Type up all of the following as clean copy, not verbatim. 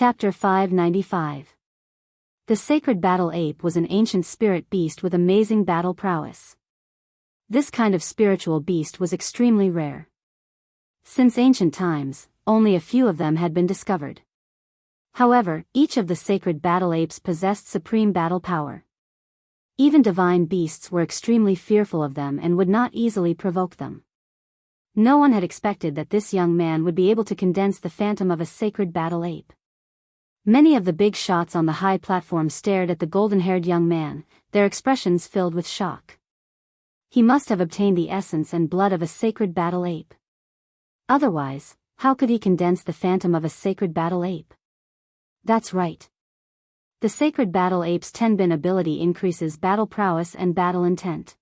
Chapter 595. The sacred battle ape was an ancient spirit beast with amazing battle prowess. This kind of spiritual beast was extremely rare. Since ancient times, only a few of them had been discovered. However, each of the sacred battle apes possessed supreme battle power. Even divine beasts were extremely fearful of them and would not easily provoke them. No one had expected that this young man would be able to condense the phantom of a sacred battle ape. Many of the big shots on the high platform stared at the golden-haired young man, their expressions filled with shock. He must have obtained the essence and blood of a sacred battle ape. Otherwise, how could he condense the phantom of a sacred battle ape? That's right. The sacred battle ape's 10-bin ability increases battle prowess and battle intent.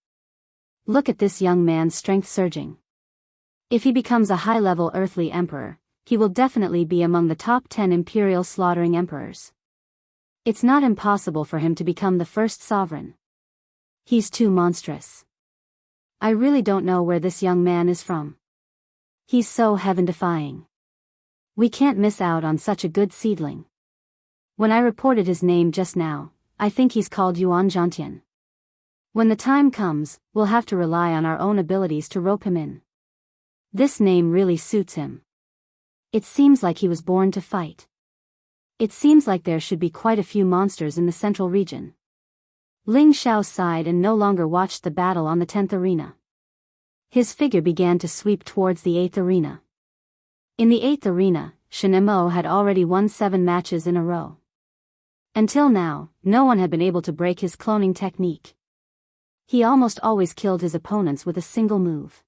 Look at this young man's strength surging. If he becomes a high-level earthly emperor, he will definitely be among the top 10 imperial slaughtering emperors. It's not impossible for him to become the first sovereign. He's too monstrous. I really don't know where this young man is from. He's so heaven-defying. We can't miss out on such a good seedling. When I reported his name just now, I think he's called Enchanting. When the time comes, we'll have to rely on our own abilities to rope him in. This name really suits him. It seems like he was born to fight. It seems like there should be quite a few monsters in the central region. Ling Xiao sighed and no longer watched the battle on the 10th arena. His figure began to sweep towards the 8th arena. In the 8th arena, Shen Mo had already won 7 matches in a row. Until now, no one had been able to break his cloning technique. He almost always killed his opponents with a single move.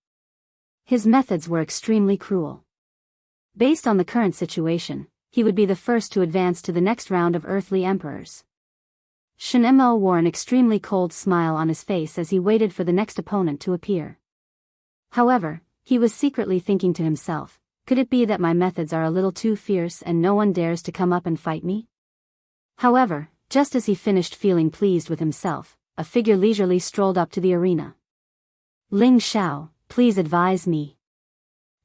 His methods were extremely cruel. Based on the current situation, he would be the first to advance to the next round of earthly emperors. Shen Mo wore an extremely cold smile on his face as he waited for the next opponent to appear. However, he was secretly thinking to himself, could it be that my methods are a little too fierce and no one dares to come up and fight me? However, just as he finished feeling pleased with himself, a figure leisurely strolled up to the arena. Ling Xiao, please advise me.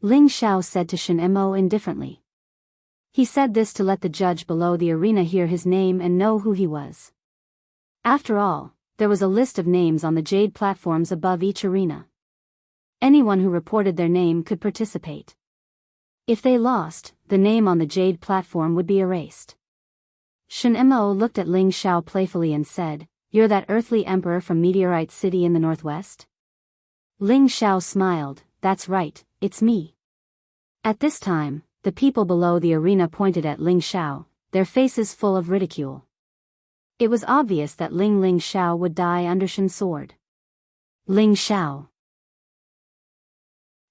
Ling Xiao said to Shen Mo indifferently. He said this to let the judge below the arena hear his name and know who he was. After all, there was a list of names on the jade platforms above each arena. Anyone who reported their name could participate. If they lost, the name on the jade platform would be erased. Shen Mo looked at Ling Xiao playfully and said, "You're that earthly emperor from Meteorite City in the northwest?" Ling Xiao smiled, "That's right, it's me." At this time, the people below the arena pointed at Ling Xiao, their faces full of ridicule. It was obvious that Ling Xiao would die under Shen's sword. Ling Xiao.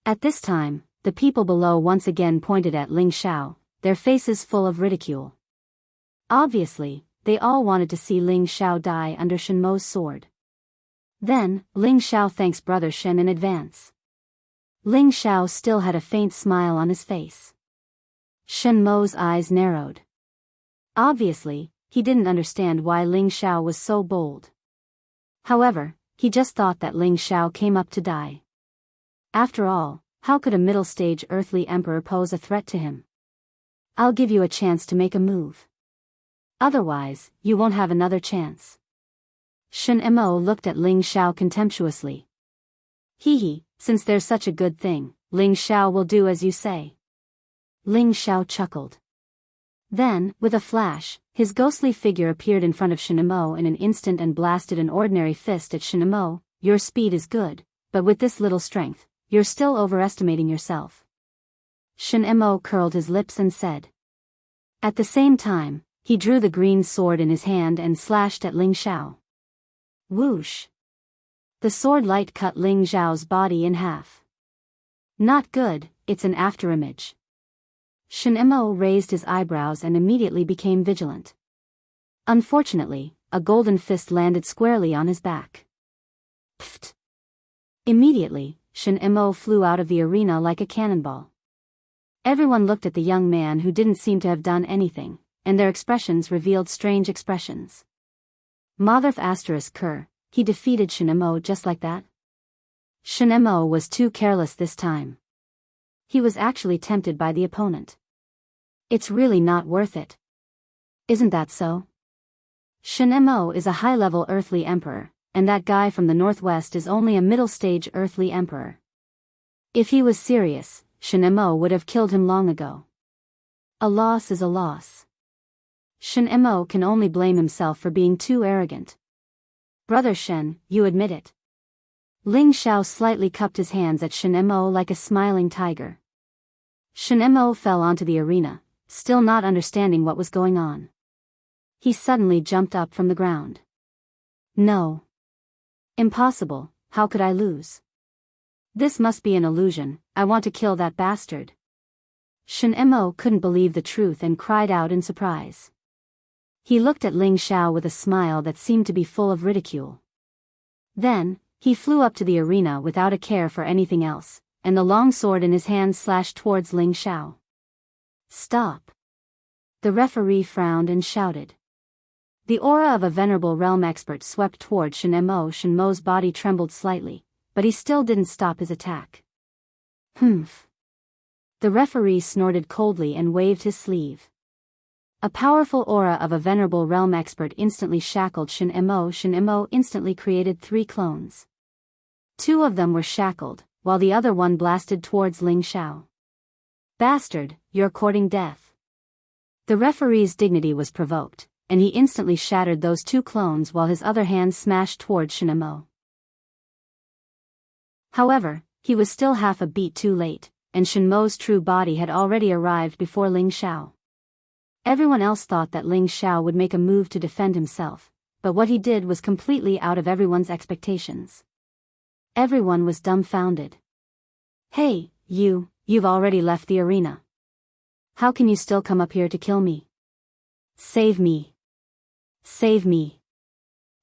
At this time, the people below once again pointed at Ling Xiao, their faces full of ridicule. Obviously, they all wanted to see Ling Xiao die under Shen Mo's sword. Then, Ling Xiao thanks Brother Shen in advance. Ling Xiao still had a faint smile on his face. Shen Mo's eyes narrowed. Obviously, he didn't understand why Ling Xiao was so bold. However, he just thought that Ling Xiao came up to die. After all, how could a middle-stage earthly emperor pose a threat to him? I'll give you a chance to make a move. Otherwise, you won't have another chance. Shen Mo looked at Ling Xiao contemptuously. Hee, since there's such a good thing, Ling Xiao will do as you say. Ling Xiao chuckled. Then, with a flash, his ghostly figure appeared in front of Shen Mo in an instant and blasted an ordinary fist at Shen Mo. Your speed is good, but with this little strength, you're still overestimating yourself. Shen Mo curled his lips and said. At the same time, he drew the green sword in his hand and slashed at Ling Xiao. Whoosh! The sword light cut Ling Xiao's body in half. Not good, it's an afterimage. Shen Mo raised his eyebrows and immediately became vigilant. Unfortunately, a golden fist landed squarely on his back. Pfft! Immediately, Shen Mo flew out of the arena like a cannonball. Everyone looked at the young man who didn't seem to have done anything, and their expressions revealed strange expressions. Motherf asterisk Ker, he defeated Shen Mo just like that? Shen Mo was too careless this time. He was actually tempted by the opponent. It's really not worth it. Isn't that so? Shen is a high-level earthly emperor, and that guy from the northwest is only a middle-stage earthly emperor. If he was serious, Shen would have killed him long ago. A loss is a loss. Shen can only blame himself for being too arrogant. Brother Shen, you admit it. Ling Xiao slightly cupped his hands at Shen like a smiling tiger. Shen fell onto the arena, still not understanding what was going on. He suddenly jumped up from the ground. No. Impossible, how could I lose? This must be an illusion, I want to kill that bastard. Shen couldn't believe the truth and cried out in surprise. He looked at Ling Xiao with a smile that seemed to be full of ridicule. Then, he flew up to the arena without a care for anything else, and the long sword in his hand slashed towards Ling Xiao. Stop. The referee frowned and shouted. The aura of a venerable realm expert swept toward Shen Mo's body trembled slightly, but he still didn't stop his attack. Humph. The referee snorted coldly and waved his sleeve. A powerful aura of a venerable realm expert instantly shackled Shen instantly created 3 clones. 2 of them were shackled, while the other one blasted towards Ling Xiao. Bastard, you're courting death. The referee's dignity was provoked, and he instantly shattered those 2 clones while his other hand smashed towards Shen. However, he was still half a beat too late, and Shenmo's true body had already arrived before Ling Xiao. Everyone else thought that Ling Xiao would make a move to defend himself, but what he did was completely out of everyone's expectations. Everyone was dumbfounded. Hey, you've already left the arena. How can you still come up here to kill me? Save me. Save me.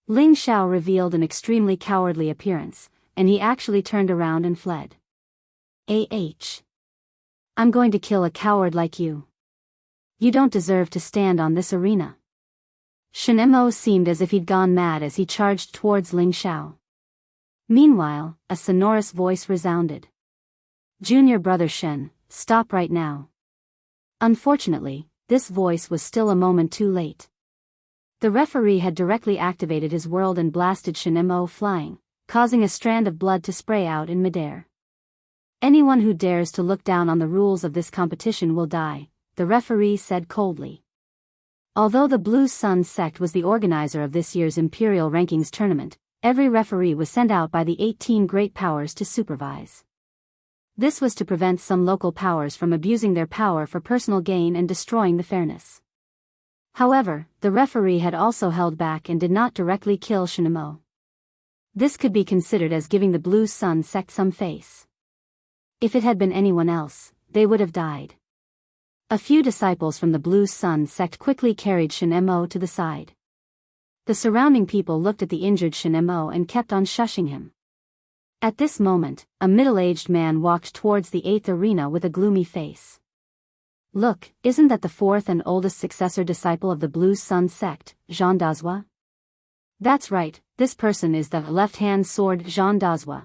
Ling Xiao revealed an extremely cowardly appearance, and he actually turned around and fled. I'm going to kill a coward like you. You don't deserve to stand on this arena. Shen seemed as if he'd gone mad as he charged towards Ling Xiao. Meanwhile, a sonorous voice resounded. Junior brother Shen, stop right now. Unfortunately, this voice was still a moment too late. The referee had directly activated his world and blasted Shen flying, causing a strand of blood to spray out in midair. Anyone who dares to look down on the rules of this competition will die, the referee said coldly. Although the Blue Sun sect was the organizer of this year's Imperial Rankings tournament, every referee was sent out by the 18 great powers to supervise. This was to prevent some local powers from abusing their power for personal gain and destroying the fairness. However, the referee had also held back and did not directly kill Shen. This could be considered as giving the Blue Sun sect some face. If it had been anyone else, they would have died. A few disciples from the Blue Sun sect quickly carried Shen to the side. The surrounding people looked at the injured Shen and kept on shushing him. At this moment, a middle-aged man walked towards the 8th arena with a gloomy face. Look, isn't that the 4th and oldest successor disciple of the Blue Sun sect, Jean Dazhua? That's right, this person is the left-hand sword Jean Dazhua.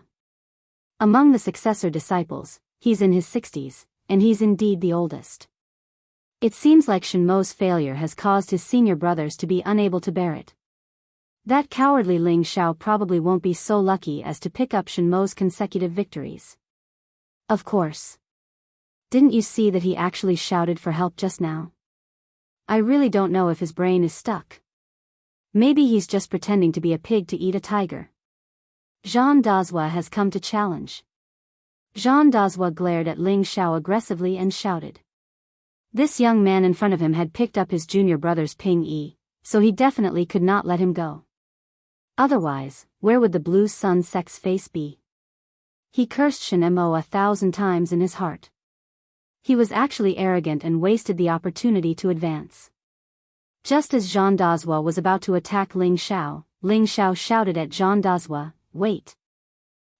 Among the successor disciples, he's in his 60s, and he's indeed the oldest. It seems like Shenmo's failure has caused his senior brothers to be unable to bear it. That cowardly Ling Xiao probably won't be so lucky as to pick up Shenmo's consecutive victories. Of course. Didn't you see that he actually shouted for help just now? I really don't know if his brain is stuck. Maybe he's just pretending to be a pig to eat a tiger. Jean Dazhua has come to challenge. Jean Dazhua glared at Ling Xiao aggressively and shouted. This young man in front of him had picked up his junior brother's Ping Yi, so he definitely could not let him go. Otherwise, where would the Blue Sun sect's face be? He cursed Shen 1,000 times in his heart. He was actually arrogant and wasted the opportunity to advance. Just as Jean Dazhua was about to attack Ling Xiao shouted at Jean Dazhua, "Wait."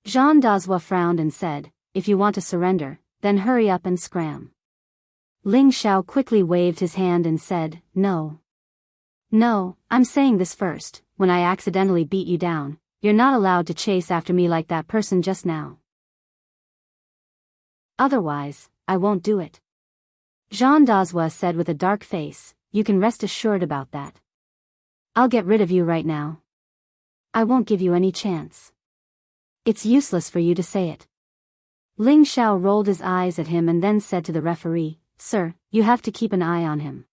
Jean Dazhua frowned and said, "If you want to surrender, then hurry up and scram." Ling Xiao quickly waved his hand and said, "No. No, I'm saying this first, when I accidentally beat you down, you're not allowed to chase after me like that person just now. Otherwise, I won't do it." Jean Dazhua said with a dark face, you can rest assured about that. I'll get rid of you right now. I won't give you any chance. It's useless for you to say it. Ling Xiao rolled his eyes at him and then said to the referee, Sir, you have to keep an eye on him.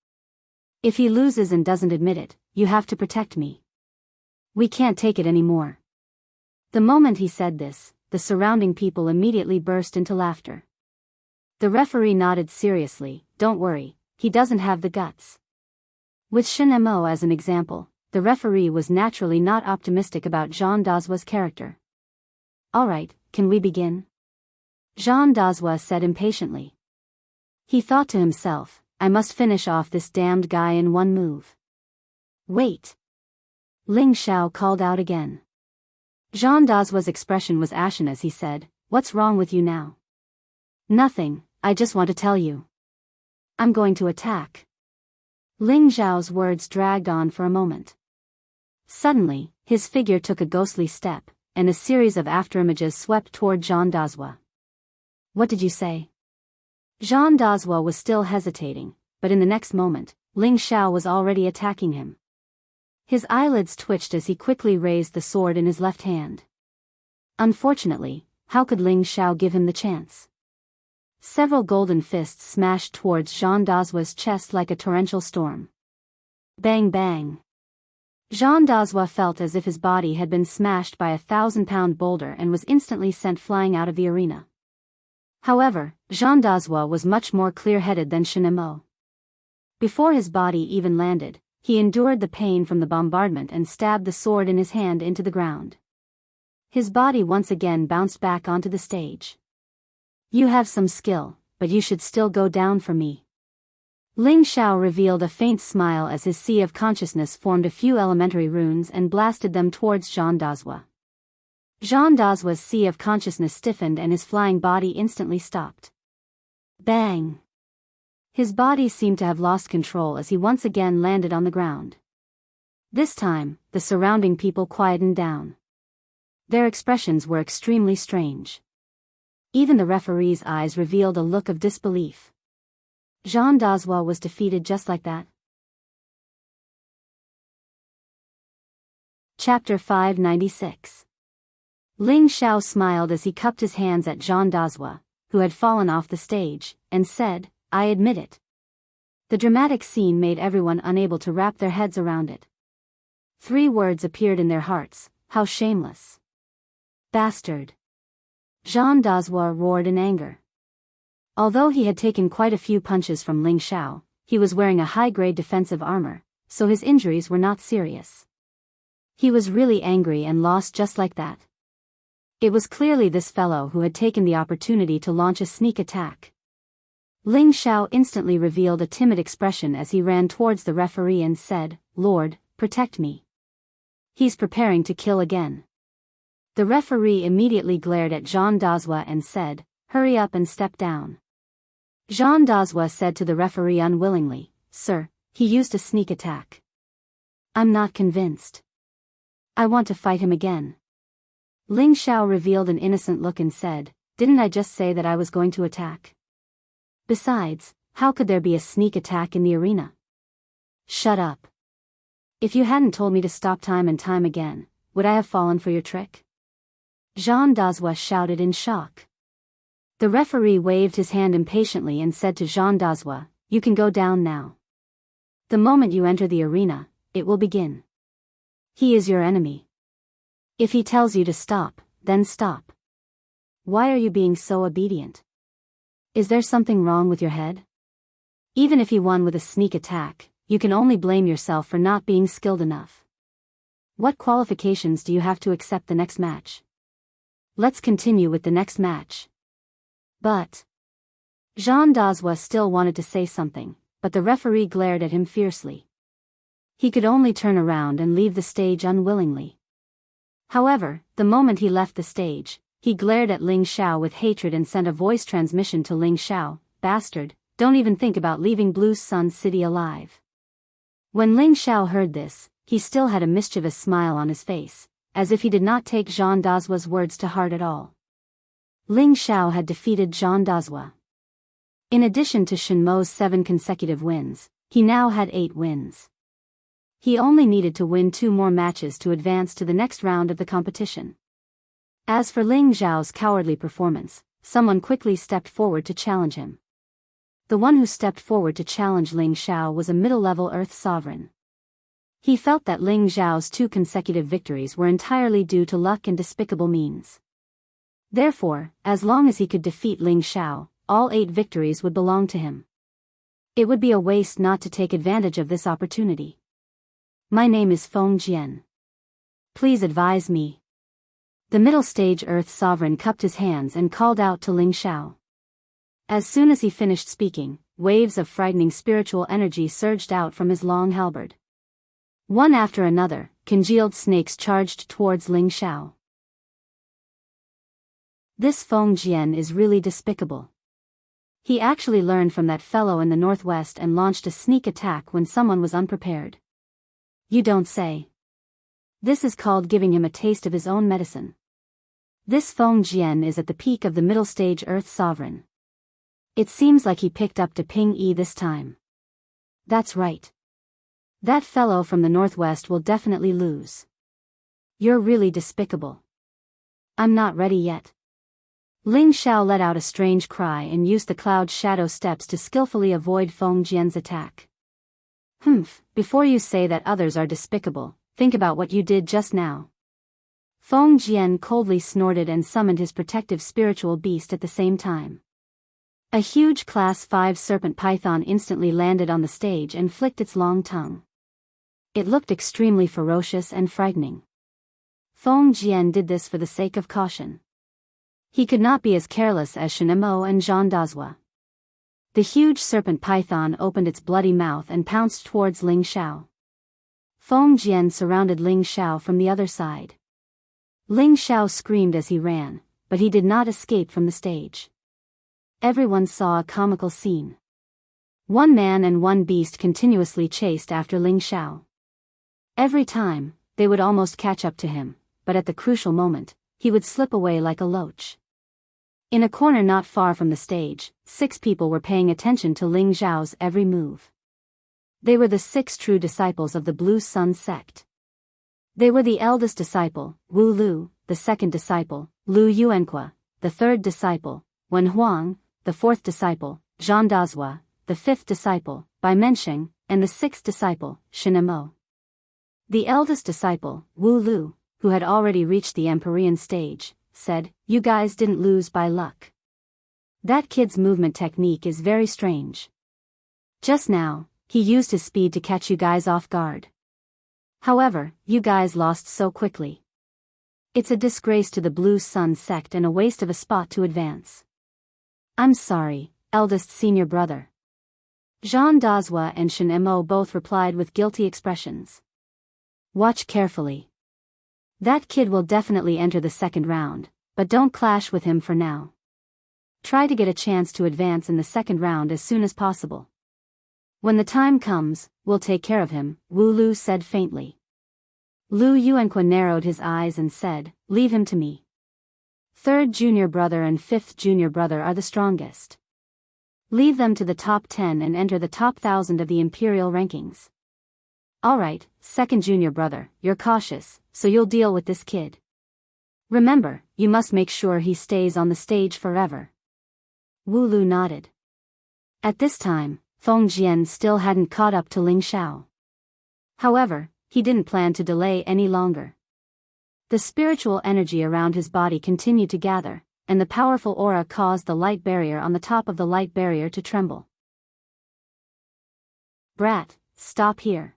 If he loses and doesn't admit it, you have to protect me. We can't take it anymore. The moment he said this, the surrounding people immediately burst into laughter. The referee nodded seriously, Don't worry, he doesn't have the guts. With Shen Mo as an example, the referee was naturally not optimistic about Jean Dazua's character. Alright, can we begin? Jean Dazua said impatiently. He thought to himself, I must finish off this damned guy in one move. Wait. Ling Xiao called out again. Jean Dazua's expression was ashen as he said, What's wrong with you now? Nothing, I just want to tell you. I'm going to attack. Ling Xiao's words dragged on for a moment. Suddenly, his figure took a ghostly step, and a series of afterimages swept toward Jean Dazua. What did you say? Jean Dazua was still hesitating, but in the next moment, Ling Xiao was already attacking him. His eyelids twitched as he quickly raised the sword in his left hand. Unfortunately, how could Ling Xiao give him the chance? Several golden fists smashed towards Jean Dazua's chest like a torrential storm. Bang bang. Jean Dazua felt as if his body had been smashed by a 1,000-pound boulder and was instantly sent flying out of the arena. However, Jean Dazua was much more clear-headed than Shen Mo. Before his body even landed, he endured the pain from the bombardment and stabbed the sword in his hand into the ground. His body once again bounced back onto the stage. You have some skill, but you should still go down for me. Ling Xiao revealed a faint smile as his sea of consciousness formed a few elementary runes and blasted them towards Jean Dazua. Jean Dazua's sea of consciousness stiffened and his flying body instantly stopped. Bang! His body seemed to have lost control as he once again landed on the ground. This time, the surrounding people quietened down. Their expressions were extremely strange. Even the referee's eyes revealed a look of disbelief. Jean Dazua was defeated just like that. Chapter 596. Ling Xiao smiled as he cupped his hands at Jean Dazua, who had fallen off the stage, and said, I admit it. The dramatic scene made everyone unable to wrap their heads around it. 3 words appeared in their hearts, how shameless. Bastard. Jean Dazua roared in anger. Although he had taken quite a few punches from Ling Xiao, he was wearing a high-grade defensive armor, so his injuries were not serious. He was really angry and lost just like that. It was clearly this fellow who had taken the opportunity to launch a sneak attack. Ling Xiao instantly revealed a timid expression as he ran towards the referee and said, Lord, protect me. He's preparing to kill again. The referee immediately glared at Jean Dazua and said, Hurry up and step down. Jean Dazua said to the referee unwillingly, Sir, he used a sneak attack. I'm not convinced. I want to fight him again. Ling Xiao revealed an innocent look and said, Didn't I just say that I was going to attack? Besides, how could there be a sneak attack in the arena? Shut up. If you hadn't told me to stop time and time again, would I have fallen for your trick? Jean Dazua shouted in shock. The referee waved his hand impatiently and said to Jean Dazua, You can go down now. The moment you enter the arena, it will begin. He is your enemy. If he tells you to stop, then stop. Why are you being so obedient? Is there something wrong with your head? Even if he won with a sneak attack, you can only blame yourself for not being skilled enough. What qualifications do you have to accept the next match? Let's continue with the next match. But Jean Dazua still wanted to say something, but the referee glared at him fiercely. He could only turn around and leave the stage unwillingly. However, the moment he left the stage, he glared at Ling Xiao with hatred and sent a voice transmission to Ling Xiao, Bastard, don't even think about leaving Blue Sun City alive. When Ling Xiao heard this, he still had a mischievous smile on his face, as if he did not take Jean Dazua's words to heart at all. Ling Xiao had defeated Jean Dazua. In addition to Shen Mo's 7 consecutive wins, He now had 8 wins. He only needed to win 2 more matches to advance to the next round of the competition. As for Ling Xiao's cowardly performance, someone quickly stepped forward to challenge him. The one who stepped forward to challenge Ling Xiao was a middle-level Earth sovereign. He felt that Ling Xiao's 2 consecutive victories were entirely due to luck and despicable means. Therefore, as long as he could defeat Ling Xiao, all 8 victories would belong to him. It would be a waste not to take advantage of this opportunity. My name is Feng Jian. Please advise me. The middle stage Earth sovereign cupped his hands and called out to Ling Xiao. As soon as he finished speaking, waves of frightening spiritual energy surged out from his long halberd. One after another, congealed snakes charged towards Ling Xiao. This Feng Jian is really despicable. He actually learned from that fellow in the northwest and launched a sneak attack when someone was unprepared. You don't say. This is called giving him a taste of his own medicine. This Feng Jian is at the peak of the middle stage Earth sovereign. It seems like he picked up to Ping Yi this time. That's right. That fellow from the northwest will definitely lose. You're really despicable. I'm not ready yet. Ling Xiao let out a strange cry and used the cloud shadow steps to skillfully avoid Feng Jian's attack. Before you say that others are despicable, think about what you did just now. Feng Jian coldly snorted and summoned his protective spiritual beast at the same time. A huge Class 5 serpent python instantly landed on the stage and flicked its long tongue. It looked extremely ferocious and frightening. Feng Jian did this for the sake of caution. He could not be as careless as Shen Emo and Zhang Dazhua. The huge serpent python opened its bloody mouth and pounced towards Ling Xiao. Feng Jian surrounded Ling Xiao from the other side. Ling Xiao screamed as he ran, but he did not escape from the stage. Everyone saw a comical scene. One man and one beast continuously chased after Ling Xiao. Every time, they would almost catch up to him, but at the crucial moment, he would slip away like a loach. In a corner not far from the stage, 6 people were paying attention to Ling Xiao's every move. They were the 6 true disciples of the Blue Sun sect. They were the eldest disciple, Wu Lu, the second disciple, Lu Yuanqua, the third disciple, Wen Huang, the fourth disciple, Zhang Dazhua, the fifth disciple, Bai Mensheng, and the sixth disciple, Shen Emo. The eldest disciple, Wu Lu, who had already reached the Empyrean stage, said, "You guys didn't lose by luck. That kid's movement technique is very strange. Just now, he used his speed to catch you guys off guard. However, you guys lost so quickly. It's a disgrace to the Blue Sun sect and a waste of a spot to advance. I'm sorry, eldest senior brother." Zhang Dazhua and Shen Emo both replied with guilty expressions. Watch carefully. That kid will definitely enter the second round, but don't clash with him for now. Try to get a chance to advance in the second round as soon as possible. When the time comes, we'll take care of him, Wu Lu said faintly. Lu Yuanqua narrowed his eyes and said, "Leave him to me. Third junior brother and fifth junior brother are the strongest. Leave them to the top 10 and enter the top 1,000 of the imperial rankings. Alright, second junior brother, you're cautious, so you'll deal with this kid. Remember, you must make sure he stays on the stage forever." Wu Lu nodded. At this time, Feng Jian still hadn't caught up to Ling Xiao. However, he didn't plan to delay any longer. The spiritual energy around his body continued to gather, and the powerful aura caused the light barrier on the top of the light barrier to tremble. "Brat, stop here."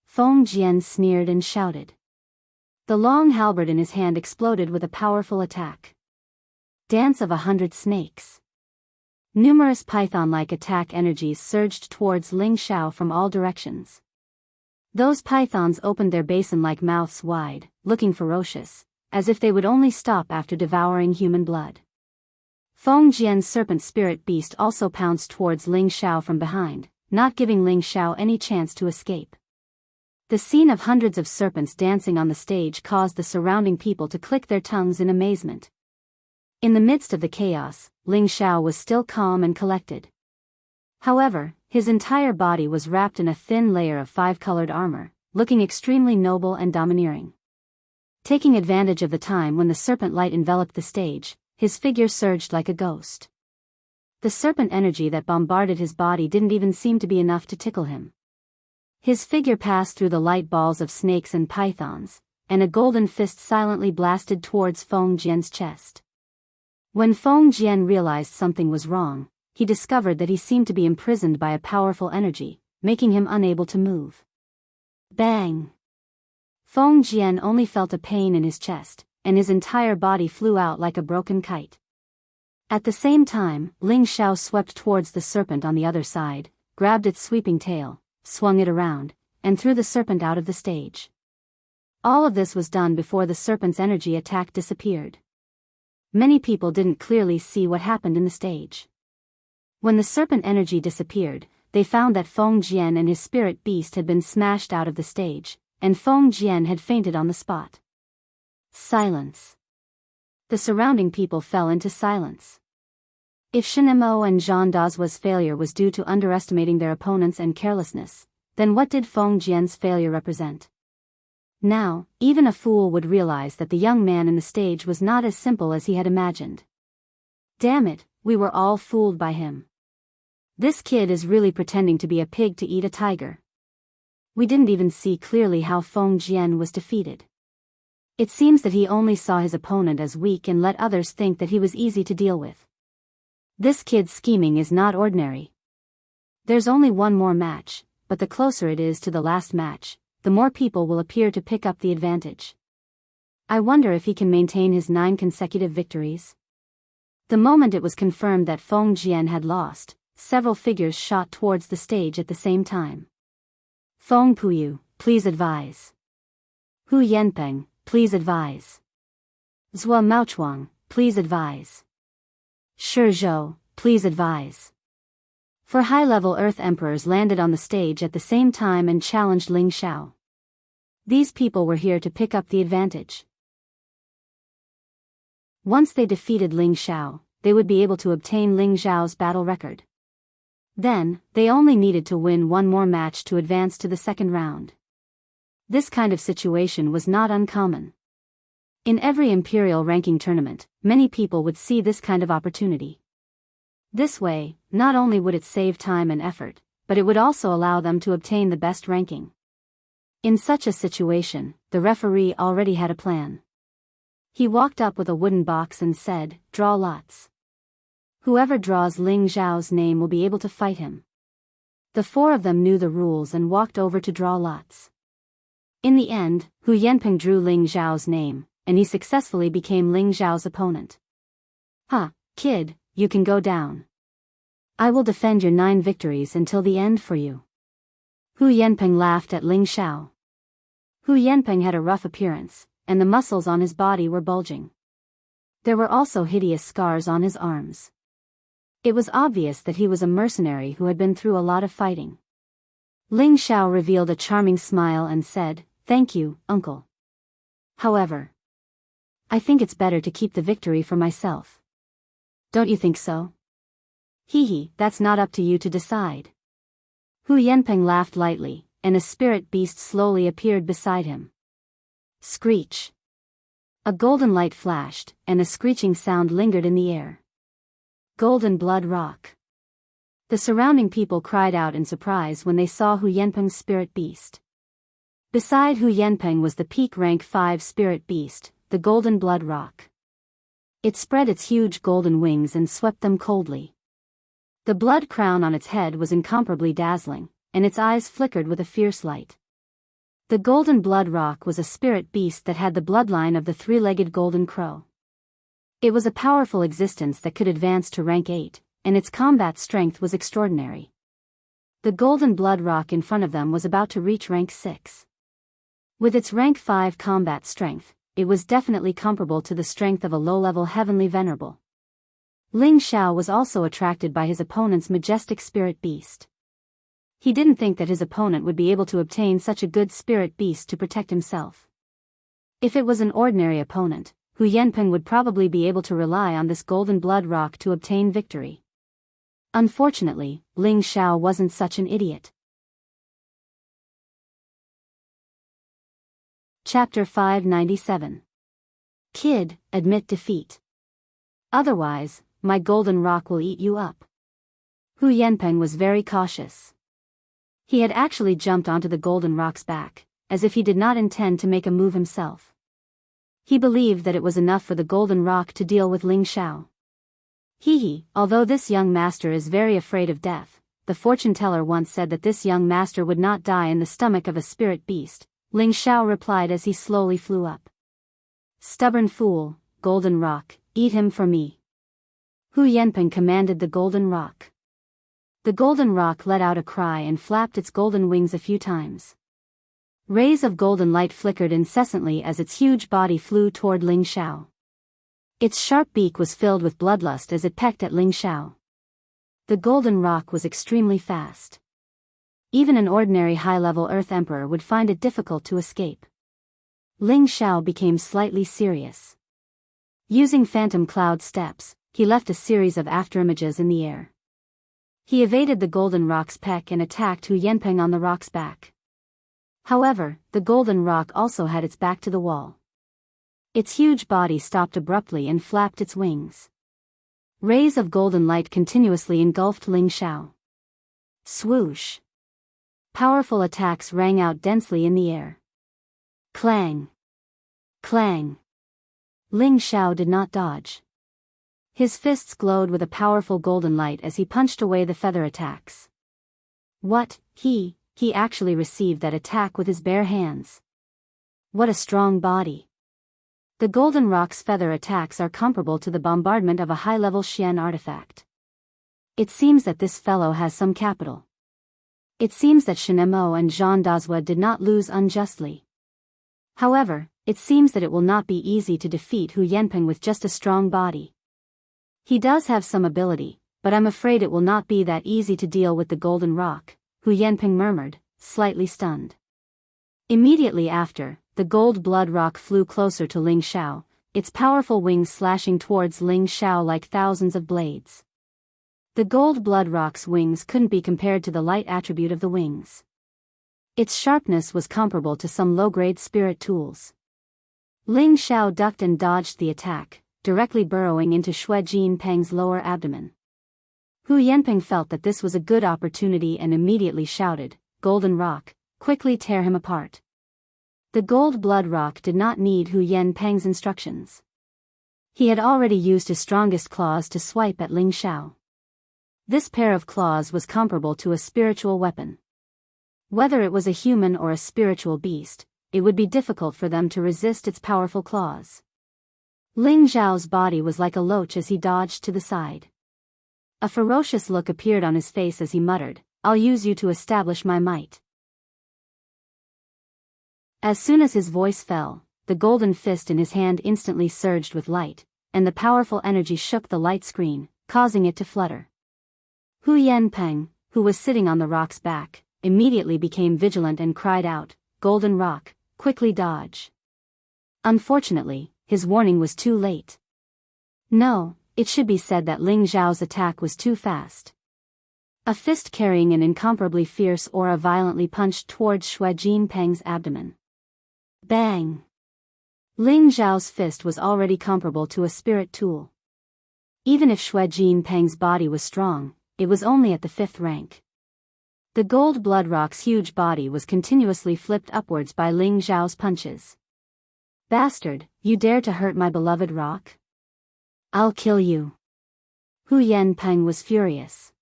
Feng Jian sneered and shouted. The long halberd in his hand exploded with a powerful attack. Dance of 100 snakes. Numerous python-like attack energies surged towards Ling Xiao from all directions. Those pythons opened their basin-like mouths wide, looking ferocious, as if they would only stop after devouring human blood. Feng Jian's serpent spirit beast also pounced towards Ling Xiao from behind, not giving Ling Xiao any chance to escape. The scene of hundreds of serpents dancing on the stage caused the surrounding people to click their tongues in amazement. In the midst of the chaos, Ling Xiao was still calm and collected. However, his entire body was wrapped in a thin layer of 5-colored armor, looking extremely noble and domineering. Taking advantage of the time when the serpent light enveloped the stage, his figure surged like a ghost. The serpent energy that bombarded his body didn't even seem to be enough to tickle him. His figure passed through the light balls of snakes and pythons, and a golden fist silently blasted towards Feng Jian's chest. When Feng Jian realized something was wrong, he discovered that he seemed to be imprisoned by a powerful energy, making him unable to move. Bang! Feng Jian only felt a pain in his chest, and his entire body flew out like a broken kite. At the same time, Ling Xiao swept towards the serpent on the other side, grabbed its sweeping tail, swung it around, and threw the serpent out of the stage. All of this was done before the serpent's energy attack disappeared. Many people didn't clearly see what happened in the stage. When the serpent energy disappeared, they found that Feng Jian and his spirit beast had been smashed out of the stage, and Feng Jian had fainted on the spot. Silence. The surrounding people fell into silence. If Shenemo and Zhang Dazuo's failure was due to underestimating their opponents and carelessness, then what did Feng Jian's failure represent? Now, even a fool would realize that the young man in the stage was not as simple as he had imagined. Damn it, we were all fooled by him. This kid is really pretending to be a pig to eat a tiger. We didn't even see clearly how Feng Jian was defeated. It seems that he only saw his opponent as weak and let others think that he was easy to deal with. This kid's scheming is not ordinary. There's only one more match, but the closer it is to the last match, the more people will appear to pick up the advantage. I wonder if he can maintain his 9 consecutive victories. The moment it was confirmed that Feng Jian had lost, several figures shot towards the stage at the same time. Feng Puyu, please advise. Hu Yanpeng, please advise. Zhua Maochuang, please advise. Shi Zhou, please advise. 4 high-level Earth Emperors landed on the stage at the same time and challenged Ling Xiao. These people were here to pick up the advantage. Once they defeated Ling Xiao, they would be able to obtain Ling Xiao's battle record. Then, they only needed to win one more match to advance to the second round. This kind of situation was not uncommon. In every imperial ranking tournament, many people would see this kind of opportunity. This way, not only would it save time and effort, but it would also allow them to obtain the best ranking. In such a situation, the referee already had a plan. He walked up with a wooden box and said, "Draw lots. Whoever draws Ling Xiao's name will be able to fight him." The 4 of them knew the rules and walked over to draw lots. In the end, Hu Yanpeng drew Ling Xiao's name, and he successfully became Ling Xiao's opponent. "Huh, kid, you can go down. I will defend your 9 victories until the end for you." Hu Yanpeng laughed at Ling Xiao. Hu Yanpeng had a rough appearance, and the muscles on his body were bulging. There were also hideous scars on his arms. It was obvious that he was a mercenary who had been through a lot of fighting. Ling Xiao revealed a charming smile and said, "Thank you, uncle. However, I think it's better to keep the victory for myself. Don't you think so?" "Hee, that's not up to you to decide." Hu Yanpeng laughed lightly, and a spirit beast slowly appeared beside him. Screech. A golden light flashed, and a screeching sound lingered in the air. Golden blood rock. The surrounding people cried out in surprise when they saw Hu Yanpeng's spirit beast. Beside Hu Yanpeng was the peak rank 5 spirit beast, the golden blood rock. It spread its huge golden wings and swept them coldly. The blood crown on its head was incomparably dazzling, and its eyes flickered with a fierce light. The golden blood rock was a spirit beast that had the bloodline of the 3-legged golden crow. It was a powerful existence that could advance to rank 8, and its combat strength was extraordinary. The golden blood rock in front of them was about to reach rank 6. With its rank 5 combat strength, it was definitely comparable to the strength of a low-level heavenly venerable. Ling Xiao was also attracted by his opponent's majestic spirit beast. He didn't think that his opponent would be able to obtain such a good spirit beast to protect himself. If it was an ordinary opponent, Hu Yanpeng would probably be able to rely on this golden blood rock to obtain victory. Unfortunately, Ling Xiao wasn't such an idiot. Chapter 597. Kid, admit defeat. Otherwise, my golden rock will eat you up. Hu Yanpeng was very cautious. He had actually jumped onto the golden rock's back, as if he did not intend to make a move himself. He believed that it was enough for the golden rock to deal with Ling Xiao. Although this young master is very afraid of death, the fortune teller once said that this young master would not die in the stomach of a spirit beast, Ling Xiao replied as he slowly flew up. Stubborn fool, golden rock, eat him for me. Hu Yanpeng commanded the golden rock. The golden rock let out a cry and flapped its golden wings a few times. Rays of golden light flickered incessantly as its huge body flew toward Ling Xiao. Its sharp beak was filled with bloodlust as it pecked at Ling Xiao. The golden rock was extremely fast. Even an ordinary high-level Earth Emperor would find it difficult to escape. Ling Xiao became slightly serious. Using phantom cloud steps, he left a series of afterimages in the air. He evaded the golden rock's peck and attacked Hu Yanpeng on the rock's back. However, the golden rock also had its back to the wall. Its huge body stopped abruptly and flapped its wings. Rays of golden light continuously engulfed Ling Xiao. Swoosh! Powerful attacks rang out densely in the air. Clang! Clang! Ling Xiao did not dodge. His fists glowed with a powerful golden light as he punched away the feather attacks. What, he actually received that attack with his bare hands. What a strong body. The golden rock's feather attacks are comparable to the bombardment of a high-level Xian artifact. It seems that this fellow has some capital. It seems that Shen Mo and Zhang Dazhua did not lose unjustly. However, it seems that it will not be easy to defeat Hu Yanpeng with just a strong body. He does have some ability, but I'm afraid it will not be that easy to deal with the golden rock, Hu Yanpeng murmured, slightly stunned. Immediately after, the gold blood rock flew closer to Ling Xiao, its powerful wings slashing towards Ling Xiao like thousands of blades. The gold blood rock's wings couldn't be compared to the light attribute of the wings. Its sharpness was comparable to some low-grade spirit tools. Ling Xiao ducked and dodged the attack, directly burrowing into Xue Jinpeng's lower abdomen. Hu Yanpeng felt that this was a good opportunity and immediately shouted, "Golden rock, quickly tear him apart." The gold blood rock did not need Hu Yanpeng's instructions. He had already used his strongest claws to swipe at Ling Xiao. This pair of claws was comparable to a spiritual weapon. Whether it was a human or a spiritual beast, it would be difficult for them to resist its powerful claws. Ling Xiao's body was like a loach as he dodged to the side. A ferocious look appeared on his face as he muttered, "I'll use you to establish my might." As soon as his voice fell, the golden fist in his hand instantly surged with light, and the powerful energy shook the light screen, causing it to flutter. Hu Yanpeng, who was sitting on the rock's back, immediately became vigilant and cried out, "Golden rock, quickly dodge." Unfortunately, his warning was too late. No, it should be said that Ling Xiao's attack was too fast. A fist carrying an incomparably fierce aura violently punched towards Xue Jinpeng's abdomen. Bang! Ling Xiao's fist was already comparable to a spirit tool. Even if Xue Jinpeng's body was strong, it was only at the 5th rank. The gold blood rock's huge body was continuously flipped upwards by Ling Xiao's punches. "Bastard, you dare to hurt my beloved rock? I'll kill you." Hu Yanpeng was furious.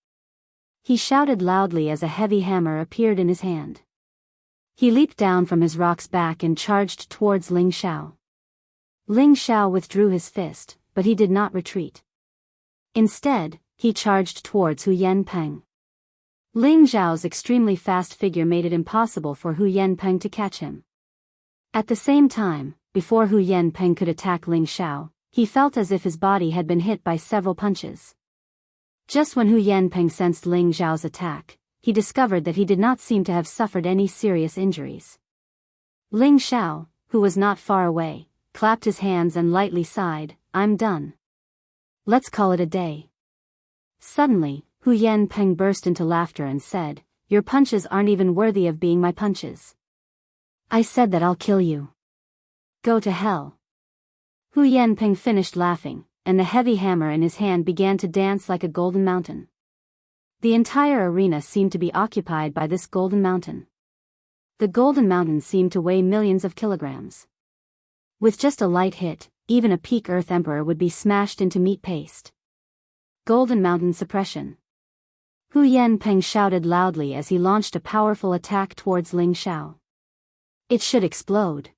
He shouted loudly as a heavy hammer appeared in his hand. He leaped down from his rock's back and charged towards Ling Xiao. Ling Xiao withdrew his fist, but he did not retreat. Instead, he charged towards Hu Yanpeng. Ling Xiao's extremely fast figure made it impossible for Hu Yanpeng to catch him. At the same time, before Hu Yanpeng could attack Ling Xiao, he felt as if his body had been hit by several punches. Just when Hu Yanpeng sensed Ling Xiao's attack, he discovered that he did not seem to have suffered any serious injuries. Ling Xiao, who was not far away, clapped his hands and lightly sighed, "I'm done. Let's call it a day." Suddenly, Hu Hu Yanpeng burst into laughter and said, "Your punches aren't even worthy of being my punches. I said that I'll kill you. Go to hell." Hu Yanpeng finished laughing, and the heavy hammer in his hand began to dance like a golden mountain. The entire arena seemed to be occupied by this golden mountain. The golden mountain seemed to weigh millions of kilograms. With just a light hit, even a peak Earth Emperor would be smashed into meat paste. Golden Mountain Suppression. Hu Yanpeng shouted loudly as he launched a powerful attack towards Ling Xiao. "It should explode."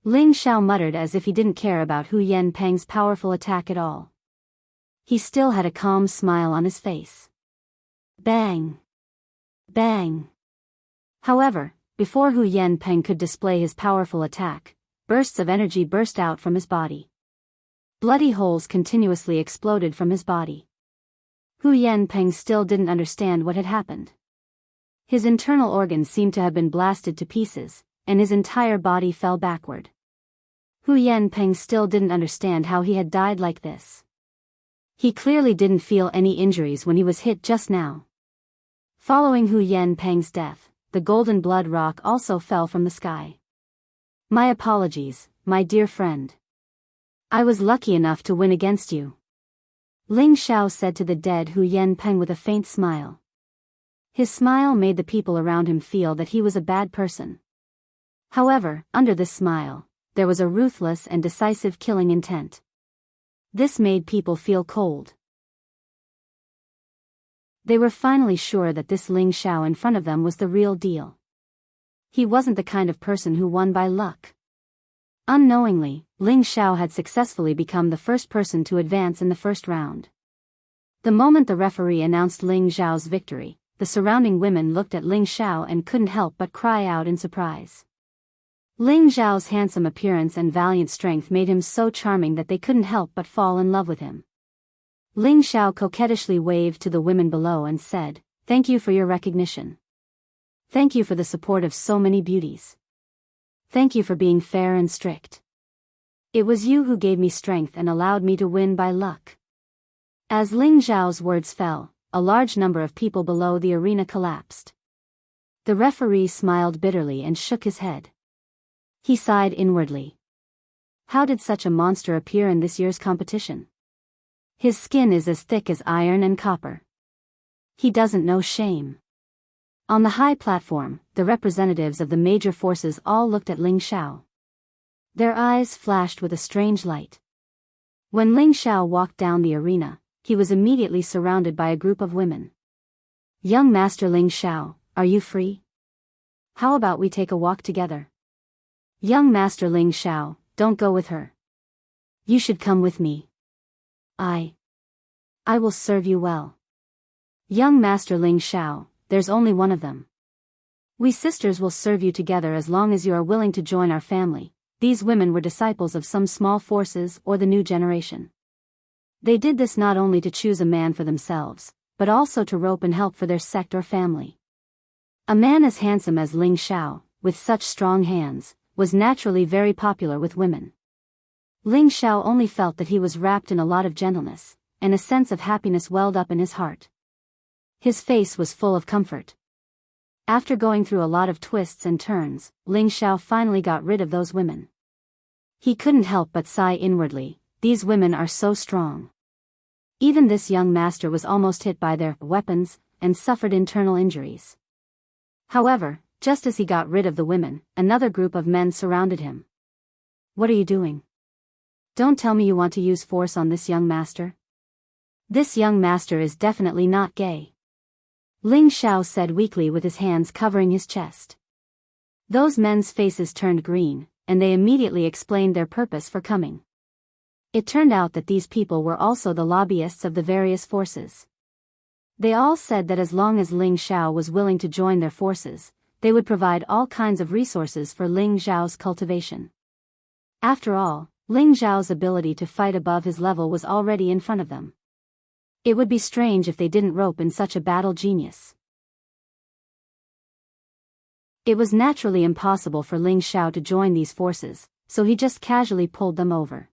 Ling Xiao muttered as if he didn't care about Hu Yanpeng's powerful attack at all. He still had a calm smile on his face. Bang! Bang! However, before Hu Yanpeng could display his powerful attack, bursts of energy burst out from his body. Bloody holes continuously exploded from his body. Hu Yanpeng still didn't understand what had happened. His internal organs seemed to have been blasted to pieces, and his entire body fell backward. Hu Yanpeng still didn't understand how he had died like this. He clearly didn't feel any injuries when he was hit just now. Following Hu Yanpeng's death, the golden blood rock also fell from the sky. "My apologies, my dear friend. I was lucky enough to win against you," Ling Xiao said to the dead Hu Yanpeng with a faint smile. His smile made the people around him feel that he was a bad person. However, under this smile, there was a ruthless and decisive killing intent. This made people feel cold. They were finally sure that this Ling Xiao in front of them was the real deal. He wasn't the kind of person who won by luck. Unknowingly, Ling Xiao had successfully become the first person to advance in the first round. The moment the referee announced Ling Xiao's victory, the surrounding women looked at Ling Xiao and couldn't help but cry out in surprise. Ling Xiao's handsome appearance and valiant strength made him so charming that they couldn't help but fall in love with him. Ling Xiao coquettishly waved to the women below and said, "Thank you for your recognition. Thank you for the support of so many beauties. Thank you for being fair and strict. It was you who gave me strength and allowed me to win by luck." As Ling Xiao's words fell, a large number of people below the arena collapsed. The referee smiled bitterly and shook his head. He sighed inwardly. How did such a monster appear in this year's competition? His skin is as thick as iron and copper. He doesn't know shame. On the high platform, the representatives of the major forces all looked at Ling Xiao. Their eyes flashed with a strange light. When Ling Xiao walked down the arena, he was immediately surrounded by a group of women. "Young Master Ling Xiao, are you free? How about we take a walk together? Young Master Ling Xiao, don't go with her. You should come with me. I will serve you well. Young Master Ling Xiao, there's only one of them. We sisters will serve you together as long as you are willing to join our family." These women were disciples of some small forces or the new generation. They did this not only to choose a man for themselves, but also to rope and help for their sect or family. A man as handsome as Ling Xiao, with such strong hands, was naturally very popular with women. Ling Xiao only felt that he was wrapped in a lot of gentleness, and a sense of happiness welled up in his heart. His face was full of comfort. After going through a lot of twists and turns, Ling Xiao finally got rid of those women. He couldn't help but sigh inwardly, these women are so strong. Even this young master was almost hit by their weapons, and suffered internal injuries. However, just as he got rid of the women, another group of men surrounded him. "What are you doing? Don't tell me you want to use force on this young master. This young master is definitely not gay," Ling Xiao said weakly with his hands covering his chest. Those men's faces turned green, and they immediately explained their purpose for coming. It turned out that these people were also the lobbyists of the various forces. They all said that as long as Ling Xiao was willing to join their forces, they would provide all kinds of resources for Ling Xiao's cultivation. After all, Ling Xiao's ability to fight above his level was already in front of them. It would be strange if they didn't rope in such a battle genius. It was naturally impossible for Ling Xiao to join these forces, so he just casually pulled them over.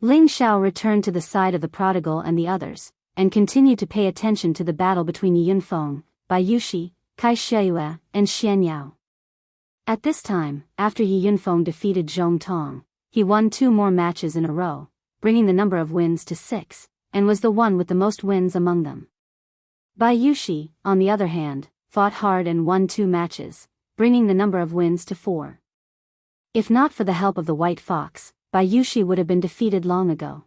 Ling Xiao returned to the side of the prodigal and the others, and continued to pay attention to the battle between Yi Yunfeng, Bai Yushi, Kai Shiyue, and Xian Yao. At this time, after Yi Yunfeng defeated Zhong Tong, he won 2 more matches in a row, bringing the number of wins to 6, and was the one with the most wins among them. Bai Yushi, on the other hand, fought hard and won 2 matches, bringing the number of wins to 4. If not for the help of the White Fox, Bai Yushi would have been defeated long ago.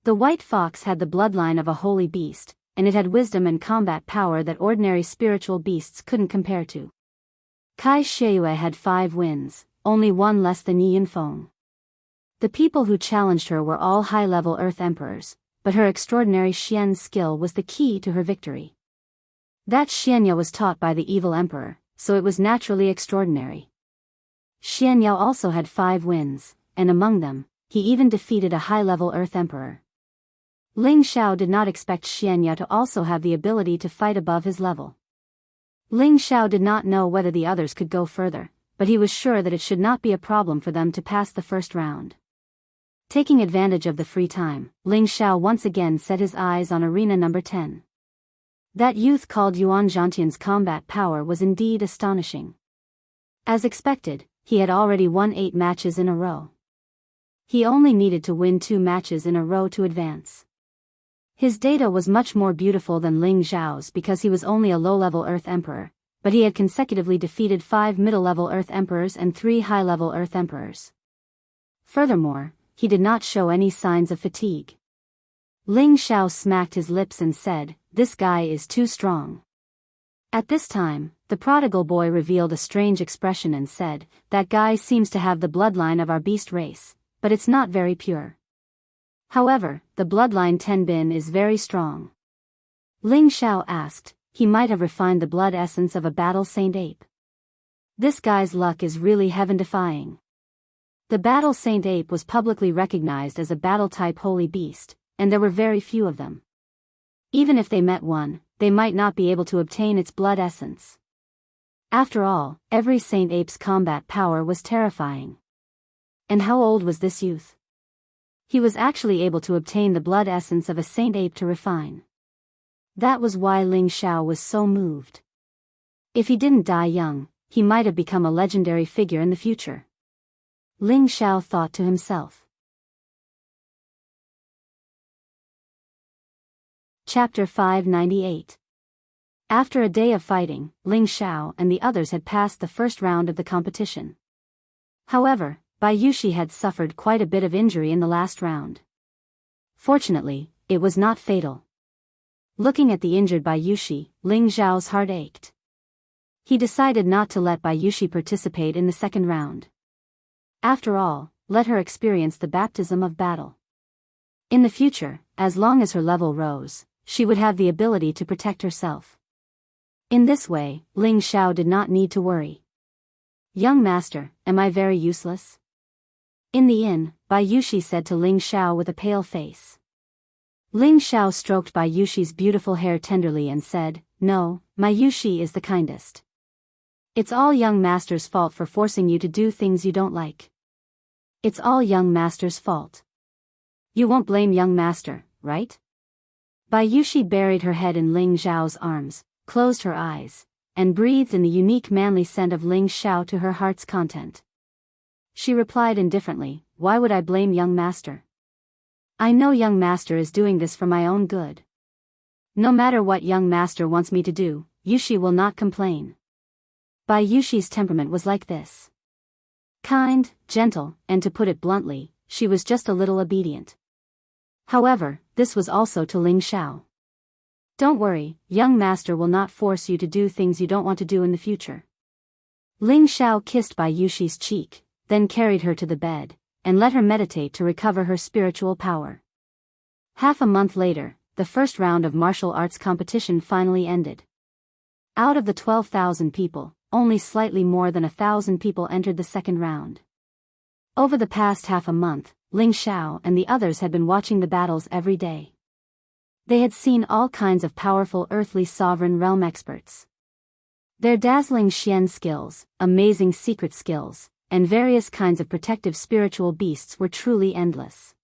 The White Fox had the bloodline of a holy beast, and it had wisdom and combat power that ordinary spiritual beasts couldn't compare to. Kai Shiyue had 5 wins, only 1 less than Yi Yunfeng. The people who challenged her were all high-level Earth Emperors, but her extraordinary Xian skill was the key to her victory. That Xian Yao was taught by the evil emperor, so it was naturally extraordinary. Xian Yao also had 5 wins, and among them, he even defeated a high-level Earth Emperor. Ling Xiao did not expect Xian Yao to also have the ability to fight above his level. Ling Xiao did not know whether the others could go further, but he was sure that it should not be a problem for them to pass the first round. Taking advantage of the free time, Ling Xiao once again set his eyes on arena number 10. That youth called Yuan Zhantian's combat power was indeed astonishing. As expected, he had already won 8 matches in a row. He only needed to win 2 matches in a row to advance. His data was much more beautiful than Ling Xiao's because he was only a low-level Earth Emperor, but he had consecutively defeated 5 middle-level Earth Emperors and 3 high-level Earth Emperors. Furthermore, he did not show any signs of fatigue. Ling Xiao smacked his lips and said, "This guy is too strong." At this time, the prodigal boy revealed a strange expression and said, "That guy seems to have the bloodline of our beast race, but it's not very pure. However, the bloodline Tenbin is very strong." Ling Xiao asked, "He might have refined the blood essence of a battle saint ape. This guy's luck is really heaven-defying." The battle saint ape was publicly recognized as a battle-type holy beast, and there were very few of them. Even if they met one, they might not be able to obtain its blood essence. After all, every saint ape's combat power was terrifying. And how old was this youth? He was actually able to obtain the blood essence of a saint ape to refine. That was why Ling Xiao was so moved. If he didn't die young, he might have become a legendary figure in the future. Ling Xiao thought to himself. Chapter 598. After a day of fighting, Ling Xiao and the others had passed the first round of the competition. However, Bai Yushi had suffered quite a bit of injury in the last round. Fortunately, it was not fatal. Looking at the injured Bai Yushi, Ling Xiao's heart ached. He decided not to let Bai Yushi participate in the second round. After all, let her experience the baptism of battle. In the future, as long as her level rose, she would have the ability to protect herself. In this way, Ling Xiao did not need to worry. "Young master, am I very useless?" In the inn, Bai Yushi said to Ling Xiao with a pale face. Ling Xiao stroked Bai Yushi's beautiful hair tenderly and said, "No, my Yushi is the kindest. It's all young master's fault for forcing you to do things you don't like. It's all young master's fault. You won't blame young master, right?" Bai Yushi buried her head in Ling Xiao's arms, closed her eyes, and breathed in the unique manly scent of Ling Xiao to her heart's content. She replied indifferently, "Why would I blame young master? I know young master is doing this for my own good. No matter what young master wants me to do, Yushi will not complain." Bai Yushi's temperament was like this. Kind, gentle, and to put it bluntly, she was just a little obedient. However, this was also to Ling Xiao. "Don't worry, young master will not force you to do things you don't want to do in the future." Ling Xiao kissed Bai Yushi's cheek, then carried her to the bed, and let her meditate to recover her spiritual power. Half a month later, the first round of martial arts competition finally ended. Out of the 12,000 people, only slightly more than 1,000 people entered the second round. Over the past half a month, Ling Xiao and the others had been watching the battles every day. They had seen all kinds of powerful earthly sovereign realm experts. Their dazzling Xian skills, amazing secret skills, and various kinds of protective spiritual beasts were truly endless.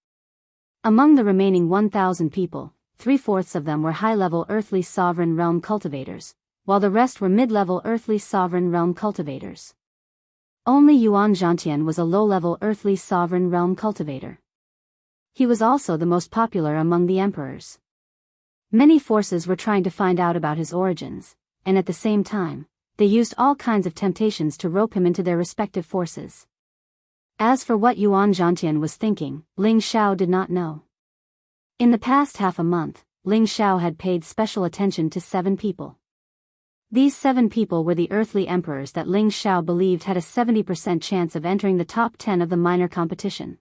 Among the remaining 1,000 people, 3/4 of them were high-level earthly sovereign realm cultivators, while the rest were mid-level earthly sovereign realm cultivators. Only Yuan Zhantian was a low-level earthly sovereign realm cultivator. He was also the most popular among the emperors. Many forces were trying to find out about his origins, and at the same time, they used all kinds of temptations to rope him into their respective forces. As for what Yuan Zhantian was thinking, Ling Xiao did not know. In the past half a month, Ling Xiao had paid special attention to 7 people. These 7 people were the earthly emperors that Ling Xiao believed had a 70% chance of entering the top 10 of the minor competition.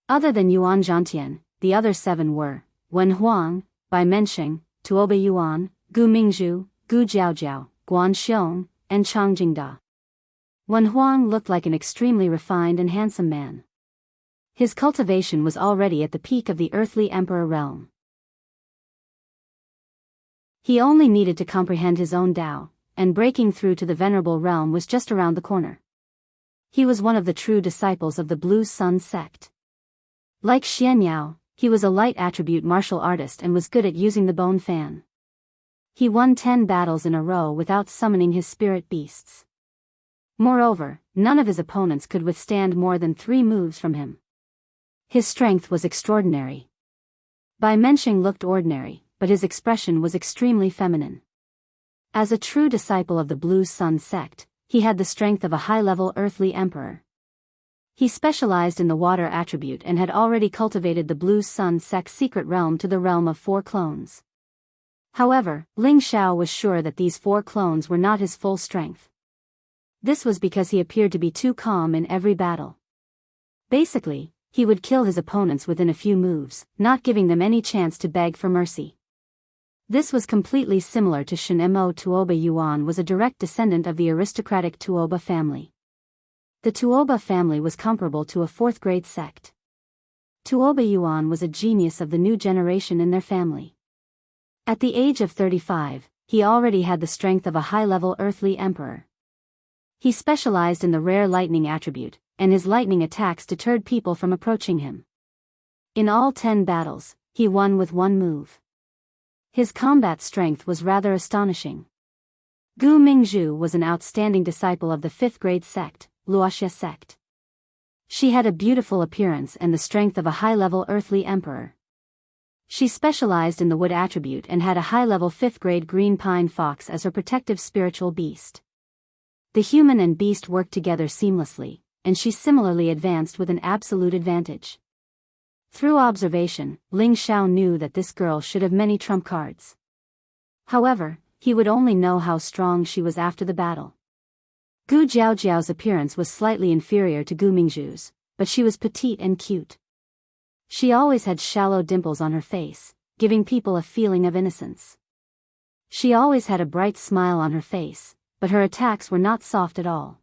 Other than Yuan Zhantian, the other 7 were Wen Huang, Bai Mensheng, Tuoba Yuan, Gu Mingzhu, Gu Jiaojiao, Guan Xiong, and Chang Jingda. Wen Huang looked like an extremely refined and handsome man. His cultivation was already at the peak of the earthly emperor realm. He only needed to comprehend his own Tao, and breaking through to the venerable realm was just around the corner. He was one of the true disciples of the Blue Sun sect. Like Xian Yao, he was a light attribute martial artist and was good at using the bone fan. He won 10 battles in a row without summoning his spirit beasts. Moreover, none of his opponents could withstand more than 3 moves from him. His strength was extraordinary. Bai Mensheng looked ordinary, but his expression was extremely feminine. As a true disciple of the Blue Sun sect, he had the strength of a high-level earthly emperor. He specialized in the water attribute and had already cultivated the Blue Sun sect's secret realm to the realm of 4 clones. However, Ling Xiao was sure that these 4 clones were not his full strength. This was because he appeared to be too calm in every battle. Basically, he would kill his opponents within a few moves, not giving them any chance to beg for mercy. This was completely similar to Shen-Mo. Tuoba Yuan was a direct descendant of the aristocratic Tuoba family. The Tuoba family was comparable to a 4th-grade sect. Tuoba Yuan was a genius of the new generation in their family. At the age of 35, he already had the strength of a high-level earthly emperor. He specialized in the rare lightning attribute, and his lightning attacks deterred people from approaching him. In all 10 battles, he won with 1 move. His combat strength was rather astonishing. Gu Mingzhu was an outstanding disciple of the 5th-grade sect, Luoxia sect. She had a beautiful appearance and the strength of a high-level earthly emperor. She specialized in the wood attribute and had a high-level 5th-grade green pine fox as her protective spiritual beast. The human and beast worked together seamlessly, and she similarly advanced with an absolute advantage. Through observation, Ling Xiao knew that this girl should have many trump cards. However, he would only know how strong she was after the battle. Gu Jiaojiao's appearance was slightly inferior to Gu Mingzhu's, but she was petite and cute. She always had shallow dimples on her face, giving people a feeling of innocence. She always had a bright smile on her face, but her attacks were not soft at all.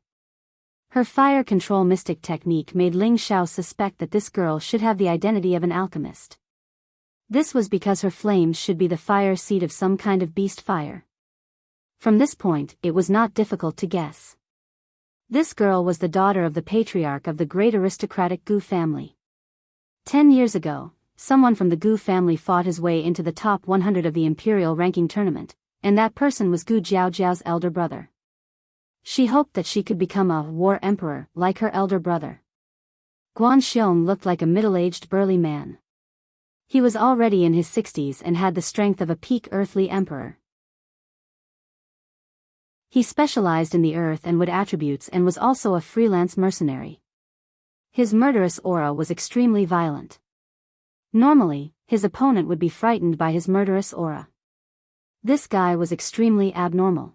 Her fire control mystic technique made Ling Xiao suspect that this girl should have the identity of an alchemist. This was because her flames should be the fire seed of some kind of beast fire. From this point, it was not difficult to guess. This girl was the daughter of the patriarch of the great aristocratic Gu family. 10 years ago, someone from the Gu family fought his way into the top 100 of the imperial ranking tournament, and that person was Gu Jiaojiao's elder brother. She hoped that she could become a war emperor like her elder brother. Guan Xiong looked like a middle-aged burly man. He was already in his 60s and had the strength of a peak earthly emperor. He specialized in the earth and wood attributes and was also a freelance mercenary. His murderous aura was extremely violent. Normally, his opponent would be frightened by his murderous aura. This guy was extremely abnormal.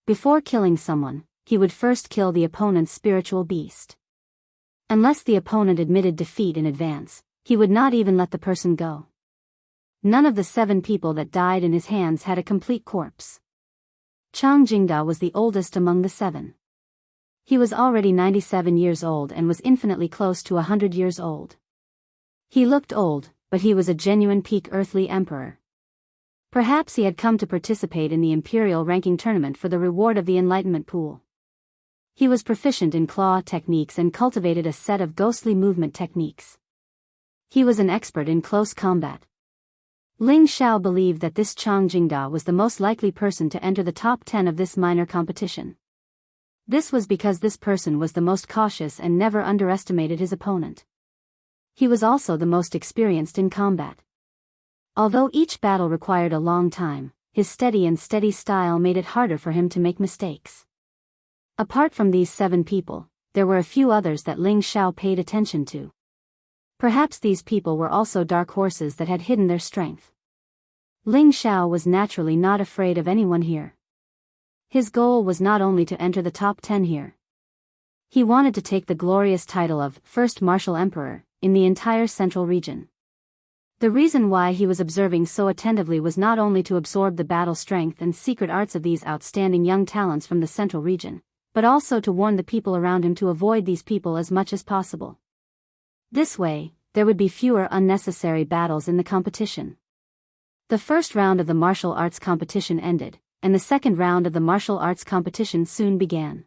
Before killing someone, he would first kill the opponent's spiritual beast. Unless the opponent admitted defeat in advance, he would not even let the person go. None of the 7 people that died in his hands had a complete corpse. Chang Jingda was the oldest among the 7. He was already 97 years old and was infinitely close to 100 years old. He looked old, but he was a genuine peak earthly emperor. Perhaps he had come to participate in the imperial ranking tournament for the reward of the enlightenment pool. He was proficient in claw techniques and cultivated a set of ghostly movement techniques. He was an expert in close combat. Ling Xiao believed that this Chang Jingda was the most likely person to enter the top 10 of this minor competition. This was because this person was the most cautious and never underestimated his opponent. He was also the most experienced in combat. Although each battle required a long time, his steady style made it harder for him to make mistakes. Apart from these 7 people, there were a few others that Ling Xiao paid attention to. Perhaps these people were also dark horses that had hidden their strength. Ling Xiao was naturally not afraid of anyone here. His goal was not only to enter the top 10 here. He wanted to take the glorious title of First Martial Emperor in the entire central region. The reason why he was observing so attentively was not only to absorb the battle strength and secret arts of these outstanding young talents from the central region, but also to warn the people around him to avoid these people as much as possible. This way, there would be fewer unnecessary battles in the competition. The first round of the martial arts competition ended, and the second round of the martial arts competition soon began.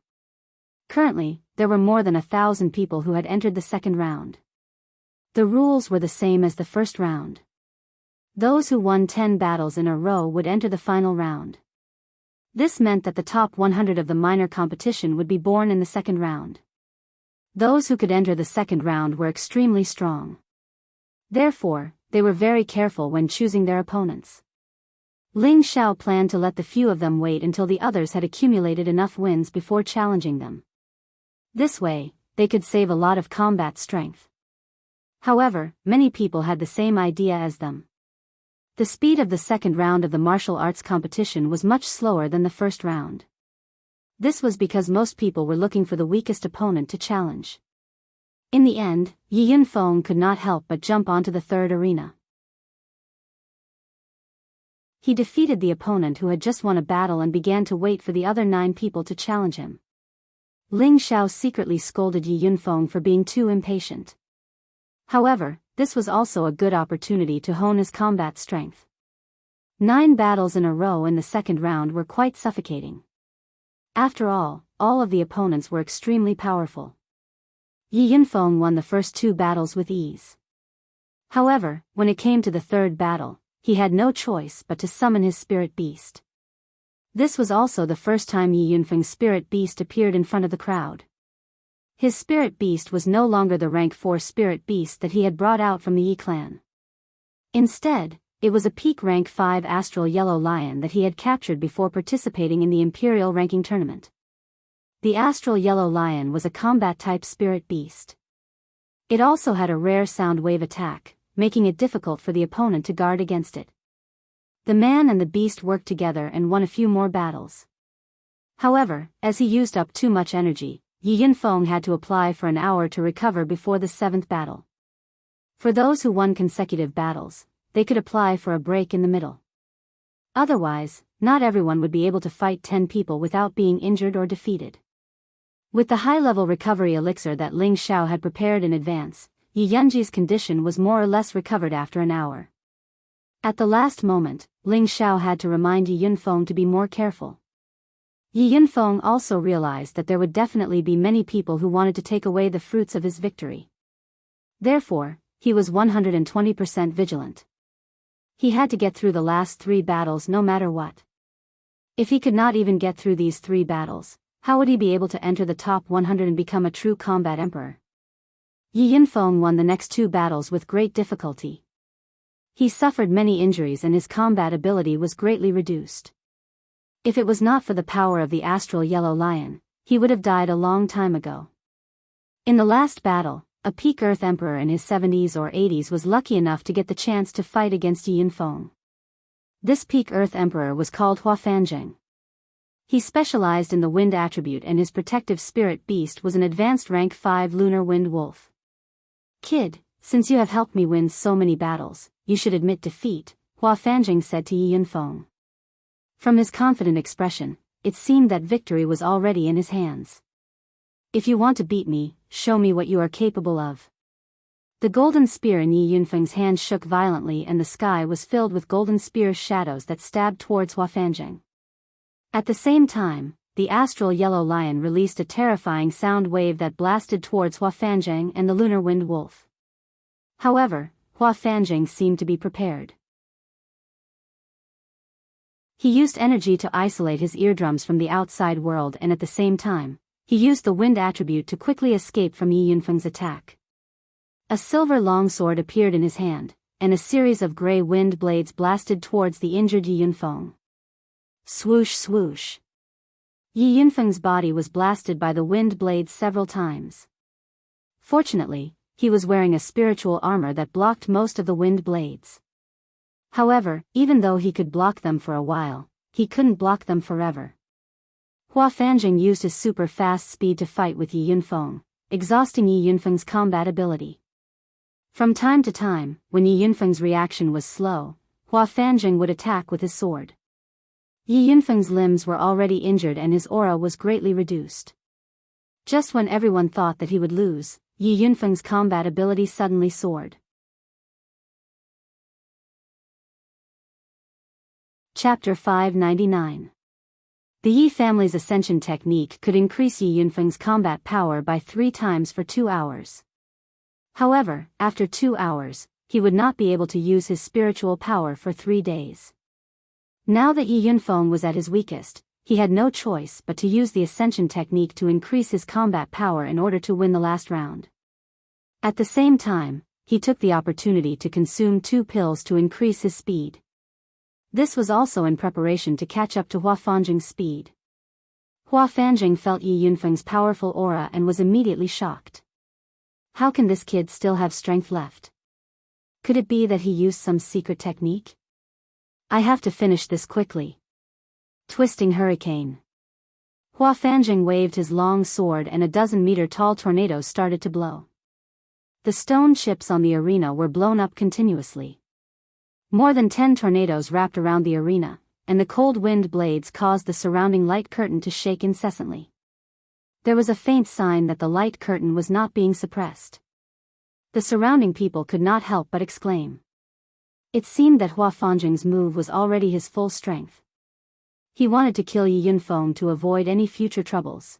Currently, there were more than 1,000 people who had entered the second round. The rules were the same as the first round. Those who won 10 battles in a row would enter the final round. This meant that the top 100 of the minor competition would be born in the second round. Those who could enter the second round were extremely strong. Therefore, they were very careful when choosing their opponents. Ling Xiao planned to let the few of them wait until the others had accumulated enough wins before challenging them. This way, they could save a lot of combat strength. However, many people had the same idea as them. The speed of the second round of the martial arts competition was much slower than the first round. This was because most people were looking for the weakest opponent to challenge. In the end, Yi Yunfeng could not help but jump onto the third arena. He defeated the opponent who had just won a battle and began to wait for the other 9 people to challenge him. Ling Xiao secretly scolded Yi Yunfeng for being too impatient. However, this was also a good opportunity to hone his combat strength. 9 battles in a row in the second round were quite suffocating. After all of the opponents were extremely powerful. Yi Yunfeng won the first 2 battles with ease. However, when it came to the third battle, he had no choice but to summon his spirit beast. This was also the first time Yi Yunfeng's spirit beast appeared in front of the crowd. His spirit beast was no longer the rank 4 spirit beast that he had brought out from the Yi clan. Instead, it was a peak rank 5 astral yellow lion that he had captured before participating in the imperial ranking tournament. The astral yellow lion was a combat-type spirit beast. It also had a rare sound wave attack, making it difficult for the opponent to guard against it. The man and the beast worked together and won a few more battles. However, as he used up too much energy, Yi Yunfeng had to apply for an hour to recover before the 7th battle. For those who won consecutive battles, they could apply for a break in the middle. Otherwise, not everyone would be able to fight 10 people without being injured or defeated. With the high-level recovery elixir that Ling Xiao had prepared in advance, Yi Yunji's condition was more or less recovered after an hour. At the last moment, Ling Xiao had to remind Yi Yunfeng to be more careful. Yi Yunfeng also realized that there would definitely be many people who wanted to take away the fruits of his victory. Therefore, he was 120% vigilant. He had to get through the last 3 battles no matter what. If he could not even get through these 3 battles, how would he be able to enter the top 100 and become a true combat emperor? Yi Yunfeng won the next 2 battles with great difficulty. He suffered many injuries and his combat ability was greatly reduced. If it was not for the power of the astral yellow lion, he would have died a long time ago. In the last battle, a peak Earth Emperor in his 70s or 80s was lucky enough to get the chance to fight against Yi Yunfeng. This peak Earth Emperor was called Huafanzheng. He specialized in the wind attribute and his protective spirit beast was an advanced rank 5 lunar wind wolf. "Kid, since you have helped me win so many battles, you should admit defeat," Huafanzheng said to Yi Yunfeng. From his confident expression, it seemed that victory was already in his hands. "If you want to beat me, show me what you are capable of." The golden spear in Yi Yunfeng's hand shook violently and the sky was filled with golden spear shadows that stabbed towards Huafanzheng. At the same time, the astral yellow lion released a terrifying sound wave that blasted towards Huafanzheng and the lunar wind wolf. However, Huafanzheng seemed to be prepared. He used energy to isolate his eardrums from the outside world, and at the same time, he used the wind attribute to quickly escape from Yi Yunfeng's attack. A silver longsword appeared in his hand, and a series of gray wind blades blasted towards the injured Yi Yunfeng. Swoosh swoosh. Yi Yunfeng's body was blasted by the wind blades several times. Fortunately, he was wearing a spiritual armor that blocked most of the wind blades. However, even though he could block them for a while, he couldn't block them forever. Hua Fanjing used his super fast speed to fight with Yi Yunfeng, exhausting Yi Yunfeng's combat ability. From time to time, when Yi Yunfeng's reaction was slow, Hua Fanjing would attack with his sword. Yi Yunfeng's limbs were already injured and his aura was greatly reduced. Just when everyone thought that he would lose, Yi Yunfeng's combat ability suddenly soared. Chapter 599. The Yi family's ascension technique could increase Yi Yunfeng's combat power by 3 times for 2 hours. However, after 2 hours, he would not be able to use his spiritual power for 3 days. Now that Yi Yunfeng was at his weakest, he had no choice but to use the ascension technique to increase his combat power in order to win the last round. At the same time, he took the opportunity to consume 2 pills to increase his speed. This was also in preparation to catch up to Hua Fanjing's speed. Hua Fanjing felt Yi Yunfeng's powerful aura and was immediately shocked. How can this kid still have strength left? Could it be that he used some secret technique? I have to finish this quickly. Twisting hurricane. Hua Fanjing waved his long sword and a 12-meter-tall tornadoes started to blow. The stone chips on the arena were blown up continuously. More than 10 tornadoes wrapped around the arena, and the cold wind blades caused the surrounding light curtain to shake incessantly. There was a faint sign that the light curtain was not being suppressed. The surrounding people could not help but exclaim. It seemed that Hua Fanjing's move was already his full strength. He wanted to kill Yi Yunfeng to avoid any future troubles.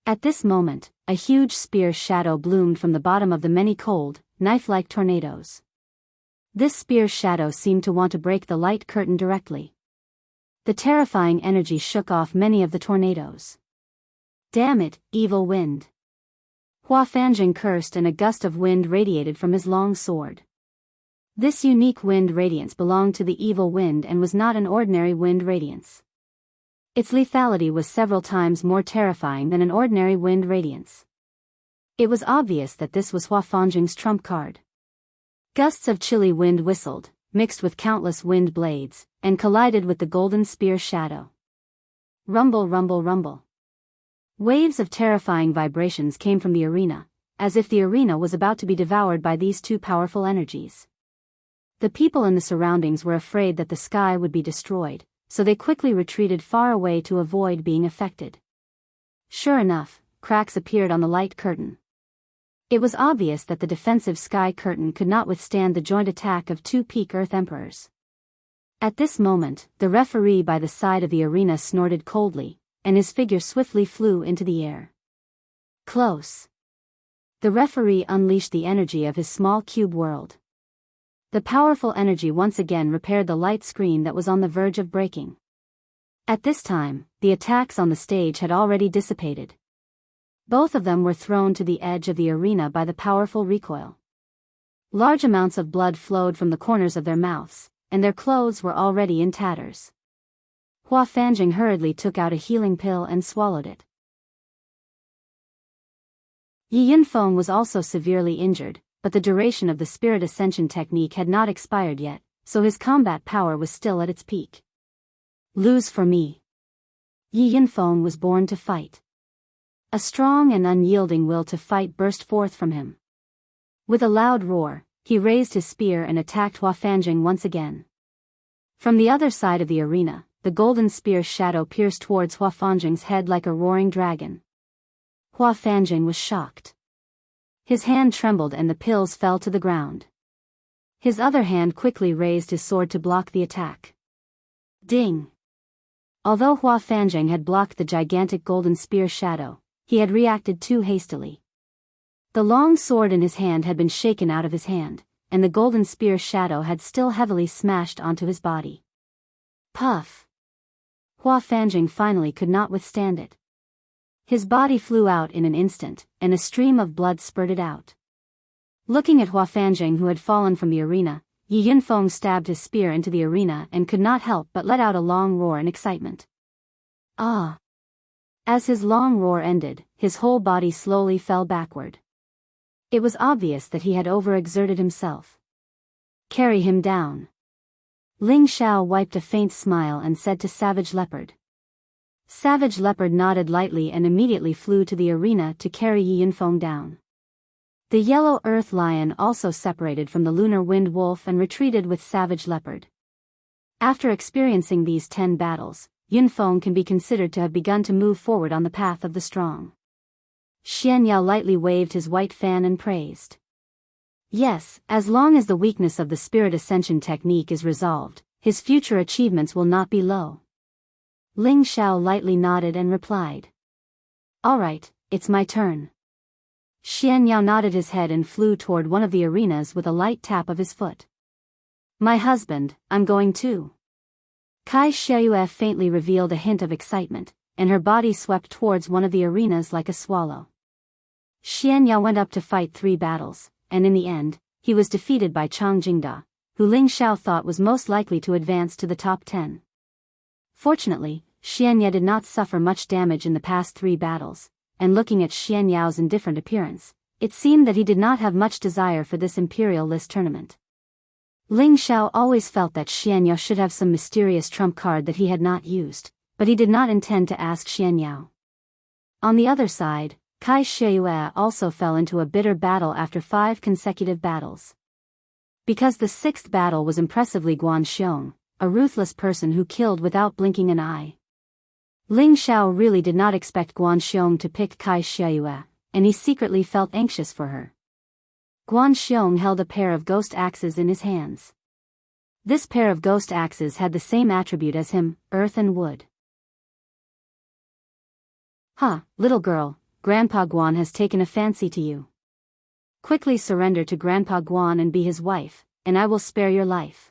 At this moment, a huge spear shadow bloomed from the bottom of the many cold, knife-like tornadoes. This spear shadow seemed to want to break the light curtain directly. The terrifying energy shook off many of the tornadoes. Damn it, evil wind! Hua Fanjing cursed and a gust of wind radiated from his long sword. This unique wind radiance belonged to the evil wind and was not an ordinary wind radiance. Its lethality was several times more terrifying than an ordinary wind radiance. It was obvious that this was Hua Fanjing's trump card. Gusts of chilly wind whistled, mixed with countless wind blades, and collided with the golden spear shadow. Rumble, rumble, rumble. Waves of terrifying vibrations came from the arena, as if the arena was about to be devoured by these 2 powerful energies. The people in the surroundings were afraid that the sky would be destroyed, so they quickly retreated far away to avoid being affected. Sure enough, cracks appeared on the light curtain. It was obvious that the defensive sky curtain could not withstand the joint attack of 2 peak Earth Emperors. At this moment, the referee by the side of the arena snorted coldly, and his figure swiftly flew into the air. Close. The referee unleashed the energy of his small cube world. The powerful energy once again repaired the light screen that was on the verge of breaking. At this time, the attacks on the stage had already dissipated. Both of them were thrown to the edge of the arena by the powerful recoil. Large amounts of blood flowed from the corners of their mouths, and their clothes were already in tatters. Hua Fanjing hurriedly took out a healing pill and swallowed it. Yi Yunfeng was also severely injured, but the duration of the Spirit Ascension technique had not expired yet, so his combat power was still at its peak. Lose for me. Yi Yunfeng was born to fight. A strong and unyielding will to fight burst forth from him. With a loud roar, he raised his spear and attacked Hua Fanjing once again. From the other side of the arena, the golden spear shadow pierced towards Hua Fanjing's head like a roaring dragon. Hua Fanjing was shocked. His hand trembled and the pills fell to the ground. His other hand quickly raised his sword to block the attack. Ding! Although Hua Fanjing had blocked the gigantic golden spear shadow, he had reacted too hastily. The long sword in his hand had been shaken out of his hand, and the golden spear shadow had still heavily smashed onto his body. Puff! Hua Fanjing finally could not withstand it. His body flew out in an instant, and a stream of blood spurted out. Looking at Hua Fanjing, who had fallen from the arena, Yi Yunfeng stabbed his spear into the arena and could not help but let out a long roar in excitement. Ah! As his long roar ended, his whole body slowly fell backward. It was obvious that he had overexerted himself. Carry him down. Ling Xiao wiped a faint smile and said to Savage Leopard. Savage Leopard nodded lightly and immediately flew to the arena to carry Yi Yunfeng down. The Yellow Earth Lion also separated from the Lunar Wind Wolf and retreated with Savage Leopard. After experiencing these 10 battles, Yunfeng can be considered to have begun to move forward on the path of the strong. Xian Yao lightly waved his white fan and praised. Yes, as long as the weakness of the Spirit Ascension technique is resolved, his future achievements will not be low. Ling Xiao lightly nodded and replied. All right, it's my turn. Xian Yao nodded his head and flew toward one of the arenas with a light tap of his foot. My husband, I'm going too. Kai Xiayue faintly revealed a hint of excitement, and her body swept towards one of the arenas like a swallow. Xian Yao went up to fight 3 battles, and in the end, he was defeated by Chang Jingda, who Ling Xiao thought was most likely to advance to the top 10. Fortunately, Xian Yao did not suffer much damage in the past 3 battles, and looking at Xian Yao's indifferent appearance, it seemed that he did not have much desire for this Imperial List tournament. Ling Xiao always felt that Xian Yao should have some mysterious trump card that he had not used, but he did not intend to ask Xian Yao. On the other side, Kai Xiayue also fell into a bitter battle after 5 consecutive battles. Because the 6th battle was impressively Guan Xiong, a ruthless person who killed without blinking an eye. Ling Xiao really did not expect Guan Xiong to pick Kai Xiayue, and he secretly felt anxious for her. Guan Xiong held a pair of ghost axes in his hands. This pair of ghost axes had the same attribute as him, earth and wood. Little girl, Grandpa Guan has taken a fancy to you. Quickly surrender to Grandpa Guan and be his wife, and I will spare your life.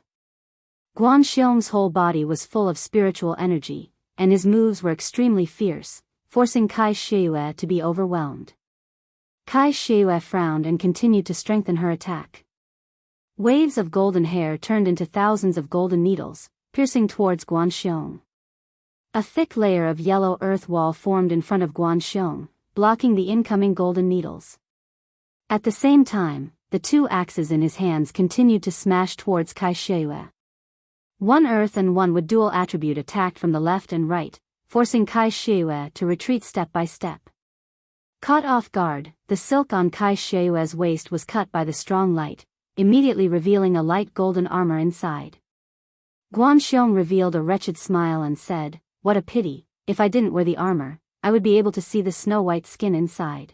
Guan Xiong's whole body was full of spiritual energy, and his moves were extremely fierce, forcing Kai Xiayue to be overwhelmed. Kai Xiayue frowned and continued to strengthen her attack. Waves of golden hair turned into thousands of golden needles, piercing towards Guan Xiong. A thick layer of yellow earth wall formed in front of Guan Xiong, blocking the incoming golden needles. At the same time, the 2 axes in his hands continued to smash towards Kai Xiayue. 1 earth and 1 wood dual attribute attacked from the left and right, forcing Kai Xiayue to retreat step by step. Caught off guard, the silk on Kai Xiayue's waist was cut by the strong light, immediately revealing a light golden armor inside. Guan Xiong revealed a wretched smile and said, "What a pity, if I didn't wear the armor, I would be able to see the snow-white skin inside."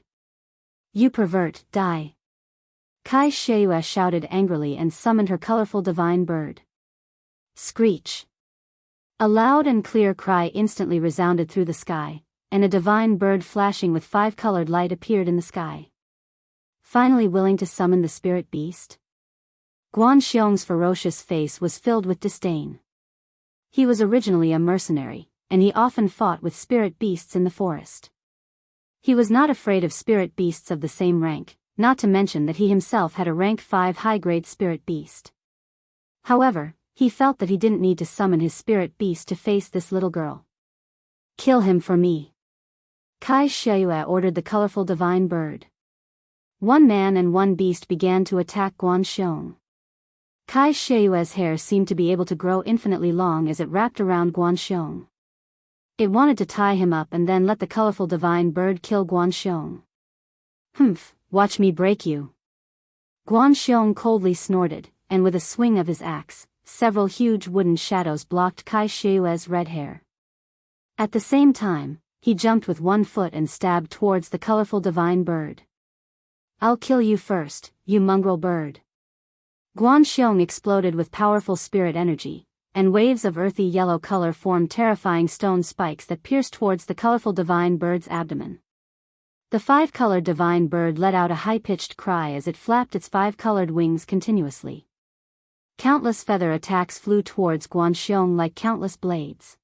You pervert, die. Kai Xiayue shouted angrily and summoned her colorful divine bird. Screech. A loud and clear cry instantly resounded through the sky, and a divine bird flashing with 5-colored light appeared in the sky. Finally willing to summon the spirit beast? Guan Xiong's ferocious face was filled with disdain. He was originally a mercenary, and he often fought with spirit beasts in the forest. He was not afraid of spirit beasts of the same rank, not to mention that he himself had a rank 5 high-grade spirit beast. However, he felt that he didn't need to summon his spirit beast to face this little girl. Kill him for me. Kai Xiayue ordered the colorful divine bird. 1 man and 1 beast began to attack Guan Xiong. Kai Xiayue's hair seemed to be able to grow infinitely long as it wrapped around Guan Xiong. It wanted to tie him up and then let the colorful divine bird kill Guan Xiong. Humph, watch me break you. Guan Xiong coldly snorted, and with a swing of his axe, several huge wooden shadows blocked Kai Xiayue's red hair. At the same time, he jumped with 1 foot and stabbed towards the colorful divine bird. I'll kill you first, you mongrel bird. Guan Xiong exploded with powerful spirit energy, and waves of earthy yellow color formed terrifying stone spikes that pierced towards the colorful divine bird's abdomen. The 5-colored divine bird let out a high-pitched cry as it flapped its 5-colored wings continuously. Countless feather attacks flew towards Guan Xiong like countless blades.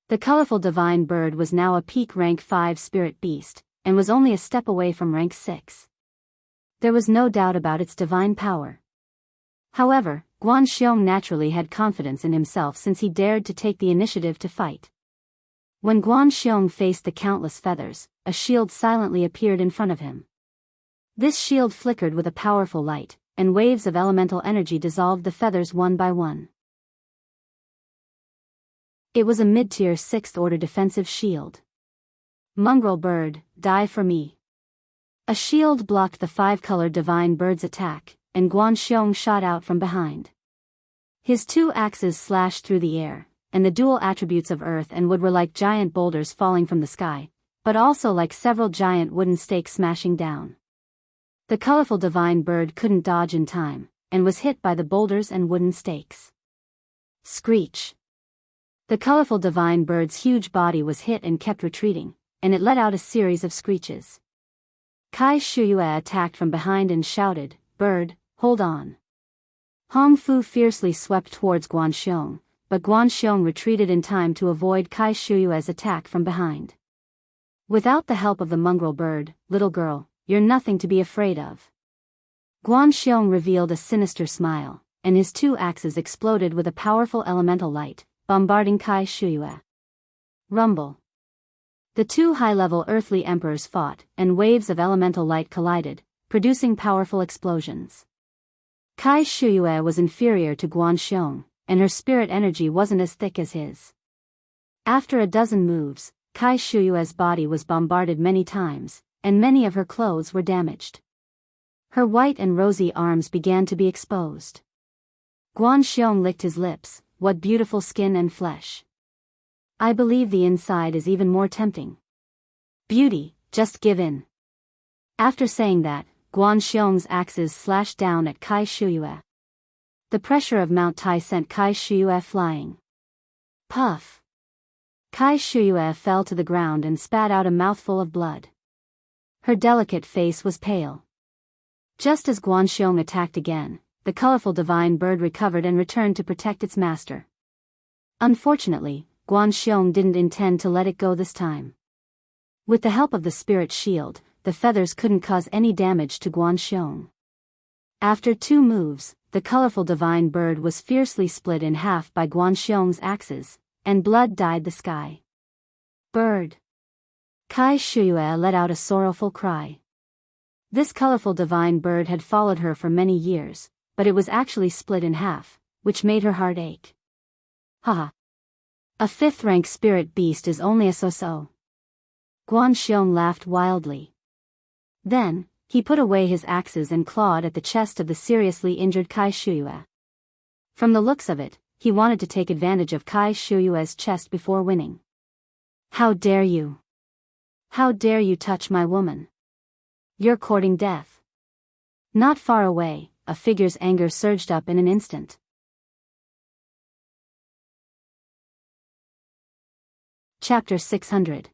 The colorful divine bird was now a peak rank 5 spirit beast, and was only a step away from rank 6. There was no doubt about its divine power. However, Guan Xiong naturally had confidence in himself since he dared to take the initiative to fight. When Guan Xiong faced the countless feathers, a shield silently appeared in front of him. This shield flickered with a powerful light, and waves of elemental energy dissolved the feathers one by one. It was a mid-tier 6th order defensive shield. Mongrel bird, die for me. A shield blocked the 5-colored divine bird's attack, and Guan Xiong shot out from behind. His 2 axes slashed through the air, and the dual attributes of earth and wood were like giant boulders falling from the sky, but also like several giant wooden stakes smashing down. The colorful divine bird couldn't dodge in time, and was hit by the boulders and wooden stakes. Screech! The colorful divine bird's huge body was hit and kept retreating, and it let out a series of screeches. Kai Shuyue attacked from behind and shouted, "Bird, hold on." Hong Fu fiercely swept towards Guan Xiong, but Guan Xiong retreated in time to avoid Kai Shuyue's attack from behind. Without the help of the mongrel bird, little girl, you're nothing to be afraid of. Guan Xiong revealed a sinister smile, and his 2 axes exploded with a powerful elemental light, bombarding Kai Shuyue. Rumble. The 2 high-level earthly emperors fought, and waves of elemental light collided, producing powerful explosions. Kai Shuyue was inferior to Guan Xiong, and her spirit energy wasn't as thick as his. After a dozen moves, Kai Shuyue's body was bombarded many times, and many of her clothes were damaged. Her white and rosy arms began to be exposed. Guan Xiong licked his lips. What beautiful skin and flesh. I believe the inside is even more tempting. Beauty, just give in. After saying that, Guan Xiong's axes slashed down at Kai Shuyue. The pressure of Mount Tai sent Kai Shuyue flying. Puff! Kai Shuyue fell to the ground and spat out a mouthful of blood. Her delicate face was pale. Just as Guan Xiong attacked again, the colorful divine bird recovered and returned to protect its master. Unfortunately, Guan Xiong didn't intend to let it go this time. With the help of the spirit shield, the feathers couldn't cause any damage to Guan Xiong. After 2 moves, the colorful divine bird was fiercely split in half by Guan Xiong's axes, and blood dyed the sky. Bird! Kai Shuyue let out a sorrowful cry. This colorful divine bird had followed her for many years, but it was actually split in half, which made her heart ache. Haha! A 5th-rank spirit beast is only a so-so. Guan Xiong laughed wildly. Then, he put away his axes and clawed at the chest of the seriously injured Kai Shuyue. From the looks of it, he wanted to take advantage of Kai Shuyue's chest before winning. How dare you! How dare you touch my woman! You're courting death. Not far away, a figure's anger surged up in an instant. Chapter 600.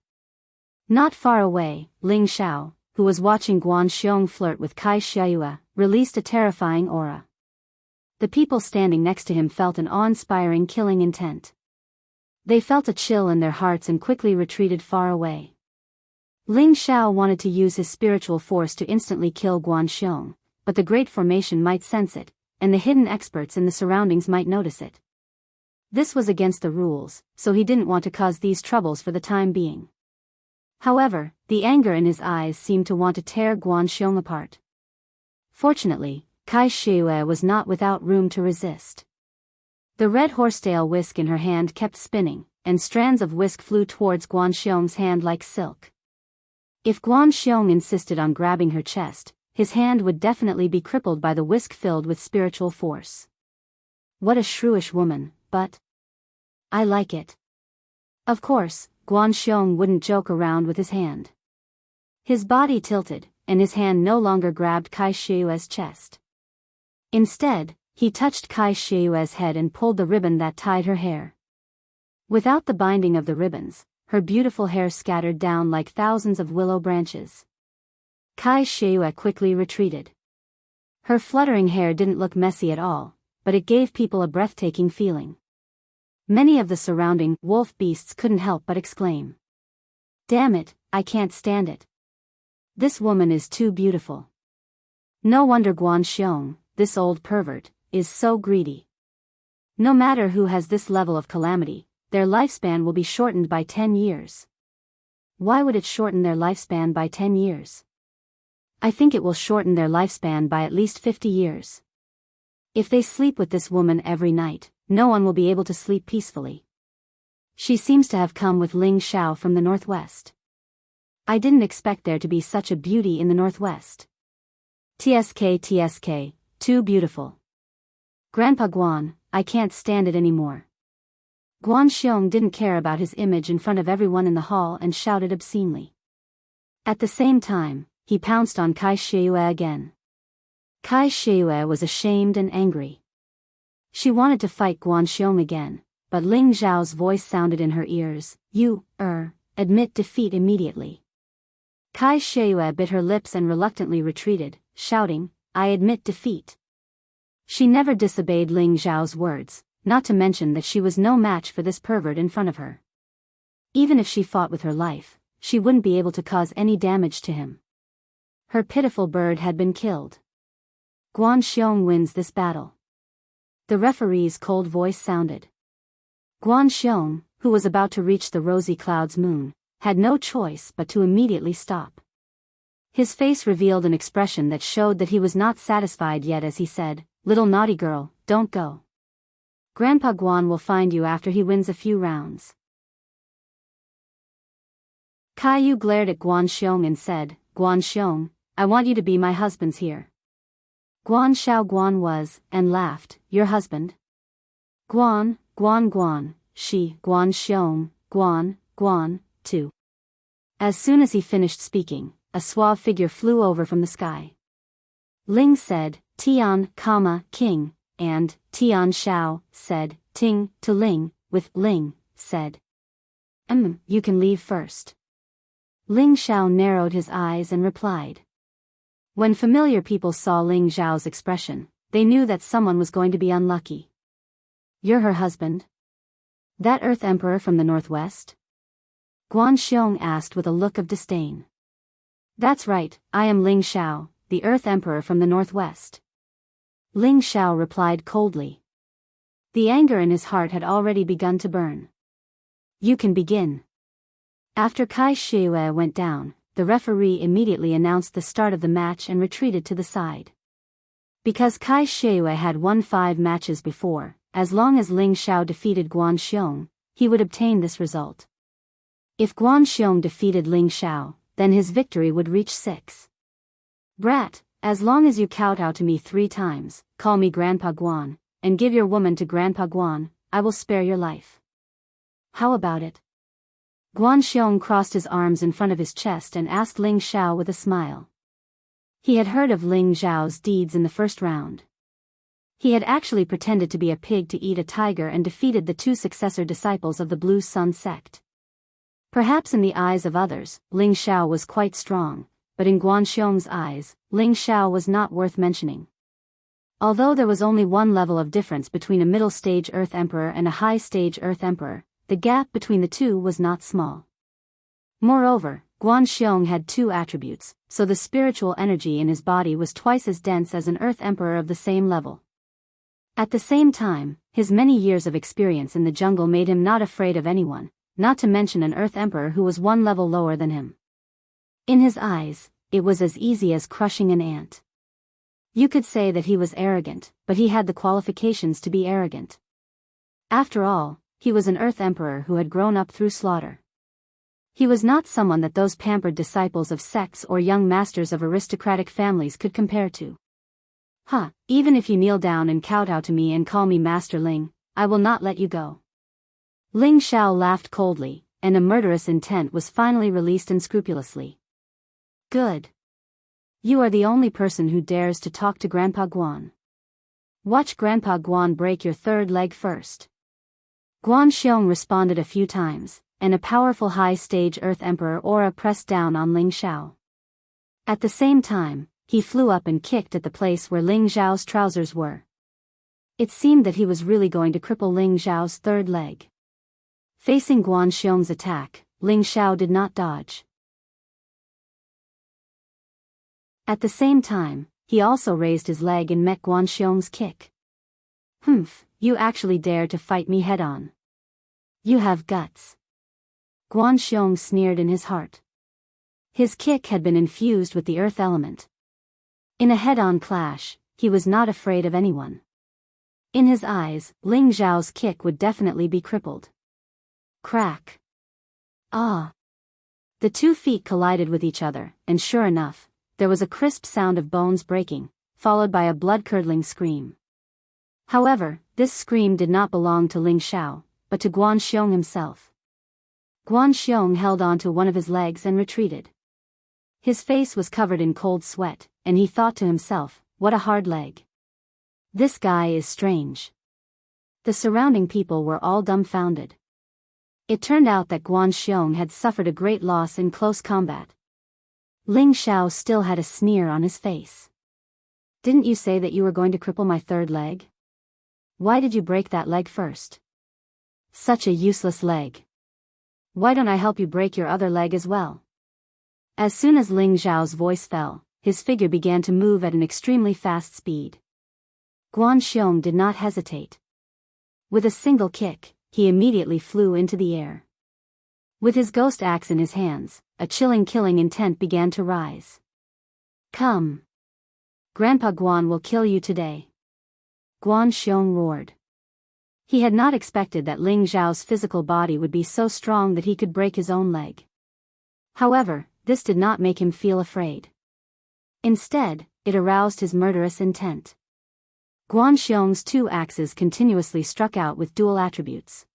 Not far away, Ling Xiao, who was watching Guan Xiong flirt with Kai Shuyue, released a terrifying aura. The people standing next to him felt an awe-inspiring killing intent. They felt a chill in their hearts and quickly retreated far away. Ling Xiao wanted to use his spiritual force to instantly kill Guan Xiong, but the Great Formation might sense it, and the hidden experts in the surroundings might notice it. This was against the rules, so he didn't want to cause these troubles for the time being. However, the anger in his eyes seemed to want to tear Guan Xiong apart. Fortunately, Kai Shuyue was not without room to resist. The red horsetail whisk in her hand kept spinning, and strands of whisk flew towards Guan Xiong's hand like silk. If Guan Xiong insisted on grabbing her chest, his hand would definitely be crippled by the whisk filled with spiritual force. What a shrewish woman, but I like it. Of course, Guan Xiong wouldn't joke around with his hand. His body tilted, and his hand no longer grabbed Kai Shuyue's chest. Instead, he touched Kai Shuyue's head and pulled the ribbon that tied her hair. Without the binding of the ribbons, her beautiful hair scattered down like thousands of willow branches. Kai Shuyue quickly retreated. Her fluttering hair didn't look messy at all, but it gave people a breathtaking feeling. Many of the surrounding wolf beasts couldn't help but exclaim. Damn it, I can't stand it. This woman is too beautiful. No wonder Guan Xiong, this old pervert, is so greedy. No matter who has this level of calamity, their lifespan will be shortened by 10 years. Why would it shorten their lifespan by 10 years? I think it will shorten their lifespan by at least 50 years. If they sleep with this woman every night, no one will be able to sleep peacefully. She seems to have come with Ling Xiao from the northwest. I didn't expect there to be such a beauty in the northwest. TSK, too beautiful. Grandpa Guan, I can't stand it anymore. Guan Xiong didn't care about his image in front of everyone in the hall and shouted obscenely. At the same time, he pounced on Kai Shiyue again. Kai Shiyue was ashamed and angry. She wanted to fight Guan Xiong again, but Ling Zhao's voice sounded in her ears, "You, admit defeat immediately." Kai Shiyue bit her lips and reluctantly retreated, shouting, "I admit defeat." She never disobeyed Ling Zhao's words, not to mention that she was no match for this pervert in front of her. Even if she fought with her life, she wouldn't be able to cause any damage to him. Her pitiful bird had been killed. Guan Xiong wins this battle. The referee's cold voice sounded. Guan Xiong, who was about to reach the rosy cloud's moon, had no choice but to immediately stop. His face revealed an expression that showed that he was not satisfied yet as he said, "Little naughty girl, don't go. Grandpa Guan will find you after he wins a few rounds." Caillou glared at Guan Xiong and said, "Guan Xiong, I want you to be my husband's here." Guan Xiaoguan was, and laughed, "Your husband?" Guan Xiong, Guan, too. As soon as he finished speaking, a suave figure flew over from the sky. Ling said, "Tian, King," and Tian Xiao said, "Ting," to Ling, with Ling said, "You can leave first." Ling Xiao narrowed his eyes and replied. When familiar people saw Ling Zhao's expression, they knew that someone was going to be unlucky. "You're her husband? That Earth Emperor from the northwest?" Guan Xiong asked with a look of disdain. "That's right, I am Ling Xiao, the Earth Emperor from the northwest." Ling Xiao replied coldly. The anger in his heart had already begun to burn. "You can begin." After Kai Shiyue went down, the referee immediately announced the start of the match and retreated to the side. Because Kai Shiyue had won 5 matches before, as long as Ling Xiao defeated Guan Xiong, he would obtain this result. If Guan Xiong defeated Ling Xiao, then his victory would reach 6. "Brat, as long as you kowtow to me 3 times, call me Grandpa Guan, and give your woman to Grandpa Guan, I will spare your life. How about it?" Guan Xiong crossed his arms in front of his chest and asked Ling Xiao with a smile. He had heard of Ling Zhao's deeds in the first round. He had actually pretended to be a pig to eat a tiger and defeated the 2 successor disciples of the Blue Sun sect. Perhaps in the eyes of others, Ling Xiao was quite strong, but in Guan Xiong's eyes, Ling Xiao was not worth mentioning. Although there was only one level of difference between a middle-stage Earth Emperor and a high-stage Earth Emperor, the gap between the two was not small. Moreover, Guan Xiong had 2 attributes, so the spiritual energy in his body was twice as dense as an Earth Emperor of the same level. At the same time, his many years of experience in the jungle made him not afraid of anyone, not to mention an Earth Emperor who was 1 level lower than him. In his eyes, it was as easy as crushing an ant. You could say that he was arrogant, but he had the qualifications to be arrogant. After all, he was an Earth Emperor who had grown up through slaughter. He was not someone that those pampered disciples of sects or young masters of aristocratic families could compare to. Even if you kneel down and kowtow to me and call me Master Ling, I will not let you go." Ling Xiao laughed coldly, and a murderous intent was finally released unscrupulously. "Good. You are the only person who dares to talk to Grandpa Guan. Watch Grandpa Guan break your 3rd leg first." Guan Xiong responded a few times, and a powerful high-stage Earth Emperor aura pressed down on Ling Xiao. At the same time, he flew up and kicked at the place where Ling Zhao's trousers were. It seemed that he was really going to cripple Ling Xiao's third leg. Facing Guan Xiong's attack, Ling Xiao did not dodge. At the same time, he also raised his leg and met Guan Xiong's kick. "Humph, you actually dare to fight me head-on. You have guts." Guan Xiong sneered in his heart. His kick had been infused with the earth element. In a head-on clash, he was not afraid of anyone. In his eyes, Ling Xiao's kick would definitely be crippled. Crack. Ah! The 2 feet collided with each other, and sure enough, there was a crisp sound of bones breaking, followed by a blood-curdling scream. However, this scream did not belong to Ling Xiao, but to Guan Xiong himself. Guan Xiong held onto one of his legs and retreated. His face was covered in cold sweat, and he thought to himself, "What a hard leg. This guy is strange." The surrounding people were all dumbfounded. It turned out that Guan Xiong had suffered a great loss in close combat. Ling Xiao still had a sneer on his face. "Didn't you say that you were going to cripple my third leg? Why did you break that leg first? Such a useless leg. Why don't I help you break your other leg as well?" As soon as Ling Xiao's voice fell, his figure began to move at an extremely fast speed. Guan Xiong did not hesitate. With a single kick, he immediately flew into the air. With his ghost axe in his hands, a chilling killing intent began to rise. "Come! Grandpa Guan will kill you today!" Guan Xiong roared. He had not expected that Ling Xiao's physical body would be so strong that he could break his own leg. However, this did not make him feel afraid. Instead, it aroused his murderous intent. Guan Xiong's 2 axes continuously struck out with dual attributes.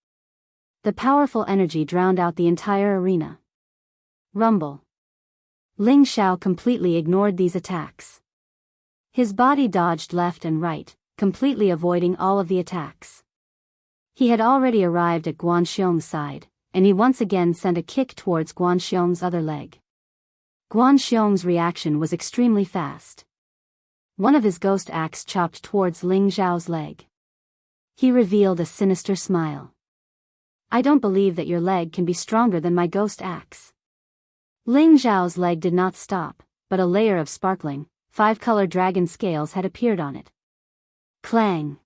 The powerful energy drowned out the entire arena. Rumble. Ling Xiao completely ignored these attacks. His body dodged left and right, completely avoiding all of the attacks. He had already arrived at Guan Xiong's side, and he once again sent a kick towards Guan Xiong's other leg. Guan Xiong's reaction was extremely fast. One of his ghost axe chopped towards Ling Xiao's leg. He revealed a sinister smile. "I don't believe that your leg can be stronger than my ghost axe." Ling Xiao's leg did not stop, but a layer of sparkling, 5-color dragon scales had appeared on it. Clang!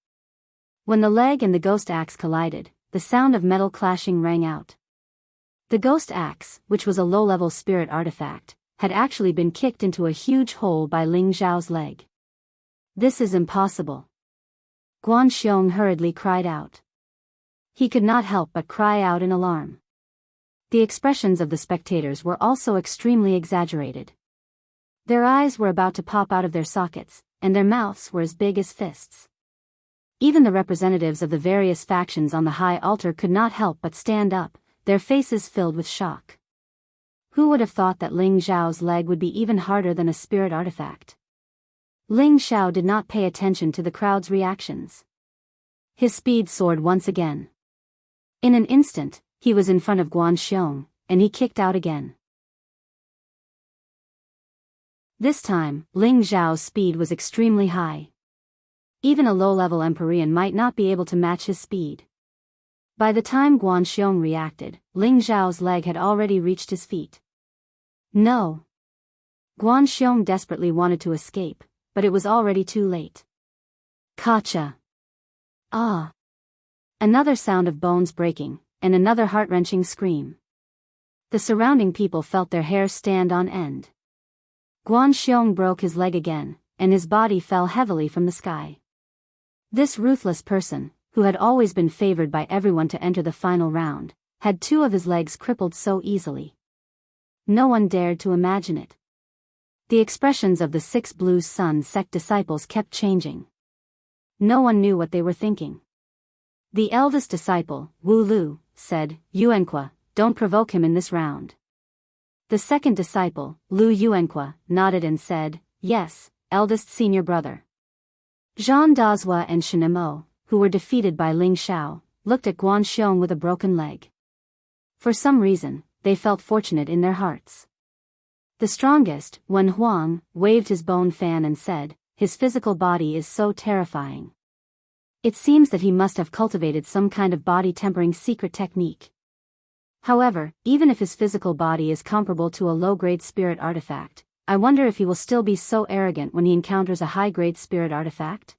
When the leg and the ghost axe collided, the sound of metal clashing rang out. The ghost axe, which was a low-level spirit artifact, had actually been kicked into a huge hole by Ling Xiao's leg. "This is impossible!" Guan Xiong hurriedly cried out. He could not help but cry out in alarm. The expressions of the spectators were also extremely exaggerated. Their eyes were about to pop out of their sockets, and their mouths were as big as fists. Even the representatives of the various factions on the high altar could not help but stand up, their faces filled with shock. Who would have thought that Ling Xiao's leg would be even harder than a spirit artifact? Ling Xiao did not pay attention to the crowd's reactions. His speed soared once again. In an instant, he was in front of Guan Xiong, and he kicked out again. This time, Ling Xiao's speed was extremely high. Even a low-level Empyrean might not be able to match his speed. By the time Guan Xiong reacted, Ling Xiao's leg had already reached his feet. No! Guan Xiong desperately wanted to escape, but it was already too late. Gotcha! Ah! Another sound of bones breaking, and another heart-wrenching scream. The surrounding people felt their hair stand on end. Guan Xiong broke his leg again, and his body fell heavily from the sky. This ruthless person, who had always been favored by everyone to enter the final round, had 2 of his legs crippled so easily. No one dared to imagine it. The expressions of the 6 Blue Sun sect disciples kept changing. No one knew what they were thinking. The eldest disciple, Wu Lu, said, "Yuanqua, don't provoke him in this round." The second disciple, Lu Yuanqua, nodded and said, "Yes, eldest senior brother." Zhang Dazhua and Shenemo, who were defeated by Ling Xiao, looked at Guan Xiong with a broken leg. For some reason, they felt fortunate in their hearts. The strongest, Wen Huang, waved his bone fan and said, "His physical body is so terrifying. It seems that he must have cultivated some kind of body-tempering secret technique. However, even if his physical body is comparable to a low-grade spirit artifact, I wonder if he will still be so arrogant when he encounters a high-grade spirit artifact?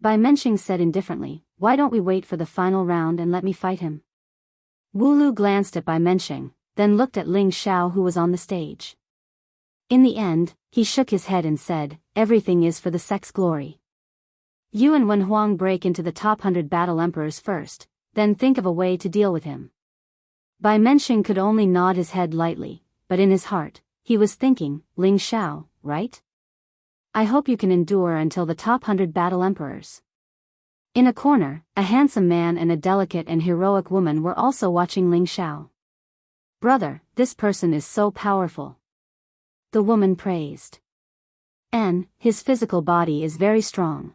Bai Menxing said indifferently, "Why don't we wait for the final round and let me fight him?" Wu Lu glanced at Bai Menxing, then looked at Ling Xiao who was on the stage. In the end, he shook his head and said, "Everything is for the sect's glory. You and Wen Huang break into the top 100 battle emperors first, then think of a way to deal with him." Bai Menxing could only nod his head lightly, but in his heart, he was thinking, Ling Xiao, right? I hope you can endure until the top 100 battle emperors. In a corner, a handsome man and a delicate and heroic woman were also watching Ling Xiao. "Brother, this person is so powerful," the woman praised. "And his physical body is very strong.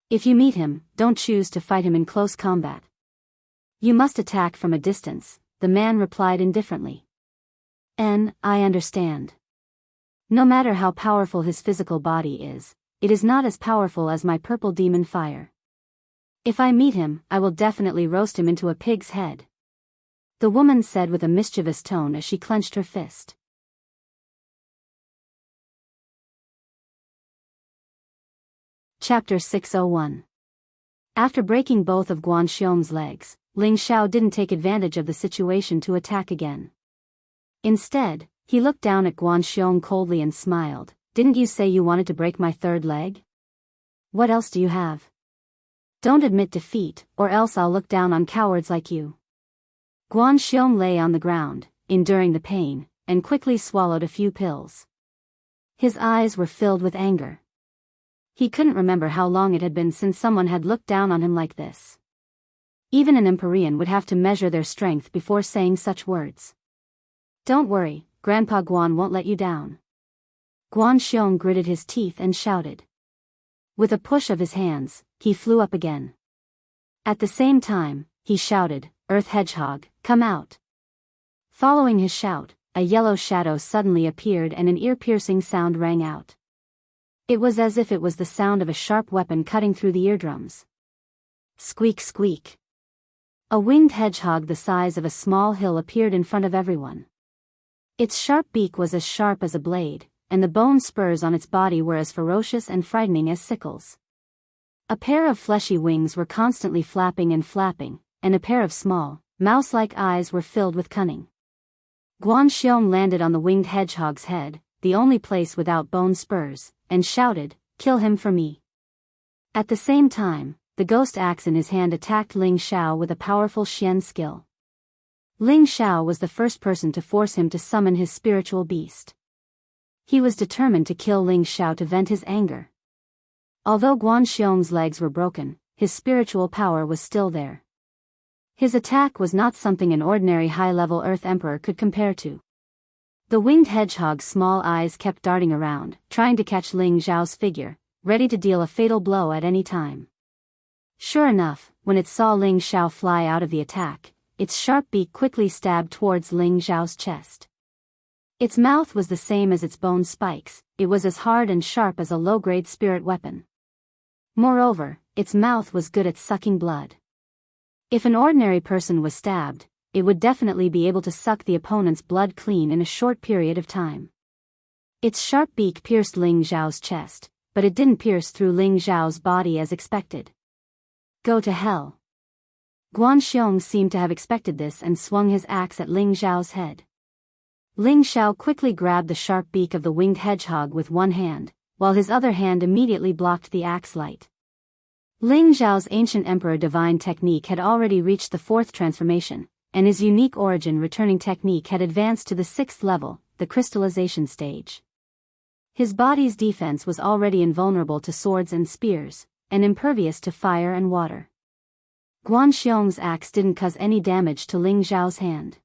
If you meet him, don't choose to fight him in close combat. You must attack from a distance," the man replied indifferently. I understand. No matter how powerful his physical body is, it is not as powerful as my purple demon fire. If I meet him, I will definitely roast him into a pig's head," the woman said with a mischievous tone as she clenched her fist. Chapter 601. After breaking both of Guan Xiong's legs, Ling Xiao didn't take advantage of the situation to attack again. Instead, he looked down at Guan Xiong coldly and smiled. "Didn't you say you wanted to break my third leg? What else do you have? Don't admit defeat, or else I'll look down on cowards like you." Guan Xiong lay on the ground, enduring the pain, and quickly swallowed a few pills. His eyes were filled with anger. He couldn't remember how long it had been since someone had looked down on him like this. Even an Empyrean would have to measure their strength before saying such words. "Don't worry, Grandpa Guan won't let you down." Guan Xiong gritted his teeth and shouted. With a push of his hands, he flew up again. At the same time, he shouted, "Earth Hedgehog, come out." Following his shout, a yellow shadow suddenly appeared and an ear-piercing sound rang out. It was as if it was the sound of a sharp weapon cutting through the eardrums. Squeak squeak. A winged hedgehog the size of a small hill appeared in front of everyone. Its sharp beak was as sharp as a blade, and the bone spurs on its body were as ferocious and frightening as sickles. A pair of fleshy wings were constantly flapping, and a pair of small, mouse-like eyes were filled with cunning. Guan Xiong landed on the winged hedgehog's head, the only place without bone spurs, and shouted, "Kill him for me." At the same time, the ghost axe in his hand attacked Ling Xiao with a powerful Xian skill. Ling Xiao was the first person to force him to summon his spiritual beast. He was determined to kill Ling Xiao to vent his anger. Although Guan Xiong's legs were broken, his spiritual power was still there. His attack was not something an ordinary high-level Earth Emperor could compare to. The winged hedgehog's small eyes kept darting around, trying to catch Ling Xiao's figure, ready to deal a fatal blow at any time. Sure enough, when it saw Ling Xiao fly out of the attack, its sharp beak quickly stabbed towards Ling Xiao's chest. Its mouth was the same as its bone spikes, it was as hard and sharp as a low-grade spirit weapon. Moreover, its mouth was good at sucking blood. If an ordinary person was stabbed, it would definitely be able to suck the opponent's blood clean in a short period of time. Its sharp beak pierced Ling Xiao's chest, but it didn't pierce through Ling Xiao's body as expected. Go to hell. Guan Xiong seemed to have expected this and swung his axe at Ling Xiao's head. Ling Xiao quickly grabbed the sharp beak of the winged hedgehog with one hand, while his other hand immediately blocked the axe light. Ling Xiao's ancient emperor divine technique had already reached the 4th transformation, and his unique origin returning technique had advanced to the 6th level, the crystallization stage. His body's defense was already invulnerable to swords and spears, and impervious to fire and water. Guan Xiong's axe didn't cause any damage to Ling Xiao's hand.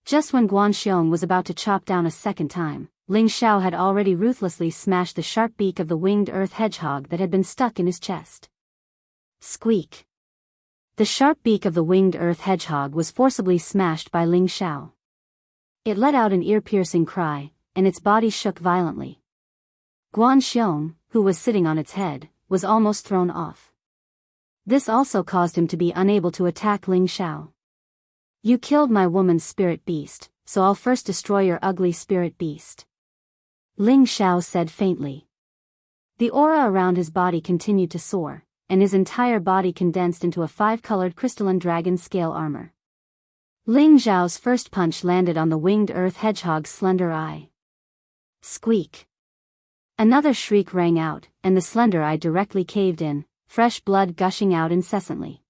Just when Guan Xiong was about to chop down a second time, Ling Xiao had already ruthlessly smashed the sharp beak of the winged earth hedgehog that had been stuck in his chest. Squeak! The sharp beak of the winged earth hedgehog was forcibly smashed by Ling Xiao. It let out an ear-piercing cry, and its body shook violently. Guan Xiong, who was sitting on its head, was almost thrown off. This also caused him to be unable to attack Ling Xiao. You killed my woman's spirit beast, so I'll first destroy your ugly spirit beast. Ling Xiao said faintly. The aura around his body continued to soar, and his entire body condensed into a 5-colored crystalline dragon scale armor. Ling Xiao's first punch landed on the winged earth hedgehog's slender eye. Squeak. Another shriek rang out, and the slender eye directly caved in, fresh blood gushing out incessantly.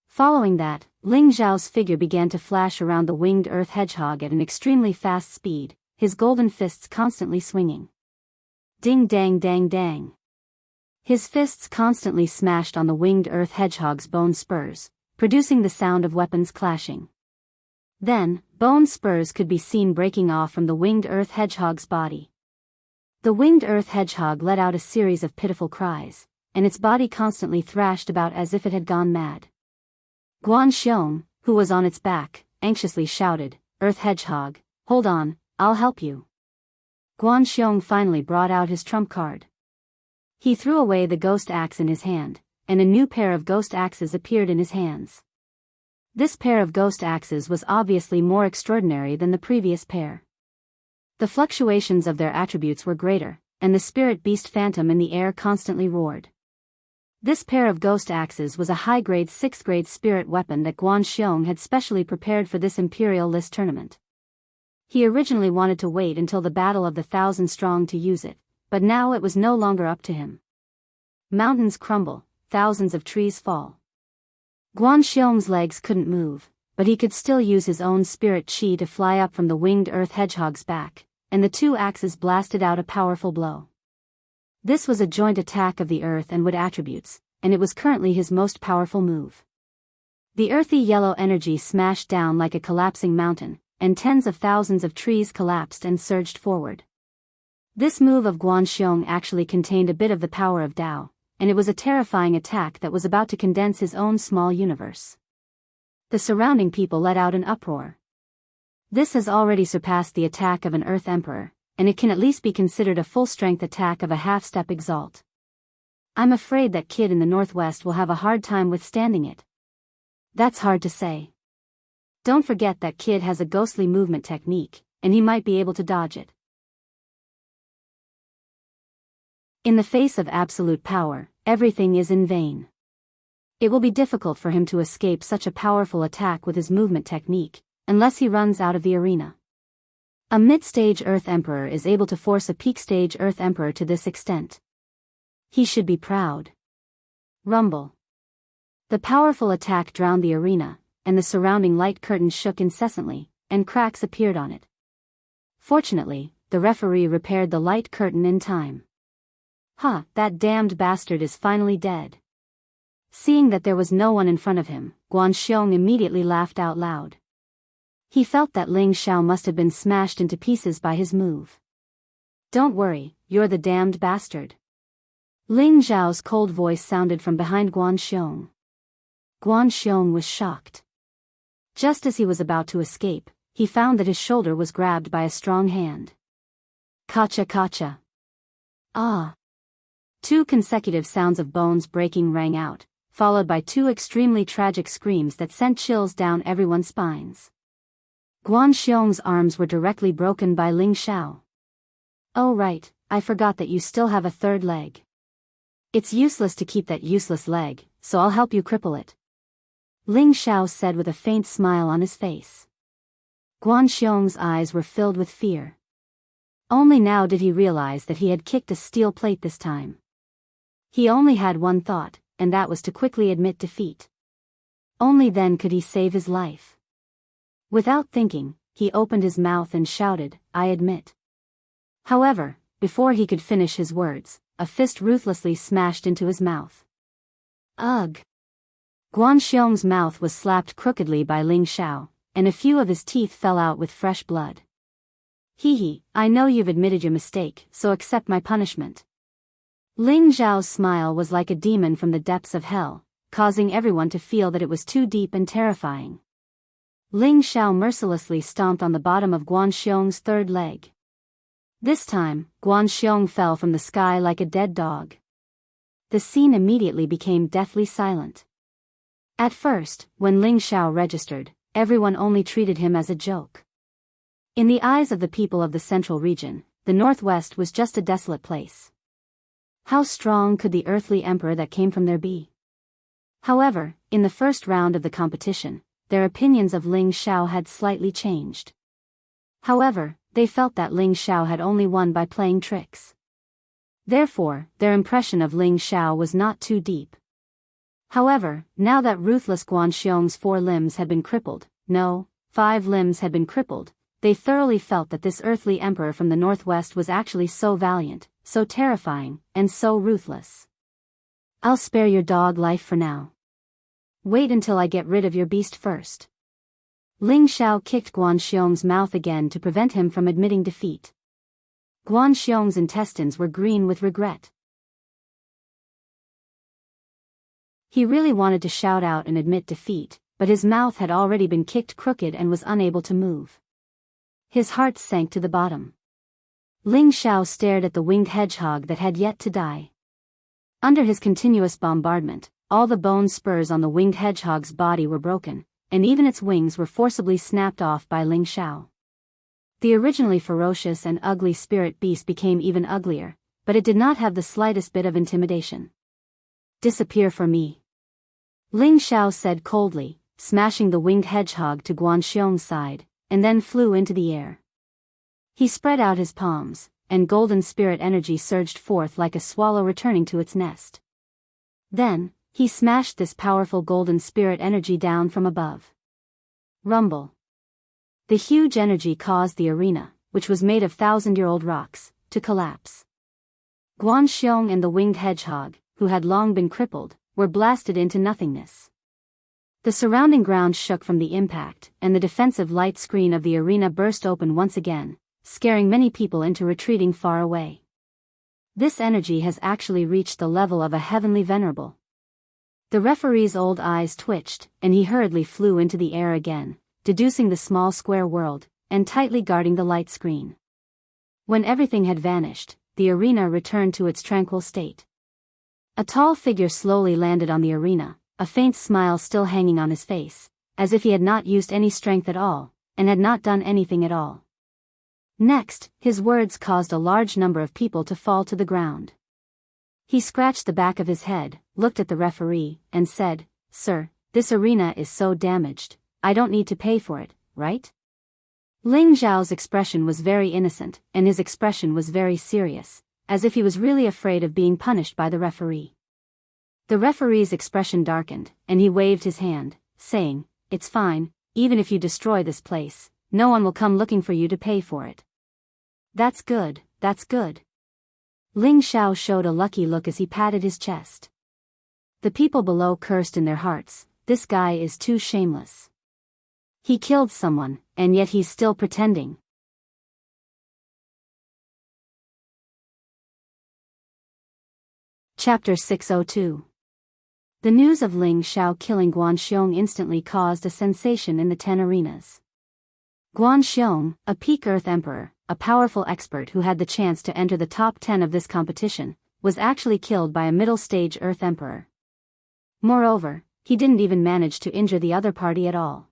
Following that, Ling Xiao's figure began to flash around the winged earth hedgehog at an extremely fast speed, his golden fists constantly swinging. Ding dang dang dang. His fists constantly smashed on the winged earth hedgehog's bone spurs, producing the sound of weapons clashing. Then, bone spurs could be seen breaking off from the winged earth hedgehog's body. The winged earth hedgehog let out a series of pitiful cries, and its body constantly thrashed about as if it had gone mad. Guan Xiong, who was on its back, anxiously shouted, "Earth hedgehog, hold on, I'll help you." Guan Xiong finally brought out his trump card. He threw away the ghost axe in his hand, and a new pair of ghost axes appeared in his hands. This pair of ghost axes was obviously more extraordinary than the previous pair. The fluctuations of their attributes were greater, and the spirit beast phantom in the air constantly roared. This pair of ghost axes was a high-grade 6th-grade spirit weapon that Guan Xiong had specially prepared for this Imperial List tournament. He originally wanted to wait until the Battle of the 1,000-strong to use it, but now it was no longer up to him. Mountains crumble, thousands of trees fall. Guan Xiong's legs couldn't move, but he could still use his own spirit chi to fly up from the winged earth hedgehog's back, and the two axes blasted out a powerful blow. This was a joint attack of the earth and wood attributes, and it was currently his most powerful move. The earthy yellow energy smashed down like a collapsing mountain, and tens of thousands of trees collapsed and surged forward. This move of Guan Xiong actually contained a bit of the power of Tao, and it was a terrifying attack that was about to condense his own small universe. The surrounding people let out an uproar. This has already surpassed the attack of an Earth Emperor, and it can at least be considered a full-strength attack of a half-step exalt. I'm afraid that kid in the northwest will have a hard time withstanding it. That's hard to say. Don't forget that kid has a ghostly movement technique, and he might be able to dodge it. In the face of absolute power, everything is in vain. It will be difficult for him to escape such a powerful attack with his movement technique, unless he runs out of the arena. A mid-stage Earth Emperor is able to force a peak-stage Earth Emperor to this extent. He should be proud. Rumble. The powerful attack drowned the arena, and the surrounding light curtain shook incessantly, and cracks appeared on it. Fortunately, the referee repaired the light curtain in time. That damned bastard is finally dead. Seeing that there was no one in front of him, Guan Xiong immediately laughed out loud. He felt that Ling Xiao must have been smashed into pieces by his move. Don't worry, you're the damned bastard. Ling Xiao's cold voice sounded from behind Guan Xiong. Guan Xiong was shocked. Just as he was about to escape, he found that his shoulder was grabbed by a strong hand. Kacha kacha. Ah. 2 consecutive sounds of bones breaking rang out, followed by 2 extremely tragic screams that sent chills down everyone's spines. Guan Xiong's arms were directly broken by Ling Xiao. Oh right, I forgot that you still have a third leg. It's useless to keep that useless leg, so I'll help you cripple it. Ling Xiao said with a faint smile on his face. Guan Xiong's eyes were filled with fear. Only now did he realize that he had kicked a steel plate this time. He only had one thought, and that was to quickly admit defeat. Only then could he save his life. Without thinking, he opened his mouth and shouted, "I admit." However, before he could finish his words, a fist ruthlessly smashed into his mouth. Ugh! Guan Xiong's mouth was slapped crookedly by Ling Xiao, and a few of his teeth fell out with fresh blood. Hee, I know you've admitted your mistake, so accept my punishment. Ling Xiao's smile was like a demon from the depths of hell, causing everyone to feel that it was too deep and terrifying. Ling Xiao mercilessly stomped on the bottom of Guan Xiong's third leg. This time, Guan Xiong fell from the sky like a dead dog. The scene immediately became deathly silent. At first, when Ling Xiao registered, everyone only treated him as a joke. In the eyes of the people of the central region, the Northwest was just a desolate place. How strong could the earthly emperor that came from there be? However, in the first round of the competition, their opinions of Ling Xiao had slightly changed. However, they felt that Ling Xiao had only won by playing tricks. Therefore, their impression of Ling Xiao was not too deep. However, now that ruthless Guan Xiong's 4 limbs had been crippled, no, 5 limbs had been crippled, they thoroughly felt that this earthly emperor from the Northwest was actually so valiant, so terrifying, and so ruthless. I'll spare your dog life for now. Wait until I get rid of your beast first. Ling Xiao kicked Guan Xiong's mouth again to prevent him from admitting defeat. Guan Xiong's intestines were green with regret. He really wanted to shout out and admit defeat, but his mouth had already been kicked crooked and was unable to move. His heart sank to the bottom. Ling Xiao stared at the winged hedgehog that had yet to die. Under his continuous bombardment, all the bone spurs on the winged hedgehog's body were broken, and even its wings were forcibly snapped off by Ling Xiao. The originally ferocious and ugly spirit beast became even uglier, but it did not have the slightest bit of intimidation. Disappear for me. Ling Xiao said coldly, smashing the winged hedgehog to Guan Xiong's side, and then flew into the air. He spread out his palms, and golden spirit energy surged forth like a swallow returning to its nest. Then, he smashed this powerful golden spirit energy down from above. Rumble. The huge energy caused the arena, which was made of 1,000-year-old rocks, to collapse. Guan Xiong and the winged hedgehog, who had long been crippled, were blasted into nothingness. The surrounding ground shook from the impact, and the defensive light screen of the arena burst open once again, scaring many people into retreating far away. This energy has actually reached the level of a heavenly venerable. The referee's old eyes twitched, and he hurriedly flew into the air again, deducing the small square world, and tightly guarding the light screen. When everything had vanished, the arena returned to its tranquil state. A tall figure slowly landed on the arena, a faint smile still hanging on his face, as if he had not used any strength at all, and had not done anything at all. Next, his words caused a large number of people to fall to the ground. He scratched the back of his head, looked at the referee, and said, "Sir, this arena is so damaged, I don't need to pay for it, right?" Ling Zhao's expression was very innocent, and his expression was very serious, as if he was really afraid of being punished by the referee. The referee's expression darkened, and he waved his hand, saying, "It's fine, even if you destroy this place, no one will come looking for you to pay for it." "That's good, that's good." Ling Xiao showed a lucky look as he patted his chest. The people below cursed in their hearts, "This guy is too shameless. He killed someone, and yet he's still pretending." Chapter 602. The news of Ling Xiao killing Guan Xiong instantly caused a sensation in the 10 arenas. Guan Xiong, a peak Earth Emperor, a powerful expert who had the chance to enter the top 10 of this competition, was actually killed by a middle-stage Earth Emperor. Moreover, he didn't even manage to injure the other party at all.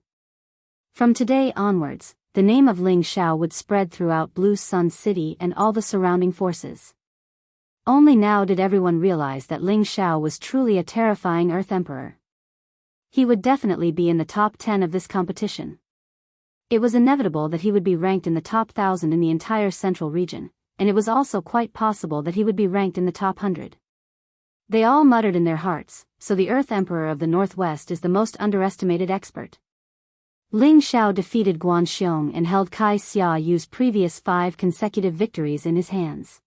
From today onwards, the name of Ling Xiao would spread throughout Blue Sun City and all the surrounding forces. Only now did everyone realize that Ling Xiao was truly a terrifying Earth Emperor. He would definitely be in the top 10 of this competition. It was inevitable that he would be ranked in the top 1,000 in the entire central region, and it was also quite possible that he would be ranked in the top 100. They all muttered in their hearts, "So the Earth Emperor of the Northwest is the most underestimated expert." Ling Xiao defeated Guan Xiong and held Kai Xia Yu's previous 5 consecutive victories in his hands.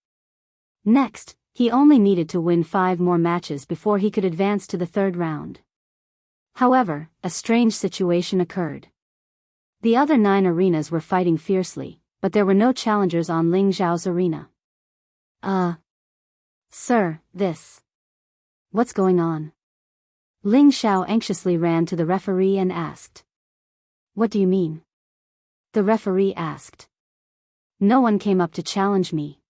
Next, he only needed to win 5 more matches before he could advance to the 3rd round. However, a strange situation occurred. The other 9 arenas were fighting fiercely, but there were no challengers on Ling Xiao's arena. Sir, what's going on?" Ling Xiao anxiously ran to the referee and asked. "What do you mean?" the referee asked. No one came up to challenge me.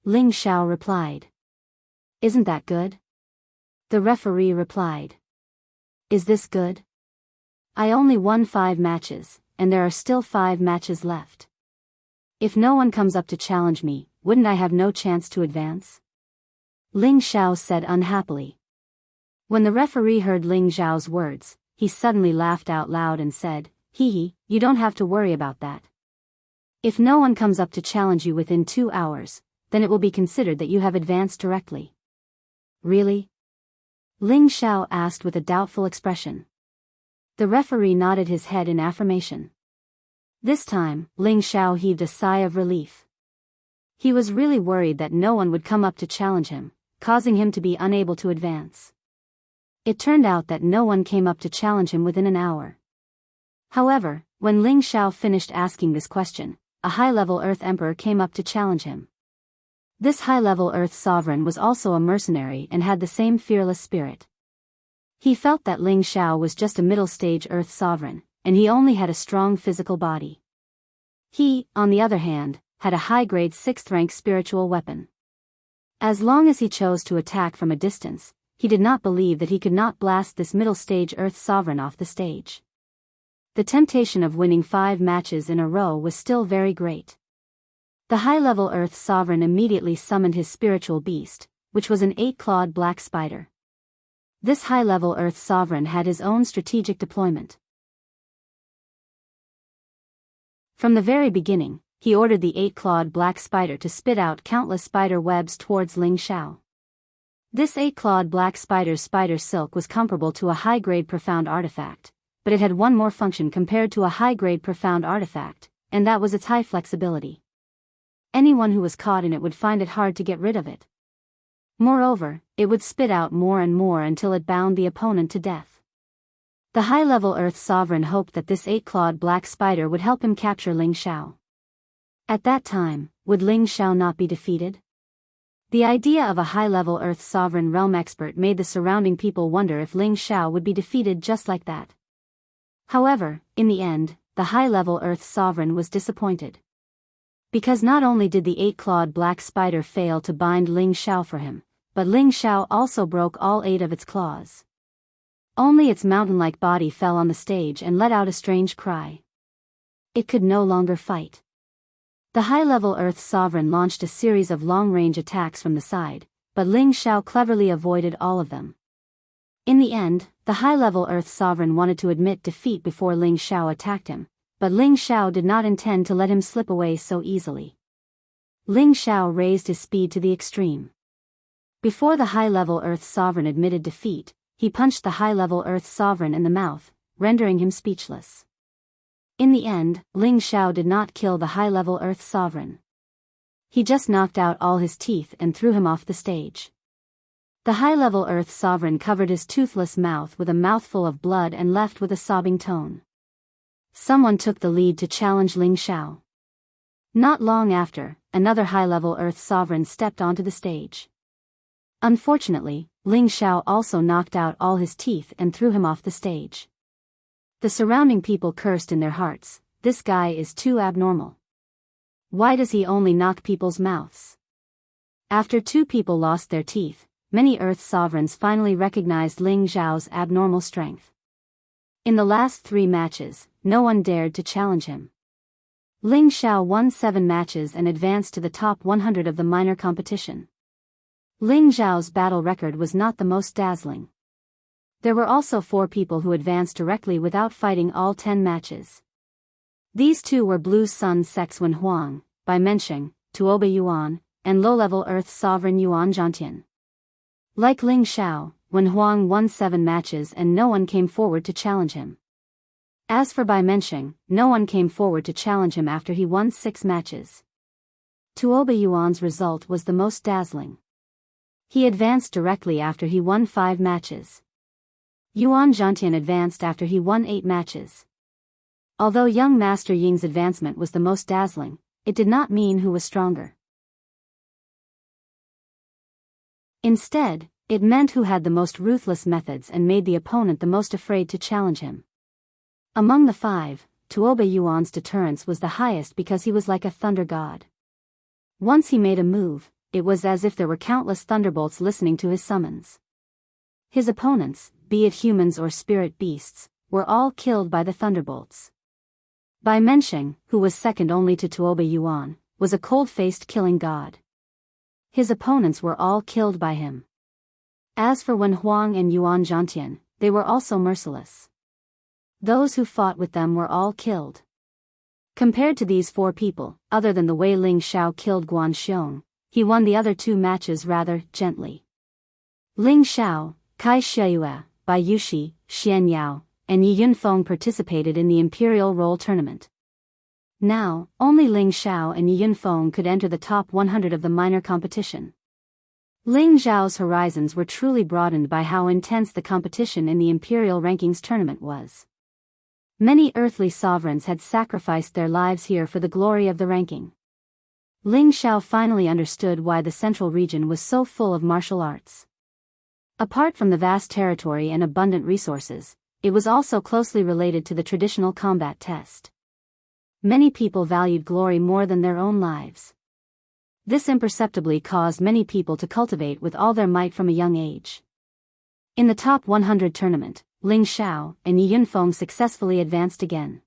Ling Xiao replied. Isn't that good? The referee replied. Is this good? I only won 5 matches, and there are still 5 matches left. If no one comes up to challenge me, wouldn't I have no chance to advance? Ling Xiao said unhappily. When the referee heard Ling Xiao's words, he suddenly laughed out loud and said, Hee hee, you don't have to worry about that. If no one comes up to challenge you within 2 hours, then it will be considered that you have advanced directly. Really? Ling Xiao asked with a doubtful expression. The referee nodded his head in affirmation. This time, Ling Xiao heaved a sigh of relief. He was really worried that no one would come up to challenge him, causing him to be unable to advance. It turned out that no one came up to challenge him within an hour. However, when Ling Xiao finished asking this question, a high-level Earth Emperor came up to challenge him. This high-level Earth Sovereign was also a mercenary and had the same fearless spirit. He felt that Ling Xiao was just a middle-stage Earth Sovereign, and he only had a strong physical body. He, on the other hand, had a high-grade 6th-rank spiritual weapon. As long as he chose to attack from a distance, he did not believe that he could not blast this middle-stage Earth Sovereign off the stage. The temptation of winning 5 matches in a row was still very great. The high-level Earth Sovereign immediately summoned his spiritual beast, which was an 8-clawed black spider. This high-level Earth Sovereign had his own strategic deployment. From the very beginning, he ordered the 8-clawed black spider to spit out countless spider webs towards Ling Xiao. This 8-clawed black spider's spider silk was comparable to a high-grade profound artifact, but it had one more function compared to a high-grade profound artifact, and that was its high flexibility. Anyone who was caught in it would find it hard to get rid of it. Moreover, it would spit out more and more until it bound the opponent to death. The high-level Earth Sovereign hoped that this 8-clawed black spider would help him capture Ling Xiao. At that time, would Ling Xiao not be defeated? The idea of a high-level Earth Sovereign realm expert made the surrounding people wonder if Ling Xiao would be defeated just like that. However, in the end, the high-level Earth Sovereign was disappointed. Because not only did the 8-clawed black spider fail to bind Ling Xiao for him, but Ling Xiao also broke all 8 of its claws. Only its mountain-like body fell on the stage and let out a strange cry. It could no longer fight. The high-level Earth Sovereign launched a series of long-range attacks from the side, but Ling Xiao cleverly avoided all of them. In the end, the high-level Earth Sovereign wanted to admit defeat before Ling Xiao attacked him, but Ling Xiao did not intend to let him slip away so easily. Ling Xiao raised his speed to the extreme. Before the high-level Earth Sovereign admitted defeat, he punched the high-level Earth Sovereign in the mouth, rendering him speechless. In the end, Ling Xiao did not kill the high-level Earth Sovereign. He just knocked out all his teeth and threw him off the stage. The high-level Earth Sovereign covered his toothless mouth with a mouthful of blood and left with a sobbing tone. Someone took the lead to challenge Ling Xiao. Not long after, another high-level Earth Sovereign stepped onto the stage. Unfortunately, Ling Xiao also knocked out all his teeth and threw him off the stage. The surrounding people cursed in their hearts, "This guy is too abnormal. Why does he only knock people's mouths?" After 2 people lost their teeth, many Earth Sovereigns finally recognized Ling Xiao's abnormal strength. In the last 3 matches, no one dared to challenge him. Ling Xiao won 7 matches and advanced to the top 100 of the minor competition. Ling Xiao's battle record was not the most dazzling. There were also 4 people who advanced directly without fighting all 10 matches. These 2 were Blue Sun Sex Wen Huang, Bai Mensheng, Tuoba Yuan, and low-level Earth Sovereign Yuan Zhantian. Like Ling Xiao, Wen Huang won 7 matches and no one came forward to challenge him. As for Bai Mensheng, no one came forward to challenge him after he won 6 matches. Tuoba Yuan's result was the most dazzling. He advanced directly after he won 5 matches. Yuan Zhantian advanced after he won 8 matches. Although young Master Ying's advancement was the most dazzling, it did not mean who was stronger. Instead, it meant who had the most ruthless methods and made the opponent the most afraid to challenge him. Among the 5, Tuoba Yuan's deterrence was the highest because he was like a thunder god. Once he made a move, it was as if there were countless thunderbolts listening to his summons. His opponents, be it humans or spirit beasts, were all killed by the thunderbolts. Bai Mensheng, who was second only to Tuoba Yuan, was a cold-faced killing god. His opponents were all killed by him. As for Wen Huang and Yuan Zhantian, they were also merciless. Those who fought with them were all killed. Compared to these four people, other than the way Ling Xiao killed Guan Xiong, he won the other two matches rather gently. Ling Xiao, Kai Xieyue, Bai Yushi, Xian Yao, and Yi Yunfeng participated in the Imperial Roll Tournament. Now, only Ling Xiao and Yi Yunfeng could enter the top 100 of the minor competition. Ling Xiao's horizons were truly broadened by how intense the competition in the Imperial Rankings tournament was. Many earthly sovereigns had sacrificed their lives here for the glory of the ranking. Ling Xiao finally understood why the central region was so full of martial arts. Apart from the vast territory and abundant resources, it was also closely related to the traditional combat test. Many people valued glory more than their own lives. This imperceptibly caused many people to cultivate with all their might from a young age. In the top 100 tournament, Ling Xiao and Yi Yunfeng successfully advanced again.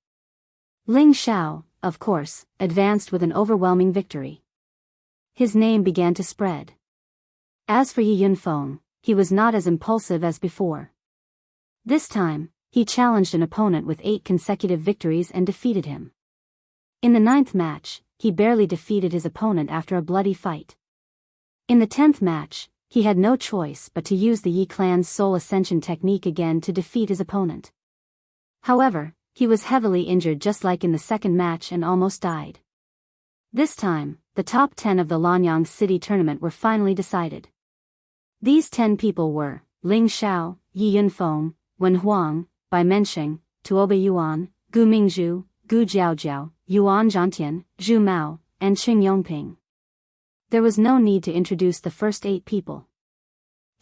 Ling Xiao, of course, advanced with an overwhelming victory. His name began to spread. As for Yi Yunfeng, he was not as impulsive as before. This time, he challenged an opponent with 8 consecutive victories and defeated him. In the 9th match, he barely defeated his opponent after a bloody fight. In the 10th match, he had no choice but to use the Yi clan's soul ascension technique again to defeat his opponent. However, he was heavily injured just like in the 2nd match and almost died. This time, the top 10 of the Lanyang City tournament were finally decided. These 10 people were Ling Xiao, Yi Yunfeng, Wen Huang, Bai Mensheng, Tuoba Yuan, Gu Mingzhu, Gu Jiaojiao, Yuan Zhantian, Zhu Mao, and Qing Yongping. There was no need to introduce the first 8 people.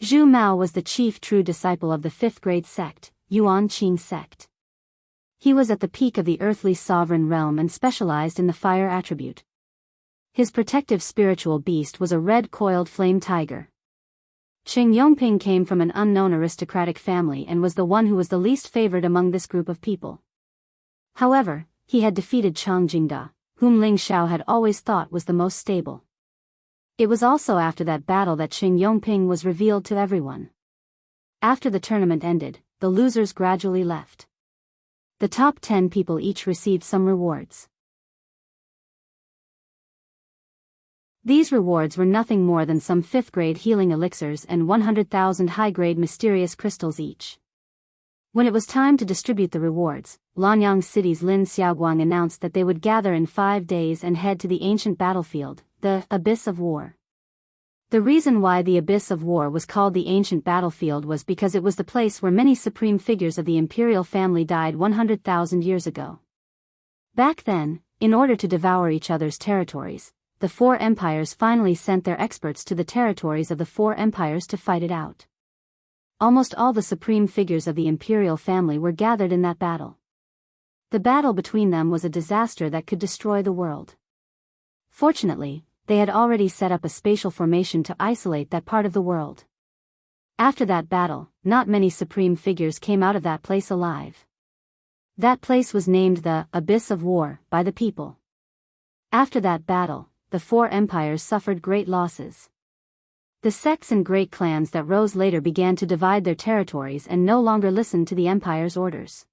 Zhu Mao was the chief true disciple of the 5th grade sect, Yuan Qing sect. He was at the peak of the earthly sovereign realm and specialized in the fire attribute. His protective spiritual beast was a red-coiled flame tiger. Qing Yongping came from an unknown aristocratic family and was the one who was the least favored among this group of people. However, he had defeated Chang Jingda, whom Ling Xiao had always thought was the most stable. It was also after that battle that Qing Yongping was revealed to everyone. After the tournament ended, the losers gradually left. The top 10 people each received some rewards. These rewards were nothing more than some 5th grade healing elixirs and 100,000 high-grade mysterious crystals each. When it was time to distribute the rewards, Lanyang City's Lin Xiaoguang announced that they would gather in 5 days and head to the ancient battlefield, the Abyss of War. The reason why the Abyss of War was called the ancient battlefield was because it was the place where many supreme figures of the imperial family died 100,000 years ago. Back then, in order to devour each other's territories, the 4 empires finally sent their experts to the territories of the 4 empires to fight it out. Almost all the supreme figures of the imperial family were gathered in that battle. The battle between them was a disaster that could destroy the world. Fortunately, they had already set up a spatial formation to isolate that part of the world. After that battle, not many supreme figures came out of that place alive. That place was named the Abyss of War by the people. After that battle, the 4 empires suffered great losses. The sects and great clans that rose later began to divide their territories and no longer listened to the empire's orders.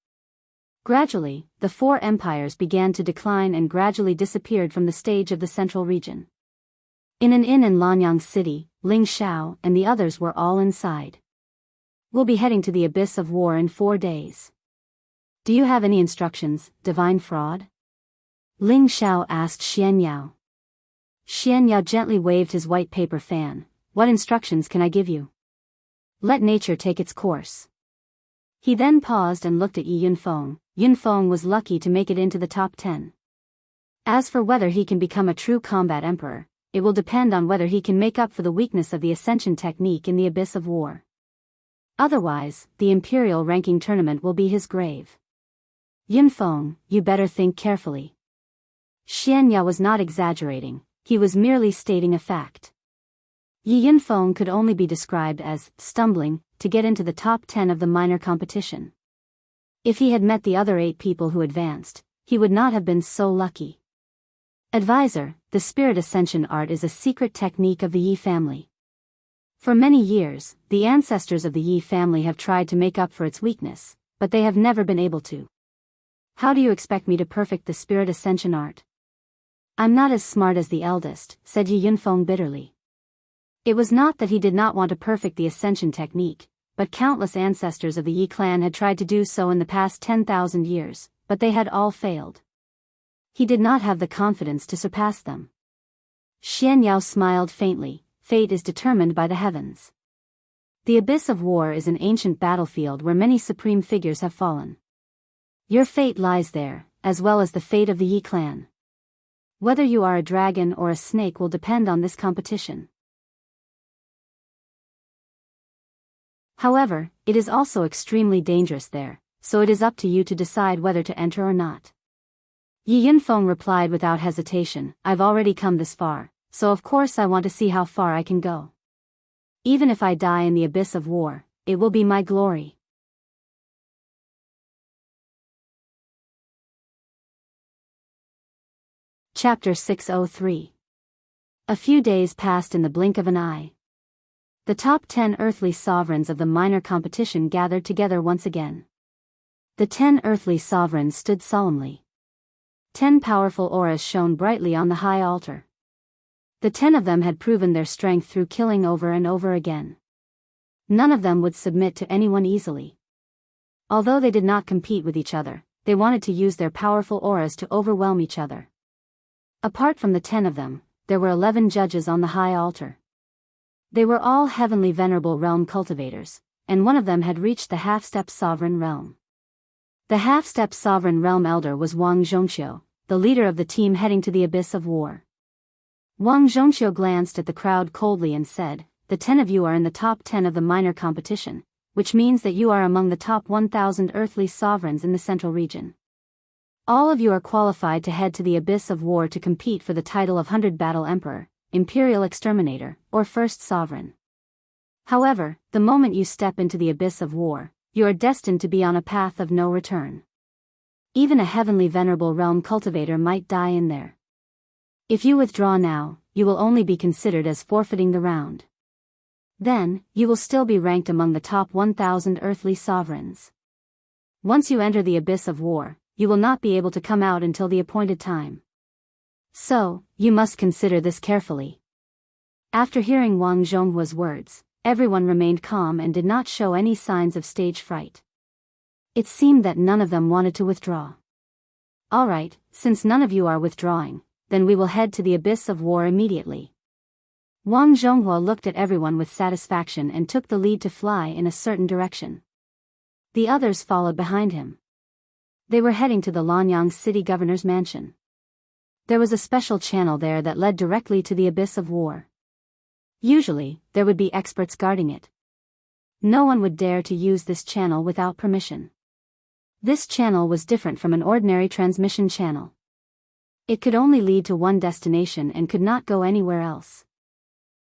Gradually, the 4 empires began to decline and gradually disappeared from the stage of the central region. In an inn in Lanyang City, Ling Xiao and the others were all inside. We'll be heading to the Abyss of War in 4 days. Do you have any instructions, divine fraud? Ling Xiao asked Xian Yao. Xian Yao gently waved his white paper fan. What instructions can I give you? Let nature take its course. He then paused and looked at Yi Yunfeng. Yunfeng was lucky to make it into the top 10. As for whether he can become a true combat emperor, it will depend on whether he can make up for the weakness of the ascension technique in the Abyss of War. Otherwise, the Imperial ranking tournament will be his grave. Yunfeng, you better think carefully. Xianya was not exaggerating, he was merely stating a fact. Yi Yunfeng could only be described as stumbling to get into the top 10 of the minor competition. If he had met the other 8 people who advanced, he would not have been so lucky. Advisor, the spirit ascension art is a secret technique of the Yi family. For many years, the ancestors of the Yi family have tried to make up for its weakness, but they have never been able to. How do you expect me to perfect the spirit ascension art? I'm not as smart as the eldest, said Yi Yunfeng bitterly. It was not that he did not want to perfect the ascension technique, but countless ancestors of the Yi clan had tried to do so in the past 10,000 years, but they had all failed. He did not have the confidence to surpass them. Xian Yao smiled faintly, fate is determined by the heavens. The abyss of war is an ancient battlefield where many supreme figures have fallen. Your fate lies there, as well as the fate of the Yi clan. Whether you are a dragon or a snake will depend on this competition. However, it is also extremely dangerous there, so it is up to you to decide whether to enter or not. Yi Yunfeng replied without hesitation, I've already come this far, so of course I want to see how far I can go. Even if I die in the abyss of war, it will be my glory. Chapter 603. A few days passed in the blink of an eye. The top 10 earthly sovereigns of the minor competition gathered together once again. The 10 earthly sovereigns stood solemnly. 10 powerful auras shone brightly on the high altar. The 10 of them had proven their strength through killing over and over again. None of them would submit to anyone easily. Although they did not compete with each other, they wanted to use their powerful auras to overwhelm each other. Apart from the 10 of them, there were 11 judges on the high altar. They were all heavenly venerable realm cultivators, and one of them had reached the half-step sovereign realm. The half-step sovereign realm elder was Wang Zhongqiu, the leader of the team heading to the abyss of war. Wang Zhongqiu glanced at the crowd coldly and said, the 10 of you are in the top 10 of the minor competition, which means that you are among the top 1,000 earthly sovereigns in the central region. All of you are qualified to head to the abyss of war to compete for the title of 100 Battle Emperor, Imperial Exterminator, or First Sovereign. However, the moment you step into the abyss of war, you are destined to be on a path of no return. Even a heavenly venerable realm cultivator might die in there. If you withdraw now, you will only be considered as forfeiting the round. Then, you will still be ranked among the top 1,000 earthly sovereigns. Once you enter the abyss of war, you will not be able to come out until the appointed time. So, you must consider this carefully. After hearing Wang Zhonghua's words, everyone remained calm and did not show any signs of stage fright. It seemed that none of them wanted to withdraw. Alright, since none of you are withdrawing, then we will head to the abyss of war immediately. Wang Zhonghua looked at everyone with satisfaction and took the lead to fly in a certain direction. The others followed behind him. They were heading to the Lanyang city governor's mansion. There was a special channel there that led directly to the abyss of war. Usually, there would be experts guarding it. No one would dare to use this channel without permission. This channel was different from an ordinary transmission channel. It could only lead to one destination and could not go anywhere else.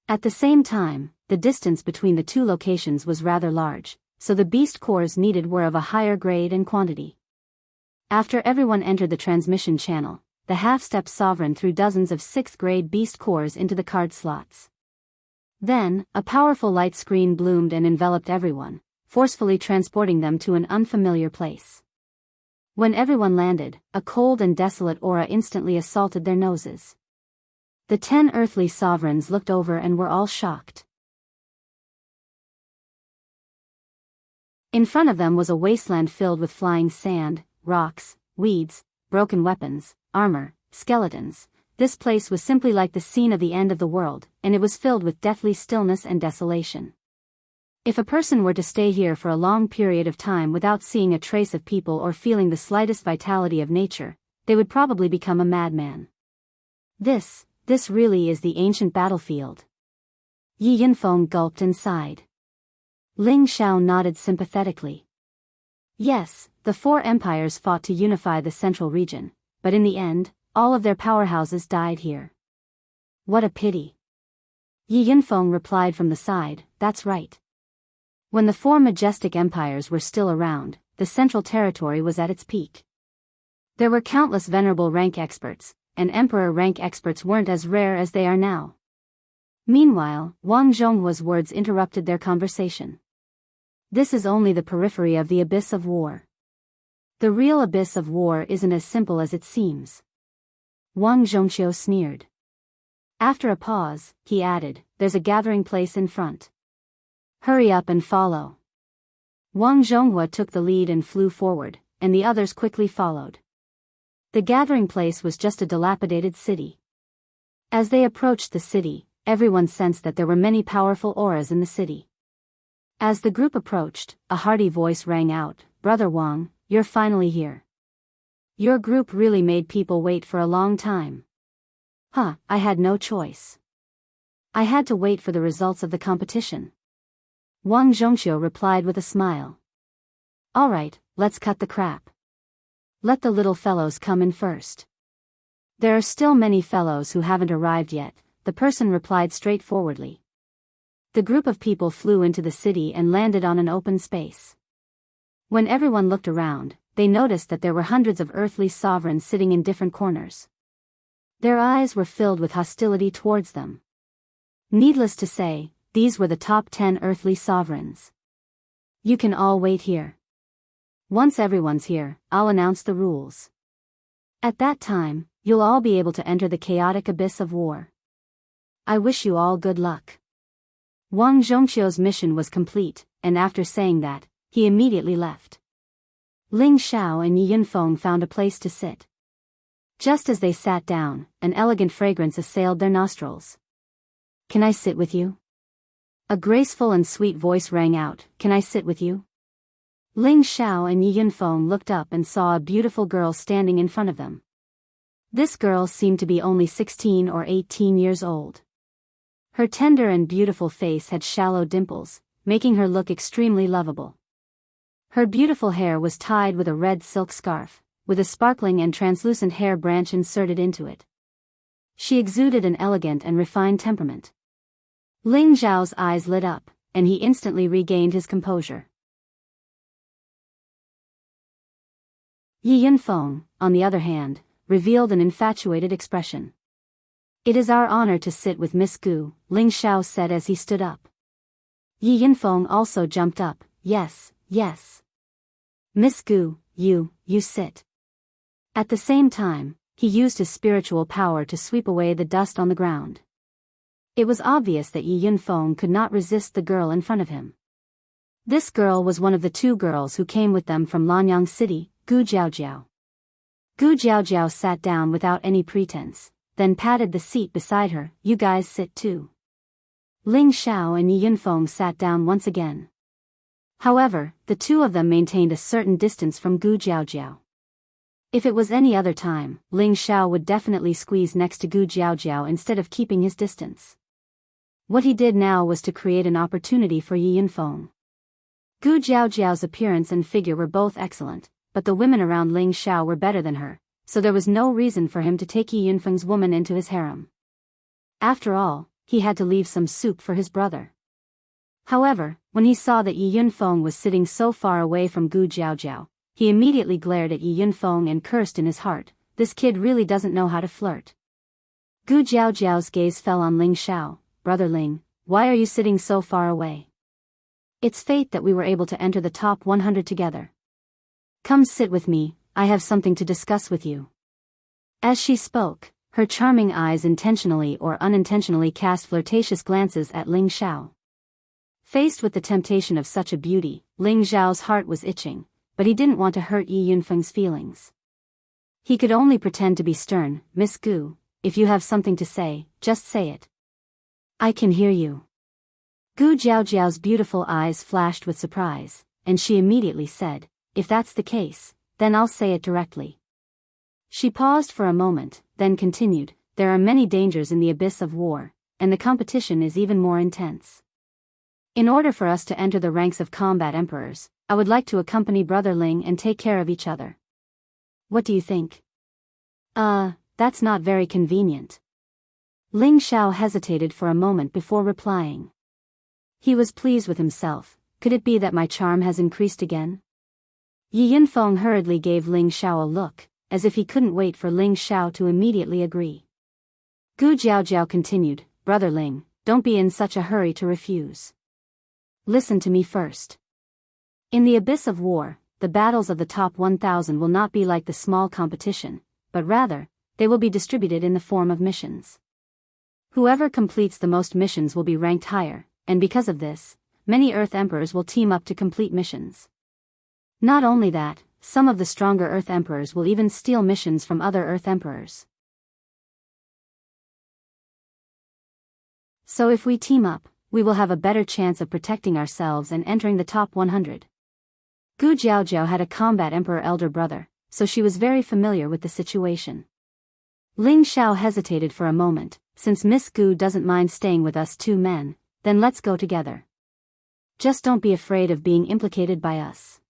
At the same time, the distance between the two locations was rather large, so the beast cores needed were of a higher grade and quantity. After everyone entered the transmission channel, the half-step sovereign threw dozens of 6th-grade beast cores into the card slots. Then, a powerful light screen bloomed and enveloped everyone, forcefully transporting them to an unfamiliar place. When everyone landed, a cold and desolate aura instantly assaulted their noses. The 10 earthly sovereigns looked over and were all shocked. In front of them was a wasteland filled with flying sand, rocks, weeds, broken weapons, armor, skeletons. This place was simply like the scene of the end of the world, and it was filled with deathly stillness and desolation. If a person were to stay here for a long period of time without seeing a trace of people or feeling the slightest vitality of nature, they would probably become a madman. This really is the ancient battlefield. Yi Yunfeng gulped and sighed. Ling Xiao nodded sympathetically. Yes, The four empires fought to unify the central region, but in the end, all of their powerhouses died here. What a pity. Yi Yunfeng replied from the side, that's right. When the four majestic empires were still around, the central territory was at its peak. There were countless venerable rank experts, and emperor rank experts weren't as rare as they are now. Meanwhile, Wang Zhonghua's words interrupted their conversation. This is only the periphery of the abyss of war. The real abyss of war isn't as simple as it seems. Wang Zhongxiu sneered. After a pause, he added, there's a gathering place in front. Hurry up and follow. Wang Zhonghua took the lead and flew forward, and the others quickly followed. The gathering place was just a dilapidated city. As they approached the city, everyone sensed that there were many powerful auras in the city. As the group approached, a hearty voice rang out, Brother Wang, you're finally here. Your group really made people wait for a long time. I had no choice. I had to wait for the results of the competition. Wang Zhongxiu replied with a smile. Alright, let's cut the crap. Let the little fellows come in first. There are still many fellows who haven't arrived yet, the person replied straightforwardly. The group of people flew into the city and landed on an open space. When everyone looked around, they noticed that there were hundreds of earthly sovereigns sitting in different corners. Their eyes were filled with hostility towards them. Needless to say, these were the top 10 earthly sovereigns. You can all wait here. Once everyone's here, I'll announce the rules. At that time, you'll all be able to enter the chaotic abyss of war. I wish you all good luck. Wang Zhongxiu's mission was complete, and after saying that, he immediately left. Ling Xiao and Yi Yunfeng found a place to sit. Just as they sat down, an elegant fragrance assailed their nostrils. Can I sit with you? A graceful and sweet voice rang out, can I sit with you? Ling Xiao and Yi Yunfeng looked up and saw a beautiful girl standing in front of them. This girl seemed to be only 16 or 18 years old. Her tender and beautiful face had shallow dimples, making her look extremely lovable. Her beautiful hair was tied with a red silk scarf, with a sparkling and translucent hair branch inserted into it. She exuded an elegant and refined temperament. Ling Zhao's eyes lit up, and he instantly regained his composure. Yi Yunfeng, on the other hand, revealed an infatuated expression. It is our honor to sit with Miss Gu, Ling Xiao said as he stood up. Yi Yunfeng also jumped up, yes, yes. Miss Gu, you sit. At the same time, he used his spiritual power to sweep away the dust on the ground. It was obvious that Yi Yunfeng could not resist the girl in front of him. This girl was one of the two girls who came with them from Lanyang City, Gu Jiaojiao. Gu Jiaojiao sat down without any pretense, then patted the seat beside her, you guys sit too. Ling Xiao and Yi Yunfeng sat down once again. However, the two of them maintained a certain distance from Gu Jiaojiao. If it was any other time, Ling Xiao would definitely squeeze next to Gu Jiaojiao instead of keeping his distance. What he did now was to create an opportunity for Yi Yunfeng. Gu Jiaojiao's appearance and figure were both excellent, but the women around Ling Xiao were better than her, so there was no reason for him to take Yi Yunfeng's woman into his harem. After all, he had to leave some soup for his brother. However, when he saw that Yi Yunfeng was sitting so far away from Gu Jiaojiao, he immediately glared at Yi Yunfeng and cursed in his heart, this kid really doesn't know how to flirt. Gu Jiaojiao's gaze fell on Ling Xiao, Brother Ling, why are you sitting so far away? It's fate that we were able to enter the top 100 together. Come sit with me, I have something to discuss with you. As she spoke, her charming eyes intentionally or unintentionally cast flirtatious glances at Ling Xiao. Faced with the temptation of such a beauty, Ling Xiao's heart was itching, but he didn't want to hurt Yi Yunfeng's feelings. He could only pretend to be stern, Miss Gu, if you have something to say, just say it. I can hear you. Gu Jiaojiao's beautiful eyes flashed with surprise, and she immediately said, if that's the case, then I'll say it directly. She paused for a moment, then continued, there are many dangers in the abyss of war, and the competition is even more intense. In order for us to enter the ranks of combat emperors, I would like to accompany Brother Ling and take care of each other. What do you think? That's not very convenient. Ling Xiao hesitated for a moment before replying. He was pleased with himself. Could it be that my charm has increased again? Yi Yunfeng hurriedly gave Ling Xiao a look, as if he couldn't wait for Ling Xiao to immediately agree. Gu Jiaojiao continued, Brother Ling, don't be in such a hurry to refuse. Listen to me first. In the abyss of war, the battles of the top 1,000 will not be like the small competition, but rather, they will be distributed in the form of missions. Whoever completes the most missions will be ranked higher, and because of this, many Earth Emperors will team up to complete missions. Not only that, some of the stronger Earth Emperors will even steal missions from other Earth Emperors. So if we team up, we will have a better chance of protecting ourselves and entering the top 100. Gu Jiaojiao had a combat emperor elder brother, so she was very familiar with the situation. Ling Xiao hesitated for a moment. Since Miss Gu doesn't mind staying with us two men, then let's go together. Just don't be afraid of being implicated by us.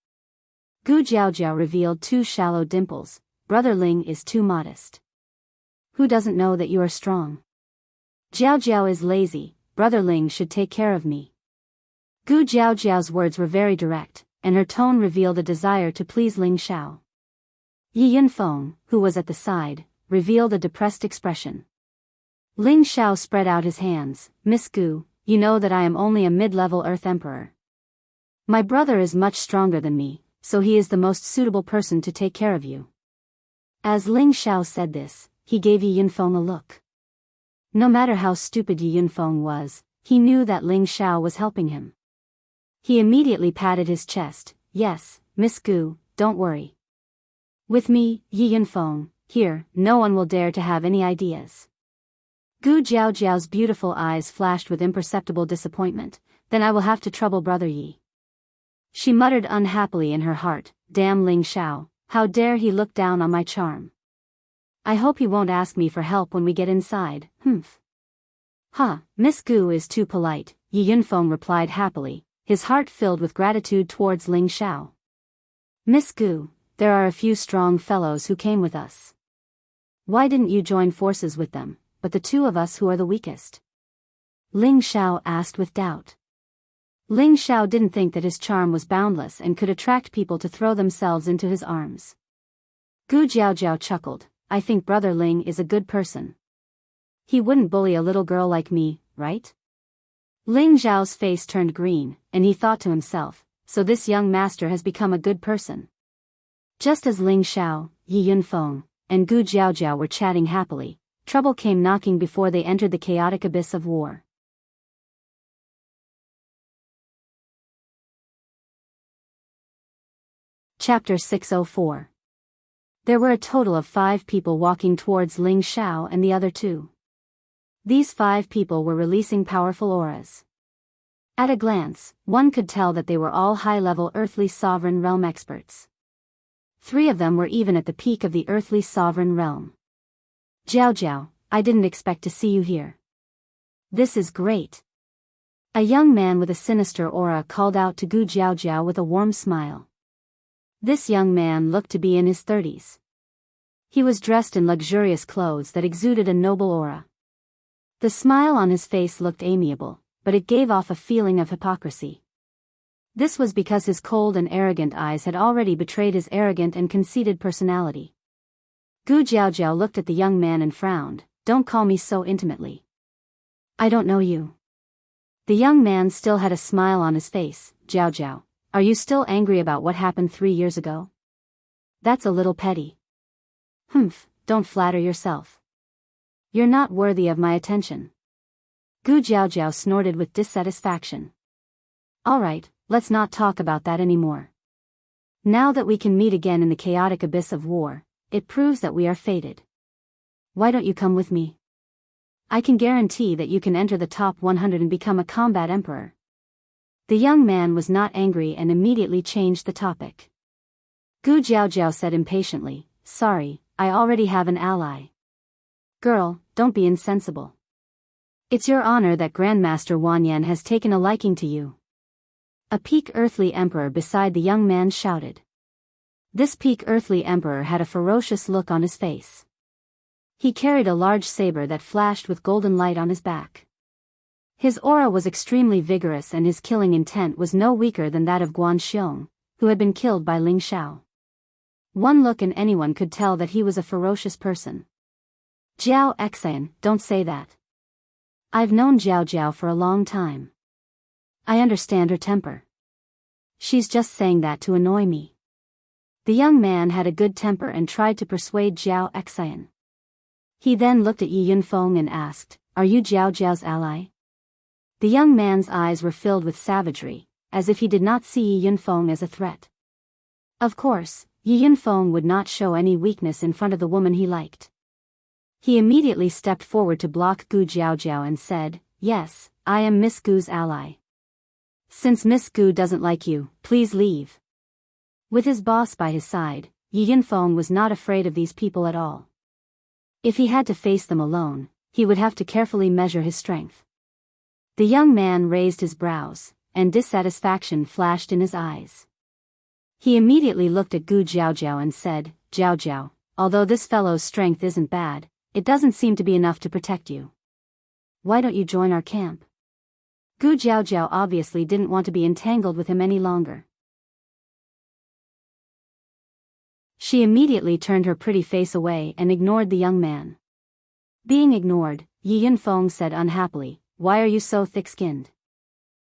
Gu Jiaojiao revealed two shallow dimples. Brother Ling is too modest. Who doesn't know that you are strong? Jiaojiao is lazy. Brother Ling should take care of me. Gu Jiaojiao's words were very direct, and her tone revealed a desire to please Ling Xiao. Yi Yunfeng, who was at the side, revealed a depressed expression. Ling Xiao spread out his hands. Miss Gu, you know that I am only a mid-level Earth Emperor. My brother is much stronger than me, so he is the most suitable person to take care of you. As Ling Xiao said this, he gave Yi Yunfeng a look. No matter how stupid Yi Yunfeng was, he knew that Ling Xiao was helping him. He immediately patted his chest. Yes, Miss Gu, don't worry. With me, Yi Yunfeng, here, no one will dare to have any ideas. Gu Jiaojiao's beautiful eyes flashed with imperceptible disappointment. Then I will have to trouble Brother Yi. She muttered unhappily in her heart, damn Ling Xiao, how dare he look down on my charm. I hope he won't ask me for help when we get inside. Miss Gu is too polite, Yi Yunfeng replied happily, his heart filled with gratitude towards Ling Xiao. Miss Gu, there are a few strong fellows who came with us. Why didn't you join forces with them, but the two of us who are the weakest? Ling Xiao asked with doubt. Ling Xiao didn't think that his charm was boundless and could attract people to throw themselves into his arms. Gu Jiaojiao chuckled, I think Brother Ling is a good person. He wouldn't bully a little girl like me, right? Ling Xiao's face turned green, and he thought to himself, so this young master has become a good person. Just as Ling Xiao, Yi Yunfeng, and Gu Jiaojiao were chatting happily, trouble came knocking before they entered the chaotic abyss of war. Chapter 604. There were a total of 5 people walking towards Ling Xiao and the other 2. These 5 people were releasing powerful auras. At a glance, one could tell that they were all high-level earthly sovereign realm experts. 3 of them were even at the peak of the earthly sovereign realm. Jiaojiao, I didn't expect to see you here. This is great. A young man with a sinister aura called out to Gu Jiaojiao with a warm smile. This young man looked to be in his 30s. He was dressed in luxurious clothes that exuded a noble aura. The smile on his face looked amiable, but it gave off a feeling of hypocrisy. This was because his cold and arrogant eyes had already betrayed his arrogant and conceited personality. Gu Jiaojiao looked at the young man and frowned. Don't call me so intimately. I don't know you. The young man still had a smile on his face. Jiaojiao, are you still angry about what happened 3 years ago? That's a little petty. Don't flatter yourself. You're not worthy of my attention. Gu Jiaojiao snorted with dissatisfaction. Alright, let's not talk about that anymore. Now that we can meet again in the chaotic abyss of war, it proves that we are fated. Why don't you come with me? I can guarantee that you can enter the top 100 and become a combat emperor. The young man was not angry and immediately changed the topic. Gu Jiaojiao said impatiently, sorry, I already have an ally. Girl, don't be insensible. It's your honor that Grandmaster Wanyan has taken a liking to you. A peak earthly emperor beside the young man shouted. This peak earthly emperor had a ferocious look on his face. He carried a large saber that flashed with golden light on his back. His aura was extremely vigorous and his killing intent was no weaker than that of Guan Xiong, who had been killed by Ling Xiao. One look and anyone could tell that he was a ferocious person. Jiao Xian, don't say that. I've known Jiao Jiao for a long time. I understand her temper. She's just saying that to annoy me. The young man had a good temper and tried to persuade Jiao Xian. He then looked at Yi Yunfeng and asked, "Are you Jiao Jiao's ally?" The young man's eyes were filled with savagery, as if he did not see Yi Yunfeng as a threat. Of course, Yi Yunfeng would not show any weakness in front of the woman he liked. He immediately stepped forward to block Gu Jiaojiao and said, "Yes, I am Miss Gu's ally. Since Miss Gu doesn't like you, please leave." With his boss by his side, Yi Yunfeng was not afraid of these people at all. If he had to face them alone, he would have to carefully measure his strength. The young man raised his brows, and dissatisfaction flashed in his eyes. He immediately looked at Gu Jiaojiao and said, "Jiao Jiao, although this fellow's strength isn't bad, it doesn't seem to be enough to protect you. Why don't you join our camp?" Gu Jiaojiao obviously didn't want to be entangled with him any longer. She immediately turned her pretty face away and ignored the young man. Being ignored, Yi Yunfeng said unhappily, "Why are you so thick-skinned?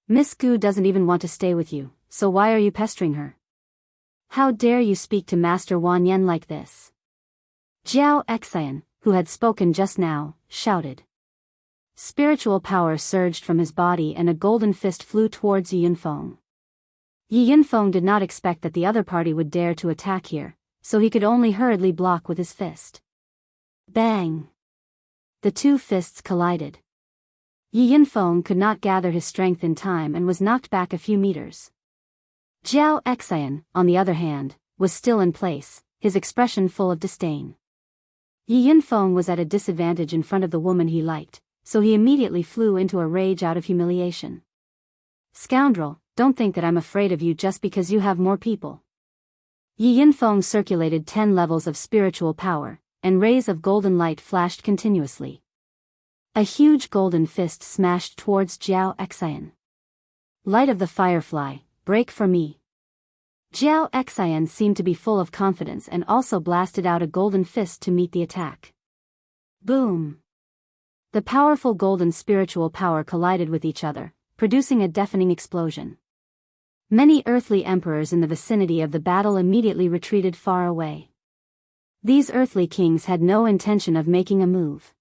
Miss Gu doesn't even want to stay with you, so why are you pestering her? How dare you speak to Master Wan Yan like this?" Jiao Xian, who had spoken just now, shouted. Spiritual power surged from his body and a golden fist flew towards Yi Yunfeng. Yi Yunfeng did not expect that the other party would dare to attack here, so he could only hurriedly block with his fist. Bang! The two fists collided. Yi Yunfeng could not gather his strength in time and was knocked back a few meters. Jiao Xian, on the other hand, was still in place, his expression full of disdain. Yi Yunfeng was at a disadvantage in front of the woman he liked, so he immediately flew into a rage out of humiliation. "Scoundrel, don't think that I'm afraid of you just because you have more people." Yi Yunfeng circulated 10 levels of spiritual power, and rays of golden light flashed continuously. A huge golden fist smashed towards Jiao Xian. "Light of the firefly, break for me." Jiao Xian seemed to be full of confidence and also blasted out a golden fist to meet the attack. Boom! The powerful golden spiritual power collided with each other, producing a deafening explosion. Many earthly emperors in the vicinity of the battle immediately retreated far away. These earthly kings had no intention of making a move.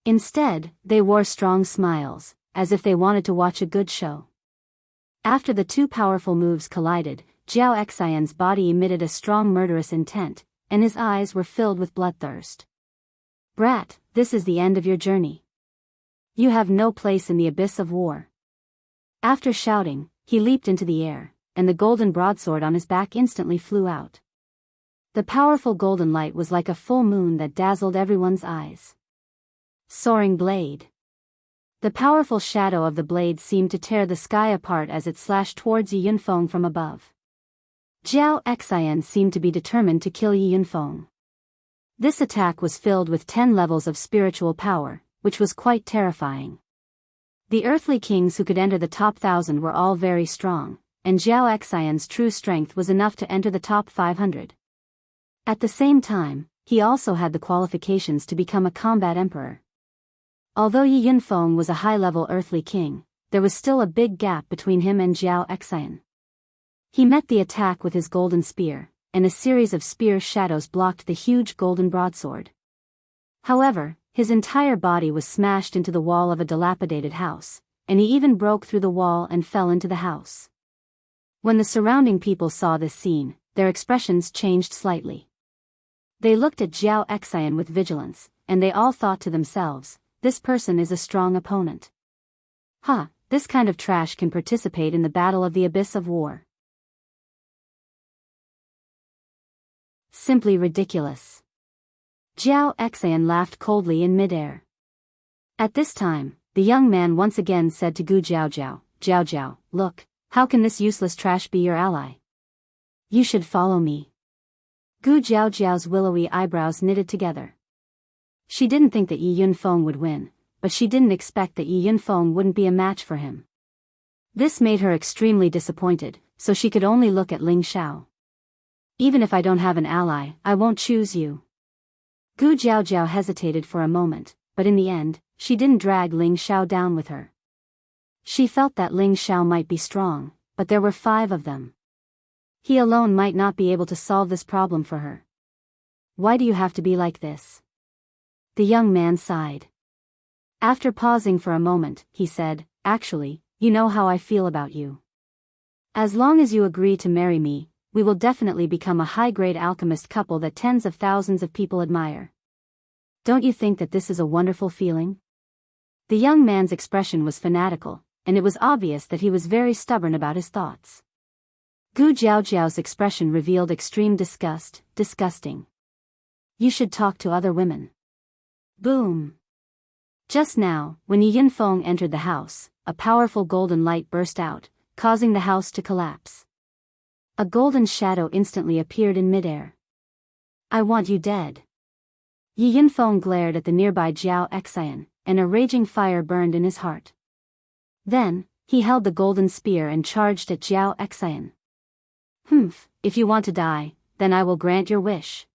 Instead, they wore strong smiles, as if they wanted to watch a good show. After the two powerful moves collided, Jiao Xian's body emitted a strong murderous intent, and his eyes were filled with bloodthirst. "Brat, this is the end of your journey. You have no place in the abyss of war." After shouting, he leaped into the air, and the golden broadsword on his back instantly flew out. The powerful golden light was like a full moon that dazzled everyone's eyes. Soaring blade. The powerful shadow of the blade seemed to tear the sky apart as it slashed towards Yi Yunfeng from above. Jiao Xian seemed to be determined to kill Yi Yunfeng. This attack was filled with 10 levels of spiritual power, which was quite terrifying. The earthly kings who could enter the top 1,000 were all very strong, and Jiao Xian's true strength was enough to enter the top 500. At the same time, he also had the qualifications to become a combat emperor. Although Yi Yunfeng was a high-level earthly king, there was still a big gap between him and Jiao Xian. He met the attack with his golden spear, and a series of spear shadows blocked the huge golden broadsword. However, his entire body was smashed into the wall of a dilapidated house, and he even broke through the wall and fell into the house. When the surrounding people saw this scene, their expressions changed slightly. They looked at Jiao Xian with vigilance, and they all thought to themselves, "This person is a strong opponent. This kind of trash can participate in the battle of the abyss of war. Simply ridiculous." Jiao Xian laughed coldly in midair. At this time, the young man once again said to Gu Jiaojiao, "Jiao Jiao, look, How can this useless trash be your ally? You should follow me. Gu Jiaojiao's willowy eyebrows knitted together. She didn't think that Yi Yunfeng would win, but she didn't expect that Yi Yunfeng wouldn't be a match for him. This made her extremely disappointed, so she could only look at Ling Xiao. Even if I don't have an ally, I won't choose you. Gu Jiaojiao hesitated for a moment, but in the end, she didn't drag Ling Xiao down with her. She felt that Ling Xiao might be strong, but there were 5 of them. He alone might not be able to solve this problem for her. Why do you have to be like this? The young man sighed. After pausing for a moment, he said, actually, you know how I feel about you. As long as you agree to marry me, we will definitely become a high-grade alchemist couple that tens of thousands of people admire. Don't you think that this is a wonderful feeling? The young man's expression was fanatical, and it was obvious that he was very stubborn about his thoughts. Gu Jiaojiao's expression revealed extreme disgust. Disgusting. You should talk to other women. Boom. Just now, when Yi Yunfeng entered the house, a powerful golden light burst out, causing the house to collapse. A golden shadow instantly appeared in midair. I want you dead. Yi Yunfeng glared at the nearby Jiao Xian, and a raging fire burned in his heart. Then, he held the golden spear and charged at Jiao Xian. If you want to die, then I will grant your wish.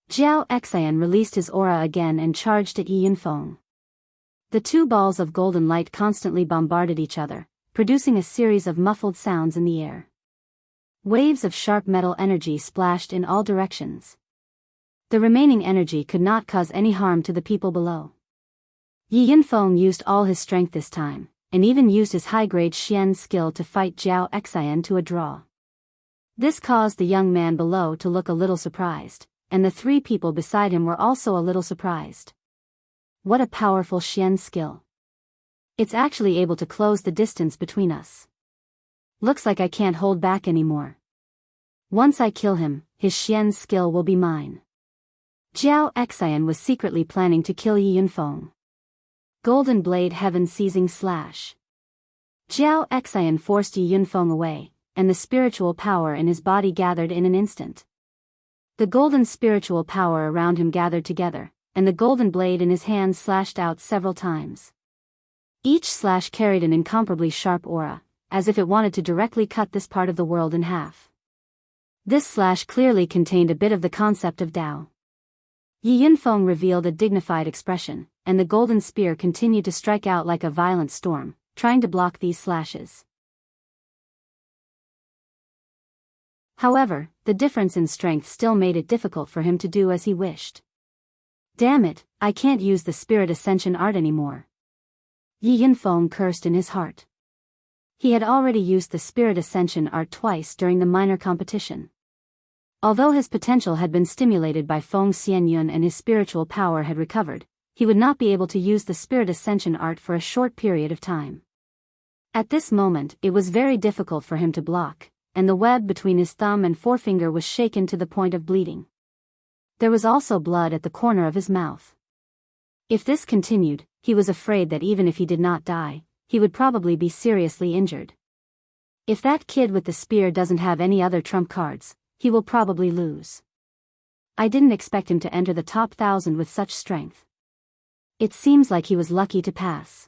Jiao Xian released his aura again and charged at Yi Yunfeng. The 2 balls of golden light constantly bombarded each other, producing a series of muffled sounds in the air. Waves of sharp metal energy splashed in all directions. The remaining energy could not cause any harm to the people below. Yi Yunfeng used all his strength this time, and even used his high-grade Xian skill to fight Jiao Xian to a draw. This caused the young man below to look a little surprised, and the 3 people beside him were also a little surprised. What a powerful Xian skill. It's actually able to close the distance between us. Looks like I can't hold back anymore. Once I kill him, his Xian skill will be mine. Jiao Xian was secretly planning to kill Yi Yunfeng. Golden blade heaven seizing slash. Jiao Xian forced Yi Yunfeng away, and the spiritual power in his body gathered in an instant. The golden spiritual power around him gathered together, and the golden blade in his hand slashed out several times. Each slash carried an incomparably sharp aura, as if it wanted to directly cut this part of the world in half. This slash clearly contained a bit of the concept of Tao. Yi Yunfeng revealed a dignified expression, and the golden spear continued to strike out like a violent storm, trying to block these slashes. However, the difference in strength still made it difficult for him to do as he wished. Damn it, I can't use the Spirit Ascension art anymore. Yi Yunfeng cursed in his heart. He had already used the Spirit Ascension art twice during the minor competition. Although his potential had been stimulated by Feng Xianyun and his spiritual power had recovered, he would not be able to use the Spirit Ascension art for a short period of time. At this moment, it was very difficult for him to block, and the web between his thumb and forefinger was shaken to the point of bleeding. There was also blood at the corner of his mouth. If this continued, he was afraid that even if he did not die, he would probably be seriously injured. If that kid with the spear doesn't have any other trump cards, he will probably lose. I didn't expect him to enter the top 1,000 with such strength. It seems like he was lucky to pass.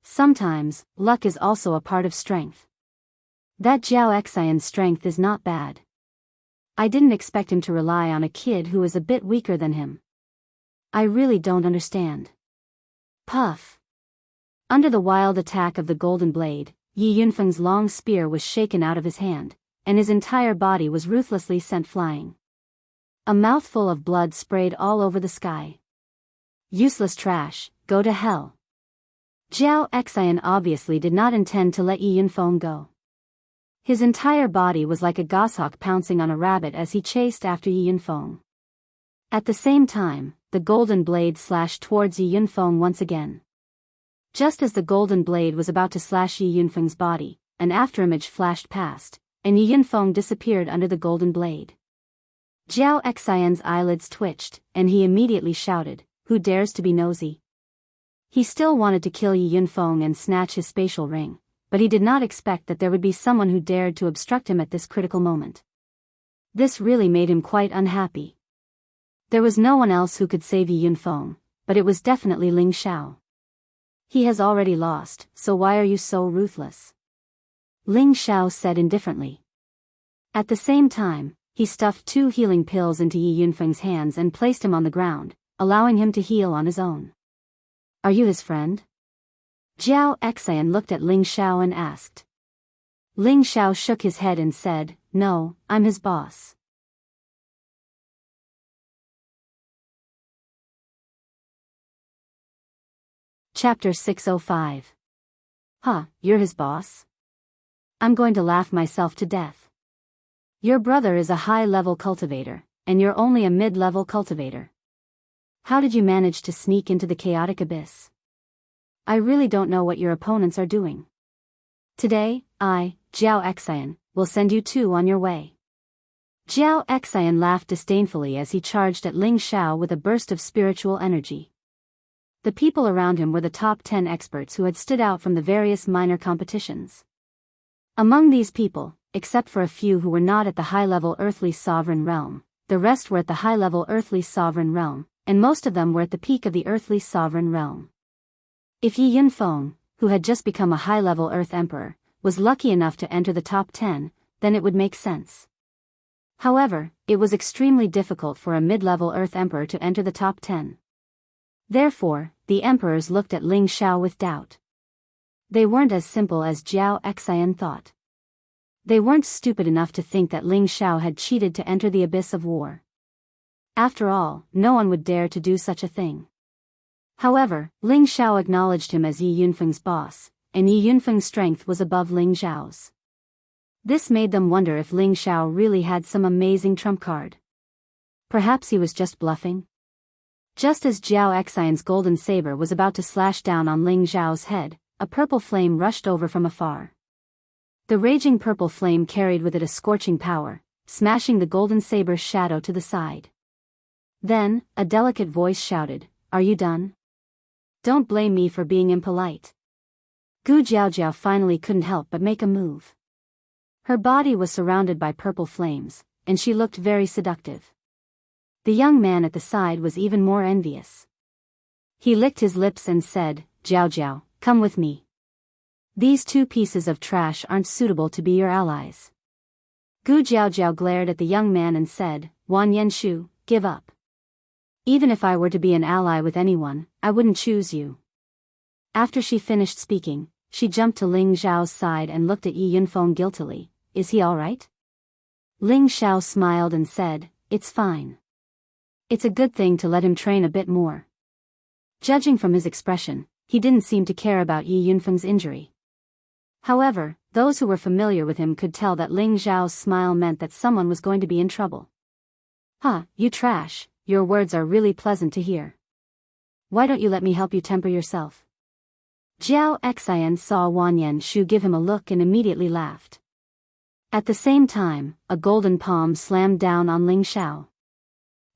Sometimes, luck is also a part of strength. That Jiao Xian's strength is not bad. I didn't expect him to rely on a kid who is a bit weaker than him. I really don't understand. Puff. Under the wild attack of the golden blade, Yi Yunfeng's long spear was shaken out of his hand, and his entire body was ruthlessly sent flying. A mouthful of blood sprayed all over the sky. Useless trash, go to hell. Jiao Xian obviously did not intend to let Yi Yunfeng go. His entire body was like a goshawk pouncing on a rabbit as he chased after Yi Yunfeng. At the same time, the golden blade slashed towards Yi Yunfeng once again. Just as the golden blade was about to slash Yi Yunfeng's body, an afterimage flashed past, and Yi Yunfeng disappeared under the golden blade. Jiao Xian's eyelids twitched, and he immediately shouted, "Who dares to be nosy?" He still wanted to kill Yi Yunfeng and snatch his spatial ring, but he did not expect that there would be someone who dared to obstruct him at this critical moment. This really made him quite unhappy. There was no one else who could save Yi Yunfeng, but it was definitely Ling Xiao. He has already lost, so why are you so ruthless? Ling Xiao said indifferently. At the same time, he stuffed 2 healing pills into Yi Yunfeng's hands and placed him on the ground, allowing him to heal on his own. Are you his friend? Jiao Xian looked at Ling Xiao and asked. Ling Xiao shook his head and said, No, I'm his boss. Chapter 605. Huh, you're his boss? I'm going to laugh myself to death. Your brother is a high-level cultivator, and you're only a mid-level cultivator. How did you manage to sneak into the chaotic abyss? I really don't know what your opponents are doing. Today, I, Jiao Xian, will send you 2 on your way. Jiao Xian laughed disdainfully as he charged at Ling Xiao with a burst of spiritual energy. The people around him were the top 10 experts who had stood out from the various minor competitions. Among these people, except for a few who were not at the high-level earthly sovereign realm, the rest were at the high-level earthly sovereign realm, and most of them were at the peak of the earthly sovereign realm. If Yi Yunfeng, who had just become a high-level Earth Emperor, was lucky enough to enter the top 10, then it would make sense. However, it was extremely difficult for a mid-level Earth Emperor to enter the top 10. Therefore, the emperors looked at Ling Xiao with doubt. They weren't as simple as Jiao Xian thought. They weren't stupid enough to think that Ling Xiao had cheated to enter the abyss of war. After all, no one would dare to do such a thing. However, Ling Xiao acknowledged him as Yi Yunfeng's boss, and Yi Yunfeng's strength was above Ling Xiao's. This made them wonder if Ling Xiao really had some amazing trump card. Perhaps he was just bluffing? Just as Jiao Xian's golden saber was about to slash down on Ling Xiao's head, a purple flame rushed over from afar. The raging purple flame carried with it a scorching power, smashing the golden saber's shadow to the side. Then, a delicate voice shouted, Are you done? Don't blame me for being impolite. Gu Jiaojiao finally couldn't help but make a move. Her body was surrounded by purple flames, and she looked very seductive. The young man at the side was even more envious. He licked his lips and said, Jiaojiao, come with me. These 2 pieces of trash aren't suitable to be your allies. Gu Jiaojiao glared at the young man and said, Wan Yenshu, give up. Even if I were to be an ally with anyone, I wouldn't choose you. After she finished speaking, she jumped to Ling Xiao's side and looked at Yi Yunfeng guiltily. Is he all right? Ling Xiao smiled and said, It's fine. It's a good thing to let him train a bit more. Judging from his expression, he didn't seem to care about Yi Yunfeng's injury. However, those who were familiar with him could tell that Ling Xiao's smile meant that someone was going to be in trouble. Huh, you trash, your words are really pleasant to hear. Why don't you let me help you temper yourself? Jiao Xian saw Wan Yenshu give him a look and immediately laughed. At the same time, a golden palm slammed down on Ling Xiao.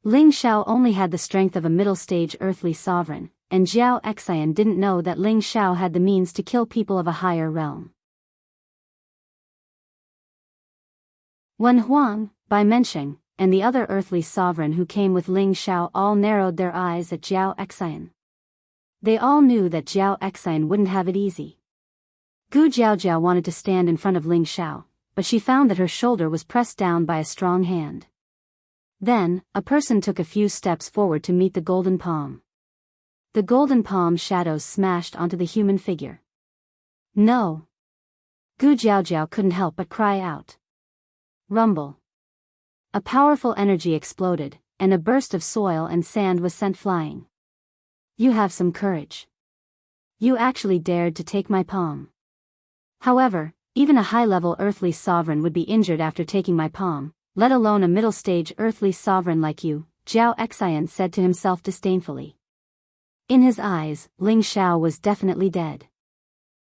Ling Xiao only had the strength of a middle-stage earthly sovereign, and Jiao Xian didn't know that Ling Xiao had the means to kill people of a higher realm. Wen Huang, Bai Mensheng, and the other earthly sovereign who came with Ling Xiao all narrowed their eyes at Jiao Xian. They all knew that Jiao Xian wouldn't have it easy. Gu Jiaojiao wanted to stand in front of Ling Xiao, but she found that her shoulder was pressed down by a strong hand. Then, a person took a few steps forward to meet the golden palm. The golden palm shadows smashed onto the human figure. No! Gu Jiaojiao couldn't help but cry out. Rumble. A powerful energy exploded, and a burst of soil and sand was sent flying. You have some courage. You actually dared to take my palm. However, even a high-level earthly sovereign would be injured after taking my palm, let alone a middle-stage earthly sovereign like you, Jiao Xian said to himself disdainfully. In his eyes, Ling Xiao was definitely dead.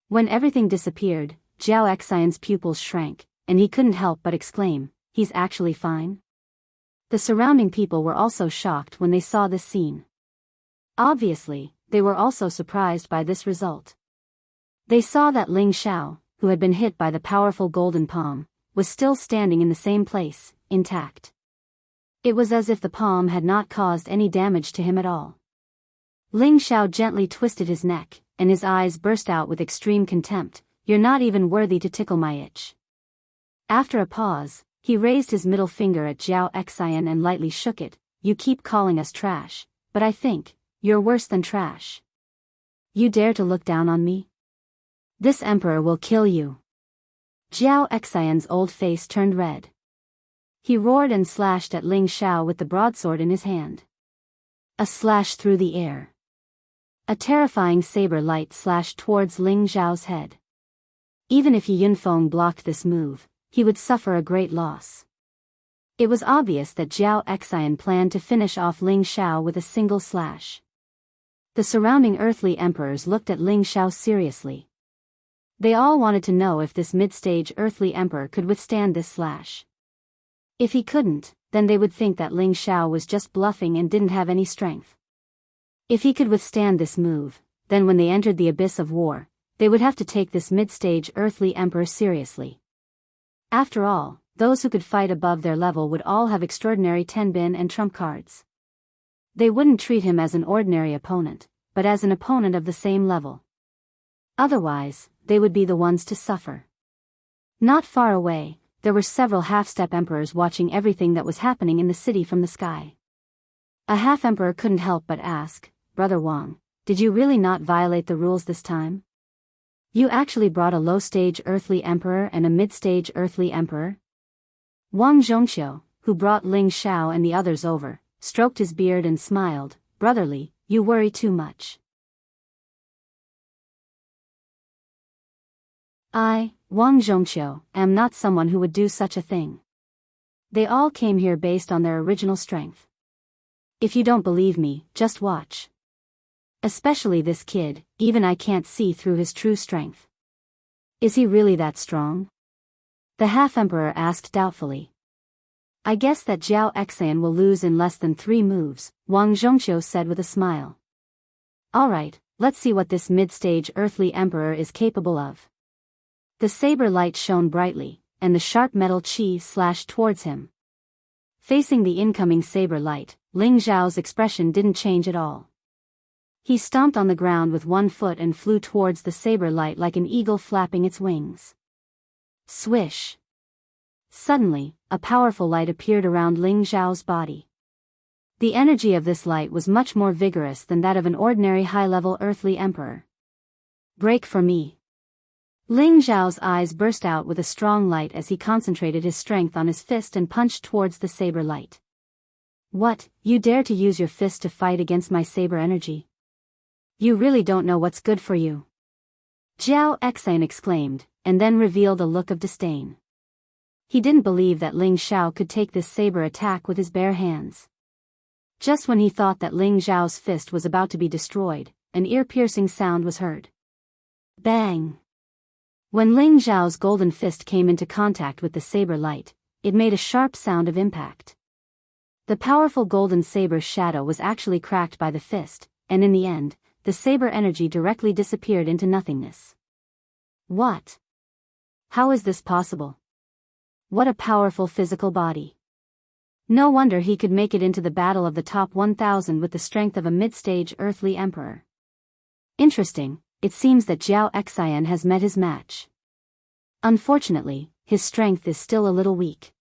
When everything disappeared, Jiao Xian's pupils shrank, and he couldn't help but exclaim, He's actually fine? The surrounding people were also shocked when they saw this scene. Obviously, they were also surprised by this result. They saw that Ling Xiao, who had been hit by the powerful golden palm, was still standing in the same place, intact. It was as if the palm had not caused any damage to him at all. Ling Xiao gently twisted his neck, and his eyes burst out with extreme contempt. "You're not even worthy to tickle my itch." After a pause, he raised his middle finger at Zhao Xian and lightly shook it. "You keep calling us trash, but I think you're worse than trash. You dare to look down on me? This emperor will kill you." Zhao Xian's old face turned red. He roared and slashed at Ling Xiao with the broadsword in his hand. A slash through the air. A terrifying saber light slashed towards Ling Xiao's head. Even if Yi Yunfeng blocked this move, he would suffer a great loss. It was obvious that Zhao Xian planned to finish off Ling Xiao with a single slash. The surrounding earthly emperors looked at Ling Xiao seriously. They all wanted to know if this mid-stage earthly emperor could withstand this slash. If he couldn't, then they would think that Ling Xiao was just bluffing and didn't have any strength. If he could withstand this move, then when they entered the abyss of war, they would have to take this mid-stage earthly emperor seriously. After all, those who could fight above their level would all have extraordinary tenbin and trump cards. They wouldn't treat him as an ordinary opponent, but as an opponent of the same level. Otherwise, they would be the ones to suffer. Not far away, there were several half-step emperors watching everything that was happening in the city from the sky. A half-emperor couldn't help but ask, "Brother Wang, did you really not violate the rules this time? You actually brought a low-stage earthly emperor and a mid-stage earthly emperor?" Wang Zhongqiu, who brought Ling Xiao and the others over, stroked his beard and smiled. "Brotherly, you worry too much. I, Wang Zhongqiu, am not someone who would do such a thing. They all came here based on their original strength. If you don't believe me, just watch. Especially this kid, even I can't see through his true strength. Is he really that strong?" The half-emperor asked doubtfully. "I guess that Zhao Xian will lose in less than 3 moves, Wang Zhongqiu said with a smile. "Alright, let's see what this mid-stage earthly emperor is capable of." The saber light shone brightly, and the sharp metal chi slashed towards him. Facing the incoming saber light, Ling Xiao's expression didn't change at all. He stomped on the ground with one foot and flew towards the saber light like an eagle flapping its wings. Swish! Suddenly, a powerful light appeared around Ling Xiao's body. The energy of this light was much more vigorous than that of an ordinary high-level earthly emperor. "Break for me." Ling Xiao's eyes burst out with a strong light as he concentrated his strength on his fist and punched towards the saber light. "What, you dare to use your fist to fight against my saber energy? You really don't know what's good for you." Zhao Xian exclaimed, and then revealed a look of disdain. He didn't believe that Ling Xiao could take this saber attack with his bare hands. Just when he thought that Ling Xiao's fist was about to be destroyed, an ear-piercing sound was heard. Bang! When Ling Xiao's golden fist came into contact with the saber light, it made a sharp sound of impact. The powerful golden saber's shadow was actually cracked by the fist, and in the end, the saber energy directly disappeared into nothingness. What? How is this possible? What a powerful physical body. No wonder he could make it into the battle of the top 1,000 with the strength of a mid-stage earthly emperor. Interesting, it seems that Zhao Xian has met his match. Unfortunately, his strength is still a little weak.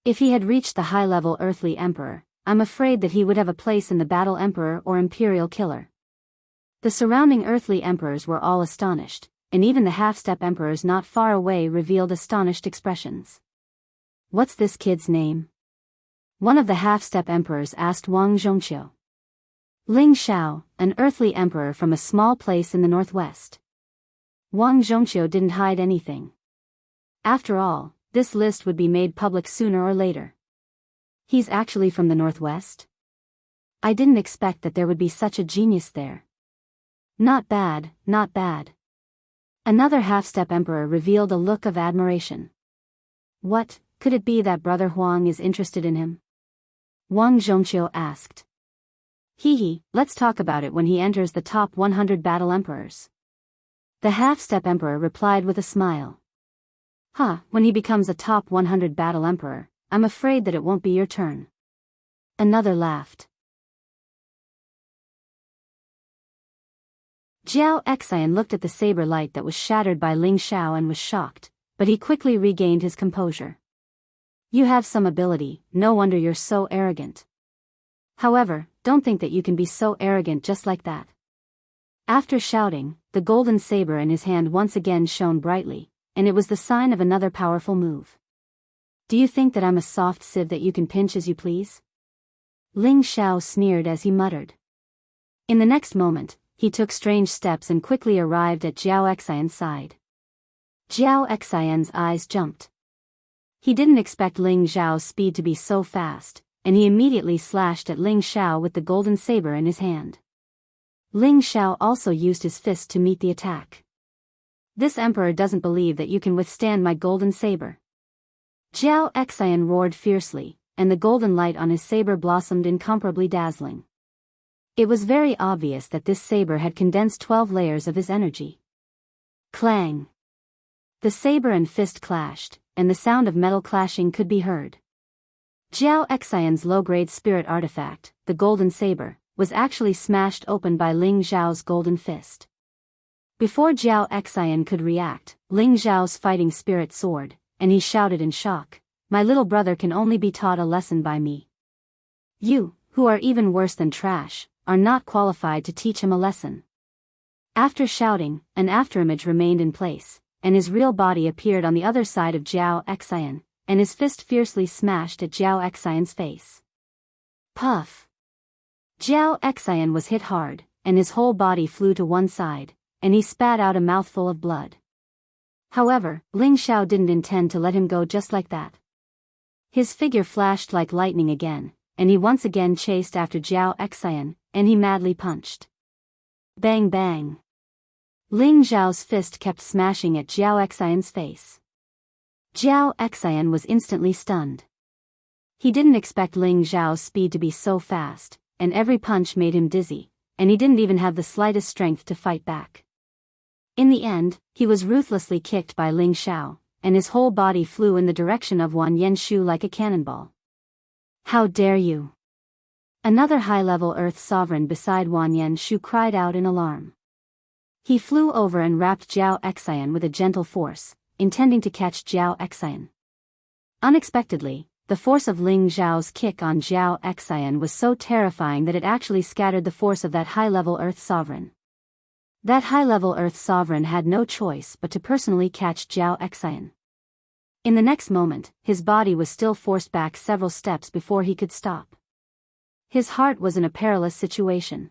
If he had reached the high-level earthly emperor, I'm afraid that he would have a place in the battle emperor or imperial killer. The surrounding earthly emperors were all astonished, and even the half-step emperors not far away revealed astonished expressions. "What's this kid's name?" One of the half-step emperors asked Wang Zhongqiu. "Ling Xiao, an earthly emperor from a small place in the northwest." Wang Zhongqiu didn't hide anything. After all, this list would be made public sooner or later. He's actually from the northwest? I didn't expect that there would be such a genius there. Not bad, not bad. Another half-step emperor revealed a look of admiration. What, could it be that Brother Huang is interested in him? Wang Zhongqiu asked. Let's talk about it when he enters the top 100 battle emperors. The half-step emperor replied with a smile. When he becomes a top 100 battle emperor, I'm afraid that it won't be your turn. Another laughed. Jiao Xian looked at the saber light that was shattered by Ling Xiao and was shocked, but he quickly regained his composure. You have some ability, no wonder you're so arrogant. However, don't think that you can be so arrogant just like that. After shouting, the golden saber in his hand once again shone brightly, and it was the sign of another powerful move. Do you think that I'm a soft sieve that you can pinch as you please? Ling Xiao sneered as he muttered. In the next moment, he took strange steps and quickly arrived at Jiao Xian's side. Jiao Xian's eyes jumped. He didn't expect Ling Xiao's speed to be so fast, and he immediately slashed at Ling Xiao with the golden saber in his hand. Ling Xiao also used his fist to meet the attack. This emperor doesn't believe that you can withstand my golden saber. Jiao Xian roared fiercely, and the golden light on his saber blossomed incomparably dazzling. It was very obvious that this saber had condensed 12 layers of his energy. Clang! The saber and fist clashed, and the sound of metal clashing could be heard. Jiao Xian's low-grade spirit artifact, the golden saber, was actually smashed open by Ling Xiao's golden fist. Before Jiao Xian could react, Ling Xiao's fighting spirit soared, and he shouted in shock, "My little brother can only be taught a lesson by me. You, who are even worse than trash, are not qualified to teach him a lesson." After shouting, an afterimage remained in place, and his real body appeared on the other side of Jiao Xian, and his fist fiercely smashed at Jiao Xian's face. Puff! Jiao Xian was hit hard, and his whole body flew to one side, and he spat out a mouthful of blood. However, Ling Xiao didn't intend to let him go just like that. His figure flashed like lightning again, and he once again chased after Jiao Xian, and he madly punched. Bang bang! Ling Xiao's fist kept smashing at Jiao Xian's face. Jiao Xian was instantly stunned. He didn't expect Ling Xiao's speed to be so fast, and every punch made him dizzy, and he didn't even have the slightest strength to fight back. In the end, he was ruthlessly kicked by Ling Xiao, and his whole body flew in the direction of Wan Yenshu like a cannonball. How dare you! Another high-level Earth sovereign beside Wan Yenshu cried out in alarm. He flew over and wrapped Jiao Xian with a gentle force, intending to catch Jiao Xian. Unexpectedly, the force of Ling Xiao's kick on Jiao Xian was so terrifying that it actually scattered the force of that high-level Earth sovereign. That high-level Earth sovereign had no choice but to personally catch Jiao Xian. In the next moment, his body was still forced back several steps before he could stop. His heart was in a perilous situation.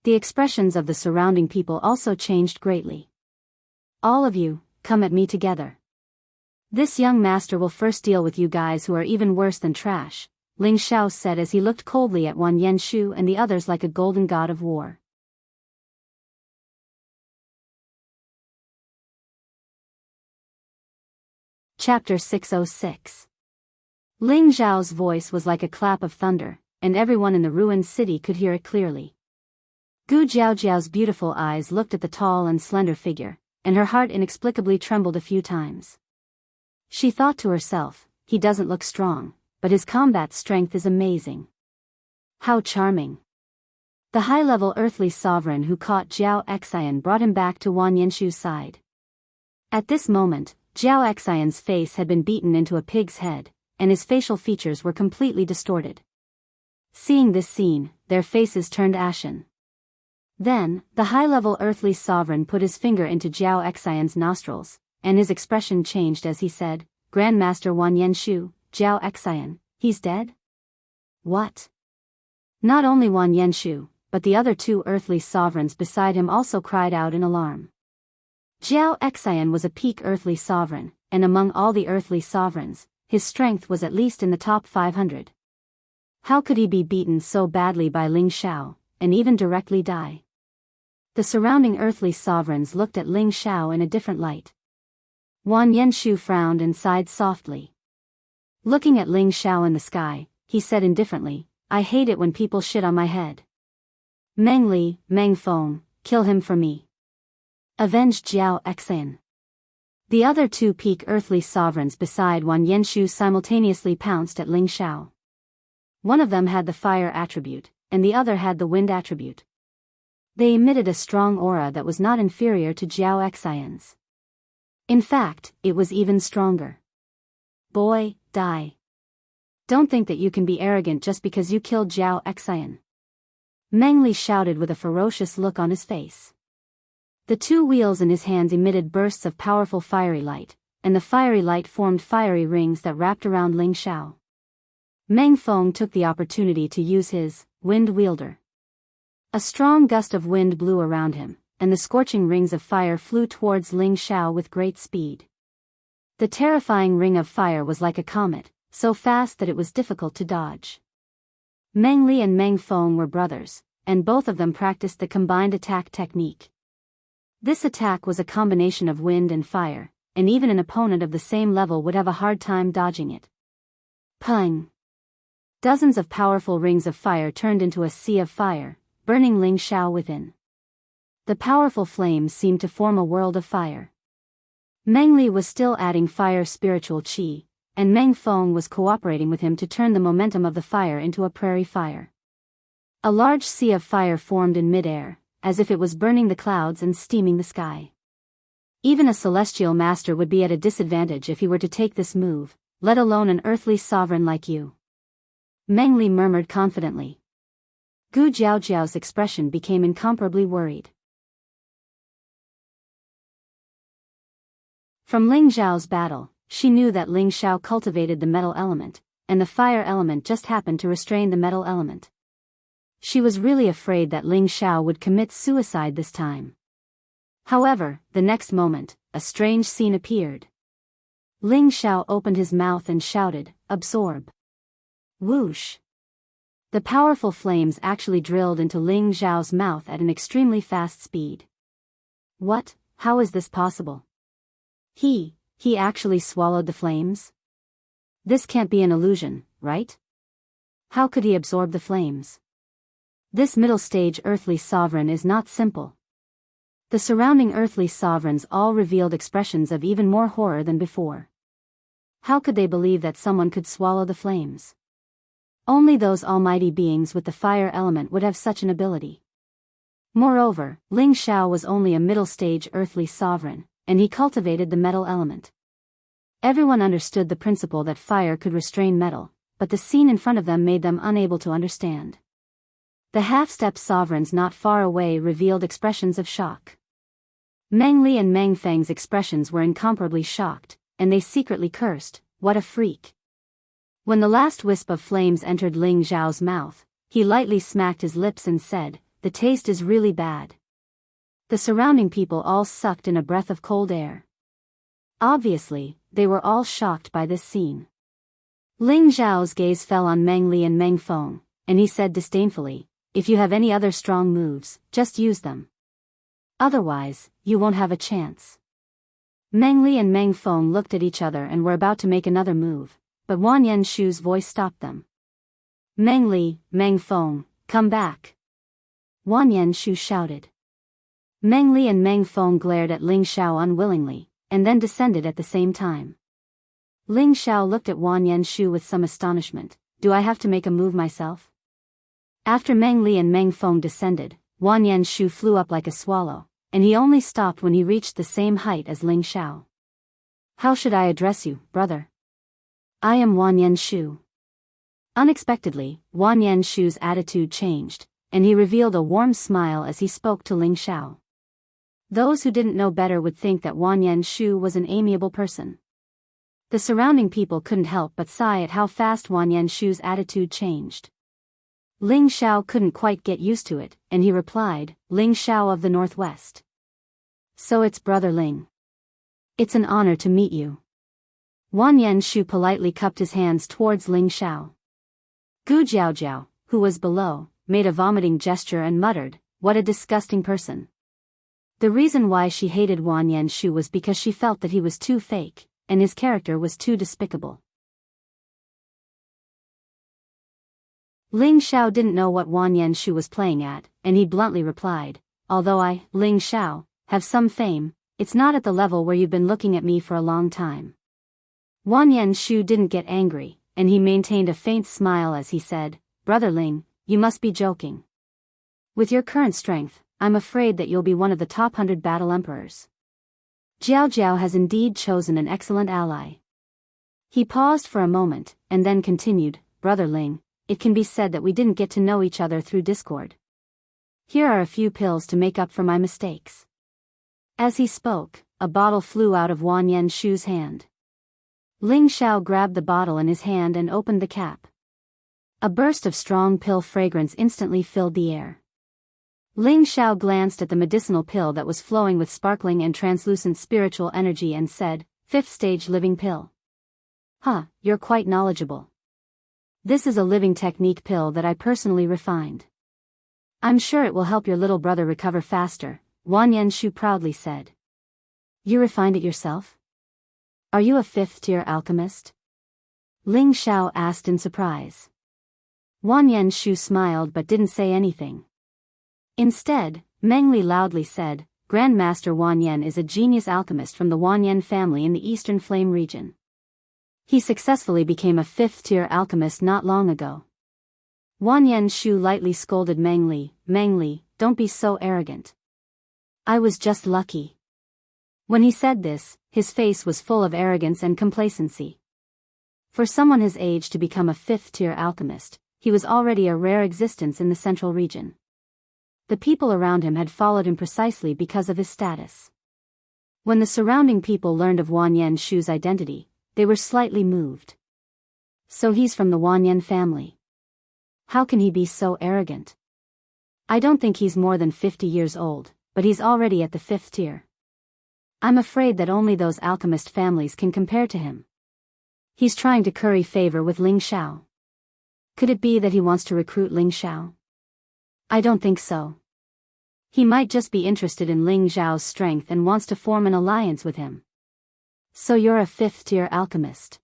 The expressions of the surrounding people also changed greatly. All of you, come at me together. This young master will first deal with you guys who are even worse than trash, Ling Xiao said as he looked coldly at Wan Yenshu and the others like a golden god of war. Chapter 606. Ling Xiao's voice was like a clap of thunder, and everyone in the ruined city could hear it clearly. Gu Jiaojiao's beautiful eyes looked at the tall and slender figure, and her heart inexplicably trembled a few times. She thought to herself, he doesn't look strong, but his combat strength is amazing. How charming. The high-level earthly sovereign who caught Jiao Xian brought him back to Wan Yenshu's side. At this moment, Jiao Xian's face had been beaten into a pig's head, and his facial features were completely distorted. Seeing this scene, their faces turned ashen. Then, the high-level earthly sovereign put his finger into Jiao Xian's nostrils, and his expression changed as he said, "Grandmaster Wan Yenshu, Jiao Xian, he's dead?" What? Not only Wan Yenshu, but the other two earthly sovereigns beside him also cried out in alarm. Jiao Xian was a peak earthly sovereign, and among all the earthly sovereigns, his strength was at least in the top 500. How could he be beaten so badly by Ling Xiao, and even directly die? The surrounding earthly sovereigns looked at Ling Xiao in a different light. Wan Yenshu frowned and sighed softly. Looking at Ling Xiao in the sky, he said indifferently, "I hate it when people shit on my head. Meng Li, Meng Feng, kill him for me." Avenge Jiao Xan. The other two peak earthly sovereigns beside Wan Yenshu simultaneously pounced at Ling Xiao. One of them had the fire attribute, and the other had the wind attribute. They emitted a strong aura that was not inferior to Jiao Xian's. In fact, it was even stronger. Boy, die. Don't think that you can be arrogant just because you killed Jiao Xian. Meng Li shouted with a ferocious look on his face. The two wheels in his hands emitted bursts of powerful fiery light, and the fiery light formed fiery rings that wrapped around Ling Xiao. Meng Feng took the opportunity to use his wind wielder. A strong gust of wind blew around him, and the scorching rings of fire flew towards Ling Xiao with great speed. The terrifying ring of fire was like a comet, so fast that it was difficult to dodge. Meng Li and Meng Feng were brothers, and both of them practiced the combined attack technique. This attack was a combination of wind and fire, and even an opponent of the same level would have a hard time dodging it. Pung! Dozens of powerful rings of fire turned into a sea of fire, burning Ling Xiao within. The powerful flames seemed to form a world of fire. Meng Li was still adding fire spiritual qi, and Meng Feng was cooperating with him to turn the momentum of the fire into a prairie fire. A large sea of fire formed in mid-air, as if it was burning the clouds and steaming the sky. Even a celestial master would be at a disadvantage if he were to take this move, let alone an earthly sovereign like you. Meng Li murmured confidently. Gu Jiaojiao's expression became incomparably worried. From Ling Xiao's battle, she knew that Ling Xiao cultivated the metal element, and the fire element just happened to restrain the metal element. She was really afraid that Ling Xiao would commit suicide this time. However, the next moment, a strange scene appeared. Ling Xiao opened his mouth and shouted, "Absorb." Whoosh! The powerful flames actually drilled into Ling Xiao's mouth at an extremely fast speed. What? How is this possible? He actually swallowed the flames? This can't be an illusion, right? How could he absorb the flames? This middle-stage earthly sovereign is not simple. The surrounding earthly sovereigns all revealed expressions of even more horror than before. How could they believe that someone could swallow the flames? Only those almighty beings with the fire element would have such an ability. Moreover, Ling Xiao was only a middle-stage earthly sovereign, and he cultivated the metal element. Everyone understood the principle that fire could restrain metal, but the scene in front of them made them unable to understand. The half-step sovereigns not far away revealed expressions of shock. Meng Li and Meng Feng's expressions were incomparably shocked, and they secretly cursed, "What a freak." When the last wisp of flames entered Ling Xiao's mouth, he lightly smacked his lips and said, "The taste is really bad." The surrounding people all sucked in a breath of cold air. Obviously, they were all shocked by this scene. Ling Xiao's gaze fell on Meng Li and Meng Feng, and he said disdainfully, "If you have any other strong moves, just use them. Otherwise, you won't have a chance." Meng Li and Meng Feng looked at each other and were about to make another move, but Wan Yenshu's voice stopped them. "Meng Li, Meng Feng, come back!" Wan Yenshu shouted. Meng Li and Meng Feng glared at Ling Xiao unwillingly, and then descended at the same time. Ling Xiao looked at Wan Yenshu with some astonishment. "Do I have to make a move myself?" After Meng Li and Meng Feng descended, Wan Yenshu flew up like a swallow, and he only stopped when he reached the same height as Ling Xiao. "How should I address you, brother?" "I am Wan Yenshu." Unexpectedly, Wan Yenshu's attitude changed, and he revealed a warm smile as he spoke to Ling Xiao. Those who didn't know better would think that Wan Yenshu was an amiable person. The surrounding people couldn't help but sigh at how fast Wan Yenshu's attitude changed. Ling Xiao couldn't quite get used to it, and he replied, "Ling Xiao of the Northwest. So it's Brother Ling. It's an honor to meet you." Wan Yenshu politely cupped his hands towards Ling Xiao. Gu Jiaojiao, who was below, made a vomiting gesture and muttered, "What a disgusting person." The reason why she hated Wan Yenshu was because she felt that he was too fake, and his character was too despicable. Ling Xiao didn't know what Wan Yenshu was playing at, and he bluntly replied, "Although I, Ling Xiao, have some fame, it's not at the level where you've been looking at me for a long time. Wan Yenshu didn't get angry, and he maintained a faint smile as he said, Brother Ling, you must be joking. With your current strength, I'm afraid that you'll be one of the top 100 battle emperors. Jiao Jiao has indeed chosen an excellent ally. He paused for a moment, and then continued, Brother Ling, it can be said that we didn't get to know each other through Discord. Here are a few pills to make up for my mistakes. As he spoke, a bottle flew out of Wan Yenshu's hand. Ling Xiao grabbed the bottle in his hand and opened the cap. A burst of strong pill fragrance instantly filled the air. Ling Xiao glanced at the medicinal pill that was flowing with sparkling and translucent spiritual energy and said, 5th stage living pill. Huh, you're quite knowledgeable. This is a living technique pill that I personally refined. I'm sure it will help your little brother recover faster, Wan Yenshu proudly said. You refined it yourself? Are you a 5th-tier alchemist? Ling Xiao asked in surprise. Wan Yenshu smiled but didn't say anything. Instead, Meng Li loudly said, Grandmaster Wan Yan is a genius alchemist from the Wan Yan family in the Eastern Flame region. He successfully became a 5th-tier alchemist not long ago. Wan Yenshu lightly scolded Meng Li, don't be so arrogant. I was just lucky. When he said this, his face was full of arrogance and complacency. For someone his age to become a 5th-tier alchemist, he was already a rare existence in the central region. The people around him had followed him precisely because of his status. When the surrounding people learned of Wan Yenshu's identity, they were slightly moved. So he's from the Wan Yan family. How can he be so arrogant? I don't think he's more than 50 years old, but he's already at the 5th tier. I'm afraid that only those alchemist families can compare to him. He's trying to curry favor with Ling Xiao. Could it be that he wants to recruit Ling Xiao? I don't think so. He might just be interested in Ling Xiao's strength and wants to form an alliance with him. So you're a 5th-tier alchemist.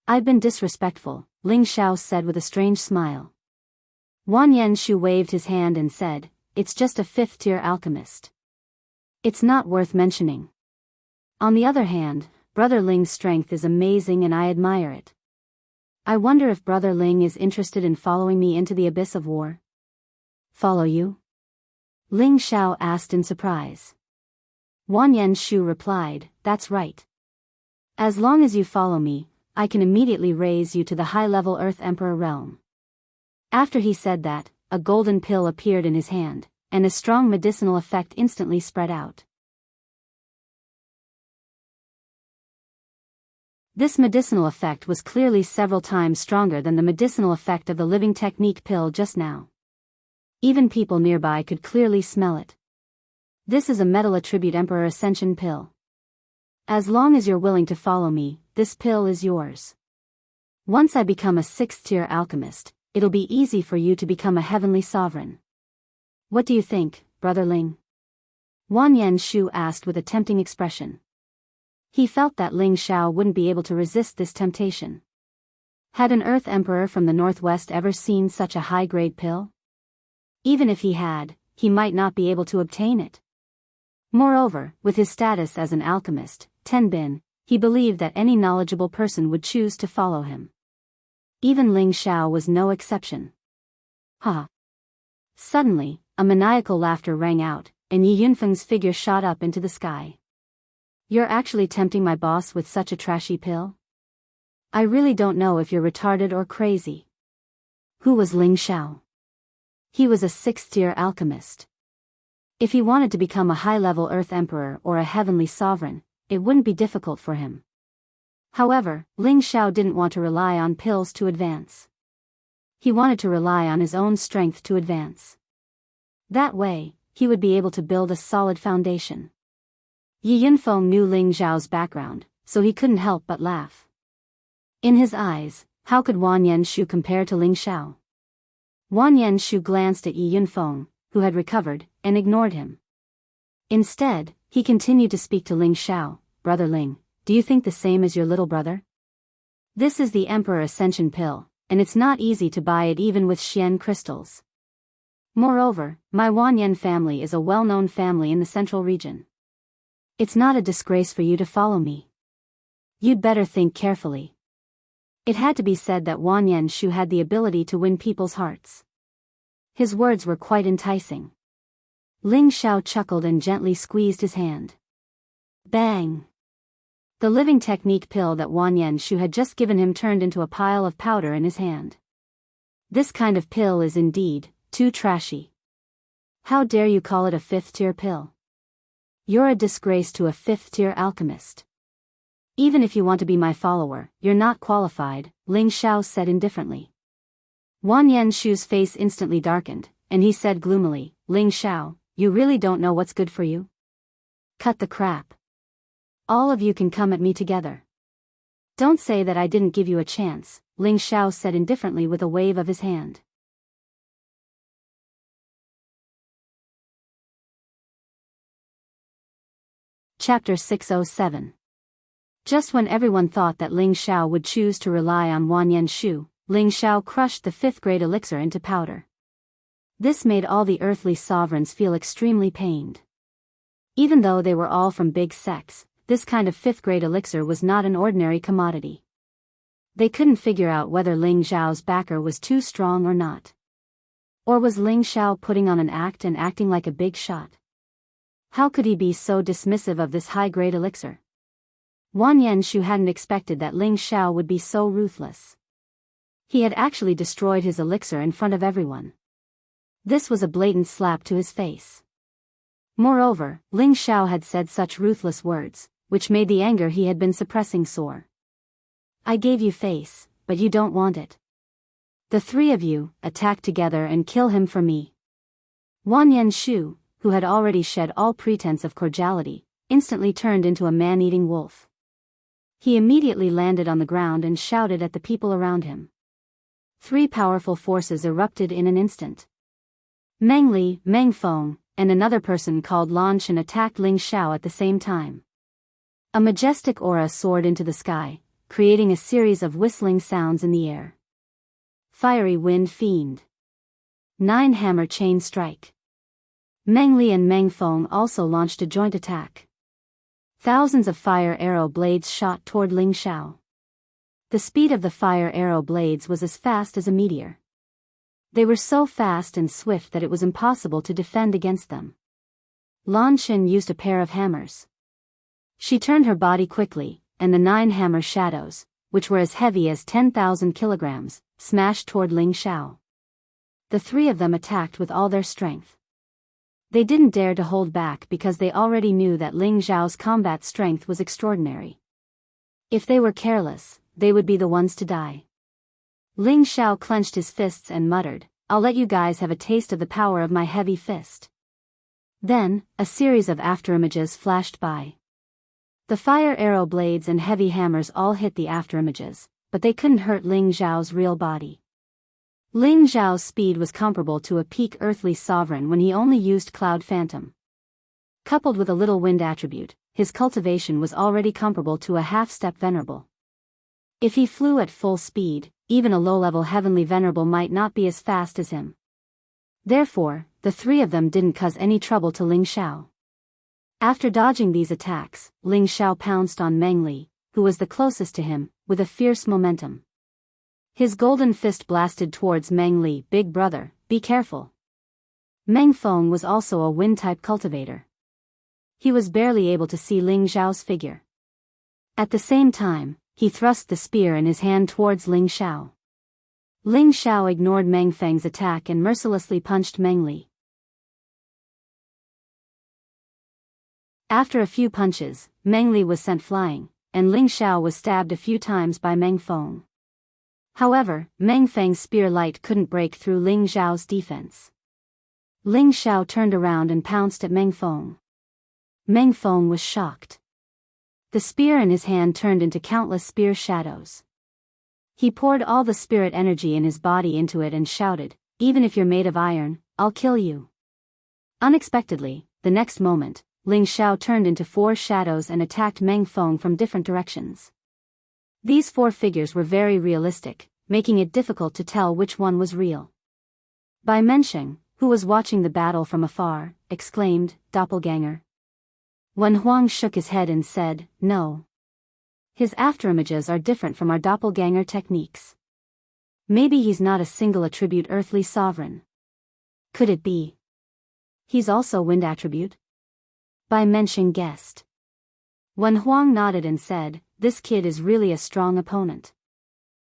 I've been disrespectful, Ling Xiao said with a strange smile. Wan Yenshu waved his hand and said, it's just a 5th-tier alchemist. It's not worth mentioning. On the other hand, Brother Ling's strength is amazing and I admire it. I wonder if Brother Ling is interested in following me into the abyss of war. Follow you? Ling Xiao asked in surprise. Wan Yenshu replied, that's right. As long as you follow me, I can immediately raise you to the high-level Earth Emperor realm. After he said that, a golden pill appeared in his hand, and a strong medicinal effect instantly spread out. This medicinal effect was clearly several times stronger than the medicinal effect of the living technique pill just now. Even people nearby could clearly smell it. This is a Metal Attribute Emperor Ascension pill. As long as you're willing to follow me, this pill is yours. Once I become a 6th-tier alchemist, it'll be easy for you to become a heavenly sovereign. What do you think, Brother Ling? Wan Yenshu asked with a tempting expression. He felt that Ling Xiao wouldn't be able to resist this temptation. Had an Earth Emperor from the Northwest ever seen such a high-grade pill? Even if he had, he might not be able to obtain it. Moreover, with his status as an alchemist, Tenbin, he believed that any knowledgeable person would choose to follow him. Even Ling Xiao was no exception. Ha! Suddenly, a maniacal laughter rang out, and Yi Yunfeng's figure shot up into the sky. You're actually tempting my boss with such a trashy pill? I really don't know if you're retarded or crazy. Who was Ling Xiao? He was a 6th-tier alchemist. If he wanted to become a high-level Earth Emperor or a heavenly sovereign, it wouldn't be difficult for him. However, Ling Xiao didn't want to rely on pills to advance. He wanted to rely on his own strength to advance. That way, he would be able to build a solid foundation. Yi Yunfeng knew Ling Xiao's background, so he couldn't help but laugh. In his eyes, how could Wan Yenshu compare to Ling Xiao? Wan Yenshu glanced at Yi Yunfeng, who had recovered, and ignored him. Instead, he continued to speak to Ling Xiao. Brother Ling, do you think the same as your little brother? This is the Emperor Ascension pill, and it's not easy to buy it even with Xian crystals. Moreover, my Wanyan family is a well-known family in the central region. It's not a disgrace for you to follow me. You'd better think carefully. It had to be said that Wanyan Shu had the ability to win people's hearts. His words were quite enticing. Ling Xiao chuckled and gently squeezed his hand. Bang! The living technique pill that Wanyan Shu had just given him turned into a pile of powder in his hand. This kind of pill is indeed too trashy. How dare you call it a fifth-tier pill? You're a disgrace to a fifth-tier alchemist. Even if you want to be my follower, you're not qualified, Ling Xiao said indifferently. Wanyan Shu's face instantly darkened, and he said gloomily, Ling Xiao, you really don't know what's good for you? Cut the crap. All of you can come at me together. Don't say that I didn't give you a chance, Ling Xiao said indifferently with a wave of his hand. Chapter 607. Just when everyone thought that Ling Xiao would choose to rely on Wanyan Shu, Ling Xiao crushed the fifth-grade elixir into powder. This made all the earthly sovereigns feel extremely pained. Even though they were all from big sects, this kind of fifth-grade elixir was not an ordinary commodity. They couldn't figure out whether Ling Xiao's backer was too strong or not. Or was Ling Xiao putting on an act and acting like a big shot? How could he be so dismissive of this high-grade elixir? Wanyan Shu hadn't expected that Ling Xiao would be so ruthless. He had actually destroyed his elixir in front of everyone. This was a blatant slap to his face. Moreover, Ling Xiao had said such ruthless words, which made the anger he had been suppressing soar. I gave you face, but you don't want it. The three of you, attack together and kill him for me. Wanyan Shu, who had already shed all pretense of cordiality, instantly turned into a man-eating wolf. He immediately landed on the ground and shouted at the people around him. Three powerful forces erupted in an instant. Meng Li, Meng Feng, and another person called Lan Shen attacked Ling Xiao at the same time. A majestic aura soared into the sky, creating a series of whistling sounds in the air. Fiery Wind Fiend. 9 Hammer Chain Strike. Meng Li and Meng Feng also launched a joint attack. Thousands of fire arrow blades shot toward Ling Xiao. The speed of the fire arrow blades was as fast as a meteor. They were so fast and swift that it was impossible to defend against them. Lan Shen used a pair of hammers. She turned her body quickly, and the 9 hammer shadows, which were as heavy as 10,000 kilograms, smashed toward Ling Xiao. The three of them attacked with all their strength. They didn't dare to hold back because they already knew that Ling Xiao's combat strength was extraordinary. If they were careless, they would be the ones to die. Ling Xiao clenched his fists and muttered, I'll let you guys have a taste of the power of my heavy fist. Then, a series of afterimages flashed by. The fire arrow blades and heavy hammers all hit the afterimages, but they couldn't hurt Ling Xiao's real body. Ling Xiao's speed was comparable to a peak earthly sovereign when he only used Cloud Phantom. Coupled with a little wind attribute, his cultivation was already comparable to a half-step venerable. If he flew at full speed, even a low-level heavenly venerable might not be as fast as him. Therefore, the three of them didn't cause any trouble to Ling Xiao. After dodging these attacks, Ling Xiao pounced on Meng Li, who was the closest to him, with a fierce momentum. His golden fist blasted towards Meng Li. Big brother, be careful. Meng Feng was also a wind-type cultivator. He was barely able to see Ling Xiao's figure. At the same time, he thrust the spear in his hand towards Ling Xiao. Ling Xiao ignored Meng Feng's attack and mercilessly punched Meng Li. After a few punches, Meng Li was sent flying, and Ling Xiao was stabbed a few times by Meng Feng. However, Meng Feng's spear light couldn't break through Ling Xiao's defense. Ling Xiao turned around and pounced at Meng Feng. Meng Feng was shocked. The spear in his hand turned into countless spear shadows. He poured all the spirit energy in his body into it and shouted, even if you're made of iron, I'll kill you. Unexpectedly, the next moment, Ling Xiao turned into 4 shadows and attacked Meng Feng from different directions. These 4 figures were very realistic, making it difficult to tell which one was real. Bai Mensheng, who was watching the battle from afar, exclaimed, "Doppelganger." Wen Huang shook his head and said, "No. His afterimages are different from our doppelganger techniques. Maybe he's not a single attribute earthly sovereign. Could it be he's also wind attribute?" Bai Mensheng guessed. Wen Huang nodded and said, "This kid is really a strong opponent."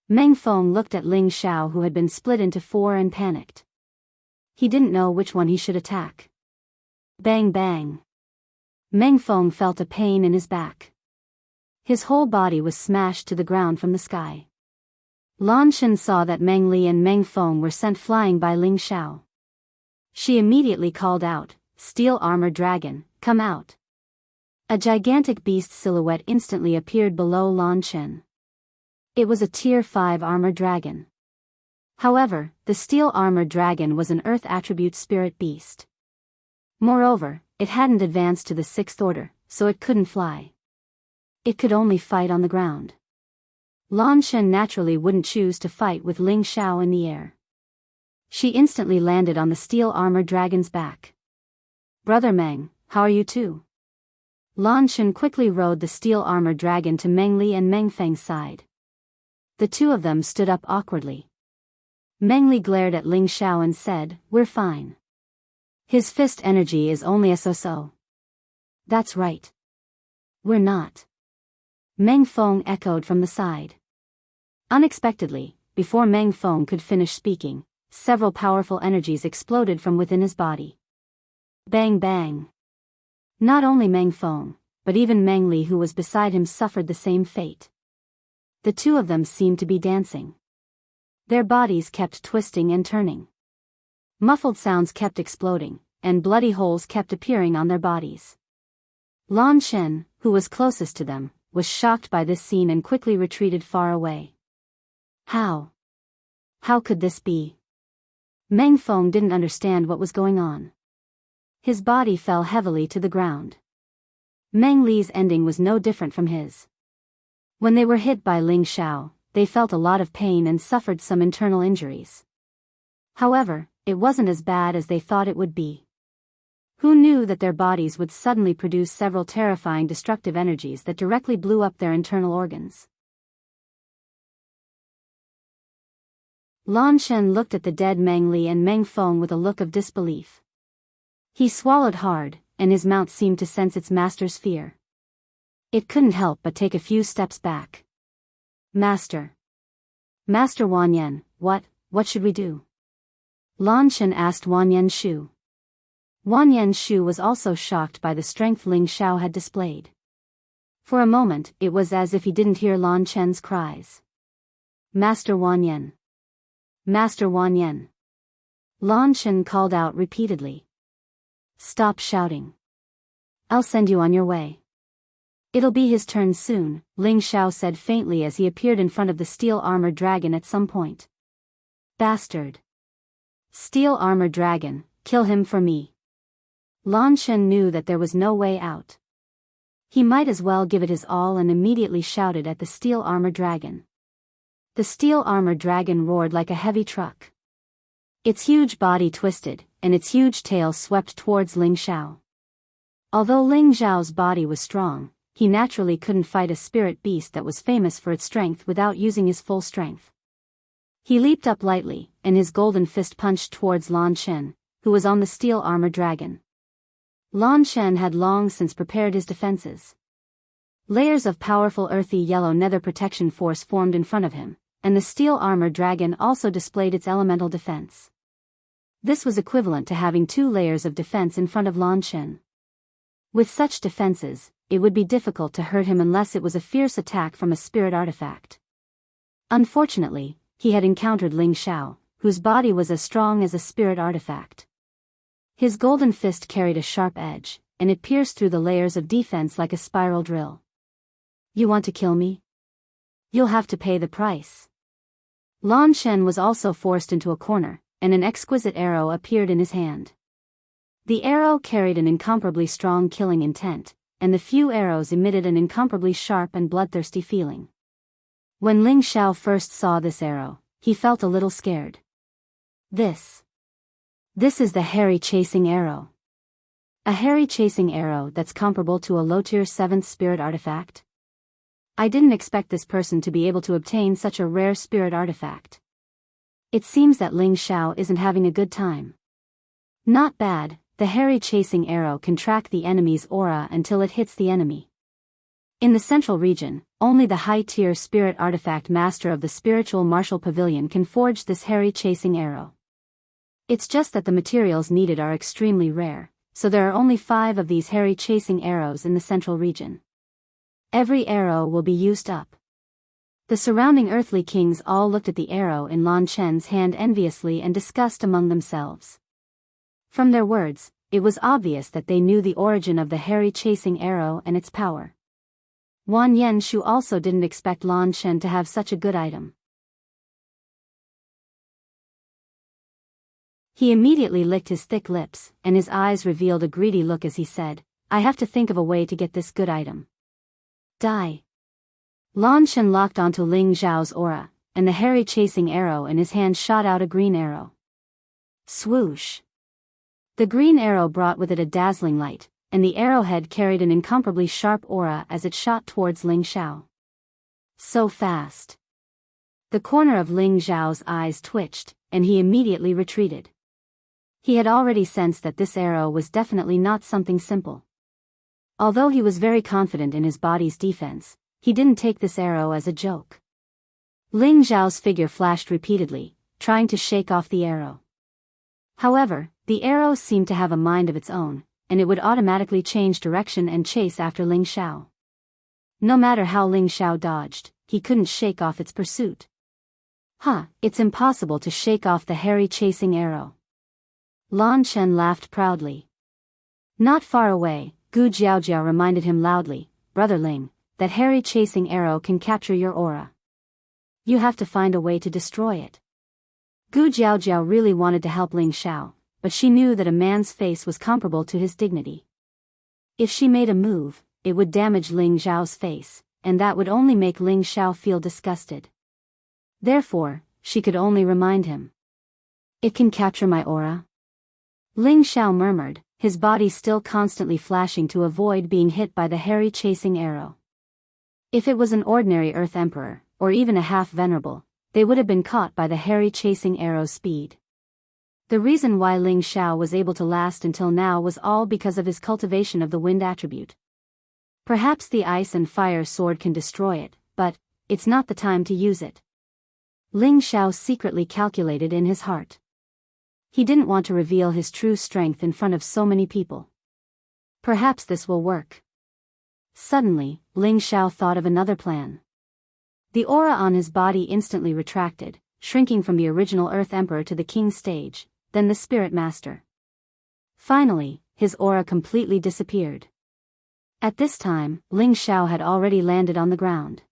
Meng Feng looked at Ling Xiao, who had been split into four, and panicked. He didn't know which one he should attack. Bang bang. Meng Feng felt a pain in his back. His whole body was smashed to the ground from the sky. Lan Shen saw that Meng Li and Meng Feng were sent flying by Ling Xiao. She immediately called out, "Steel Armor Dragon, come out." A gigantic beast silhouette instantly appeared below Lan Shen. It was a Tier 5 armor dragon. However, the steel armor dragon was an earth attribute spirit beast. Moreover, it hadn't advanced to the 6th order, so it couldn't fly. It could only fight on the ground. Lan Shen naturally wouldn't choose to fight with Ling Xiao in the air. She instantly landed on the steel armor dragon's back. "Brother Meng, how are you too?" Lan Shen quickly rode the steel armor dragon to Meng Li and Meng Feng's side. The two of them stood up awkwardly. Meng Li glared at Ling Xiao and said, "We're fine. His fist energy is only a so-so." "That's right. We're not." Meng Feng echoed from the side. Unexpectedly, before Meng Feng could finish speaking, several powerful energies exploded from within his body. Bang bang. Not only Meng Feng, but even Meng Li, who was beside him, suffered the same fate. The two of them seemed to be dancing. Their bodies kept twisting and turning. Muffled sounds kept exploding, and bloody holes kept appearing on their bodies. Lan Shen, who was closest to them, was shocked by this scene and quickly retreated far away. How could this be? Meng Feng didn't understand what was going on. His body fell heavily to the ground. Meng Li's ending was no different from his. When they were hit by Ling Xiao, they felt a lot of pain and suffered some internal injuries. However, it wasn't as bad as they thought it would be. Who knew that their bodies would suddenly produce several terrifying destructive energies that directly blew up their internal organs? Lan Shen looked at the dead Meng Li and Meng Feng with a look of disbelief. He swallowed hard, and his mount seemed to sense its master's fear. It couldn't help but take a few steps back. Master Wanyan, what should we do?" Lan Shen asked Wanyan Shu. Wanyan Shu was also shocked by the strength Ling Xiao had displayed. For a moment, it was as if he didn't hear Lan Shen's cries. Master Wanyan. Master Wanyan. Lan Shen called out repeatedly. "Stop shouting. I'll send you on your way." "It'll be his turn soon," Ling Xiao said faintly as he appeared in front of the steel armor dragon at some point. "Bastard. Steel armor dragon, kill him for me." Lan Shen knew that there was no way out. He might as well give it his all and immediately shouted at the steel armor dragon. The steel armor dragon roared like a heavy truck. Its huge body twisted, and its huge tail swept towards Ling Xiao. Although Ling Xiao's body was strong, he naturally couldn't fight a spirit beast that was famous for its strength without using his full strength. He leaped up lightly, and his golden fist punched towards Lan Shen, who was on the steel armor dragon. Lan Shen had long since prepared his defenses. Layers of powerful earthy yellow nether protection force formed in front of him, and the steel armor dragon also displayed its elemental defense. This was equivalent to having 2 layers of defense in front of Lan Shen. With such defenses, it would be difficult to hurt him unless it was a fierce attack from a spirit artifact. Unfortunately, he had encountered Ling Xiao, whose body was as strong as a spirit artifact. His golden fist carried a sharp edge, and it pierced through the layers of defense like a spiral drill. "You want to kill me? You'll have to pay the price." Lan Shen was also forced into a corner, and an exquisite arrow appeared in his hand. The arrow carried an incomparably strong killing intent, and the few arrows emitted an incomparably sharp and bloodthirsty feeling. When Ling Xiao first saw this arrow, he felt a little scared. This This is the hairy chasing arrow. A hairy chasing arrow that's comparable to a low-tier 7th spirit artifact? I didn't expect this person to be able to obtain such a rare spirit artifact. It seems that Ling Xiao isn't having a good time. Not bad, the hairy chasing arrow can track the enemy's aura until it hits the enemy. In the central region, only the high-tier spirit artifact master of the spiritual martial pavilion can forge this hairy chasing arrow. It's just that the materials needed are extremely rare, so there are only 5 of these hairy chasing arrows in the central region. Every arrow will be used up. The surrounding earthly kings all looked at the arrow in Lan Chen's hand enviously and discussed among themselves. From their words, it was obvious that they knew the origin of the hairy chasing arrow and its power. Wan Yenshu also didn't expect Lan Chen to have such a good item. He immediately licked his thick lips, and his eyes revealed a greedy look as he said, I have to think of a way to get this good item. Die. Lan Chen locked onto Ling Xiao's aura, and the hairy chasing arrow in his hand shot out a green arrow. Swoosh. The green arrow brought with it a dazzling light, and the arrowhead carried an incomparably sharp aura as it shot towards Ling Xiao. So fast. The corner of Ling Xiao's eyes twitched, and he immediately retreated. He had already sensed that this arrow was definitely not something simple. Although he was very confident in his body's defense, he didn't take this arrow as a joke. Ling Xiao's figure flashed repeatedly, trying to shake off the arrow. However, the arrow seemed to have a mind of its own, and it would automatically change direction and chase after Ling Xiao. No matter how Ling Xiao dodged, he couldn't shake off its pursuit. It's impossible to shake off the hairy chasing arrow. Lan Chen laughed proudly. Not far away, Gu Jiaojiao reminded him loudly, Brother Ling, that hairy chasing arrow can capture your aura. You have to find a way to destroy it. Gu Jiaojiao really wanted to help Ling Xiao, but she knew that a man's face was comparable to his dignity. If she made a move, it would damage Ling Xiao's face, and that would only make Ling Xiao feel disgusted. Therefore, she could only remind him. It can capture my aura? Ling Xiao murmured, his body still constantly flashing to avoid being hit by the hairy chasing arrow. If it was an ordinary Earth Emperor, or even a half-venerable, they would have been caught by the hairy chasing arrow's speed. The reason why Ling Xiao was able to last until now was all because of his cultivation of the wind attribute. Perhaps the ice and fire sword can destroy it, but it's not the time to use it. Ling Xiao secretly calculated in his heart. He didn't want to reveal his true strength in front of so many people. Perhaps this will work. Suddenly, Ling Xiao thought of another plan. The aura on his body instantly retracted, shrinking from the original Earth Emperor to the King stage, then the Spirit Master. Finally, his aura completely disappeared. At this time, Ling Xiao had already landed on the ground.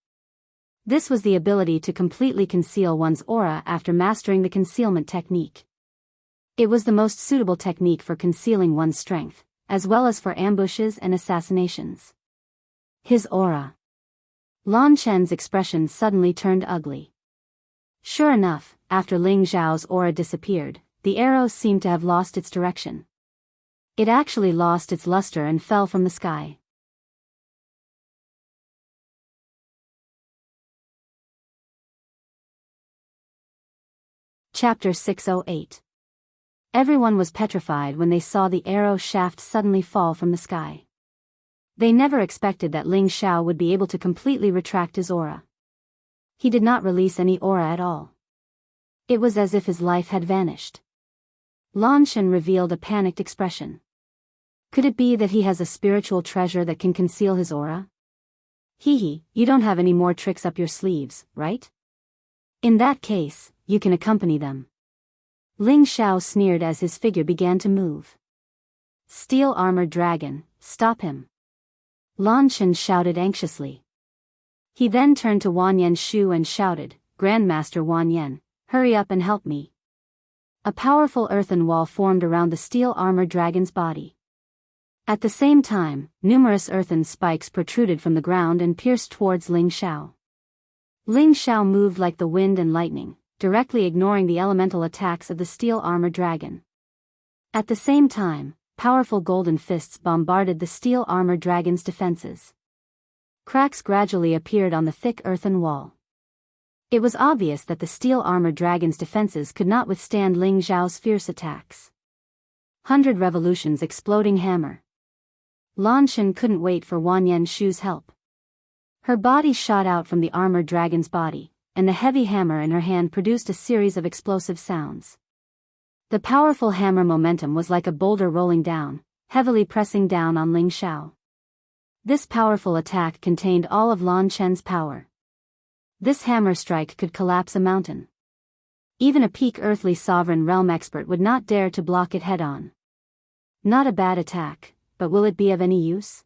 This was the ability to completely conceal one's aura after mastering the concealment technique. It was the most suitable technique for concealing one's strength, as well as for ambushes and assassinations. His aura. Lan Chen's expression suddenly turned ugly. Sure enough, after Ling Xiao's aura disappeared, the arrow seemed to have lost its direction. It actually lost its luster and fell from the sky. Chapter 608. Everyone was petrified when they saw the arrow shaft suddenly fall from the sky. They never expected that Ling Xiao would be able to completely retract his aura. He did not release any aura at all. It was as if his life had vanished. Lan Chen revealed a panicked expression. Could it be that he has a spiritual treasure that can conceal his aura? You don't have any more tricks up your sleeves, right? In that case, you can accompany them. Ling Xiao sneered as his figure began to move. Steel-armored dragon, stop him. Lan Chen shouted anxiously. He then turned to Wan Yenshu and shouted, Grandmaster Wan Yan, hurry up and help me. A powerful earthen wall formed around the steel-armored dragon's body. At the same time, numerous earthen spikes protruded from the ground and pierced towards Ling Xiao. Ling Xiao moved like the wind and lightning, directly ignoring the elemental attacks of the steel-armored dragon. At the same time, powerful golden fists bombarded the steel armor dragon's defenses. Cracks gradually appeared on the thick earthen wall. It was obvious that the steel armor dragon's defenses could not withstand Ling Xiao's fierce attacks. 100 revolutions exploding hammer. Lan Shen couldn't wait for Wan Yanshu's help. Her body shot out from the armored dragon's body, and the heavy hammer in her hand produced a series of explosive sounds. The powerful hammer momentum was like a boulder rolling down, heavily pressing down on Ling Xiao. This powerful attack contained all of Lan Shen's power. This hammer strike could collapse a mountain. Even a peak earthly sovereign realm expert would not dare to block it head-on. Not a bad attack, but will it be of any use?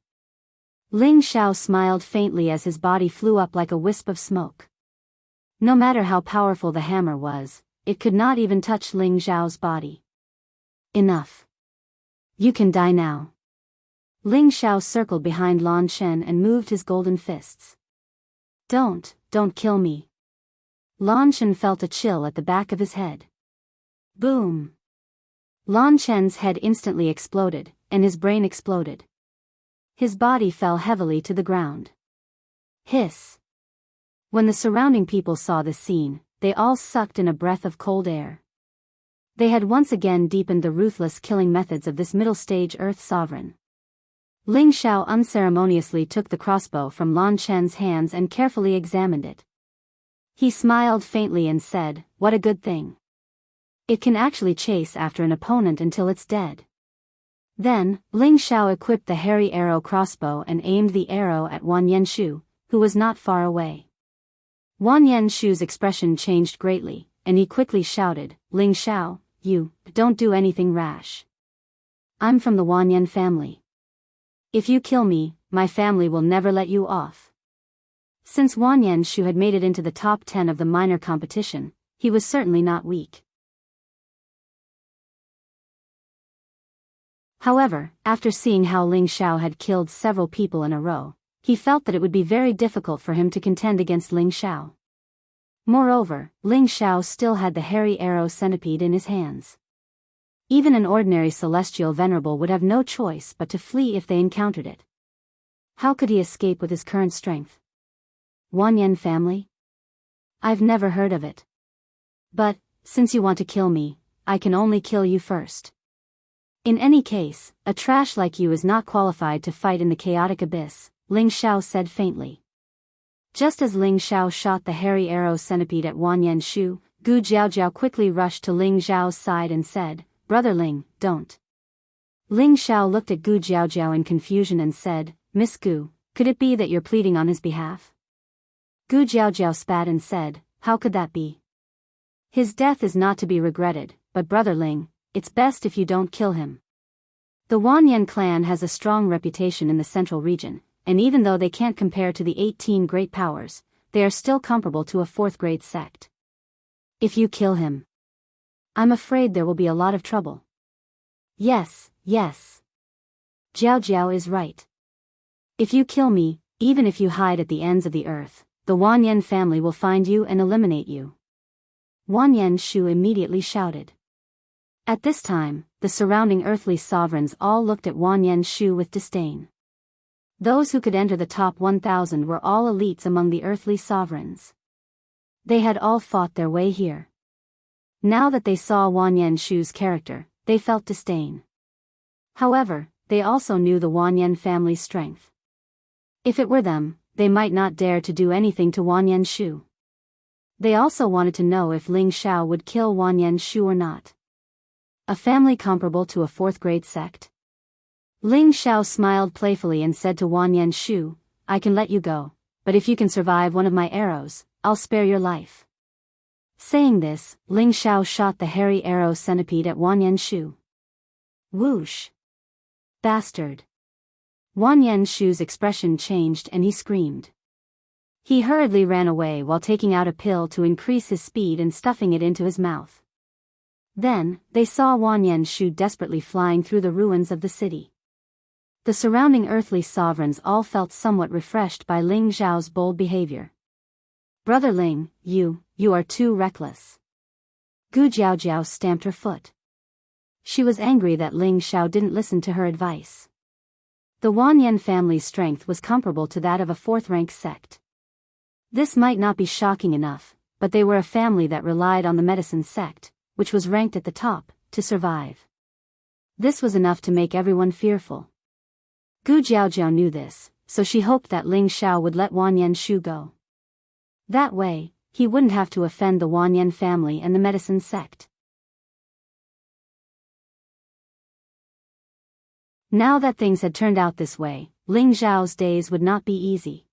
Ling Xiao smiled faintly as his body flew up like a wisp of smoke. No matter how powerful the hammer was, it could not even touch Ling Xiao's body. Enough. You can die now. Ling Xiao circled behind Lan Shen and moved his golden fists. Don't kill me. Lan Shen felt a chill at the back of his head. Boom. Lan Shen's head instantly exploded, and his brain exploded. His body fell heavily to the ground. Hiss. When the surrounding people saw this scene, they all sucked in a breath of cold air. They had once again deepened the ruthless killing methods of this middle-stage Earth sovereign. Ling Xiao unceremoniously took the crossbow from Lan Shen's hands and carefully examined it. He smiled faintly and said, "What a good thing. It can actually chase after an opponent until it's dead." Then, Ling Xiao equipped the hairy arrow crossbow and aimed the arrow at Wan Yanshu, who was not far away. Wan Yanshu's expression changed greatly, and he quickly shouted, "Ling Xiao, you, don't do anything rash. I'm from the Wan Yan family. If you kill me, my family will never let you off." Since Wan Yanshu had made it into the top 10 of the minor competition, he was certainly not weak. However, after seeing how Ling Xiao had killed several people in a row, he felt that it would be very difficult for him to contend against Ling Xiao. Moreover, Ling Xiao still had the hairy arrow centipede in his hands. Even an ordinary celestial venerable would have no choice but to flee if they encountered it. How could he escape with his current strength? Wan Yan family? I've never heard of it. But, since you want to kill me, I can only kill you first. In any case, a trash like you is not qualified to fight in the chaotic abyss, Ling Xiao said faintly. Just as Ling Xiao shot the hairy arrow centipede at Wan Yanshu, Gu Jiaojiao quickly rushed to Ling Xiao's side and said, "Brother Ling, don't." Ling Xiao looked at Gu Jiaojiao in confusion and said, "Miss Gu, could it be that you're pleading on his behalf?" Gu Jiaojiao spat and said, "How could that be? His death is not to be regretted, but Brother Ling, it's best if you don't kill him. The Wan Yan clan has a strong reputation in the central region, and even though they can't compare to the 18 great powers, they are still comparable to a fourth-grade sect. If you kill him, I'm afraid there will be a lot of trouble." Yes. Jiao Jiao is right. If you kill me, even if you hide at the ends of the earth, the Wan Yan family will find you and eliminate you. Wan Yanshu immediately shouted. At this time, the surrounding earthly sovereigns all looked at Wan Yanshu with disdain. Those who could enter the top 1,000 were all elites among the earthly sovereigns. They had all fought their way here. Now that they saw Wan Yanshu's character, they felt disdain. However, they also knew the Wan Yan family's strength. If it were them, they might not dare to do anything to Wan Yanshu. They also wanted to know if Ling Xiao would kill Wan Yanshu or not. A family comparable to a fourth-grade sect? Ling Xiao smiled playfully and said to Wan Yanshu, "I can let you go, but if you can survive one of my arrows, I'll spare your life." Saying this, Ling Xiao shot the hairy arrow centipede at Wan Yanshu. Whoosh! Bastard! Wan Yanshu's expression changed and he screamed. He hurriedly ran away while taking out a pill to increase his speed and stuffing it into his mouth. Then, they saw Wan Yanshu desperately flying through the ruins of the city. The surrounding earthly sovereigns all felt somewhat refreshed by Ling Xiao's bold behavior. "Brother Ling, you are too reckless." Gu Jiaojiao stamped her foot. She was angry that Ling Xiao didn't listen to her advice. The Wanyan family's strength was comparable to that of a fourth-rank sect. This might not be shocking enough, but they were a family that relied on the medicine sect, which was ranked at the top, to survive. This was enough to make everyone fearful. Gu Jiaojiao knew this, so she hoped that Ling Xiao would let Wanyan Shu go. That way, he wouldn't have to offend the Wanyan family and the medicine sect. Now that things had turned out this way, Ling Xiao's days would not be easy.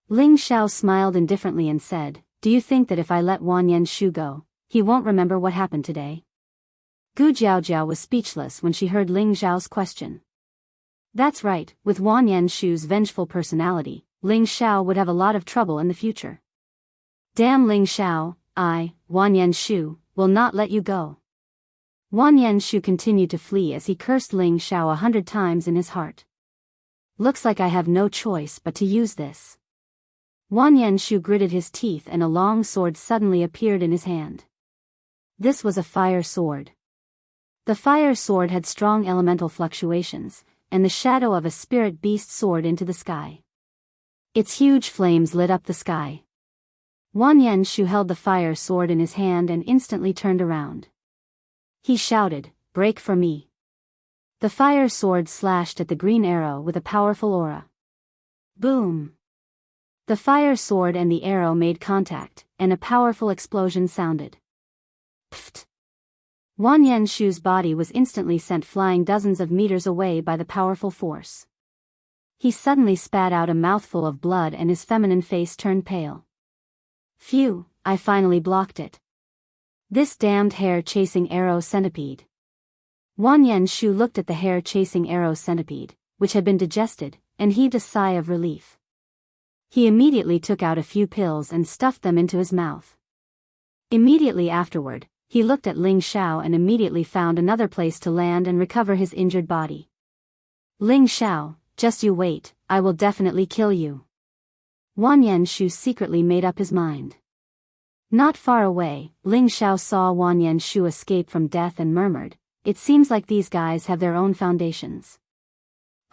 Ling Xiao smiled indifferently and said, "Do you think that if I let Wanyan Shu go, he won't remember what happened today?" Gu Jiaojiao was speechless when she heard Ling Xiao's question. That's right, with Wanyan Shu's vengeful personality, Ling Xiao would have a lot of trouble in the future. Damn Ling Xiao, Wanyan Shu, will not let you go. Wanyan Shu continued to flee as he cursed Ling Xiao 100 times in his heart. Looks like I have no choice but to use this. Wanyan Shu gritted his teeth and a long sword suddenly appeared in his hand. This was a fire sword. The fire sword had strong elemental fluctuations, and the shadow of a spirit beast soared into the sky. Its huge flames lit up the sky. Wanyan Shu held the fire sword in his hand and instantly turned around. He shouted, "Break for me." The fire sword slashed at the green arrow with a powerful aura. Boom! The fire sword and the arrow made contact, and a powerful explosion sounded. Pfft! Wanyan Shu's body was instantly sent flying dozens of meters away by the powerful force. He suddenly spat out a mouthful of blood and his feminine face turned pale. Phew, I finally blocked it. This damned hair-chasing arrow centipede. Wanyan Shu looked at the hair-chasing arrow centipede, which had been digested, and heaved a sigh of relief. He immediately took out a few pills and stuffed them into his mouth. Immediately afterward, he looked at Ling Xiao and immediately found another place to land and recover his injured body. Ling Xiao, just you wait, I will definitely kill you. Wanyan Shu secretly made up his mind. Not far away, Ling Xiao saw Wanyan Shu escape from death and murmured, "It seems like these guys have their own foundations."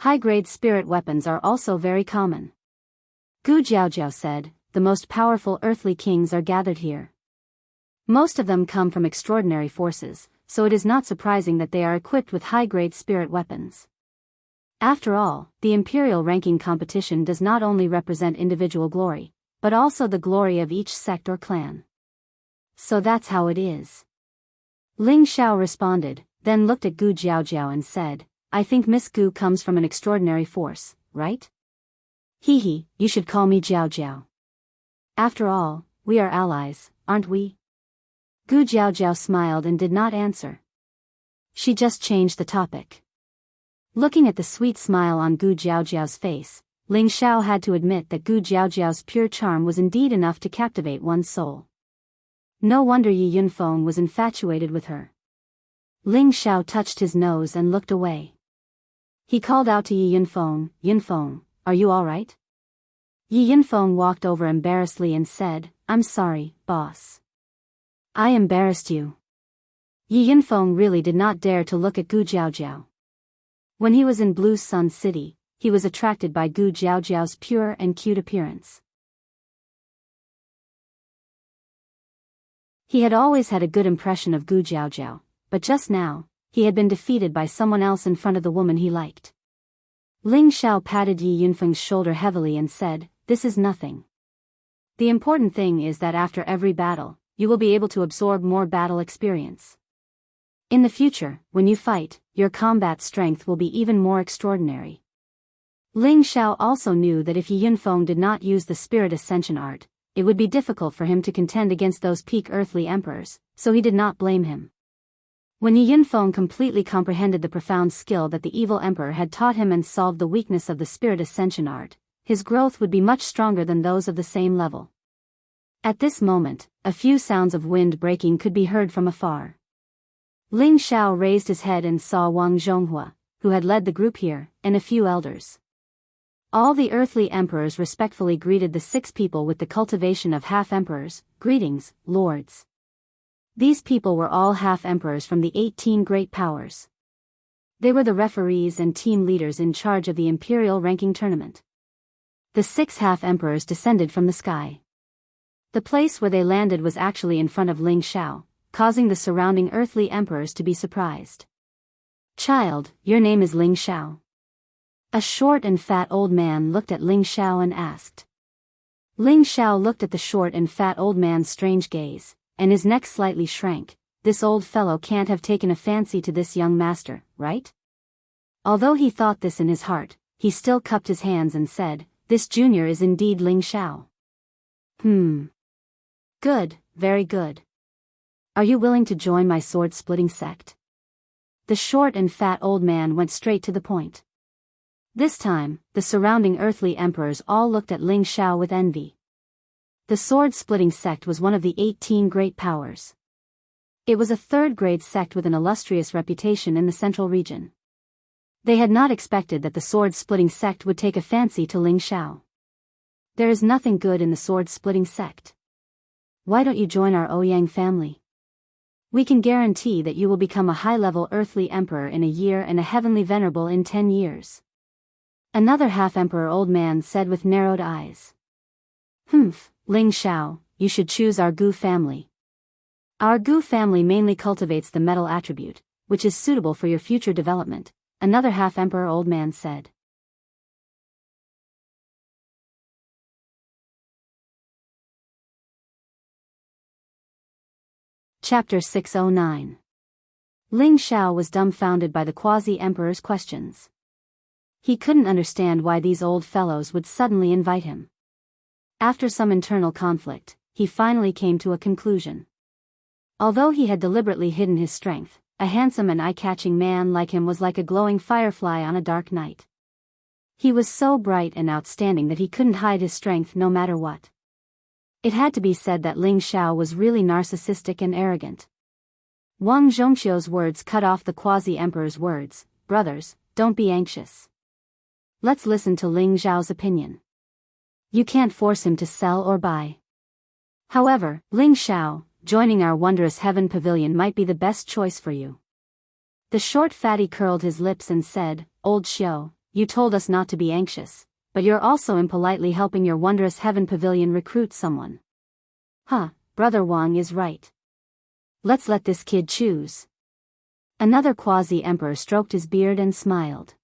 High-grade spirit weapons are also very common. Gu Jiaojiao said, "The most powerful earthly kings are gathered here. Most of them come from extraordinary forces, so it is not surprising that they are equipped with high-grade spirit weapons. After all, the imperial ranking competition does not only represent individual glory, but also the glory of each sect or clan. So that's how it is." Ling Xiao responded, then looked at Gu Jiaojiao and said, "I think Miss Gu comes from an extraordinary force, right? Hee, you should call me Jiaojiao. After all, we are allies, aren't we?" Gu Jiaojiao smiled and did not answer. She just changed the topic. Looking at the sweet smile on Gu Jiaojiao's face, Ling Xiao had to admit that Gu Jiaojiao's pure charm was indeed enough to captivate one's soul. No wonder Yi Yunfeng was infatuated with her. Ling Xiao touched his nose and looked away. He called out to Yi Yunfeng, "Yunfeng, are you all right?" Yi Yunfeng walked over embarrassedly and said, "I'm sorry, boss. I embarrassed you." Yi Yunfeng really did not dare to look at Gu Jiaojiao. When he was in Blue Sun City, he was attracted by Gu Jiaojiao's pure and cute appearance. He had always had a good impression of Gu Jiaojiao, but just now, he had been defeated by someone else in front of the woman he liked. Ling Xiao patted Yi Yunfeng's shoulder heavily and said, "This is nothing. The important thing is that after every battle, you will be able to absorb more battle experience. In the future, when you fight, your combat strength will be even more extraordinary." Ling Xiao also knew that if Yi Yunfeng did not use the spirit ascension art, it would be difficult for him to contend against those peak earthly emperors, so he did not blame him. When Yi Yunfeng completely comprehended the profound skill that the evil emperor had taught him and solved the weakness of the spirit ascension art, his growth would be much stronger than those of the same level. At this moment, a few sounds of wind breaking could be heard from afar. Ling Xiao raised his head and saw Wang Zhonghua, who had led the group here, and a few elders. All the earthly emperors respectfully greeted the 6 people with the cultivation of half-emperors, "Greetings, lords." These people were all half-emperors from the 18 great powers. They were the referees and team leaders in charge of the imperial ranking tournament. The 6 half-emperors descended from the sky. The place where they landed was actually in front of Ling Xiao, causing the surrounding earthly emperors to be surprised. "Child, your name is Ling Xiao?" A short and fat old man looked at Ling Xiao and asked. Ling Xiao looked at the short and fat old man's strange gaze, and his neck slightly shrank. This old fellow can't have taken a fancy to this young master, right? Although he thought this in his heart, he still cupped his hands and said, "This junior is indeed Ling Xiao." Good, very good. Are you willing to join my sword-splitting sect? The short and fat old man went straight to the point. This time, the surrounding earthly emperors all looked at Ling Xiao with envy. The sword-splitting sect was one of the 18 great powers. It was a third-grade sect with an illustrious reputation in the central region. They had not expected that the sword-splitting sect would take a fancy to Ling Xiao. There is nothing good in the sword-splitting sect. Why don't you join our Ouyang family? We can guarantee that you will become a high-level earthly emperor in a year and a heavenly venerable in 10 years. Another half-emperor old man said with narrowed eyes. Ling Xiao, you should choose our Gu family. Our Gu family mainly cultivates the metal attribute, which is suitable for your future development, another half-emperor old man said. Chapter 609. Ling Xiao was dumbfounded by the quasi-emperor's questions. He couldn't understand why these old fellows would suddenly invite him. After some internal conflict, he finally came to a conclusion. Although he had deliberately hidden his strength, a handsome and eye-catching man like him was like a glowing firefly on a dark night. He was so bright and outstanding that he couldn't hide his strength no matter what. It had to be said that Ling Xiao was really narcissistic and arrogant. Wang Zhongqiu's words cut off the quasi-emperor's words. "Brothers, don't be anxious. Let's listen to Ling Xiao's opinion. You can't force him to sell or buy. However, Ling Xiao, joining our wondrous heaven pavilion might be the best choice for you." The short fatty curled his lips and said, "Old Xiao, you told us not to be anxious, but you're also impolitely helping your wondrous heaven pavilion recruit someone." Brother Wang is right. Let's let this kid choose." Another quasi-emperor stroked his beard and smiled.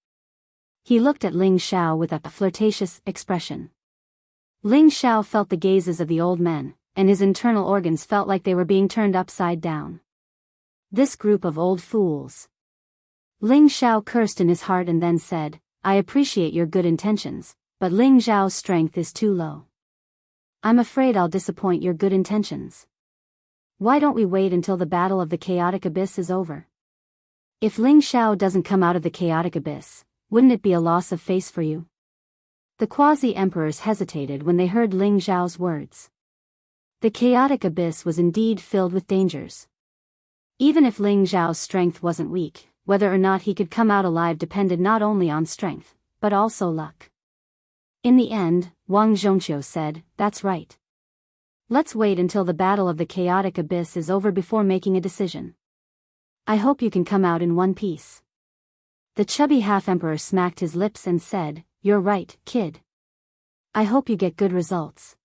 He looked at Ling Xiao with a flirtatious expression. Ling Xiao felt the gazes of the old men, and his internal organs felt like they were being turned upside down. This group of old fools. Ling Xiao cursed in his heart and then said, "I appreciate your good intentions, but Ling Xiao's strength is too low. I'm afraid I'll disappoint your good intentions. Why don't we wait until the battle of the chaotic abyss is over? If Ling Xiao doesn't come out of the chaotic abyss, wouldn't it be a loss of face for you?" The quasi-emperors hesitated when they heard Ling Xiao's words. The chaotic abyss was indeed filled with dangers. Even if Ling Xiao's strength wasn't weak, whether or not he could come out alive depended not only on strength, but also luck. In the end, Wang Zhongqiu said, "That's right. Let's wait until the battle of the chaotic abyss is over before making a decision. I hope you can come out in one piece." The chubby half-emperor smacked his lips and said, "You're right, kid. I hope you get good results."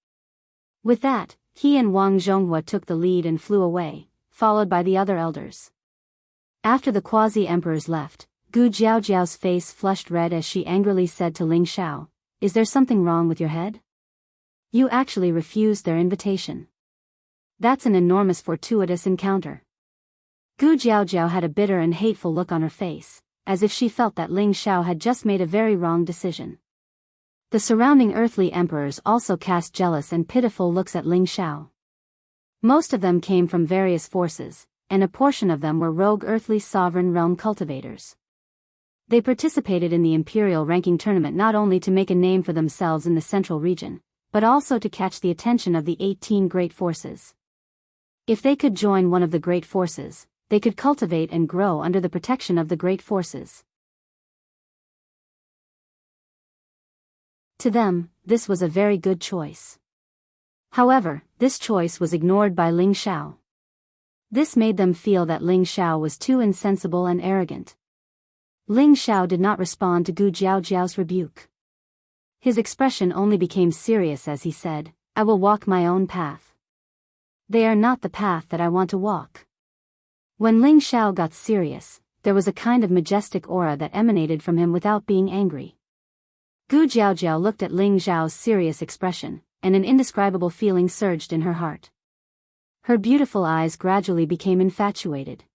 With that, he and Wang Zhonghua took the lead and flew away, followed by the other elders. After the quasi-emperors left, Gu Jiaojiao's face flushed red as she angrily said to Ling Xiao, "Is there something wrong with your head? You actually refused their invitation. That's an enormous fortuitous encounter." Gu Jiaojiao had a bitter and hateful look on her face, as if she felt that Ling Xiao had just made a very wrong decision. The surrounding earthly emperors also cast jealous and pitiful looks at Ling Xiao. Most of them came from various forces, and a portion of them were rogue earthly sovereign realm cultivators. They participated in the imperial ranking tournament not only to make a name for themselves in the central region, but also to catch the attention of the 18 great forces. If they could join one of the great forces, they could cultivate and grow under the protection of the great forces. To them, this was a very good choice. However, this choice was ignored by Ling Xiao. This made them feel that Ling Xiao was too insensible and arrogant. Ling Xiao did not respond to Gu Jiaojiao's rebuke. His expression only became serious as he said, "I will walk my own path. They are not the path that I want to walk." When Ling Xiao got serious, there was a kind of majestic aura that emanated from him without being angry. Gu Jiaojiao looked at Ling Xiao's serious expression, and an indescribable feeling surged in her heart. Her beautiful eyes gradually became infatuated.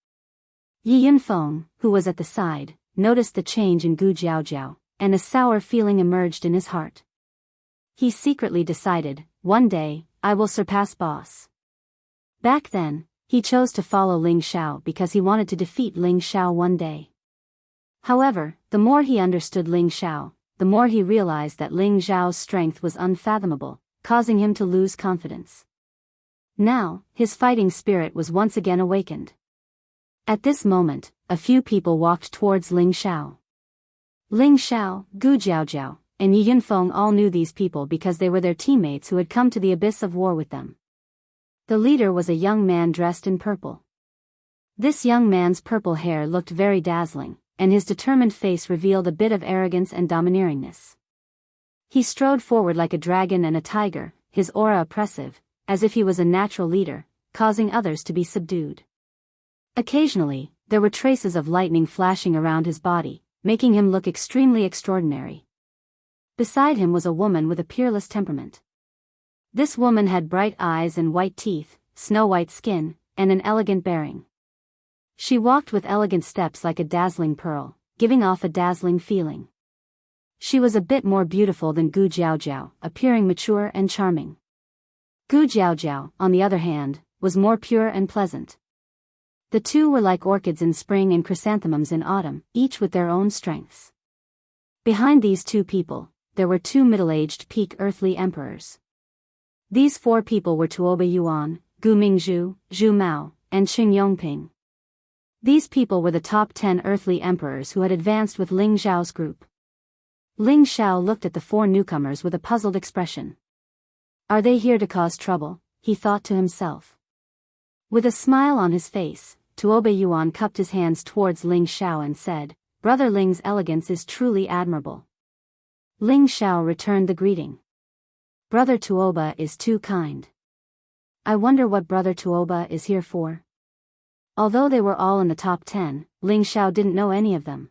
Yi Yunfeng, who was at the side, noticed the change in Gu Jiaojiao, and a sour feeling emerged in his heart. He secretly decided, one day, I will surpass boss. Back then, he chose to follow Ling Xiao because he wanted to defeat Ling Xiao one day. However, the more he understood Ling Xiao, the more he realized that Ling Xiao's strength was unfathomable, causing him to lose confidence. Now, his fighting spirit was once again awakened. At this moment, a few people walked towards Ling Xiao. Ling Xiao, Gu Jiaojiao, and Yi Yunfeng all knew these people because they were their teammates who had come to the abyss of war with them. The leader was a young man dressed in purple. This young man's purple hair looked very dazzling, and his determined face revealed a bit of arrogance and domineeringness. He strode forward like a dragon and a tiger, his aura oppressive, as if he was a natural leader, causing others to be subdued. Occasionally, there were traces of lightning flashing around his body, making him look extremely extraordinary. Beside him was a woman with a peerless temperament. This woman had bright eyes and white teeth, snow-white skin, and an elegant bearing. She walked with elegant steps like a dazzling pearl, giving off a dazzling feeling. She was a bit more beautiful than Gu Jiaojiao, appearing mature and charming. Gu Jiaojiao, on the other hand, was more pure and pleasant. The two were like orchids in spring and chrysanthemums in autumn, each with their own strengths. Behind these two people, there were two middle-aged peak earthly emperors. These four people were Tuoba Yuan, Gu Mingzhu, Zhu Mao, and Qing Yongping. These people were the top 10 earthly emperors who had advanced with Ling Xiao's group. Ling Xiao looked at the four newcomers with a puzzled expression. Are they here to cause trouble? He thought to himself. With a smile on his face, Tuoba Yuan cupped his hands towards Ling Xiao and said, Brother Ling's elegance is truly admirable. Ling Xiao returned the greeting. Brother Tuoba is too kind. I wonder what Brother Tuoba is here for. Although they were all in the top 10, Ling Xiao didn't know any of them.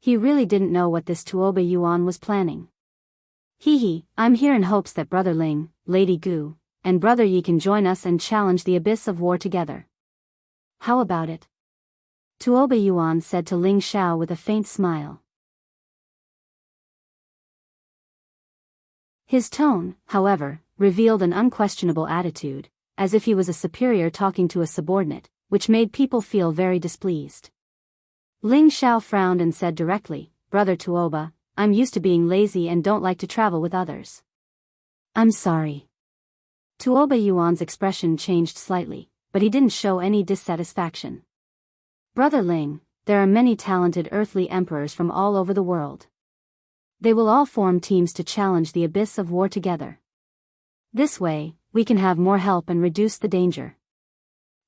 He really didn't know what this Tuoba Yuan was planning. I'm here in hopes that Brother Ling, Lady Gu, and Brother Yi can join us and challenge the abyss of war together. How about it? Tuoba Yuan said to Ling Xiao with a faint smile. His tone, however, revealed an unquestionable attitude, as if he was a superior talking to a subordinate, which made people feel very displeased. Ling Xiao frowned and said directly, Brother Tuoba, I'm used to being lazy and don't like to travel with others. I'm sorry. Tuoba Yuan's expression changed slightly, but he didn't show any dissatisfaction. Brother Ling, there are many talented earthly emperors from all over the world. They will all form teams to challenge the abyss of war together. This way, we can have more help and reduce the danger.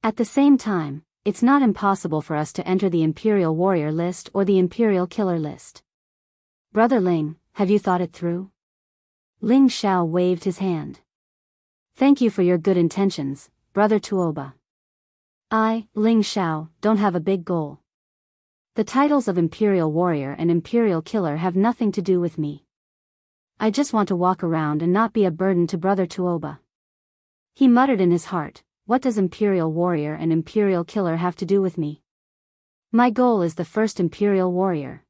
At the same time, it's not impossible for us to enter the Imperial Warrior list or the Imperial Killer list. Brother Ling, have you thought it through? Ling Xiao waved his hand. Thank you for your good intentions, Brother Tuoba. I, Ling Xiao, don't have a big goal. The titles of Imperial Warrior and Imperial Killer have nothing to do with me. I just want to walk around and not be a burden to Brother Tuoba. He muttered in his heart, what does Imperial Warrior and Imperial Killer have to do with me? My goal is the first Imperial Warrior.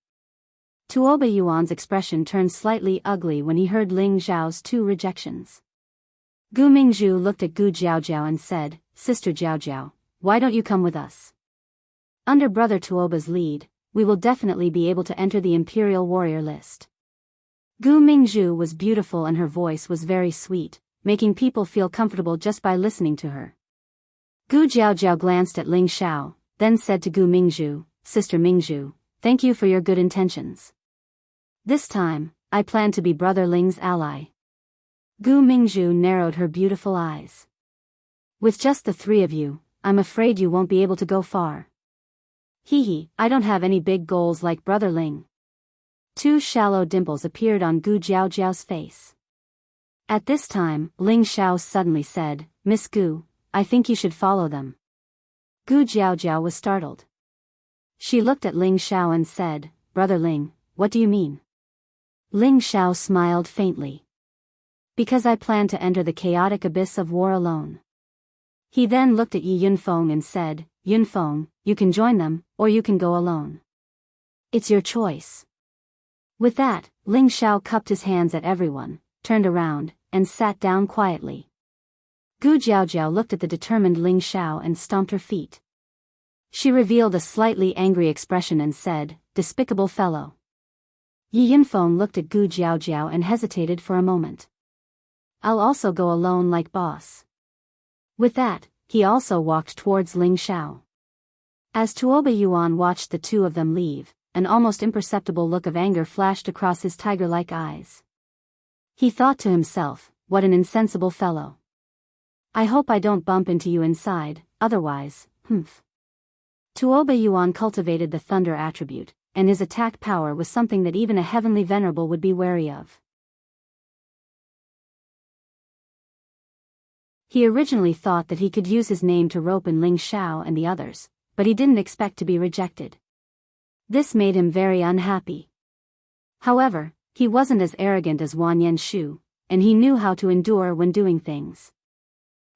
Tuoba Yuan's expression turned slightly ugly when he heard Ling Xiao's two rejections. Gu Mingzhu looked at Gu Jiaojiao and said, Sister Jiaojiao, why don't you come with us? Under Brother Tuoba's lead, we will definitely be able to enter the Imperial Warrior list. Gu Mingzhu was beautiful and her voice was very sweet, making people feel comfortable just by listening to her. Gu Jiaojiao glanced at Ling Xiao, then said to Gu Mingzhu, Sister Mingzhu, thank you for your good intentions. This time, I plan to be Brother Ling's ally. Gu Mingzhu narrowed her beautiful eyes. With just the three of you, I'm afraid you won't be able to go far. Hee, I don't have any big goals like Brother Ling. Two shallow dimples appeared on Gu Jiaojiao's face. At this time, Ling Xiao suddenly said, Miss Gu, I think you should follow them. Gu Jiaojiao was startled. She looked at Ling Xiao and said, Brother Ling, what do you mean? Ling Xiao smiled faintly. Because I plan to enter the chaotic abyss of war alone. He then looked at Yi Yunfeng and said, Yunfeng, you can join them, or you can go alone. It's your choice. With that, Ling Xiao cupped his hands at everyone, turned around, and sat down quietly. Gu Jiaojiao looked at the determined Ling Xiao and stomped her feet. She revealed a slightly angry expression and said, Despicable fellow. Yi Yunfeng looked at Gu Jiaojiao and hesitated for a moment. I'll also go alone like boss. With that, he also walked towards Ling Xiao. As Tuoba Yuan watched the two of them leave, an almost imperceptible look of anger flashed across his tiger-like eyes. He thought to himself, what an insensible fellow. I hope I don't bump into you inside, otherwise, humph. Tuoba Yuan cultivated the thunder attribute, and his attack power was something that even a heavenly venerable would be wary of. He originally thought that he could use his name to rope in Ling Xiao and the others, but he didn't expect to be rejected. This made him very unhappy. However, he wasn't as arrogant as Wan Yenshu, and he knew how to endure when doing things.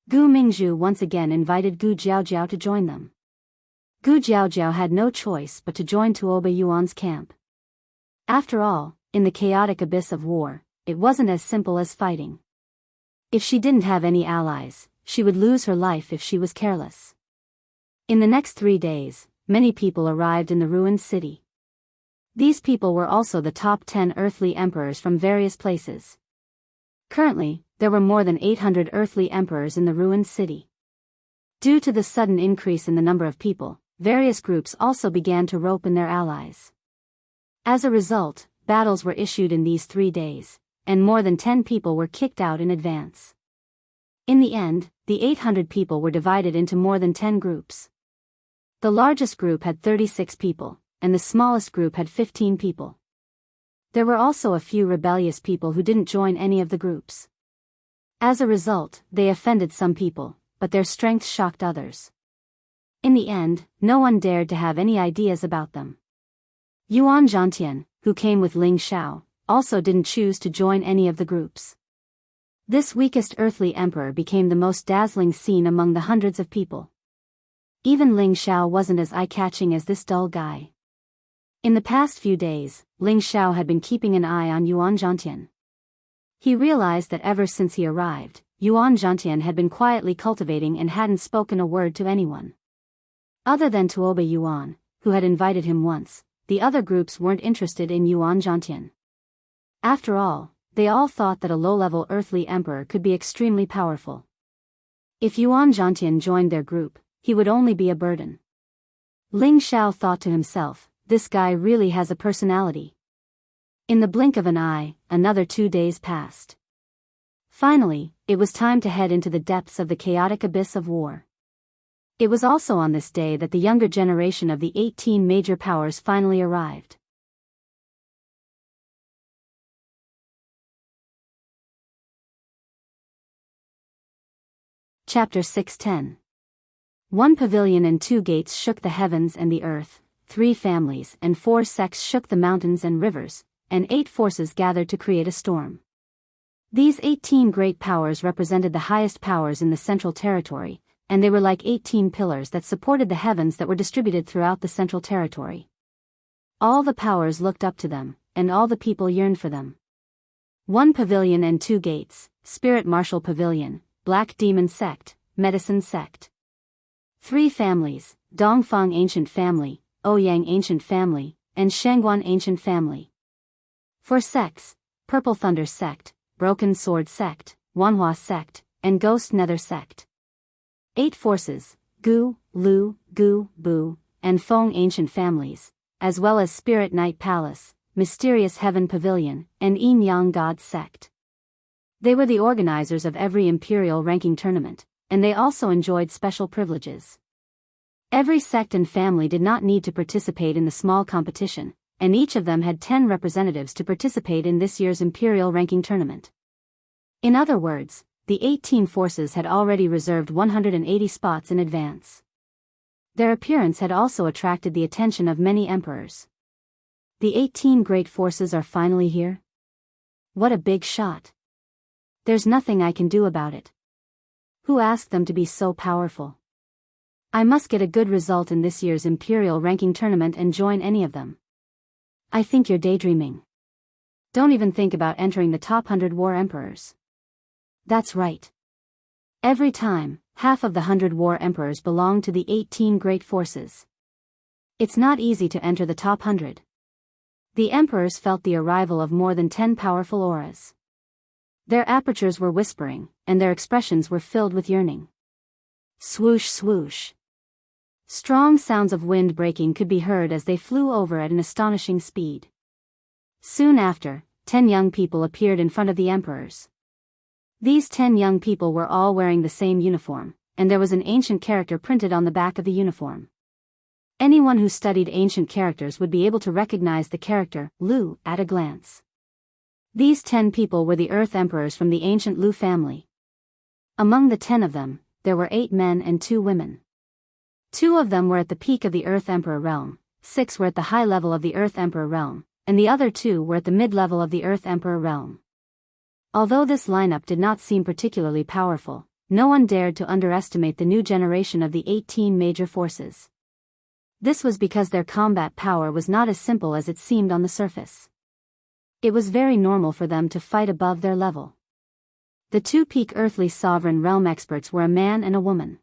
Gu Mingzhu once again invited Gu Jiaojiao to join them. Gu Jiaojiao had no choice but to join Tuoba Yuan's camp. After all, in the chaotic abyss of war, it wasn't as simple as fighting. If she didn't have any allies, she would lose her life if she was careless. In the next 3 days, many people arrived in the ruined city. These people were also the top 10 earthly emperors from various places. Currently, there were more than 800 earthly emperors in the ruined city. Due to the sudden increase in the number of people, various groups also began to rope in their allies. As a result, battles were issued in these 3 days, and more than 10 people were kicked out in advance. In the end, the 800 people were divided into more than 10 groups. The largest group had 36 people, and the smallest group had 15 people. There were also a few rebellious people who didn't join any of the groups. As a result, they offended some people, but their strength shocked others. In the end, no one dared to have any ideas about them. Yuan Zhantian, who came with Ling Xiao, also didn't choose to join any of the groups. This weakest earthly emperor became the most dazzling scene among the hundreds of people. Even Ling Xiao wasn't as eye-catching as this dull guy. In the past few days, Ling Xiao had been keeping an eye on Yuan Zhantian. He realized that ever since he arrived, Yuan Zhantian had been quietly cultivating and hadn't spoken a word to anyone. Other than Tuoba Yuan, who had invited him once, the other groups weren't interested in Yuan Zhantian. After all, they all thought that a low-level earthly emperor could be extremely powerful. If Yuan Zhantian joined their group, he would only be a burden. Ling Xiao thought to himself, this guy really has a personality. In the blink of an eye, another 2 days passed. Finally, it was time to head into the depths of the chaotic abyss of war. It was also on this day that the younger generation of the 18 major powers finally arrived. Chapter 610. 1 pavilion and 2 gates shook the heavens and the earth, 3 families and 4 sects shook the mountains and rivers, and 8 forces gathered to create a storm. These 18 great powers represented the highest powers in the Central Territory, and they were like 18 pillars that supported the heavens that were distributed throughout the Central Territory. All the powers looked up to them, and all the people yearned for them. 1 pavilion and 2 gates, Spirit Martial Pavilion, Black Demon Sect, Medicine Sect. 3 families, Dongfang Ancient Family, Ouyang Ancient Family, and Shangguan Ancient Family. 4 sects, Purple Thunder Sect, Broken Sword Sect, Wanhua Sect, and Ghost Nether Sect. 8 forces, Gu, Lu, Gu, Bu, and Feng Ancient Families, as well as Spirit Night Palace, Mysterious Heaven Pavilion, and Yin Yang God Sect. They were the organizers of every imperial ranking tournament, and they also enjoyed special privileges. Every sect and family did not need to participate in the small competition, and each of them had 10 representatives to participate in this year's Imperial Ranking Tournament. In other words, the 18 forces had already reserved 180 spots in advance. Their appearance had also attracted the attention of many emperors. The 18 great forces are finally here? What a big shot. There's nothing I can do about it. Who asked them to be so powerful? I must get a good result in this year's Imperial Ranking Tournament and join any of them. I think you're daydreaming. Don't even think about entering the top 100 war emperors. That's right. Every time, half of the 100 war emperors belong to the 18 great forces. It's not easy to enter the top 100. The emperors felt the arrival of more than 10 powerful auras. Their apertures were whispering, and their expressions were filled with yearning. Swoosh swoosh. Strong sounds of wind breaking could be heard as they flew over at an astonishing speed. Soon after, 10 young people appeared in front of the emperors. These 10 young people were all wearing the same uniform, and there was an ancient character printed on the back of the uniform. Anyone who studied ancient characters would be able to recognize the character, Lu, at a glance. These 10 people were the Earth Emperors from the ancient Lu family. Among the 10 of them, there were 8 men and 2 women. 2 of them were at the peak of the Earth Emperor realm, 6 were at the high level of the Earth Emperor realm, and the other 2 were at the mid-level of the Earth Emperor realm. Although this lineup did not seem particularly powerful, no one dared to underestimate the new generation of the 18 major forces. This was because their combat power was not as simple as it seemed on the surface. It was very normal for them to fight above their level. The 2 peak earthly sovereign realm experts were a man and a woman.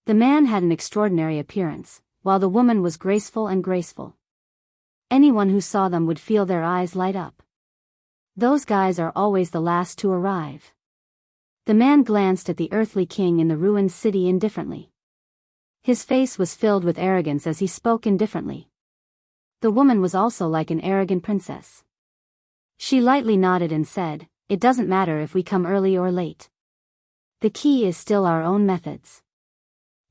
The man had an extraordinary appearance, while the woman was graceful and graceful. Anyone who saw them would feel their eyes light up. Those guys are always the last to arrive. The man glanced at the earthly king in the ruined city indifferently. His face was filled with arrogance as he spoke indifferently. The woman was also like an arrogant princess. She lightly nodded and said, "It doesn't matter if we come early or late. The key is still our own methods.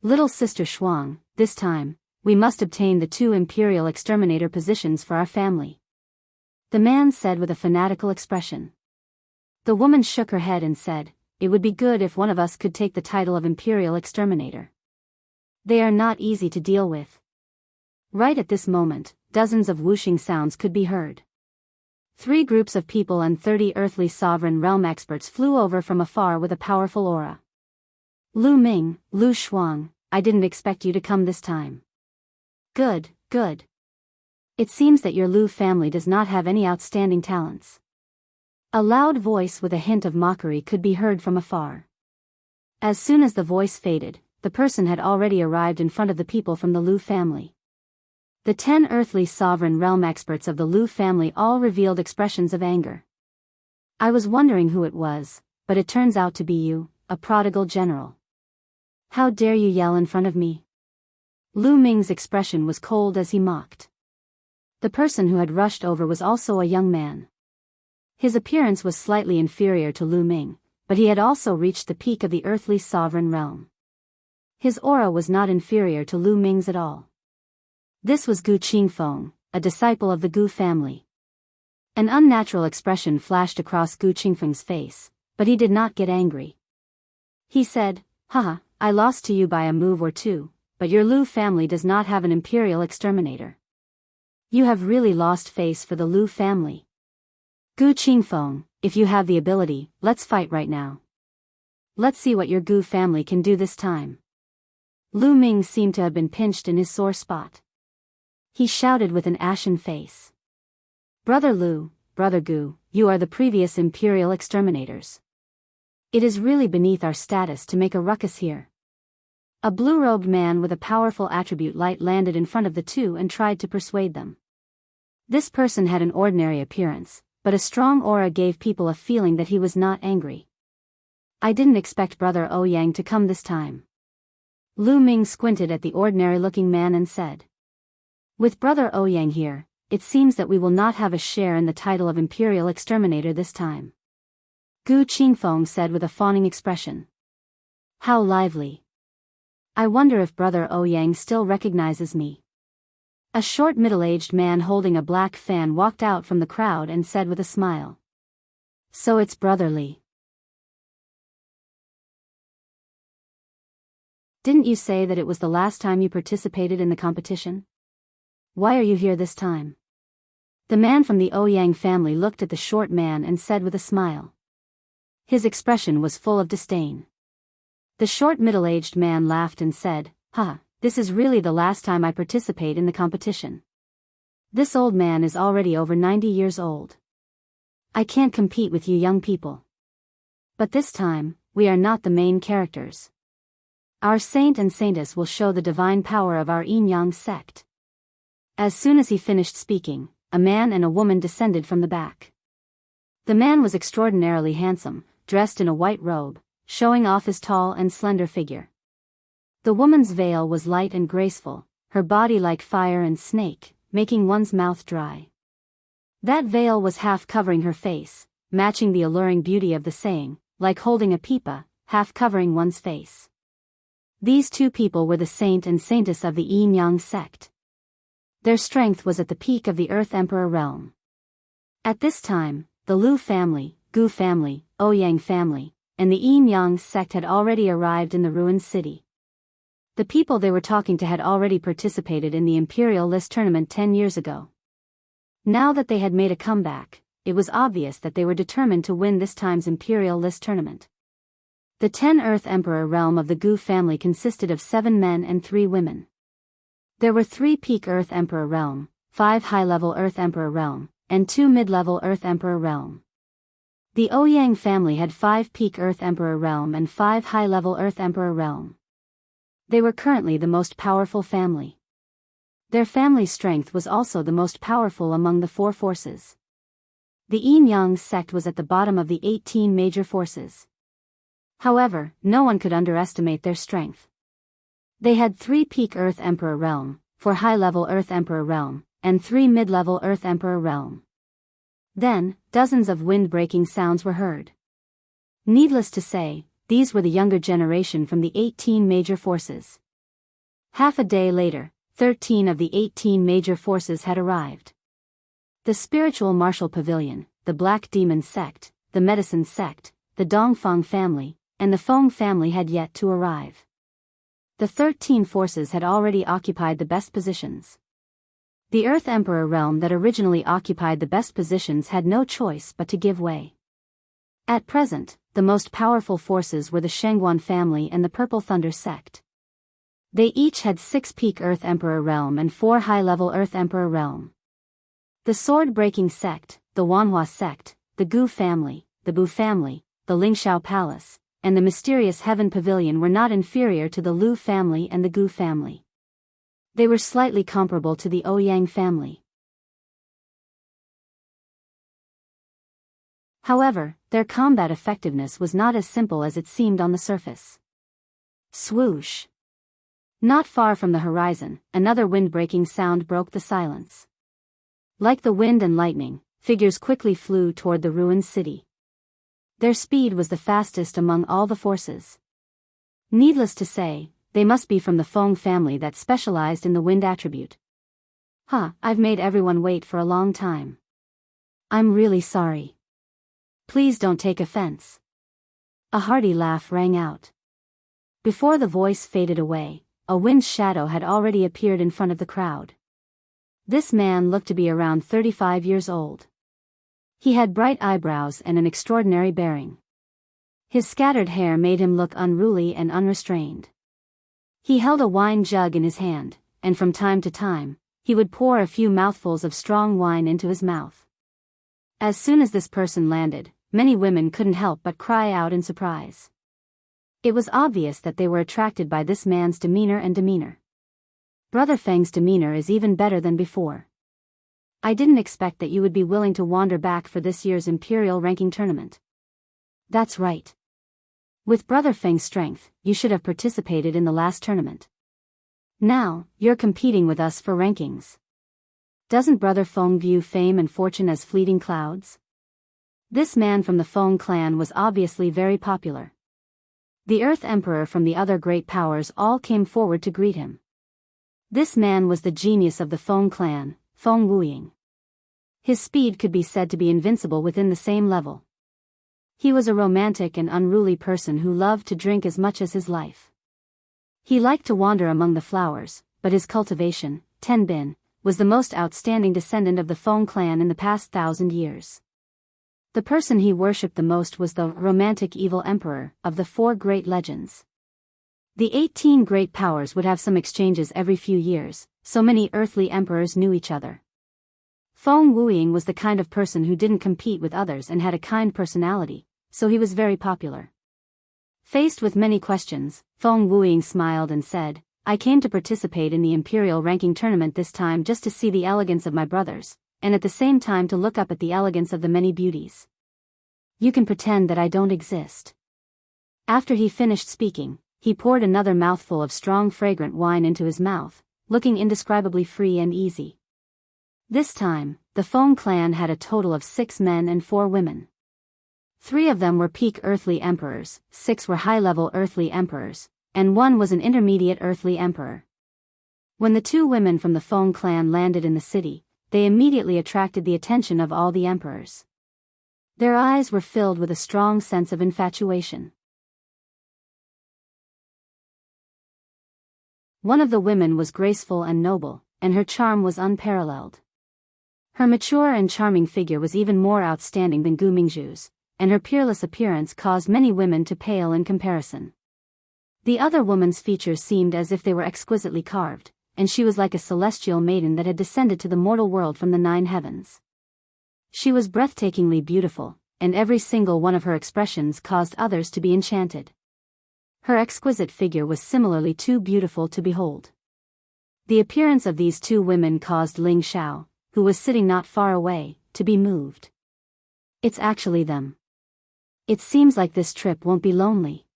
Little sister Shuang, this time, we must obtain the 2 imperial exterminator positions for our family," the man said with a fanatical expression. The woman shook her head and said, "It would be good if one of us could take the title of imperial exterminator. They are not easy to deal with." Right at this moment, dozens of whooshing sounds could be heard. 3 groups of people and 30 earthly sovereign realm experts flew over from afar with a powerful aura. "Lu Ming, Lu Shuang, I didn't expect you to come this time. Good, good. It seems that your Lu family does not have any outstanding talents." A loud voice with a hint of mockery could be heard from afar. As soon as the voice faded, the person had already arrived in front of the people from the Lu family. The 10 earthly sovereign realm experts of the Lu family all revealed expressions of anger. "I was wondering who it was, but it turns out to be you, a prodigal general. How dare you yell in front of me?" Lu Ming's expression was cold as he mocked. The person who had rushed over was also a young man. His appearance was slightly inferior to Lu Ming, but he had also reached the peak of the earthly sovereign realm. His aura was not inferior to Lu Ming's at all. This was Gu Qingfeng, a disciple of the Gu family. An unnatural expression flashed across Gu Qingfeng's face, but he did not get angry. He said, "Haha, I lost to you by a move or 2. But your Lu family does not have an imperial exterminator. You have really lost face for the Lu family. Gu Qingfeng, if you have the ability, let's fight right now. Let's see what your Gu family can do this time." Lu Ming seemed to have been pinched in his sore spot. He shouted with an ashen face. "Brother Lu, Brother Gu, you are the previous imperial exterminators. It is really beneath our status to make a ruckus here." A blue-robed man with a powerful attribute light landed in front of the 2 and tried to persuade them. This person had an ordinary appearance, but a strong aura gave people a feeling that he was not angry. "I didn't expect Brother Ouyang to come this time." Lu Ming squinted at the ordinary-looking man and said, "With Brother Ouyang here, it seems that we will not have a share in the title of Imperial Exterminator this time." Gu Qingfeng said with a fawning expression. How lively. I wonder if Brother Ouyang still recognizes me. A short middle-aged man holding a black fan walked out from the crowd and said with a smile. So it's Brother Li. Didn't you say that it was the last time you participated in the competition? Why are you here this time? The man from the Ouyang family looked at the short man and said with a smile. His expression was full of disdain. The short middle-aged man laughed and said, this is really the last time I participate in the competition. This old man is already over 90 years old. I can't compete with you young people. But this time, we are not the main characters. Our saint and saintess will show the divine power of our Yin-Yang sect. As soon as he finished speaking, a man and a woman descended from the back. The man was extraordinarily handsome, dressed in a white robe, showing off his tall and slender figure. The woman's veil was light and graceful, her body like fire and snake, making one's mouth dry. That veil was half covering her face, matching the alluring beauty of the saying, like holding a pipa, half covering one's face. These two people were the saint and saintess of the Yin-Yang sect. Their strength was at the peak of the Earth Emperor realm. At this time, the Lu family, Gu family, Ouyang family, and the Yin-Yang sect had already arrived in the ruined city. The people they were talking to had already participated in the Imperial List tournament 10 years ago. Now that they had made a comeback, it was obvious that they were determined to win this time's Imperial List tournament. The 10 Earth Emperor realm of the Gu family consisted of 7 men and 3 women. There were 3 peak Earth Emperor realm, 5 high-level Earth Emperor realm, and 2 mid-level Earth Emperor realm. The Ouyang family had 5 peak Earth Emperor realm and 5 high-level Earth Emperor realm. They were currently the most powerful family. Their family strength was also the most powerful among the 4 forces. The Yin-Yang sect was at the bottom of the 18 major forces. However, no one could underestimate their strength. They had 3 peak Earth Emperor realm, 4 high-level Earth Emperor realm, and 3 mid-level Earth Emperor realm. Then, dozens of wind-breaking sounds were heard. Needless to say, these were the younger generation from the 18 major forces. Half a day later, 13 of the 18 major forces had arrived. The Spiritual Martial Pavilion, the Black Demon sect, the Medicine sect, the Dongfang family, and the Feng family had yet to arrive. The 13 forces had already occupied the best positions. The Earth Emperor realm that originally occupied the best positions had no choice but to give way. At present, the most powerful forces were the Shengguan family and the Purple Thunder sect. They each had 6 peak Earth Emperor realm and 4 high-level Earth Emperor realm. The Sword-Breaking sect, the Wanhua sect, the Gu family, the Bu family, the Lingxiao palace, and the mysterious Heaven Pavilion were not inferior to the Lu family and the Gu family. They were slightly comparable to the Ouyang family. However, their combat effectiveness was not as simple as it seemed on the surface. Swoosh! Not far from the horizon, another wind-breaking sound broke the silence. Like the wind and lightning, figures quickly flew toward the ruined city. Their speed was the fastest among all the forces. Needless to say, they must be from the Feng family that specialized in the wind attribute. I've made everyone wait for a long time. I'm really sorry. Please don't take offense. A hearty laugh rang out. Before the voice faded away, a wind shadow had already appeared in front of the crowd. This man looked to be around 35 years old. He had bright eyebrows and an extraordinary bearing. His scattered hair made him look unruly and unrestrained. He held a wine jug in his hand, and from time to time, he would pour a few mouthfuls of strong wine into his mouth. As soon as this person landed, many women couldn't help but cry out in surprise. It was obvious that they were attracted by this man's demeanor. Brother Feng's demeanor is even better than before. I didn't expect that you would be willing to wander back for this year's Imperial Ranking Tournament. That's right. With Brother Feng's strength, you should have participated in the last tournament. Now, you're competing with us for rankings. Doesn't Brother Feng view fame and fortune as fleeting clouds? This man from the Feng clan was obviously very popular. The Earth Emperor from the other great powers all came forward to greet him. This man was the genius of the Feng clan, Feng Wuying. His speed could be said to be invincible within the same level. He was a romantic and unruly person who loved to drink as much as his life. He liked to wander among the flowers, but his cultivation, Tenbin, was the most outstanding descendant of the Feng clan in the past 1,000 years. The person he worshipped the most was the romantic evil emperor of the 4 great legends. The 18 great powers would have some exchanges every few years, so many earthly emperors knew each other. Feng Wuying was the kind of person who didn't compete with others and had a kind personality, so he was very popular. Faced with many questions, Feng Wuying smiled and said, "I came to participate in the Imperial Ranking Tournament this time just to see the elegance of my brothers, and at the same time to look up at the elegance of the many beauties. You can pretend that I don't exist." After he finished speaking, he poured another mouthful of strong fragrant wine into his mouth, looking indescribably free and easy. This time, the Feng clan had a total of 6 men and 4 women. 3 of them were peak earthly emperors, 6 were high-level earthly emperors, and 1 was an intermediate earthly emperor. When the 2 women from the Feng clan landed in the city, they immediately attracted the attention of all the emperors. Their eyes were filled with a strong sense of infatuation. One of the women was graceful and noble, and her charm was unparalleled. Her mature and charming figure was even more outstanding than Gu Mingzhu's, and her peerless appearance caused many women to pale in comparison. The other woman's features seemed as if they were exquisitely carved, and she was like a celestial maiden that had descended to the mortal world from the 9 heavens. She was breathtakingly beautiful, and every single one of her expressions caused others to be enchanted. Her exquisite figure was similarly too beautiful to behold. The appearance of these 2 women caused Ling Xiao, who was sitting not far away, to be moved. "It's actually them. It seems like this trip won't be lonely,"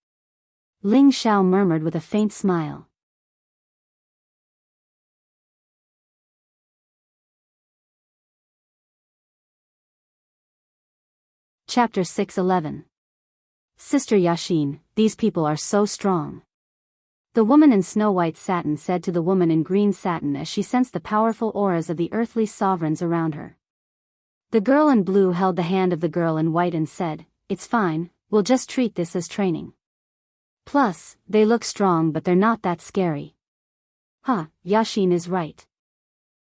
Ling Xiao murmured with a faint smile. Chapter 6:11. Sister Yashin, these people are so strong. The woman in snow-white satin said to the woman in green satin as she sensed the powerful auras of the earthly sovereigns around her. The girl in blue held the hand of the girl in white and said, "It's fine, we'll just treat this as training. Plus, they look strong but they're not that scary." Yashin is right.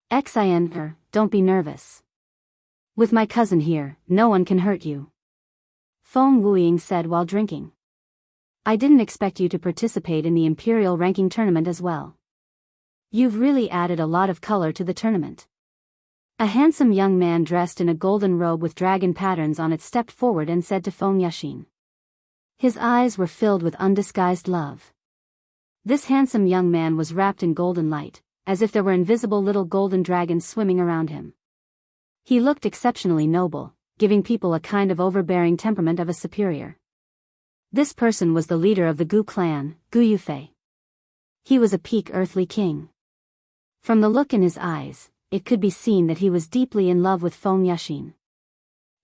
Xin, don't be nervous. With my cousin here, no one can hurt you, Feng Wuying said while drinking. "I didn't expect you to participate in the Imperial Ranking Tournament as well. You've really added a lot of color to the tournament." A handsome young man dressed in a golden robe with dragon patterns on it stepped forward and said to Feng Yashin. His eyes were filled with undisguised love. This handsome young man was wrapped in golden light, as if there were invisible little golden dragons swimming around him. He looked exceptionally noble, giving people a kind of overbearing temperament of a superior. This person was the leader of the Gu clan, Gu Yufei. He was a peak earthly king. From the look in his eyes, it could be seen that he was deeply in love with Feng Yashin.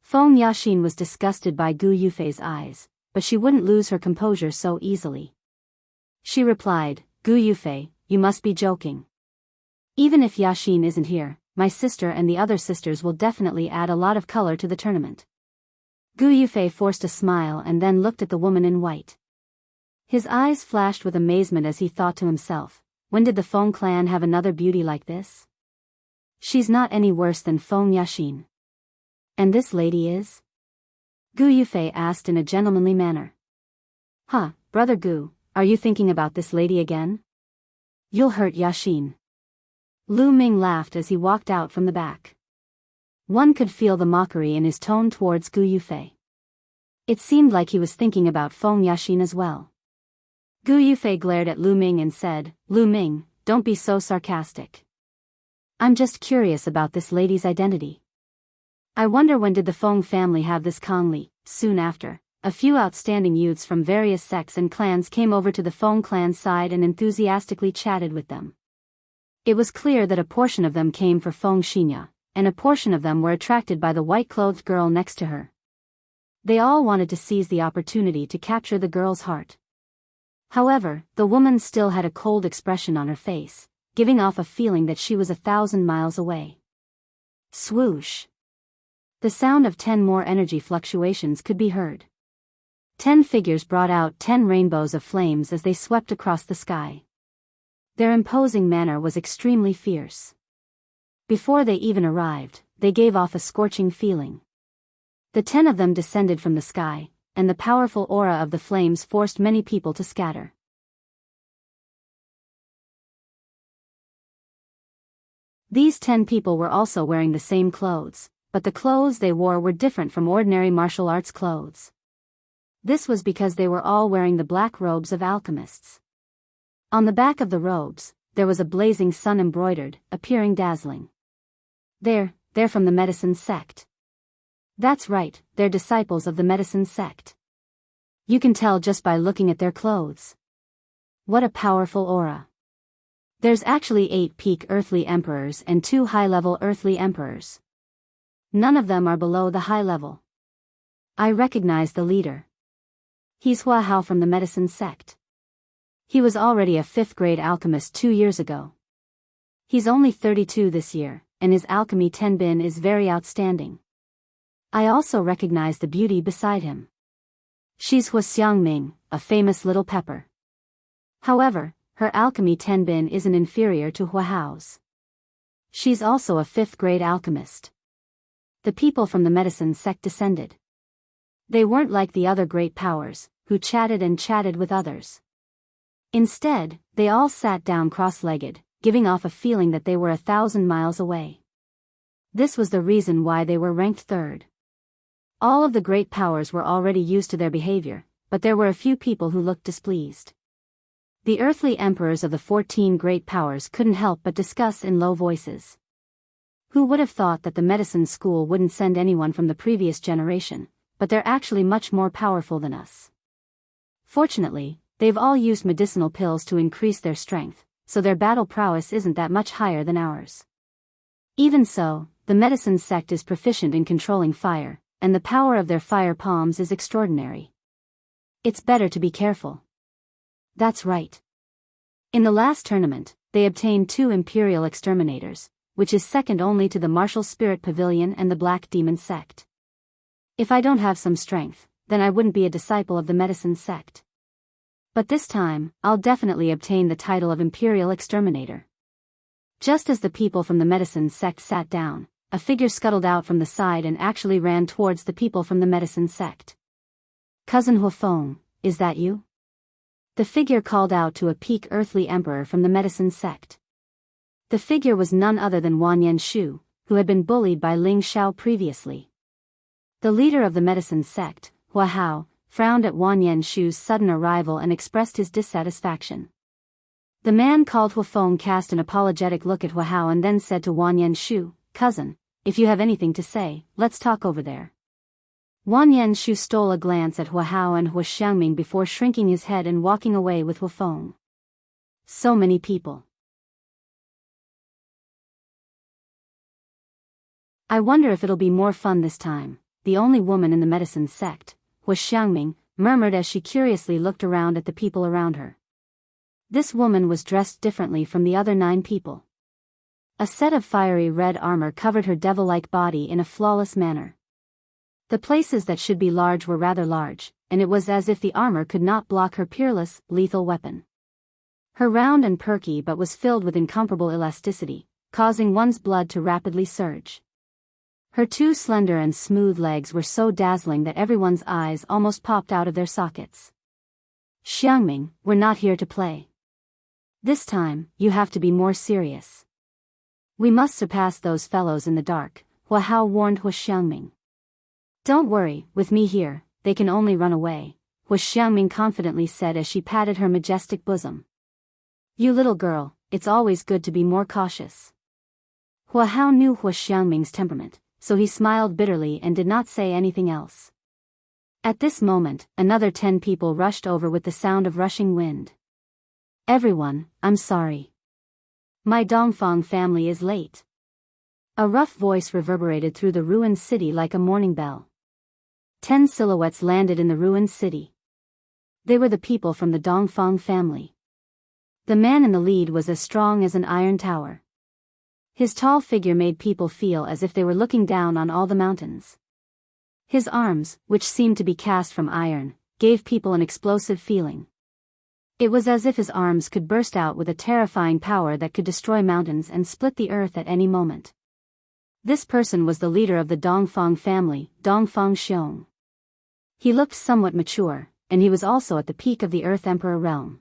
Feng Yashin was disgusted by Gu Yufei's eyes, but she wouldn't lose her composure so easily. She replied, "Gu Yufei, you must be joking. Even if Yashin isn't here, my sister and the other sisters will definitely add a lot of color to the tournament." Gu Yufei forced a smile and then looked at the woman in white. His eyes flashed with amazement as he thought to himself, when did the Feng clan have another beauty like this? She's not any worse than Feng Yashin. And this lady is? Gu Yufei asked in a gentlemanly manner. Brother Gu, are you thinking about this lady again? You'll hurt Yashin. Lu Ming laughed as he walked out from the back. One could feel the mockery in his tone towards Gu Yufei. It seemed like he was thinking about Feng Yashin as well. Gu Yufei glared at Lu Ming and said, "Lu Ming, don't be so sarcastic. I'm just curious about this lady's identity. I wonder when did the Feng family have this Kongli?" Soon after, a few outstanding youths from various sects and clans came over to the Feng clan's side and enthusiastically chatted with them. It was clear that a portion of them came for Feng Xinya, and a portion of them were attracted by the white-clothed girl next to her. They all wanted to seize the opportunity to capture the girl's heart. However, the woman still had a cold expression on her face, giving off a feeling that she was 1,000 miles away. Swoosh! The sound of 10 more energy fluctuations could be heard. 10 figures brought out 10 rainbows of flames as they swept across the sky. Their imposing manner was extremely fierce. Before they even arrived, they gave off a scorching feeling. The 10 of them descended from the sky, and the powerful aura of the flames forced many people to scatter. These 10 people were also wearing the same clothes, but the clothes they wore were different from ordinary martial arts clothes. This was because they were all wearing the black robes of alchemists. On the back of the robes, there was a blazing sun embroidered, appearing dazzling. They're from the medicine sect. That's right, they're disciples of the medicine sect. You can tell just by looking at their clothes. What a powerful aura. There's actually 8 peak earthly emperors and 2 high-level earthly emperors. None of them are below the high level. I recognize the leader. He's Hua Hao from the medicine sect. He was already a 5th grade alchemist 2 years ago. He's only 32 this year, and his alchemy tenbin is very outstanding. I also recognize the beauty beside him. She's Hua Xiangming, a famous little pepper. However, her alchemy tenbin isn't inferior to Hua Hao's. She's also a 5th grade alchemist. The people from the medicine sect descended. They weren't like the other great powers, who chatted and chatted with others. Instead, they all sat down cross-legged, giving off a feeling that they were 1,000 miles away. This was the reason why they were ranked 3rd. All of the great powers were already used to their behavior, but there were a few people who looked displeased. The earthly emperors of the 14 great powers couldn't help but discuss in low voices. Who would have thought that the medicine school wouldn't send anyone from the previous generation, but they're actually much more powerful than us. Fortunately, they've all used medicinal pills to increase their strength, so their battle prowess isn't that much higher than ours. Even so, the medicine sect is proficient in controlling fire, and the power of their fire palms is extraordinary. It's better to be careful. That's right. In the last tournament, they obtained 2 Imperial Exterminators, which is second only to the Martial Spirit Pavilion and the Black Demon Sect. If I don't have some strength, then I wouldn't be a disciple of the medicine sect. But this time, I'll definitely obtain the title of Imperial Exterminator. Just as the people from the medicine sect sat down, a figure scuttled out from the side and actually ran towards the people from the medicine sect. Cousin Huafeng, is that you? The figure called out to a peak earthly emperor from the medicine sect. The figure was none other than Wan Yenshu, who had been bullied by Ling Xiao previously. The leader of the medicine sect, Hua Hao, frowned at Wan Yenshu's sudden arrival and expressed his dissatisfaction. The man called Huafeng cast an apologetic look at Hua Hao and then said to Wan Yenshu, "Cousin, if you have anything to say, let's talk over there." Wan Yenshu stole a glance at Hua Hao and Hua Xiangming before shrinking his head and walking away with Huafeng. So many people. I wonder if it'll be more fun this time. The only woman in the medicine sect, Hua Xiangming, murmured as she curiously looked around at the people around her. This woman was dressed differently from the other 9 people. A set of fiery red armor covered her devil-like body in a flawless manner. The places that should be large were rather large, and it was as if the armor could not block her peerless, lethal weapon. Her round and perky but was filled with incomparable elasticity, causing one's blood to rapidly surge. Her 2 slender and smooth legs were so dazzling that everyone's eyes almost popped out of their sockets. Xiangming, we're not here to play. This time, you have to be more serious. We must surpass those fellows in the dark, Hua Hao warned Hua Xiangming. Don't worry, with me here, they can only run away, Hua Xiangming confidently said as she patted her majestic bosom. You little girl, it's always good to be more cautious. Hua Hao knew Hua Xiangming's temperament, so he smiled bitterly and did not say anything else. At this moment, another 10 people rushed over with the sound of rushing wind. Everyone, I'm sorry. My Dongfang family is late. A rough voice reverberated through the ruined city like a morning bell. 10 silhouettes landed in the ruined city. They were the people from the Dongfang family. The man in the lead was as strong as an iron tower. His tall figure made people feel as if they were looking down on all the mountains. His arms, which seemed to be cast from iron, gave people an explosive feeling. It was as if his arms could burst out with a terrifying power that could destroy mountains and split the earth at any moment. This person was the leader of the Dongfang family, Dongfang Xiong. He looked somewhat mature, and he was also at the peak of the Earth Emperor realm.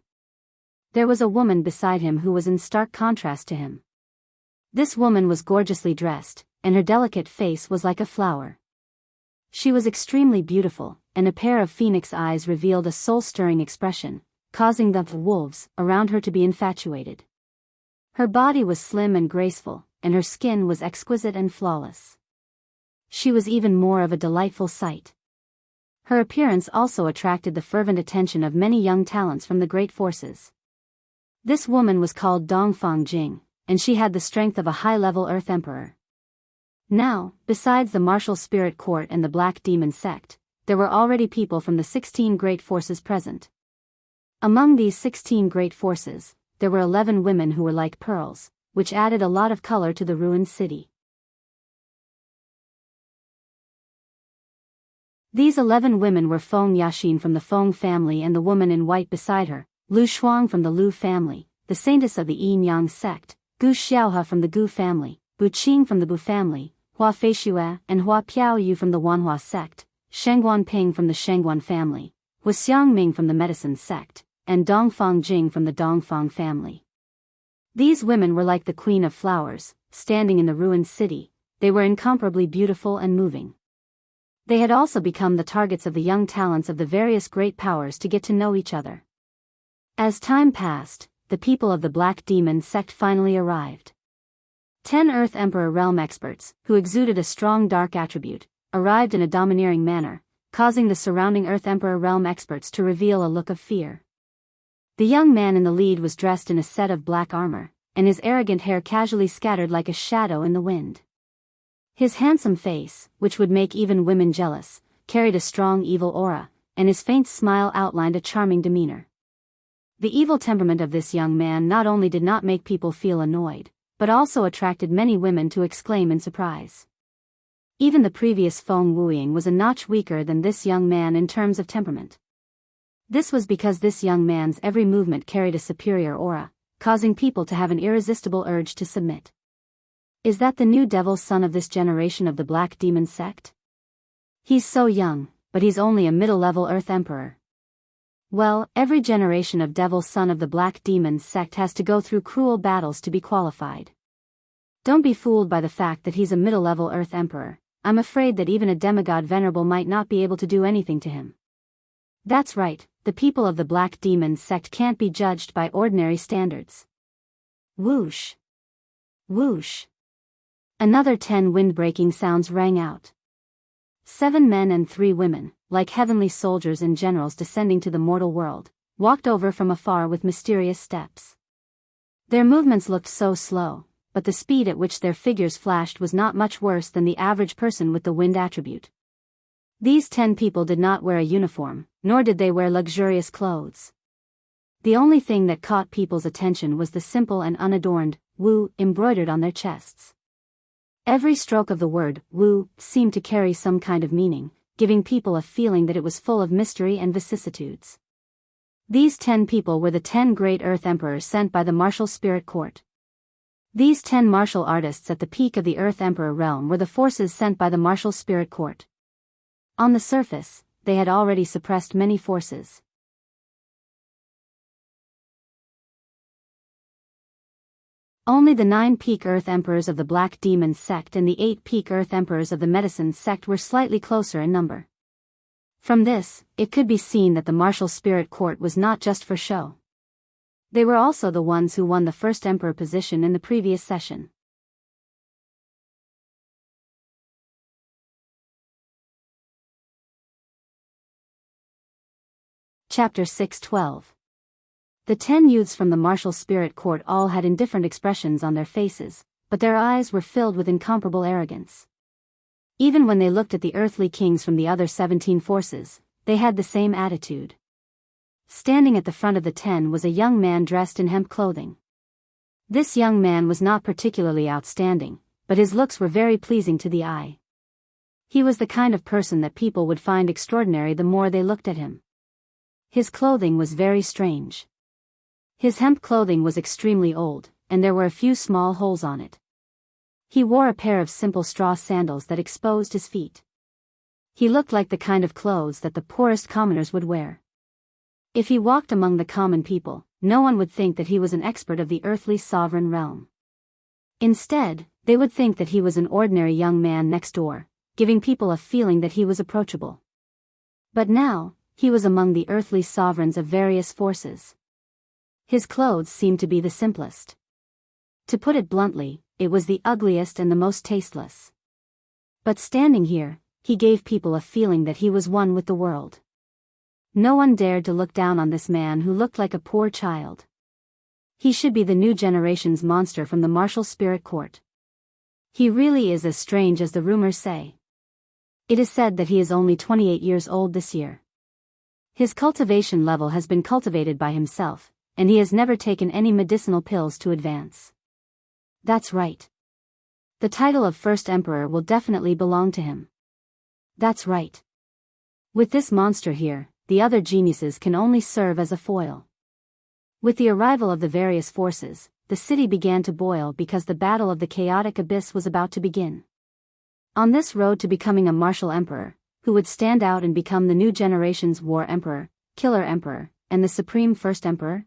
There was a woman beside him who was in stark contrast to him. This woman was gorgeously dressed, and her delicate face was like a flower. She was extremely beautiful, and a pair of phoenix eyes revealed a soul-stirring expression, causing the wolves around her to be infatuated. Her body was slim and graceful, and her skin was exquisite and flawless. She was even more of a delightful sight. Her appearance also attracted the fervent attention of many young talents from the great forces. This woman was called Dongfang Jing, and she had the strength of a high-level Earth Emperor. Now, besides the martial spirit court and the Black Demon sect, there were already people from the 16 great forces present. Among these 16 great forces, there were 11 women who were like pearls, which added a lot of color to the ruined city. These 11 women were Feng Yaxin from the Feng family and the woman in white beside her, Lu Shuang from the Lu family, the saintess of the Yin Yang sect, Gu Xiaohe from the Gu family, Bu Qing from the Bu family, Hua Feishue and Hua Piaoyu from the Wanhua sect, Shengguan Ping from the Shengguan family, Wu Xiangming from the Medicine sect, and Dongfang Jing from the Dongfang family. These women were like the queen of flowers, standing in the ruined city. They were incomparably beautiful and moving. They had also become the targets of the young talents of the various great powers to get to know each other. As time passed, the people of the Black Demon sect finally arrived. 10 Earth Emperor realm experts, who exuded a strong dark attribute, arrived in a domineering manner, causing the surrounding Earth Emperor realm experts to reveal a look of fear. The young man in the lead was dressed in a set of black armor, and his arrogant hair casually scattered like a shadow in the wind. His handsome face, which would make even women jealous, carried a strong evil aura, and his faint smile outlined a charming demeanor. The evil temperament of this young man not only did not make people feel annoyed, but also attracted many women to exclaim in surprise. Even the previous Feng Wuying was a notch weaker than this young man in terms of temperament. This was because this young man's every movement carried a superior aura, causing people to have an irresistible urge to submit. Is that the new devil's son of this generation of the Black Demon sect? He's so young, but he's only a middle-level Earth Emperor. Well, every generation of devil's son of the Black Demon sect has to go through cruel battles to be qualified. Don't be fooled by the fact that he's a middle-level Earth Emperor. I'm afraid that even a demigod venerable might not be able to do anything to him. That's right, the people of the Black Demon sect can't be judged by ordinary standards. Whoosh! Whoosh! Another 10 wind-breaking sounds rang out. 7 men and 3 women, like heavenly soldiers and generals descending to the mortal world, walked over from afar with mysterious steps. Their movements looked so slow, but the speed at which their figures flashed was not much worse than the average person with the wind attribute. These 10 people did not wear a uniform, nor did they wear luxurious clothes. The only thing that caught people's attention was the simple and unadorned Wu embroidered on their chests. Every stroke of the word Wu seemed to carry some kind of meaning, giving people a feeling that it was full of mystery and vicissitudes. These 10 people were the 10 great Earth Emperors sent by the martial spirit court. These 10 martial artists at the peak of the Earth Emperor realm were the forces sent by the martial spirit court. On the surface, they had already suppressed many forces. Only the 9 peak Earth Emperors of the Black Demon sect and the 8 peak Earth Emperors of the Medicine sect were slightly closer in number. From this, it could be seen that the martial spirit court was not just for show. They were also the ones who won the first emperor position in the previous session. Chapter 612. The 10 youths from the martial spirit court all had indifferent expressions on their faces, but their eyes were filled with incomparable arrogance. Even when they looked at the earthly kings from the other 17 forces, they had the same attitude. Standing at the front of the 10 was a young man dressed in hemp clothing. This young man was not particularly outstanding, but his looks were very pleasing to the eye. He was the kind of person that people would find extraordinary the more they looked at him. His clothing was very strange. His hemp clothing was extremely old, and there were a few small holes on it. He wore a pair of simple straw sandals that exposed his feet. He looked like the kind of clothes that the poorest commoners would wear. If he walked among the common people, no one would think that he was an expert of the earthly sovereign realm. Instead, they would think that he was an ordinary young man next door, giving people a feeling that he was approachable. But now, he was among the earthly sovereigns of various forces. His clothes seemed to be the simplest. To put it bluntly, it was the ugliest and the most tasteless. But standing here, he gave people a feeling that he was one with the world. No one dared to look down on this man who looked like a poor child. He should be the new generation's monster from the martial spirit court. He really is as strange as the rumors say. It is said that he is only 28 years old this year. His cultivation level has been cultivated by himself, and he has never taken any medicinal pills to advance. That's right. The title of First Emperor will definitely belong to him. That's right. With this monster here, the other geniuses can only serve as a foil. With the arrival of the various forces, the city began to boil because the battle of the chaotic abyss was about to begin. On this road to becoming a martial emperor, who would stand out and become the new generation's war emperor, killer emperor, and the supreme first emperor?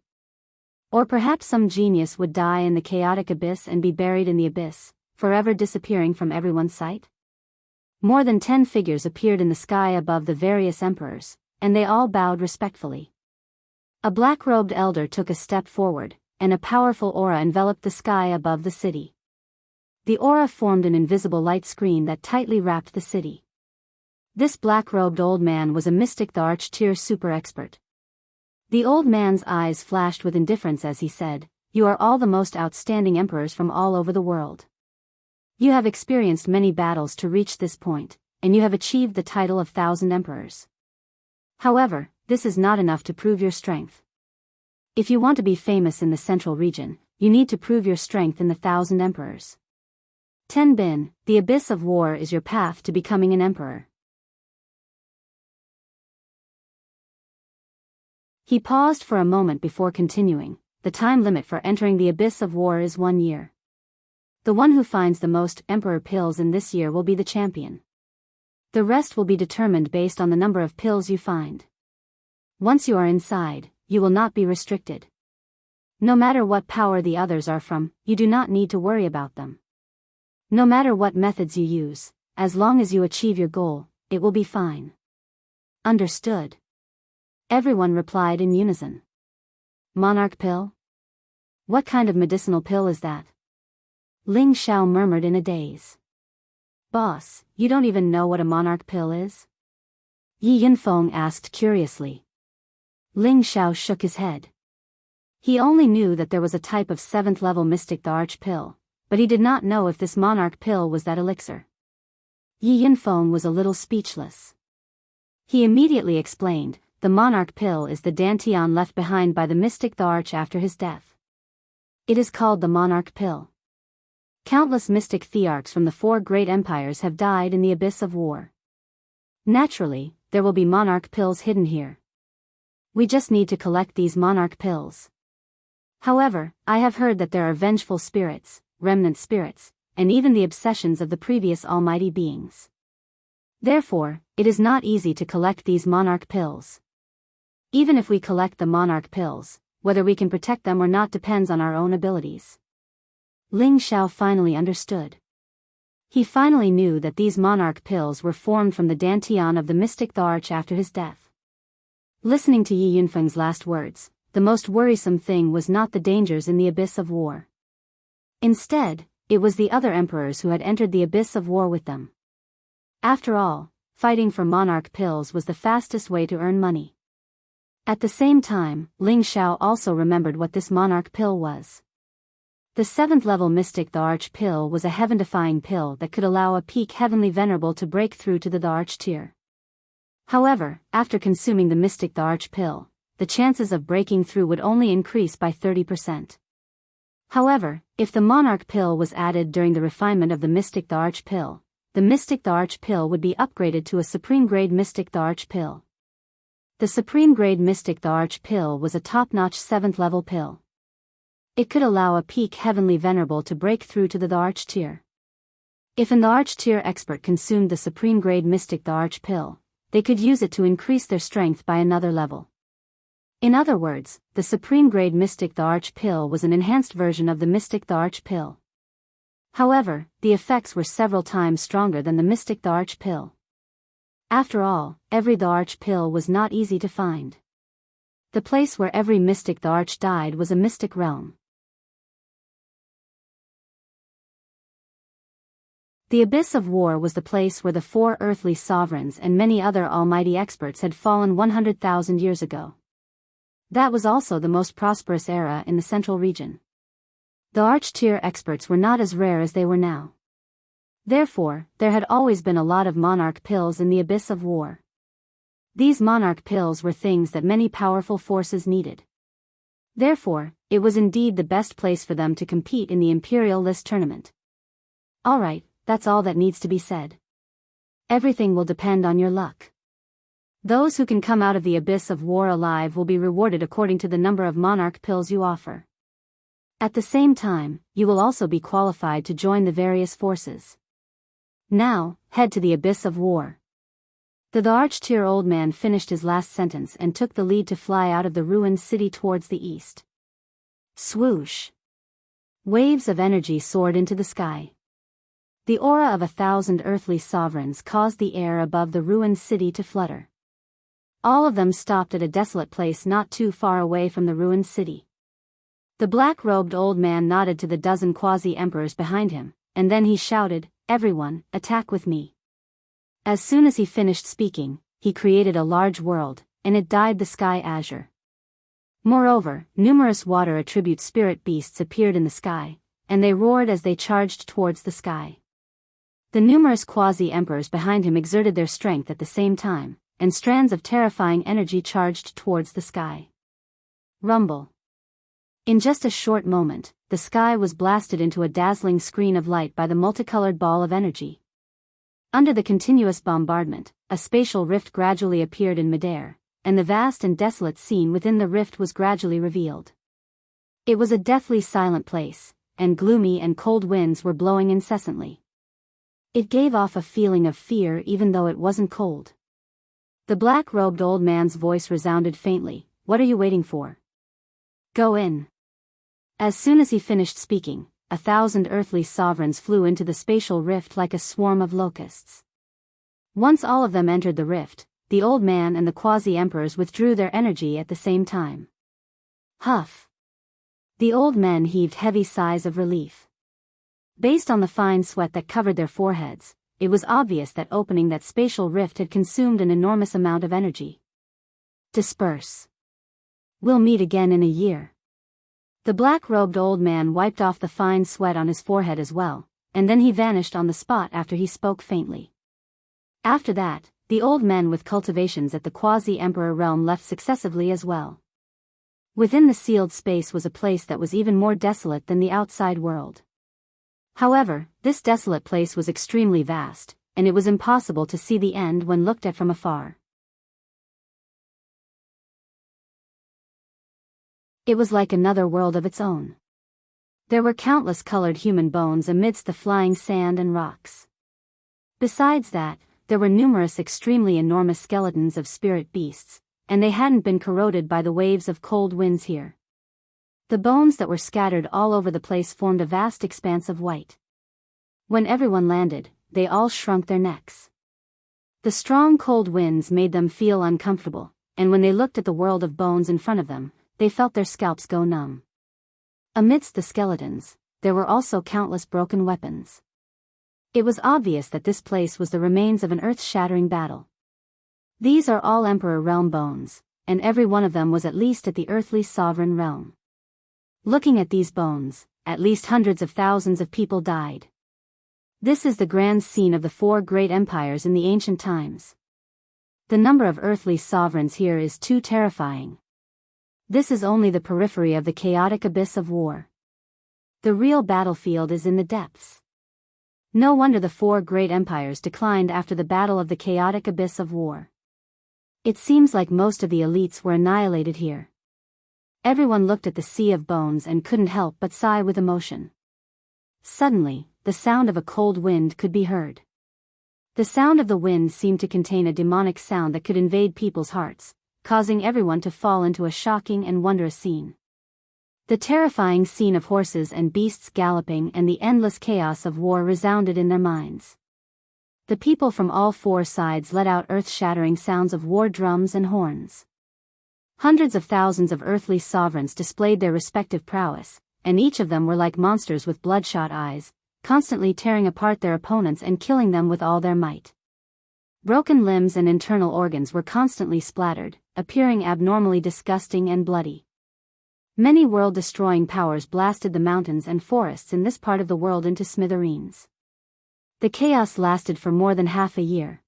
Or perhaps some genius would die in the chaotic abyss and be buried in the abyss, forever disappearing from everyone's sight? More than 10 figures appeared in the sky above the various emperors, and they all bowed respectfully. A black-robed elder took a step forward, and a powerful aura enveloped the sky above the city. The aura formed an invisible light screen that tightly wrapped the city. This black-robed old man was a mystic, the Arch-tier super expert. The old man's eyes flashed with indifference as he said, "You are all the most outstanding emperors from all over the world. You have experienced many battles to reach this point, and you have achieved the title of 1,000 emperors. However, this is not enough to prove your strength. If you want to be famous in the central region, you need to prove your strength in the 1,000 emperors. Ten Bin, the abyss of war is your path to becoming an emperor." He paused for a moment before continuing. The time limit for entering the abyss of war is 1 year. The one who finds the most emperor pills in this year will be the champion. The rest will be determined based on the number of pills you find. Once you are inside, you will not be restricted. No matter what power the others are from, you do not need to worry about them. No matter what methods you use, as long as you achieve your goal, it will be fine. Understood. Everyone replied in unison. Monarch pill? What kind of medicinal pill is that? Ling Xiao murmured in a daze. Boss, you don't even know what a monarch pill is? Yi Yunfeng asked curiously. Ling Xiao shook his head. He only knew that there was a type of 7th level mystic, the Arch pill, but he did not know if this monarch pill was that elixir. Yi Yunfeng was a little speechless. He immediately explained, the monarch pill is the dantian left behind by the mystic the Arch after his death. It is called the monarch pill. Countless mystic thearchs from the 4 great empires have died in the abyss of war. Naturally, there will be monarch pills hidden here. We just need to collect these monarch pills. However, I have heard that there are vengeful spirits, remnant spirits, and even the obsessions of the previous almighty beings. Therefore, it is not easy to collect these monarch pills. Even if we collect the monarch pills, whether we can protect them or not depends on our own abilities. Ling Xiao finally understood. He finally knew that these monarch pills were formed from the dantian of the mystic the Arch after his death. Listening to Yi Yunfeng's last words, the most worrisome thing was not the dangers in the abyss of war. Instead, it was the other emperors who had entered the abyss of war with them. After all, fighting for monarch pills was the fastest way to earn money. At the same time, Ling Xiao also remembered what this monarch pill was. The 7th level mystic the Arch pill was a heaven-defying pill that could allow a peak heavenly venerable to break through to the Arch tier. However, after consuming the mystic the Arch pill, the chances of breaking through would only increase by 30%. However, if the Monarch pill was added during the refinement of the mystic the Arch pill, the mystic the Arch pill would be upgraded to a supreme grade mystic the Arch pill. The supreme grade mystic the Arch pill was a top-notch 7th level pill. It could allow a peak heavenly venerable to break through to the Arch tier. If an Arch tier expert consumed the supreme grade mystic the Arch pill, they could use it to increase their strength by another level. In other words, the supreme grade mystic the Arch pill was an enhanced version of the mystic the Arch pill. However, the effects were several times stronger than the mystic the Arch pill. After all, every the Arch pill was not easy to find. The place where every mystic the Arch died was a mystic realm. The Abyss of War was the place where the 4 earthly sovereigns and many other almighty experts had fallen 100,000 years ago. That was also the most prosperous era in the central region. The Arch tier experts were not as rare as they were now. Therefore, there had always been a lot of Monarch pills in the Abyss of War. These Monarch pills were things that many powerful forces needed. Therefore, it was indeed the best place for them to compete in the Imperial List tournament. Alright, that's all that needs to be said. Everything will depend on your luck. Those who can come out of the Abyss of War alive will be rewarded according to the number of Monarch pills you offer. At the same time, you will also be qualified to join the various forces. Now, head to the Abyss of War. The Arch tier old man finished his last sentence and took the lead to fly out of the ruined city towards the east. Swoosh! Waves of energy soared into the sky. The aura of 1,000 earthly sovereigns caused the air above the ruined city to flutter. All of them stopped at a desolate place not too far away from the ruined city. The black-robed old man nodded to the dozen quasi-emperors behind him, and then he shouted, "Everyone, attack with me." As soon as he finished speaking, he created a large world, and it dyed the sky azure. Moreover, numerous water attribute spirit beasts appeared in the sky, and they roared as they charged towards the sky. The numerous quasi-emperors behind him exerted their strength at the same time, and strands of terrifying energy charged towards the sky. Rumble. In just a short moment, the sky was blasted into a dazzling screen of light by the multicolored ball of energy. Under the continuous bombardment, a spatial rift gradually appeared in midair, and the vast and desolate scene within the rift was gradually revealed. It was a deathly silent place, and gloomy and cold winds were blowing incessantly. It gave off a feeling of fear even though it wasn't cold. The black-robed old man's voice resounded faintly, "What are you waiting for? Go in." As soon as he finished speaking, 1,000 earthly sovereigns flew into the spatial rift like a swarm of locusts. Once all of them entered the rift, the old man and the quasi-emperors withdrew their energy at the same time. Huff! The old men heaved heavy sighs of relief. Based on the fine sweat that covered their foreheads, it was obvious that opening that spatial rift had consumed an enormous amount of energy. Disperse. We'll meet again in a year. The black-robed old man wiped off the fine sweat on his forehead as well, and then he vanished on the spot after he spoke faintly. After that, the old men with cultivations at the quasi-emperor realm left successively as well. Within the sealed space was a place that was even more desolate than the outside world. However, this desolate place was extremely vast, and it was impossible to see the end when looked at from afar. It was like another world of its own. There were countless colored human bones amidst the flying sand and rocks. Besides that, there were numerous extremely enormous skeletons of spirit beasts, and they hadn't been corroded by the waves of cold winds here. The bones that were scattered all over the place formed a vast expanse of white. When everyone landed, they all shrunk their necks. The strong cold winds made them feel uncomfortable, and when they looked at the world of bones in front of them, they felt their scalps go numb. Amidst the skeletons, there were also countless broken weapons. It was obvious that this place was the remains of an earth-shattering battle. These are all Emperor Realm bones, and every one of them was at least at the earthly sovereign realm. Looking at these bones, at least hundreds of thousands of people died. This is the grand scene of the four great empires in the ancient times. The number of earthly sovereigns here is too terrifying. This is only the periphery of the chaotic abyss of war. The real battlefield is in the depths. No wonder the four great empires declined after the battle of the chaotic abyss of war. It seems like most of the elites were annihilated here. Everyone looked at the sea of bones and couldn't help but sigh with emotion. Suddenly, the sound of a cold wind could be heard. The sound of the wind seemed to contain a demonic sound that could invade people's hearts, causing everyone to fall into a shocking and wondrous scene. The terrifying scene of horses and beasts galloping and the endless chaos of war resounded in their minds. The people from all four sides let out earth-shattering sounds of war drums and horns. Hundreds of thousands of earthly sovereigns displayed their respective prowess, and each of them were like monsters with bloodshot eyes, constantly tearing apart their opponents and killing them with all their might. Broken limbs and internal organs were constantly splattered, appearing abnormally disgusting and bloody. Many world-destroying powers blasted the mountains and forests in this part of the world into smithereens. The chaos lasted for more than half a year.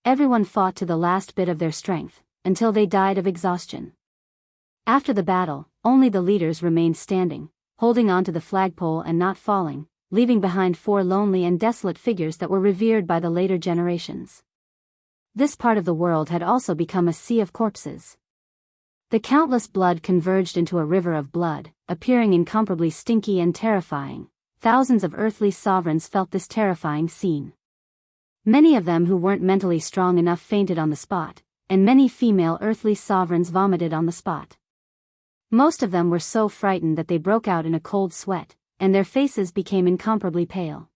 Everyone fought to the last bit of their strength, until they died of exhaustion. After the battle, only the leaders remained standing, holding on to the flagpole and not falling, leaving behind four lonely and desolate figures that were revered by the later generations. This part of the world had also become a sea of corpses. The countless blood converged into a river of blood, appearing incomparably stinky and terrifying. Thousands of earthly sovereigns felt this terrifying scene. Many of them who weren't mentally strong enough fainted on the spot, and many female earthly sovereigns vomited on the spot. Most of them were so frightened that they broke out in a cold sweat, and their faces became incomparably pale.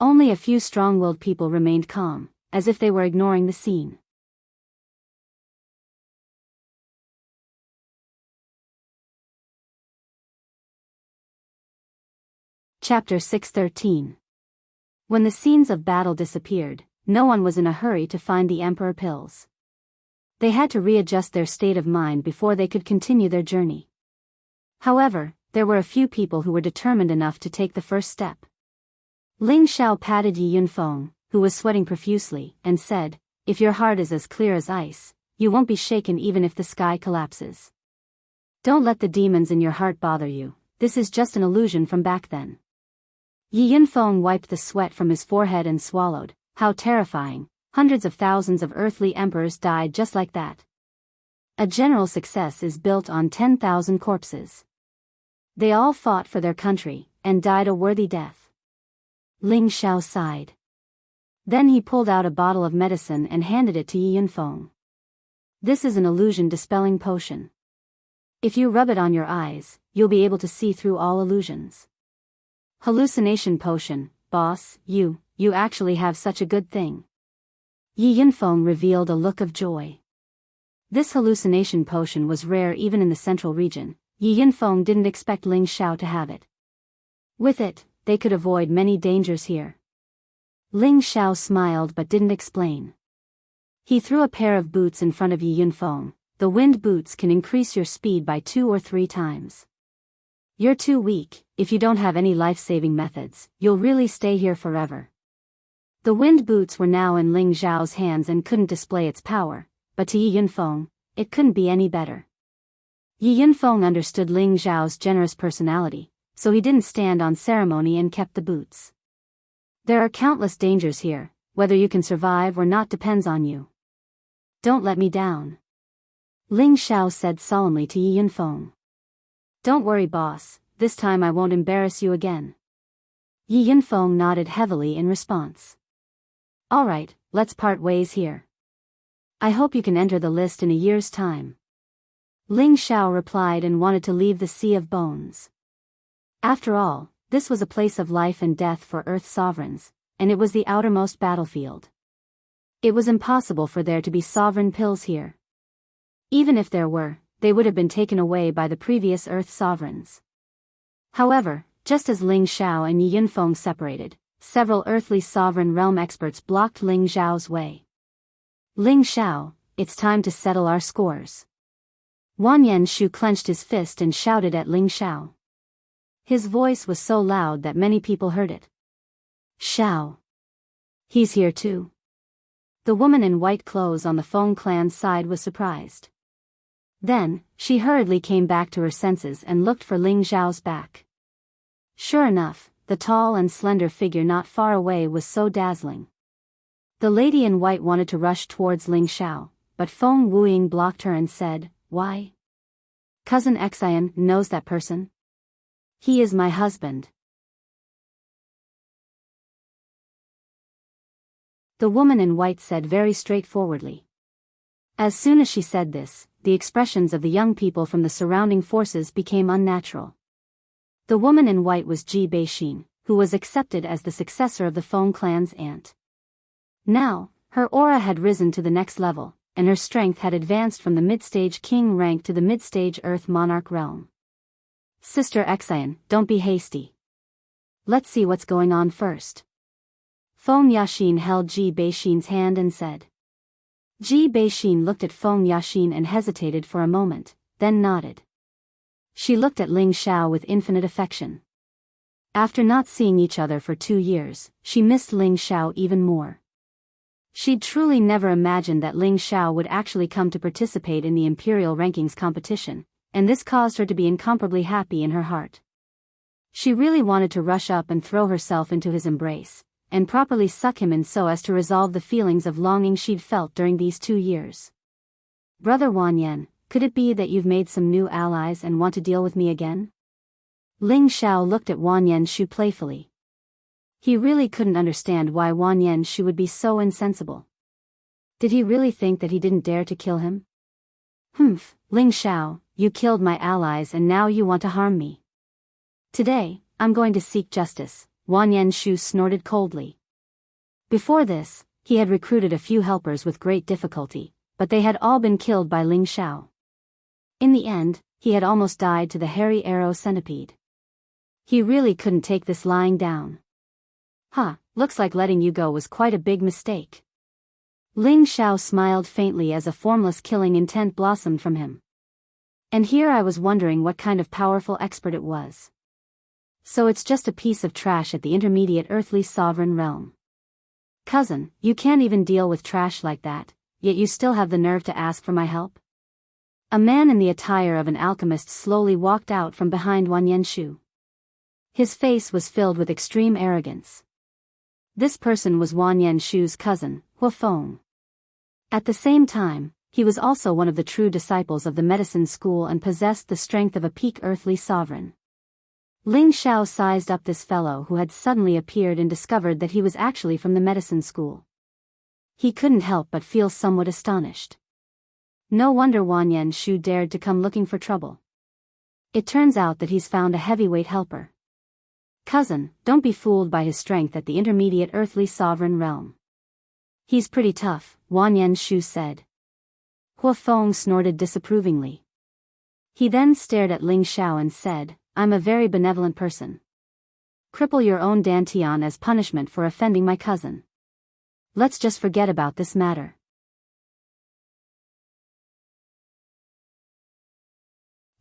Only a few strong-willed people remained calm, as if they were ignoring the scene. Chapter 613. When the scenes of battle disappeared, no one was in a hurry to find the Emperor pills. They had to readjust their state of mind before they could continue their journey. However, there were a few people who were determined enough to take the first step. Ling Xiao patted Yi Yunfeng, who was sweating profusely, and said, "If your heart is as clear as ice, you won't be shaken even if the sky collapses. Don't let the demons in your heart bother you, this is just an illusion from back then." Yi Yunfeng wiped the sweat from his forehead and swallowed. How terrifying! Hundreds of thousands of earthly emperors died just like that. A general success is built on 10,000 corpses. They all fought for their country, and died a worthy death. Ling Xiao sighed. Then he pulled out a bottle of medicine and handed it to Yi Yunfeng. This is an illusion-dispelling potion. If you rub it on your eyes, you'll be able to see through all illusions. Hallucination potion, boss, you actually have such a good thing. Yi Yunfeng revealed a look of joy. This hallucination potion was rare even in the central region. Yi Yunfeng didn't expect Ling Xiao to have it. With it, they could avoid many dangers here. Ling Xiao smiled but didn't explain. He threw a pair of boots in front of Yi Yunfeng. The wind boots can increase your speed by 2 or 3 times. You're too weak. If you don't have any life-saving methods, you'll really stay here forever. The wind boots were now in Ling Xiao's hands and couldn't display its power, but to Yi Yunfeng, it couldn't be any better. Yi Yunfeng understood Ling Xiao's generous personality, so he didn't stand on ceremony and kept the boots. There are countless dangers here, whether you can survive or not depends on you. Don't let me down. Ling Xiao said solemnly to Yi Yunfeng. Don't worry, boss, this time I won't embarrass you again. Yi Yunfeng nodded heavily in response. Alright, let's part ways here. I hope you can enter the list in a year's time. Ling Xiao replied and wanted to leave the Sea of Bones. After all, this was a place of life and death for Earth sovereigns, and it was the outermost battlefield. It was impossible for there to be sovereign pills here. Even if there were, they would have been taken away by the previous Earth sovereigns. However, just as Ling Xiao and Yi Yunfeng separated, several earthly sovereign realm experts blocked Ling Xiao's way. Ling Xiao, it's time to settle our scores. Wan Yanshu clenched his fist and shouted at Ling Xiao. His voice was so loud that many people heard it. Xiao. He's here too. The woman in white clothes on the Feng clan's side was surprised. Then, she hurriedly came back to her senses and looked for Ling Xiao's back. Sure enough, the tall and slender figure not far away was so dazzling. The lady in white wanted to rush towards Ling Xiao, but Feng Wuying blocked her and said, "Why? Cousin Xian knows that person? He is my husband." The woman in white said very straightforwardly. As soon as she said this, the expressions of the young people from the surrounding forces became unnatural. The woman in white was Ji Beixin, who was accepted as the successor of the Feng clan's aunt. Now, her aura had risen to the next level, and her strength had advanced from the mid-stage king rank to the mid-stage earth monarch realm. Sister Xian, don't be hasty. Let's see what's going on first. Feng Yaxin held Ji Beixin's hand and said. Ji Beixin looked at Feng Yaxin and hesitated for a moment, then nodded. She looked at Ling Xiao with infinite affection. After not seeing each other for 2 years, she missed Ling Xiao even more. She'd truly never imagined that Ling Xiao would actually come to participate in the Imperial Rankings competition, and this caused her to be incomparably happy in her heart. She really wanted to rush up and throw herself into his embrace, and properly suck him in so as to resolve the feelings of longing she'd felt during these 2 years. Brother Wan Yan, could it be that you've made some new allies and want to deal with me again? Ling Xiao looked at Wan Yanshu playfully. He really couldn't understand why Wan Yanshu would be so insensible. Did he really think that he didn't dare to kill him? Humph, Ling Xiao, you killed my allies and now you want to harm me. Today, I'm going to seek justice, Wan Yanshu snorted coldly. Before this, he had recruited a few helpers with great difficulty, but they had all been killed by Ling Xiao. In the end, he had almost died to the hairy arrow centipede. He really couldn't take this lying down. Looks like letting you go was quite a big mistake. Ling Xiao smiled faintly as a formless killing intent blossomed from him. And here I was wondering what kind of powerful expert it was. So it's just a piece of trash at the intermediate earthly sovereign realm. Cousin, you can't even deal with trash like that, yet you still have the nerve to ask for my help? A man in the attire of an alchemist slowly walked out from behind Wan Yanshu. His face was filled with extreme arrogance. This person was Wan Yanshu's cousin, Huafeng. At the same time, he was also one of the true disciples of the medicine school and possessed the strength of a peak earthly sovereign. Ling Xiao sized up this fellow who had suddenly appeared and discovered that he was actually from the medicine school. He couldn't help but feel somewhat astonished. No wonder Wan Yanshu dared to come looking for trouble. It turns out that he's found a heavyweight helper. Cousin, don't be fooled by his strength at the intermediate earthly sovereign realm. He's pretty tough, Wan Yanshu said. Huafeng snorted disapprovingly. He then stared at Ling Xiao and said, I'm a very benevolent person. Cripple your own Dantian as punishment for offending my cousin. Let's just forget about this matter.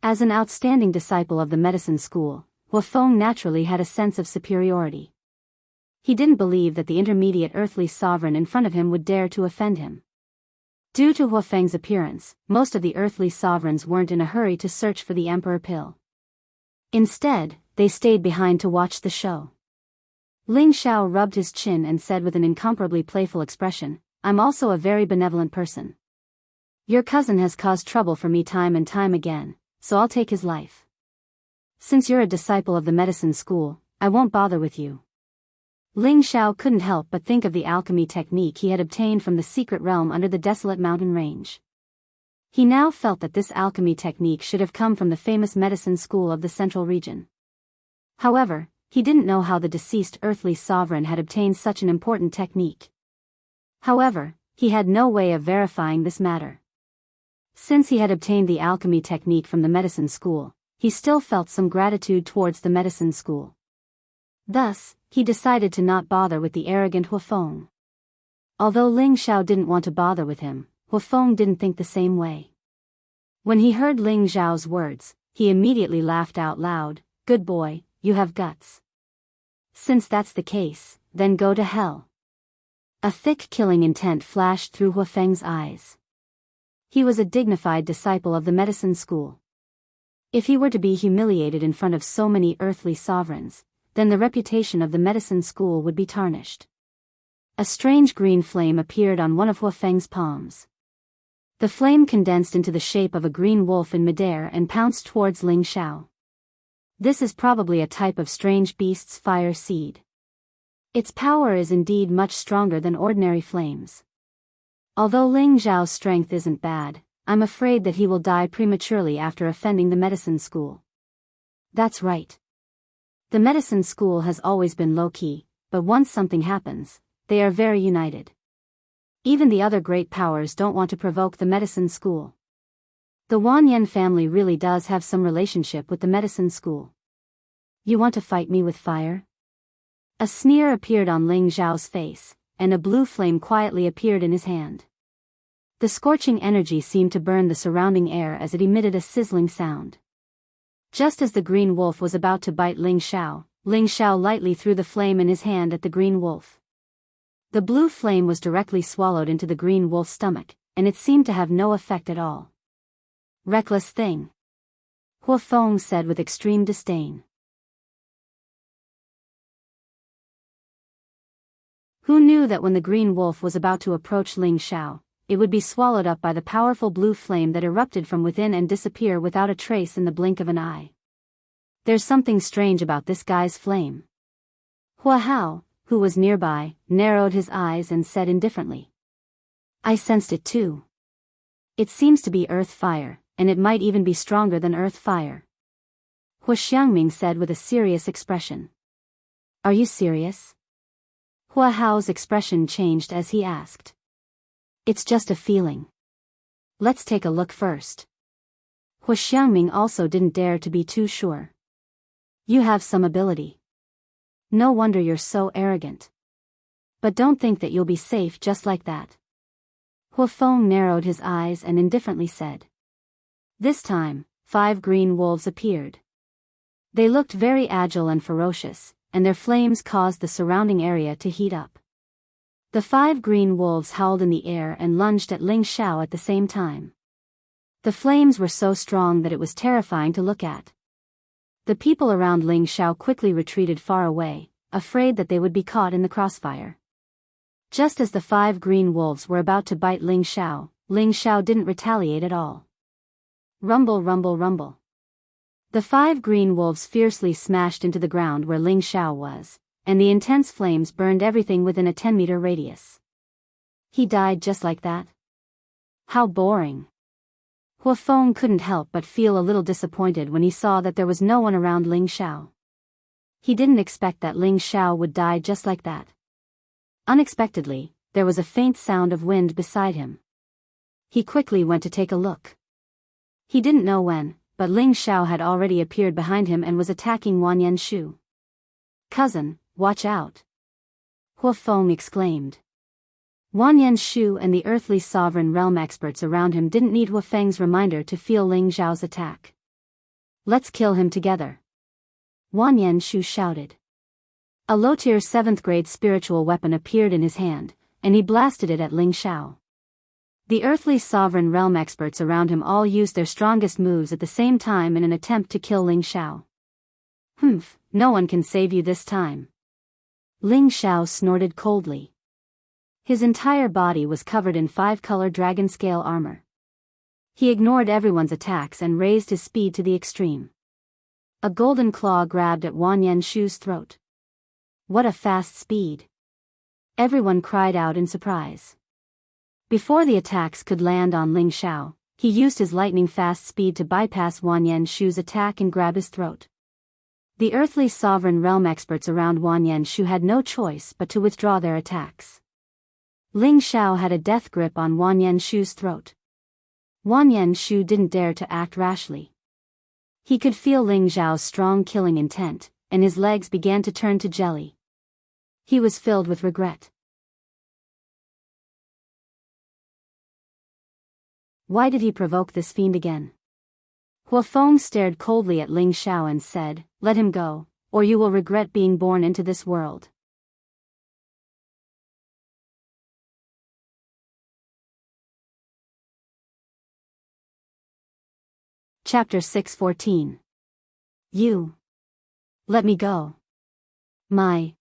As an outstanding disciple of the medicine school, Huafeng naturally had a sense of superiority. He didn't believe that the intermediate earthly sovereign in front of him would dare to offend him. Due to Huafeng's appearance, most of the earthly sovereigns weren't in a hurry to search for the emperor pill. Instead, they stayed behind to watch the show. Ling Xiao rubbed his chin and said with an incomparably playful expression, I'm also a very benevolent person. Your cousin has caused trouble for me time and time again, so I'll take his life. Since you're a disciple of the medicine school, I won't bother with you. Ling Xiao couldn't help but think of the alchemy technique he had obtained from the secret realm under the desolate mountain range. He now felt that this alchemy technique should have come from the famous medicine school of the central region. However, he didn't know how the deceased earthly sovereign had obtained such an important technique. However, he had no way of verifying this matter. Since he had obtained the alchemy technique from the medicine school, he still felt some gratitude towards the medicine school. Thus, he decided to not bother with the arrogant Huafeng. Although Ling Xiao didn't want to bother with him, Huafeng didn't think the same way. When he heard Ling Zhao's words, he immediately laughed out loud. Good boy, you have guts. Since that's the case, then go to hell. A thick killing intent flashed through Hua Feng's eyes. He was a dignified disciple of the medicine school. If he were to be humiliated in front of so many earthly sovereigns, then the reputation of the medicine school would be tarnished. A strange green flame appeared on one of Hua Feng's palms. The flame condensed into the shape of a green wolf in midair and pounced towards Ling Zhao. This is probably a type of strange beast's fire seed. Its power is indeed much stronger than ordinary flames. Although Ling Zhao's strength isn't bad, I'm afraid that he will die prematurely after offending the medicine school. That's right. The medicine school has always been low-key, but once something happens, they are very united. Even the other great powers don't want to provoke the medicine school. The Wanyan family really does have some relationship with the medicine school. You want to fight me with fire? A sneer appeared on Ling Zhao's face, and a blue flame quietly appeared in his hand. The scorching energy seemed to burn the surrounding air as it emitted a sizzling sound. Just as the green wolf was about to bite Ling Zhao lightly threw the flame in his hand at the green wolf. The blue flame was directly swallowed into the green wolf's stomach, and it seemed to have no effect at all. Reckless thing. Hua Feng said with extreme disdain. Who knew that when the green wolf was about to approach Ling Zhao, it would be swallowed up by the powerful blue flame that erupted from within and disappear without a trace in the blink of an eye. There's something strange about this guy's flame. Hua Hao, who was nearby, narrowed his eyes and said indifferently. I sensed it too. It seems to be earth fire, and it might even be stronger than earth fire. Hua Xiangming said with a serious expression. Are you serious? Hua Hao's expression changed as he asked. It's just a feeling. Let's take a look first. Hua Xiangming also didn't dare to be too sure. You have some ability. No wonder you're so arrogant. But don't think that you'll be safe just like that. Hua Feng narrowed his eyes and indifferently said. This time, 5 green wolves appeared. They looked very agile and ferocious, and their flames caused the surrounding area to heat up. The 5 green wolves howled in the air and lunged at Ling Zhao at the same time. The flames were so strong that it was terrifying to look at. The people around Ling Zhao quickly retreated far away, afraid that they would be caught in the crossfire. Just as the 5 green wolves were about to bite Ling Zhao didn't retaliate at all. Rumble, rumble, rumble. The 5 green wolves fiercely smashed into the ground where Ling Zhao was, and the intense flames burned everything within a 10-meter radius. He died just like that? How boring. Hua Feng couldn't help but feel a little disappointed when he saw that there was no one around Ling Zhao. He didn't expect that Ling Zhao would die just like that. Unexpectedly, there was a faint sound of wind beside him. He quickly went to take a look. He didn't know when, but Ling Zhao had already appeared behind him and was attacking Wanyan Shu. Cousin, watch out! Hua Feng exclaimed. Wanyan Shu and the earthly sovereign realm experts around him didn't need Hua Feng's reminder to feel Ling Zhao's attack. Let's kill him together. Wanyan Shu shouted. A low-tier 7th grade spiritual weapon appeared in his hand, and he blasted it at Ling Zhao. The earthly sovereign realm experts around him all used their strongest moves at the same time in an attempt to kill Ling Zhao. Humph, no one can save you this time. Ling Zhao snorted coldly. His entire body was covered in 5-color dragon scale armor. He ignored everyone's attacks and raised his speed to the extreme. A golden claw grabbed at Wanyan Shu's throat. What a fast speed! Everyone cried out in surprise. Before the attacks could land on Ling Zhao, he used his lightning-fast speed to bypass Wanyan Shu's attack and grab his throat. The earthly sovereign realm experts around Wanyan Shu had no choice but to withdraw their attacks. Ling Zhao had a death grip on Wanyan Shu's throat. Wanyan Shu didn't dare to act rashly. He could feel Ling Zhao's strong killing intent, and his legs began to turn to jelly. He was filled with regret. Why did he provoke this fiend again? Huafeng stared coldly at Ling Xiao and said, "Let him go, or you will regret being born into this world." Chapter 6:14. You. Let me go. My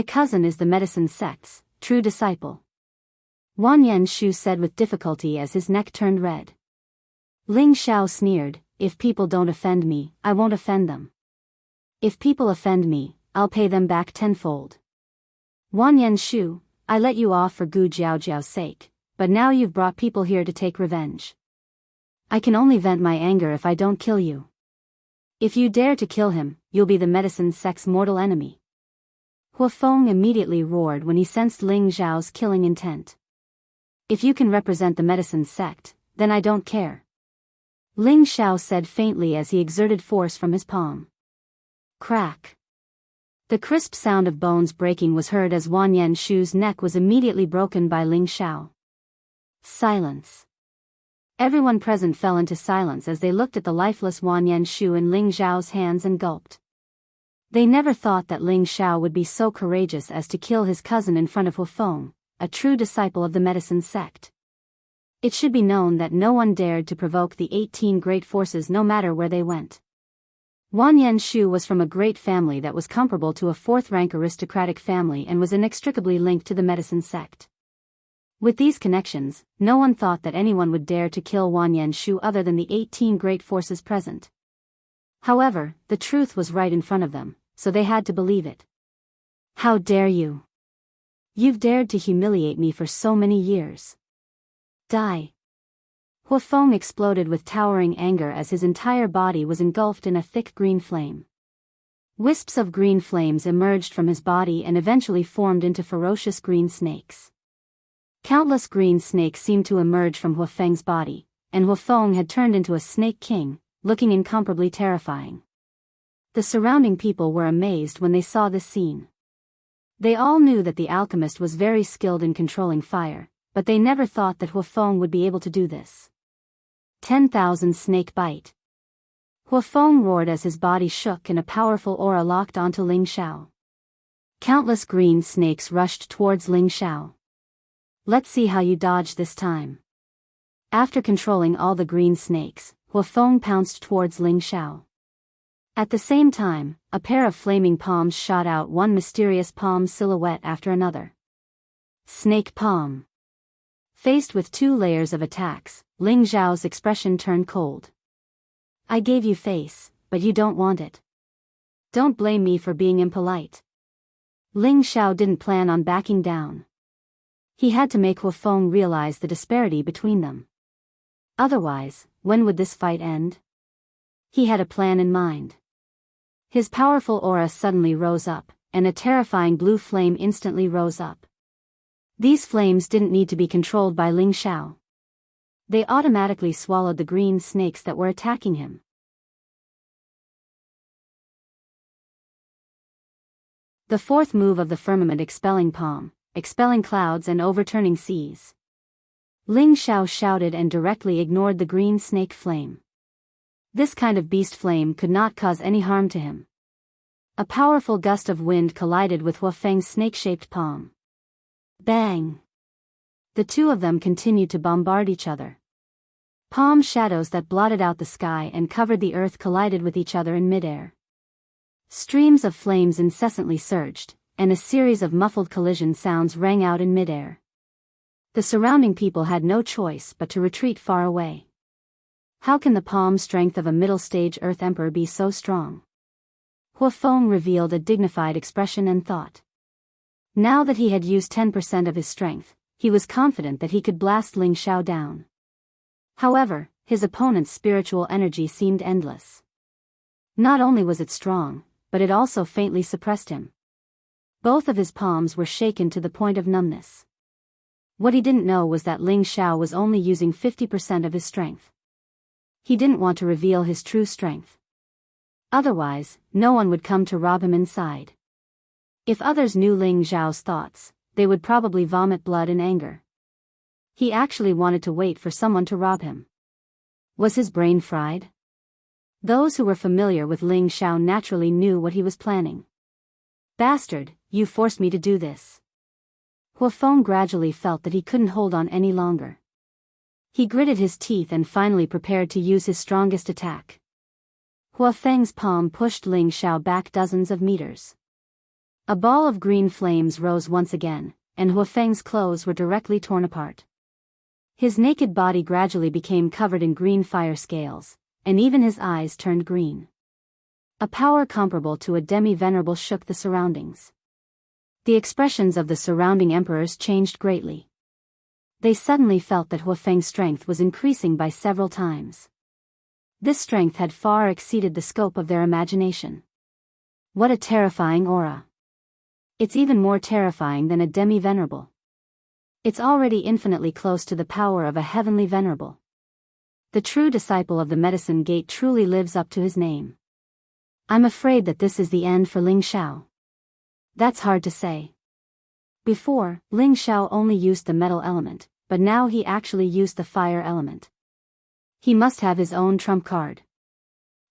cousin is the medicine sect's true disciple. Wanyan Shu said with difficulty as his neck turned red. Ling Xiao sneered, "If people don't offend me, I won't offend them. If people offend me, I'll pay them back tenfold. Wanyan Shu, I let you off for Gu Jiaojiao's sake, but now you've brought people here to take revenge. I can only vent my anger if I don't kill you. If you dare to kill him, you'll be the medicine sect's mortal enemy." Huafeng immediately roared when he sensed Ling Xiao's killing intent. "If you can represent the medicine sect, then I don't care," Ling Xiao said faintly as he exerted force from his palm. Crack. The crisp sound of bones breaking was heard as Wanyan Shu's neck was immediately broken by Ling Xiao. Silence. Everyone present fell into silence as they looked at the lifeless Wanyan Shu in Ling Xiao's hands and gulped. They never thought that Ling Xiao would be so courageous as to kill his cousin in front of Huafeng, a true disciple of the medicine sect. It should be known that no one dared to provoke the 18 great forces no matter where they went. Wanyan Shu was from a great family that was comparable to a fourth-rank aristocratic family and was inextricably linked to the medicine sect. With these connections, no one thought that anyone would dare to kill Wanyan Shu other than the 18 great forces present. However, the truth was right in front of them, so they had to believe it. "How dare you? You've dared to humiliate me for so many years. Die." Huafeng exploded with towering anger as his entire body was engulfed in a thick green flame. Wisps of green flames emerged from his body and eventually formed into ferocious green snakes. Countless green snakes seemed to emerge from Huafeng's body, and Huafeng had turned into a snake king, looking incomparably terrifying. The surrounding people were amazed when they saw this scene. They all knew that the alchemist was very skilled in controlling fire, but they never thought that Huafeng would be able to do this. 10,000 snake bite. Huafeng roared as his body shook and a powerful aura locked onto Ling Xiao. Countless green snakes rushed towards Ling Xiao. "Let's see how you dodge this time." After controlling all the green snakes, Huafeng pounced towards Ling Xiao. At the same time, a pair of flaming palms shot out, one mysterious palm silhouette after another. Snake palm. Faced with 2 layers of attacks, Ling Xiao's expression turned cold. "I gave you face, but you don't want it. Don't blame me for being impolite." Ling Xiao didn't plan on backing down. He had to make Huafeng realize the disparity between them. Otherwise, when would this fight end? He had a plan in mind. His powerful aura suddenly rose up, and a terrifying blue flame instantly rose up. These flames didn't need to be controlled by Ling Xiao. They automatically swallowed the green snakes that were attacking him. The fourth move of the firmament expelling palm, expelling clouds and overturning seas. Ling Xiao shouted and directly ignored the green snake flame. This kind of beast flame could not cause any harm to him. A powerful gust of wind collided with Huafeng's snake-shaped palm. Bang! The two of them continued to bombard each other. Palm shadows that blotted out the sky and covered the earth collided with each other in midair. Streams of flames incessantly surged, and a series of muffled collision sounds rang out in midair. The surrounding people had no choice but to retreat far away. How can the palm strength of a middle-stage Earth Emperor be so strong? Huafeng revealed a dignified expression and thought. Now that he had used 10% of his strength, he was confident that he could blast Ling Xiao down. However, his opponent's spiritual energy seemed endless. Not only was it strong, but it also faintly suppressed him. Both of his palms were shaken to the point of numbness. What he didn't know was that Ling Xiao was only using 50% of his strength. He didn't want to reveal his true strength. Otherwise, no one would come to rob him inside. If others knew Ling Xiao's thoughts, they would probably vomit blood in anger. He actually wanted to wait for someone to rob him. Was his brain fried? Those who were familiar with Ling Xiao naturally knew what he was planning. Bastard, you forced me to do this. Huafeng gradually felt that he couldn't hold on any longer. He gritted his teeth and finally prepared to use his strongest attack. Huafeng's palm pushed Ling Xiao back dozens of meters. A ball of green flames rose once again, and Huafeng's clothes were directly torn apart. His naked body gradually became covered in green fire scales, and even his eyes turned green. A power comparable to a demi-venerable shook the surroundings. The expressions of the surrounding emperors changed greatly. They suddenly felt that Huafeng's strength was increasing by several times. This strength had far exceeded the scope of their imagination. What a terrifying aura. It's even more terrifying than a demi-venerable. It's already infinitely close to the power of a heavenly venerable. The true disciple of the Medicine Gate truly lives up to his name. I'm afraid that this is the end for Ling Xiao. That's hard to say. Before, Ling Xiao only used the metal element, but now he actually used the fire element. He must have his own trump card.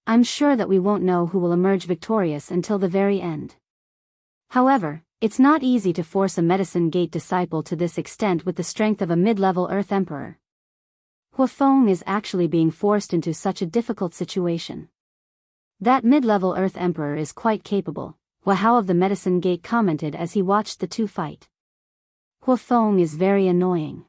I'm sure that we won't know who will emerge victorious until the very end. However, it's not easy to force a Medicine Gate disciple to this extent with the strength of a mid-level Earth Emperor. Huafeng is actually being forced into such a difficult situation. That mid-level Earth Emperor is quite capable, Huahao of the Medicine Gate commented as he watched the two fight. Huafeng is very annoying.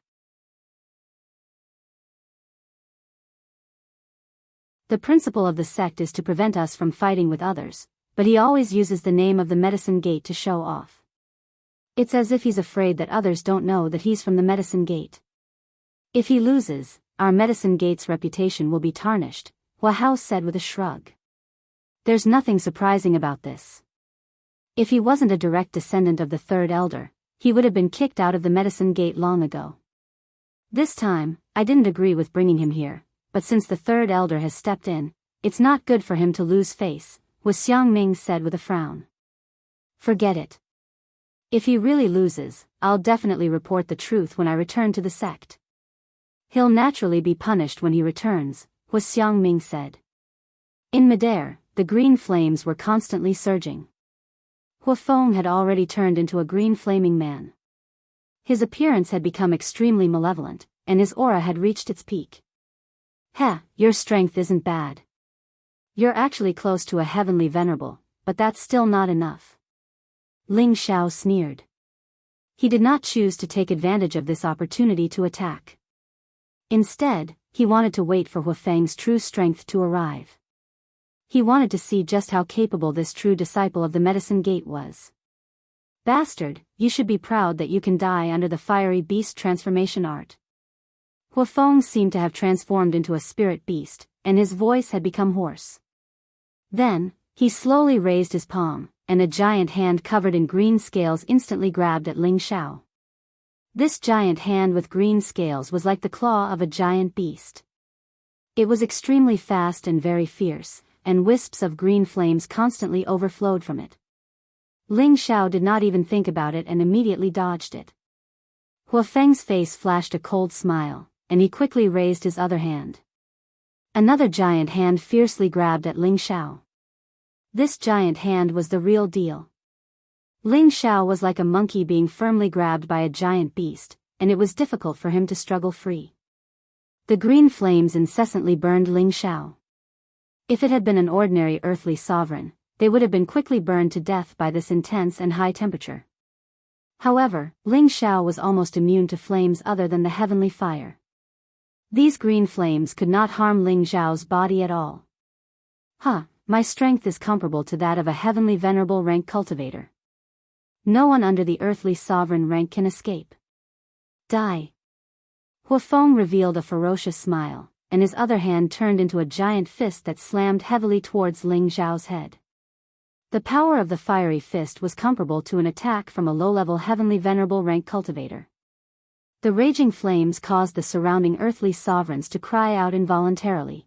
The principle of the sect is to prevent us from fighting with others, but he always uses the name of the Medicine Gate to show off. It's as if he's afraid that others don't know that he's from the Medicine Gate. If he loses, our Medicine Gate's reputation will be tarnished, Huahao said with a shrug. There's nothing surprising about this. If he wasn't a direct descendant of the Third Elder, he would have been kicked out of the Medicine Gate long ago. This time, I didn't agree with bringing him here, but since the Third Elder has stepped in, it's not good for him to lose face, Xiangming said with a frown. Forget it. If he really loses, I'll definitely report the truth when I return to the sect. He'll naturally be punished when he returns, Xiangming said. In midair, the green flames were constantly surging. Huafeng had already turned into a green flaming man. His appearance had become extremely malevolent, and his aura had reached its peak. Heh, your strength isn't bad. You're actually close to a heavenly venerable, but that's still not enough. Ling Xiao sneered. He did not choose to take advantage of this opportunity to attack. Instead, he wanted to wait for Huafeng's true strength to arrive. He wanted to see just how capable this true disciple of the Medicine Gate was. Bastard, you should be proud that you can die under the fiery beast transformation art. Huafeng seemed to have transformed into a spirit beast, and his voice had become hoarse. Then, he slowly raised his palm, and a giant hand covered in green scales instantly grabbed at Ling Xiao. This giant hand with green scales was like the claw of a giant beast. It was extremely fast and very fierce, and wisps of green flames constantly overflowed from it. Ling Xiao did not even think about it and immediately dodged it. Huafeng's face flashed a cold smile, and he quickly raised his other hand. Another giant hand fiercely grabbed at Ling Xiao. This giant hand was the real deal. Ling Xiao was like a monkey being firmly grabbed by a giant beast, and it was difficult for him to struggle free. The green flames incessantly burned Ling Xiao. If it had been an ordinary earthly sovereign, they would have been quickly burned to death by this intense and high temperature. However, Ling Xiao was almost immune to flames other than the heavenly fire. These green flames could not harm Ling Xiao's body at all. My strength is comparable to that of a heavenly venerable rank cultivator. No one under the earthly sovereign rank can escape. Die. Huafeng revealed a ferocious smile, and his other hand turned into a giant fist that slammed heavily towards Ling Xiao's head. The power of the fiery fist was comparable to an attack from a low-level heavenly venerable rank cultivator. The raging flames caused the surrounding earthly sovereigns to cry out involuntarily.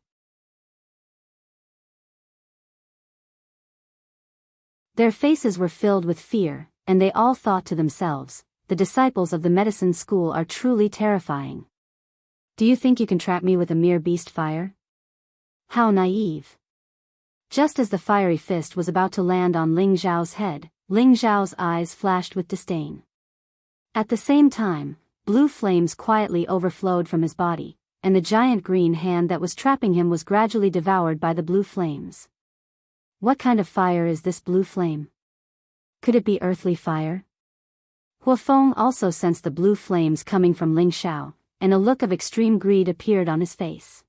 Their faces were filled with fear, and they all thought to themselves, the disciples of the medicine school are truly terrifying. Do you think you can trap me with a mere beast fire? How naive. Just as the fiery fist was about to land on Ling Xiao's head, Ling Xiao's eyes flashed with disdain. At the same time, blue flames quietly overflowed from his body, and the giant green hand that was trapping him was gradually devoured by the blue flames. What kind of fire is this blue flame? Could it be earthly fire? Huafeng also sensed the blue flames coming from Ling Xiao, and a look of extreme greed appeared on his face.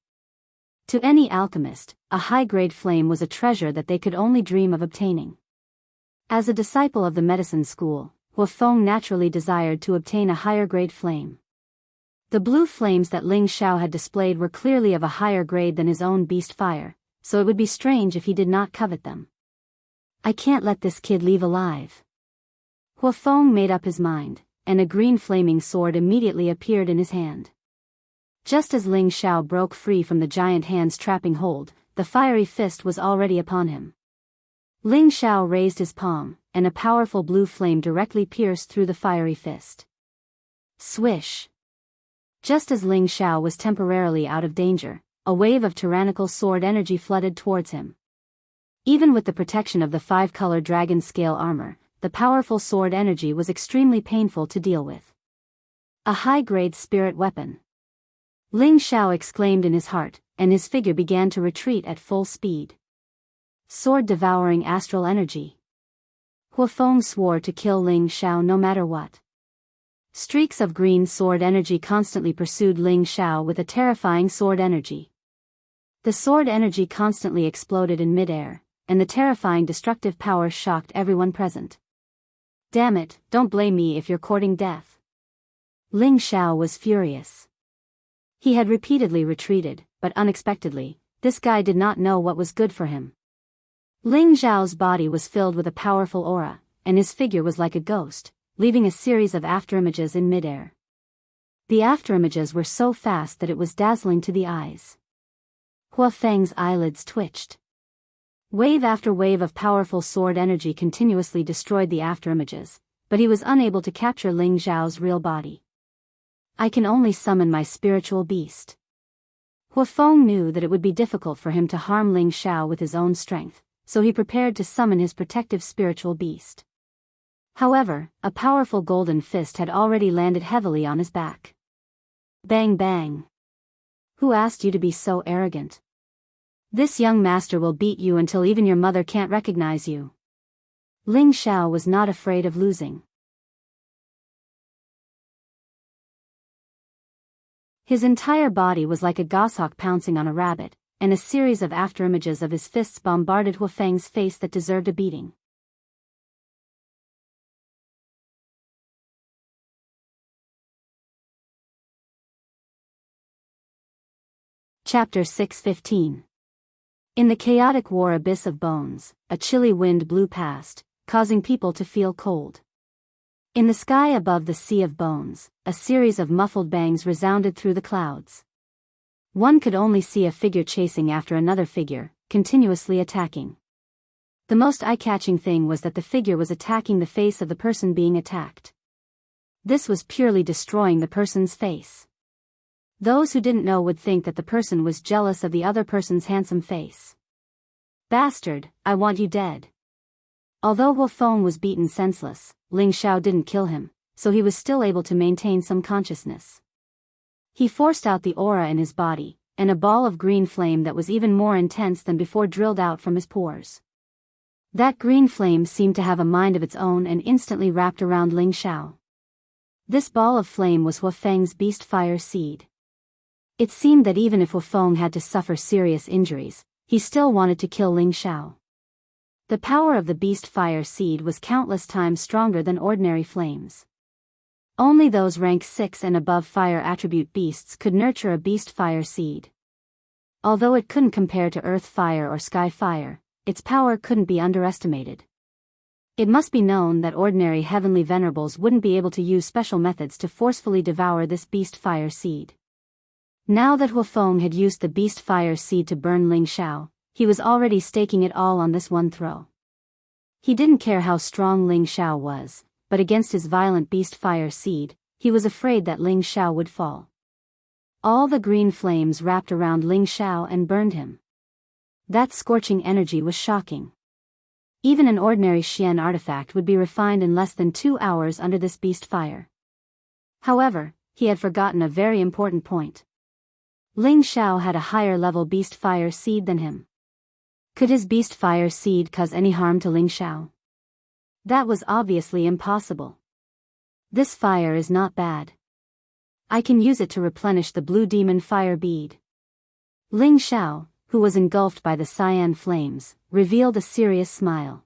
To any alchemist, a high-grade flame was a treasure that they could only dream of obtaining. As a disciple of the medicine school, Huafeng naturally desired to obtain a higher-grade flame. The blue flames that Ling Xiao had displayed were clearly of a higher grade than his own beast fire, so it would be strange if he did not covet them. I can't let this kid leave alive. Huafeng made up his mind, and a green flaming sword immediately appeared in his hand. Just as Ling Xiao broke free from the giant hand's trapping hold, the fiery fist was already upon him. Ling Xiao raised his palm, and a powerful blue flame directly pierced through the fiery fist. Swish! Just as Ling Xiao was temporarily out of danger, a wave of tyrannical sword energy flooded towards him. Even with the protection of the 5-color dragon scale armor, the powerful sword energy was extremely painful to deal with. A high-grade spirit weapon. Ling Xiao exclaimed in his heart, and his figure began to retreat at full speed. Sword-devouring astral energy. Huafeng swore to kill Ling Xiao no matter what. Streaks of green sword energy constantly pursued Ling Xiao with a terrifying sword energy. The sword energy constantly exploded in midair, and the terrifying destructive power shocked everyone present. Damn it, don't blame me if you're courting death. Ling Xiao was furious. He had repeatedly retreated, but unexpectedly, this guy did not know what was good for him. Ling Xiao's body was filled with a powerful aura, and his figure was like a ghost, leaving a series of afterimages in midair. The afterimages were so fast that it was dazzling to the eyes. Huafeng's eyelids twitched. Wave after wave of powerful sword energy continuously destroyed the afterimages, but he was unable to capture Ling Xiao's real body. I can only summon my spiritual beast. Huafeng knew that it would be difficult for him to harm Ling Xiao with his own strength, so he prepared to summon his protective spiritual beast. However, a powerful golden fist had already landed heavily on his back. Bang bang. Who asked you to be so arrogant? This young master will beat you until even your mother can't recognize you. Ling Xiao was not afraid of losing. His entire body was like a goshawk pouncing on a rabbit, and a series of afterimages of his fists bombarded Huafeng's face that deserved a beating. Chapter 615. In the chaotic war abyss of bones, a chilly wind blew past, causing people to feel cold. In the sky above the sea of bones, a series of muffled bangs resounded through the clouds. One could only see a figure chasing after another figure, continuously attacking. The most eye-catching thing was that the figure was attacking the face of the person being attacked. This was purely destroying the person's face. Those who didn't know would think that the person was jealous of the other person's handsome face. Bastard, I want you dead. Although Huafeng was beaten senseless, Ling Xiao didn't kill him, so he was still able to maintain some consciousness. He forced out the aura in his body, and a ball of green flame that was even more intense than before drilled out from his pores. That green flame seemed to have a mind of its own and instantly wrapped around Ling Xiao. This ball of flame was Huafeng's beast fire seed. It seemed that even if Huafeng had to suffer serious injuries, he still wanted to kill Ling Xiao. The power of the beast fire seed was countless times stronger than ordinary flames. Only those rank 6 and above fire attribute beasts could nurture a beast fire seed. Although it couldn't compare to earth fire or sky fire, its power couldn't be underestimated. It must be known that ordinary heavenly venerables wouldn't be able to use special methods to forcefully devour this beast fire seed. Now that Huafeng had used the beast fire seed to burn Ling Xiao, he was already staking it all on this one throw. He didn't care how strong Ling Xiao was, but against his violent beast fire seed, he was afraid that Ling Xiao would fall. All the green flames wrapped around Ling Xiao and burned him. That scorching energy was shocking. Even an ordinary Xian artifact would be refined in less than 2 hours under this beast fire. However, he had forgotten a very important point. Ling Xiao had a higher level beast fire seed than him. Could his beast fire seed cause any harm to Ling Xiao? That was obviously impossible. This fire is not bad. I can use it to replenish the blue demon fire bead. Ling Xiao, who was engulfed by the cyan flames, revealed a serious smile.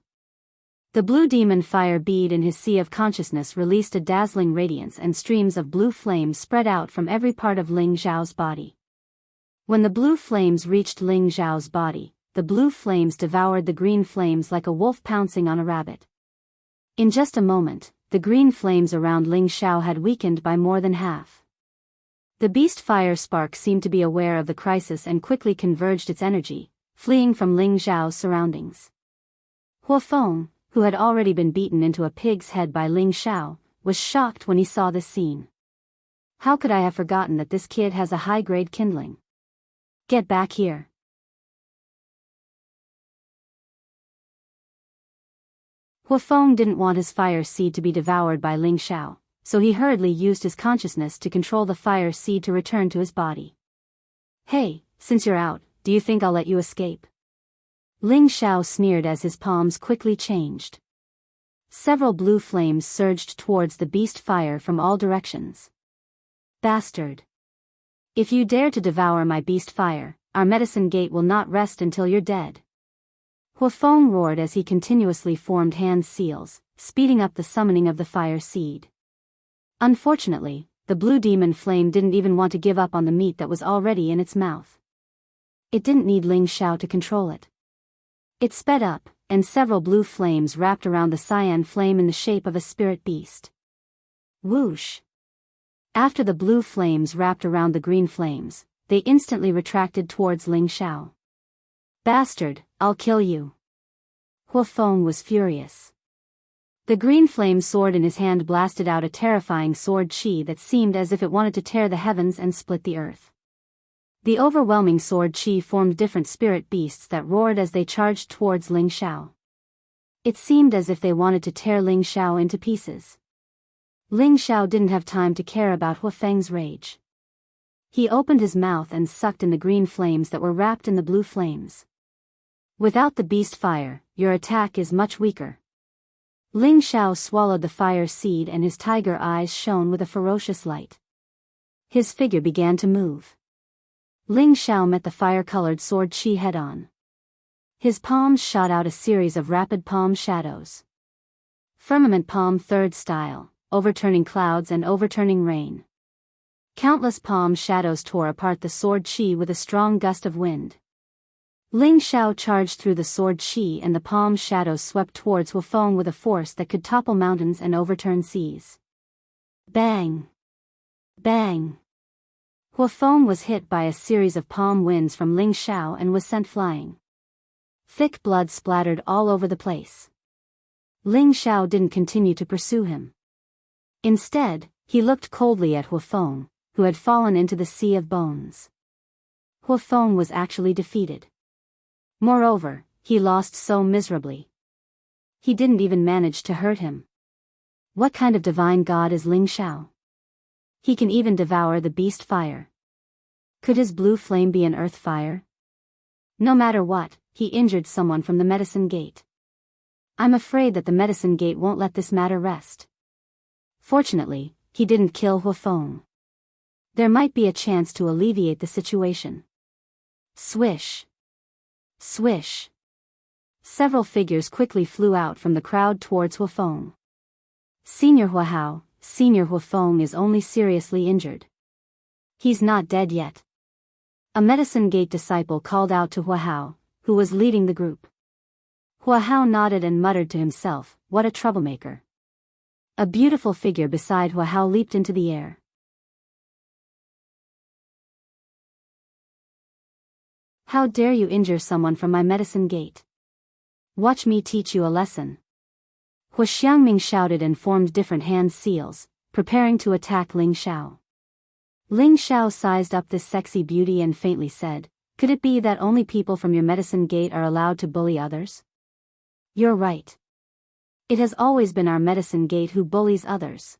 The blue demon fire bead in his sea of consciousness released a dazzling radiance, and streams of blue flames spread out from every part of Ling Xiao's body. When the blue flames reached Ling Xiao's body, the blue flames devoured the green flames like a wolf pouncing on a rabbit. In just a moment, the green flames around Ling Xiao had weakened by more than half. The beast fire spark seemed to be aware of the crisis and quickly converged its energy, fleeing from Ling Xiao's surroundings. Huafeng, who had already been beaten into a pig's head by Ling Xiao, was shocked when he saw this scene. How could I have forgotten that this kid has a high-grade kindling? Get back here. Huafeng didn't want his fire seed to be devoured by Ling Xiao, so he hurriedly used his consciousness to control the fire seed to return to his body. Hey, since you're out, do you think I'll let you escape? Ling Xiao sneered as his palms quickly changed. Several blue flames surged towards the beast fire from all directions. Bastard! If you dare to devour my beast fire, our medicine gate will not rest until you're dead. Huafeng roared as he continuously formed hand seals, speeding up the summoning of the fire seed. Unfortunately, the blue demon flame didn't even want to give up on the meat that was already in its mouth. It didn't need Ling Xiao to control it. It sped up, and several blue flames wrapped around the cyan flame in the shape of a spirit beast. Whoosh! After the blue flames wrapped around the green flames, they instantly retracted towards Ling Xiao. Bastard, I'll kill you. Huafeng was furious. The green flame sword in his hand blasted out a terrifying sword chi that seemed as if it wanted to tear the heavens and split the earth. The overwhelming sword chi formed different spirit beasts that roared as they charged towards Ling Xiao. It seemed as if they wanted to tear Ling Xiao into pieces. Ling Xiao didn't have time to care about Huafeng's rage. He opened his mouth and sucked in the green flames that were wrapped in the blue flames. Without the beast fire, your attack is much weaker. Ling Xiao swallowed the fire seed and his tiger eyes shone with a ferocious light. His figure began to move. Ling Xiao met the fire-colored sword chi head-on. His palms shot out a series of rapid palm shadows. Firmament palm third style, overturning clouds and overturning rain. Countless palm shadows tore apart the sword chi with a strong gust of wind. Ling Xiao charged through the sword chi and the palm shadows swept towards Huafeng with a force that could topple mountains and overturn seas. Bang! Bang! Huafeng was hit by a series of palm winds from Ling Xiao and was sent flying. Thick blood splattered all over the place. Ling Xiao didn't continue to pursue him. Instead, he looked coldly at Huafeng, who had fallen into the sea of bones. Huafeng was actually defeated. Moreover, he lost so miserably. He didn't even manage to hurt him. What kind of divine god is Ling Xiao? He can even devour the beast fire. Could his blue flame be an earth fire? No matter what, he injured someone from the medicine gate. I'm afraid that the medicine gate won't let this matter rest. Fortunately, he didn't kill Huafeng. There might be a chance to alleviate the situation. Swish! Swish! Several figures quickly flew out from the crowd towards Huafeng. Senior Huafeng is only seriously injured. He's not dead yet. A medicine gate disciple called out to Huahao, who was leading the group. Huahao nodded and muttered to himself, what a troublemaker. A beautiful figure beside Huahao leaped into the air. How dare you injure someone from my medicine gate? Watch me teach you a lesson. Hua Xiangming shouted and formed different hand seals, preparing to attack Ling Xiao. Ling Xiao sized up this sexy beauty and faintly said, Could it be that only people from your medicine gate are allowed to bully others? You're right. It has always been our medicine gate who bullies others.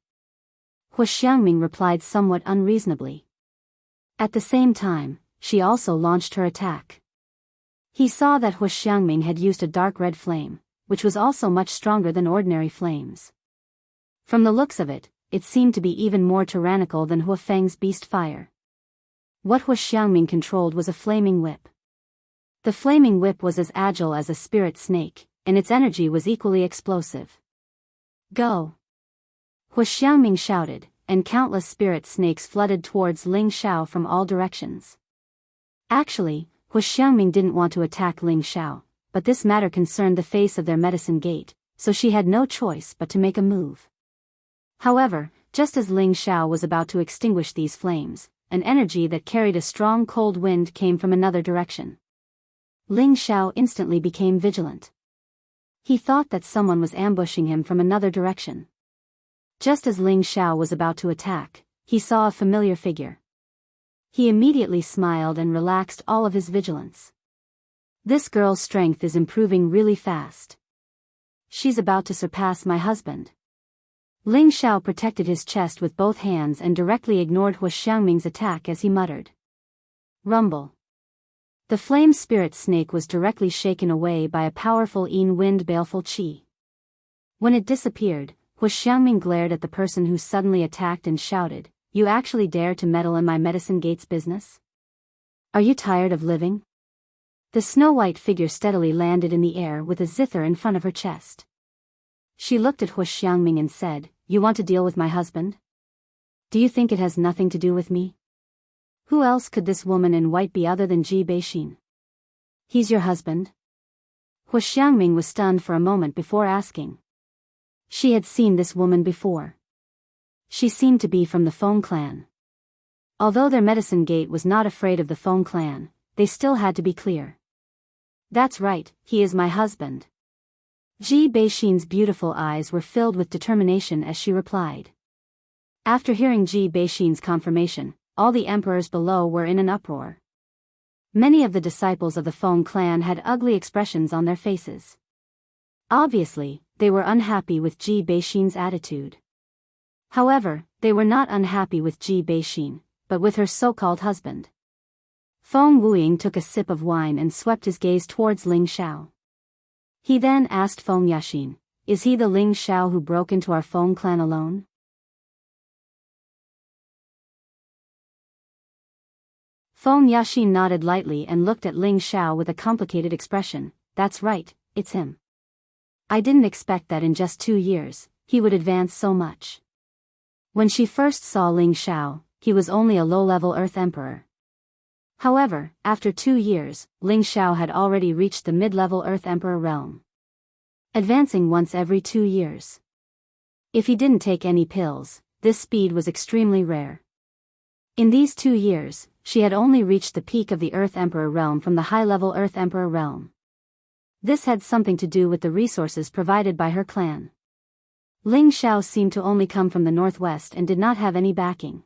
Hua Xiangming replied somewhat unreasonably. At the same time, she also launched her attack. He saw that Hua Xiangming had used a dark red flame, which was also much stronger than ordinary flames. From the looks of it, it seemed to be even more tyrannical than Hua Feng's beast fire. What Hua Xiangming controlled was a flaming whip. The flaming whip was as agile as a spirit snake, and its energy was equally explosive. Go! Hua Xiangming shouted, and countless spirit snakes flooded towards Ling Xiao from all directions. Actually, Hua Xiangming didn't want to attack Ling Xiao, but this matter concerned the face of their medicine gate, so she had no choice but to make a move. However, just as Ling Xiao was about to extinguish these flames, an energy that carried a strong cold wind came from another direction. Ling Xiao instantly became vigilant. He thought that someone was ambushing him from another direction. Just as Ling Xiao was about to attack, he saw a familiar figure. He immediately smiled and relaxed all of his vigilance. This girl's strength is improving really fast. She's about to surpass my husband. Ling Xiao protected his chest with both hands and directly ignored Hua Xiangming's attack as he muttered. Rumble. The flame spirit snake was directly shaken away by a powerful wind baleful qi. When it disappeared, Hua Xiangming glared at the person who suddenly attacked and shouted, "You actually dare to meddle in my medicine gate's business? Are you tired of living?" The snow-white figure steadily landed in the air with a zither in front of her chest. She looked at Hua Xiangming and said, "You want to deal with my husband? Do you think it has nothing to do with me? Who else could this woman in white be other than Ji Beixin? He's your husband?" Hua Xiangming was stunned for a moment before asking. She had seen this woman before. She seemed to be from the Feng clan. Although their medicine gate was not afraid of the Feng clan, they still had to be clear. "That's right, he is my husband." Ji Beixin's beautiful eyes were filled with determination as she replied. After hearing Ji Beixin's confirmation, all the emperors below were in an uproar. Many of the disciples of the Feng clan had ugly expressions on their faces. Obviously, they were unhappy with Ji Beixin's attitude. However, they were not unhappy with Ji Beixin, but with her so-called husband. Feng Wuying took a sip of wine and swept his gaze towards Ling Xiao. He then asked Feng Yaxin, "Is he the Ling Xiao who broke into our Feng clan alone?" Feng Yaxin nodded lightly and looked at Ling Xiao with a complicated expression. "That's right, it's him. I didn't expect that in just 2 years, he would advance so much." When she first saw Ling Xiao, he was only a low-level Earth Emperor. However, after 2 years, Ling Xiao had already reached the mid-level Earth Emperor realm, advancing once every 2 years. If he didn't take any pills, this speed was extremely rare. In these 2 years, she had only reached the peak of the Earth Emperor realm from the high-level Earth Emperor realm. This had something to do with the resources provided by her clan. Ling Xiao seemed to only come from the northwest and did not have any backing.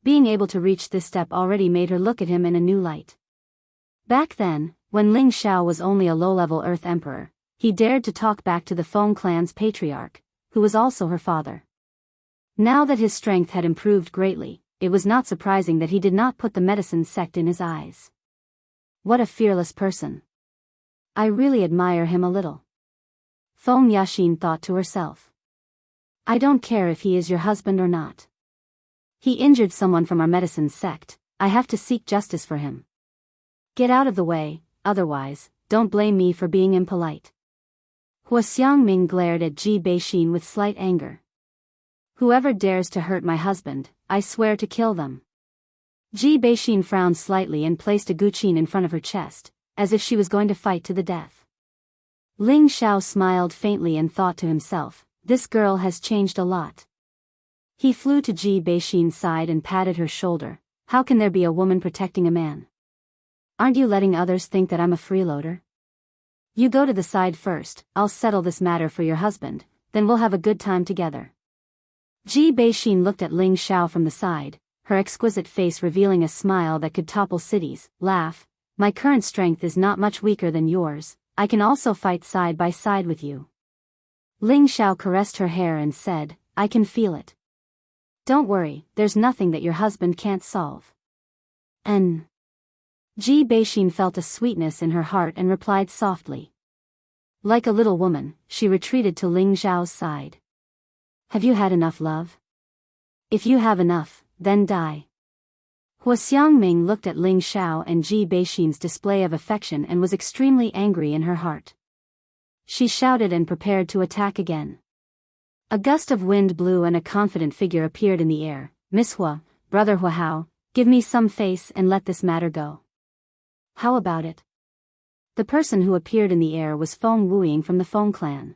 Being able to reach this step already made her look at him in a new light. Back then, when Ling Xiao was only a low-level Earth Emperor, he dared to talk back to the Feng clan's patriarch, who was also her father. Now that his strength had improved greatly, it was not surprising that he did not put the medicine sect in his eyes. What a fearless person. I really admire him a little. Feng Yaxin thought to herself. I don't care if he is your husband or not. He injured someone from our medicine sect, I have to seek justice for him. Get out of the way, otherwise, don't blame me for being impolite. Hua Xiangming glared at Ji Beixin with slight anger. Whoever dares to hurt my husband, I swear to kill them. Ji Beixin frowned slightly and placed a guqin in front of her chest, as if she was going to fight to the death. Ling Xiao smiled faintly and thought to himself, this girl has changed a lot. He flew to Ji Beixin's side and patted her shoulder. How can there be a woman protecting a man? Aren't you letting others think that I'm a freeloader? You go to the side first, I'll settle this matter for your husband, then we'll have a good time together. Ji Beixin looked at Ling Xiao from the side, her exquisite face revealing a smile that could topple cities, laugh, My current strength is not much weaker than yours, I can also fight side by side with you. Ling Xiao caressed her hair and said, I can feel it. Don't worry, there's nothing that your husband can't solve. Ji Beixin felt a sweetness in her heart and replied softly. Like a little woman, she retreated to Ling Xiao's side. Have you had enough love? If you have enough, then die. Hua Xiangming looked at Ling Xiao and Ji Beixin's display of affection and was extremely angry in her heart. She shouted and prepared to attack again. A gust of wind blew and a confident figure appeared in the air. Miss Hua, brother Hua Hao, give me some face and let this matter go. How about it? The person who appeared in the air was Feng Wuying from the Feng clan.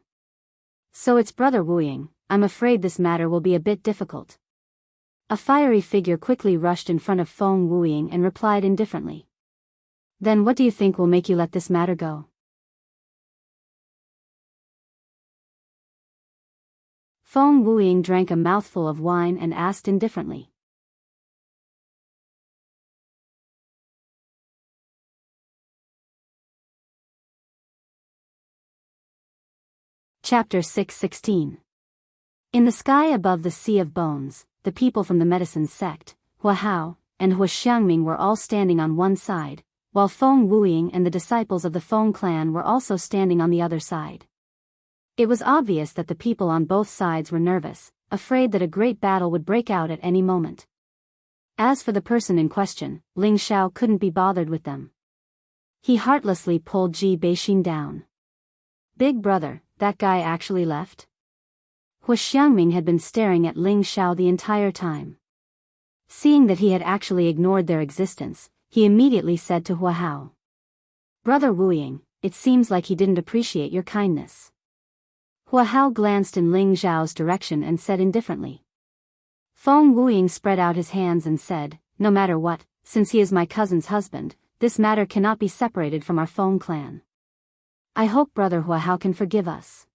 So it's brother Wuying, I'm afraid this matter will be a bit difficult. A fiery figure quickly rushed in front of Feng Wuying and replied indifferently. Then what do you think will make you let this matter go? Feng Wuying drank a mouthful of wine and asked indifferently. Chapter 6:16. In the sky above the Sea of Bones, the people from the medicine sect, Hua Hao, and Hua Xiangming were all standing on one side, while Feng Wuying and the disciples of the Feng clan were also standing on the other side. It was obvious that the people on both sides were nervous, afraid that a great battle would break out at any moment. As for the person in question, Ling Xiao couldn't be bothered with them. He heartlessly pulled Ji Beixin down. Big brother, that guy actually left? Hua Xiangming had been staring at Ling Xiao the entire time. Seeing that he had actually ignored their existence, he immediately said to Hua Hao. Brother Wuying, it seems like he didn't appreciate your kindness. Hua Hao glanced in Ling Xiao's direction and said indifferently. Feng Wuying spread out his hands and said, no matter what, since he is my cousin's husband, this matter cannot be separated from our Feng clan. I hope brother Hua Hao can forgive us.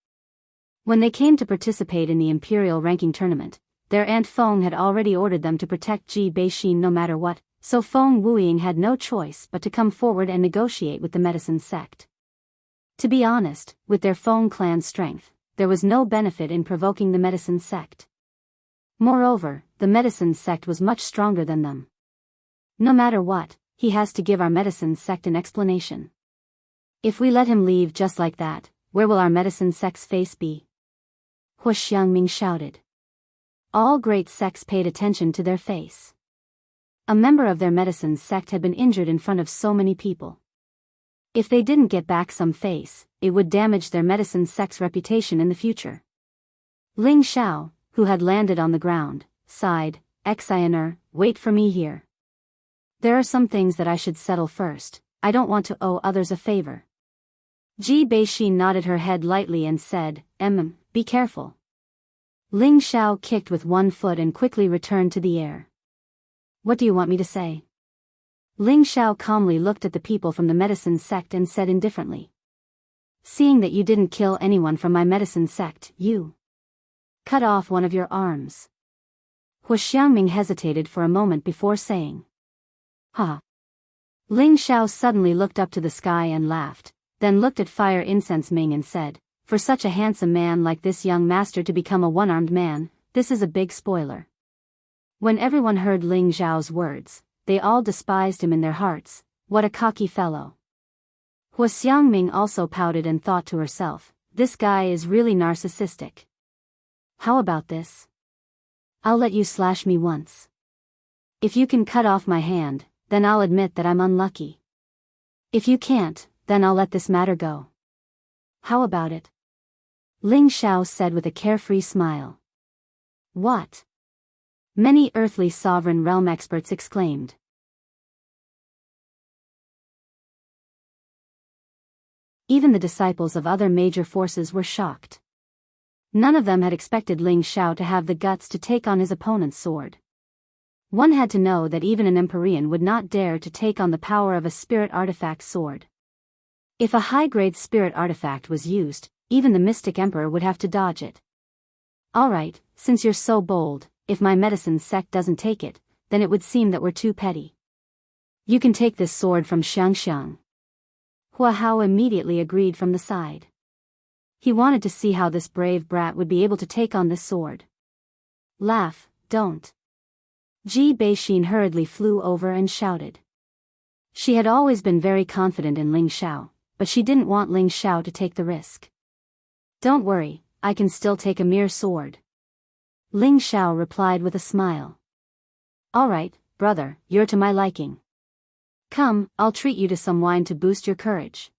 When they came to participate in the imperial ranking tournament, their aunt Feng had already ordered them to protect Ji Beixin no matter what, so Feng Wuying had no choice but to come forward and negotiate with the medicine sect. To be honest, with their Feng clan strength, there was no benefit in provoking the medicine sect. Moreover, the medicine sect was much stronger than them. No matter what, he has to give our medicine sect an explanation. If we let him leave just like that, where will our medicine sect's face be? Hua Xiangming shouted. All great sects paid attention to their face. A member of their medicine sect had been injured in front of so many people. If they didn't get back some face, it would damage their medicine sect's reputation in the future. Ling Xiao, who had landed on the ground, sighed, Xiner, wait for me here. There are some things that I should settle first, I don't want to owe others a favor. Ji Beixin nodded her head lightly and said, be careful. Ling Xiao kicked with one foot and quickly returned to the air. What do you want me to say? Ling Xiao calmly looked at the people from the medicine sect and said indifferently. Seeing that you didn't kill anyone from my medicine sect, you cut off one of your arms. Hua Xiangming hesitated for a moment before saying. Ha! Ling Xiao suddenly looked up to the sky and laughed, then looked at Fire Incense Ming and said, for such a handsome man like this young master to become a one-armed man, this is a big spoiler. When everyone heard Ling Xiao's words, they all despised him in their hearts. What a cocky fellow. Hua Xiangming also pouted and thought to herself, this guy is really narcissistic. How about this? I'll let you slash me once. If you can cut off my hand, then I'll admit that I'm unlucky. If you can't, then I'll let this matter go. How about it? Ling Xiao said with a carefree smile. What? Many earthly sovereign realm experts exclaimed. Even the disciples of other major forces were shocked. None of them had expected Ling Xiao to have the guts to take on his opponent's sword. One had to know that even an Empyrean would not dare to take on the power of a spirit artifact sword. If a high-grade spirit artifact was used, even the mystic emperor would have to dodge it. Alright, since you're so bold, if my medicine sect doesn't take it, then it would seem that we're too petty. You can take this sword from Xiangxiang. Hua Hao immediately agreed from the side. He wanted to see how this brave brat would be able to take on this sword. Laugh, don't. Ji Beixin hurriedly flew over and shouted. She had always been very confident in Ling Xiao, but she didn't want Ling Xiao to take the risk. Don't worry, I can still take a mere sword. Ling Xiao replied with a smile. All right, brother, you're to my liking. Come, I'll treat you to some wine to boost your courage.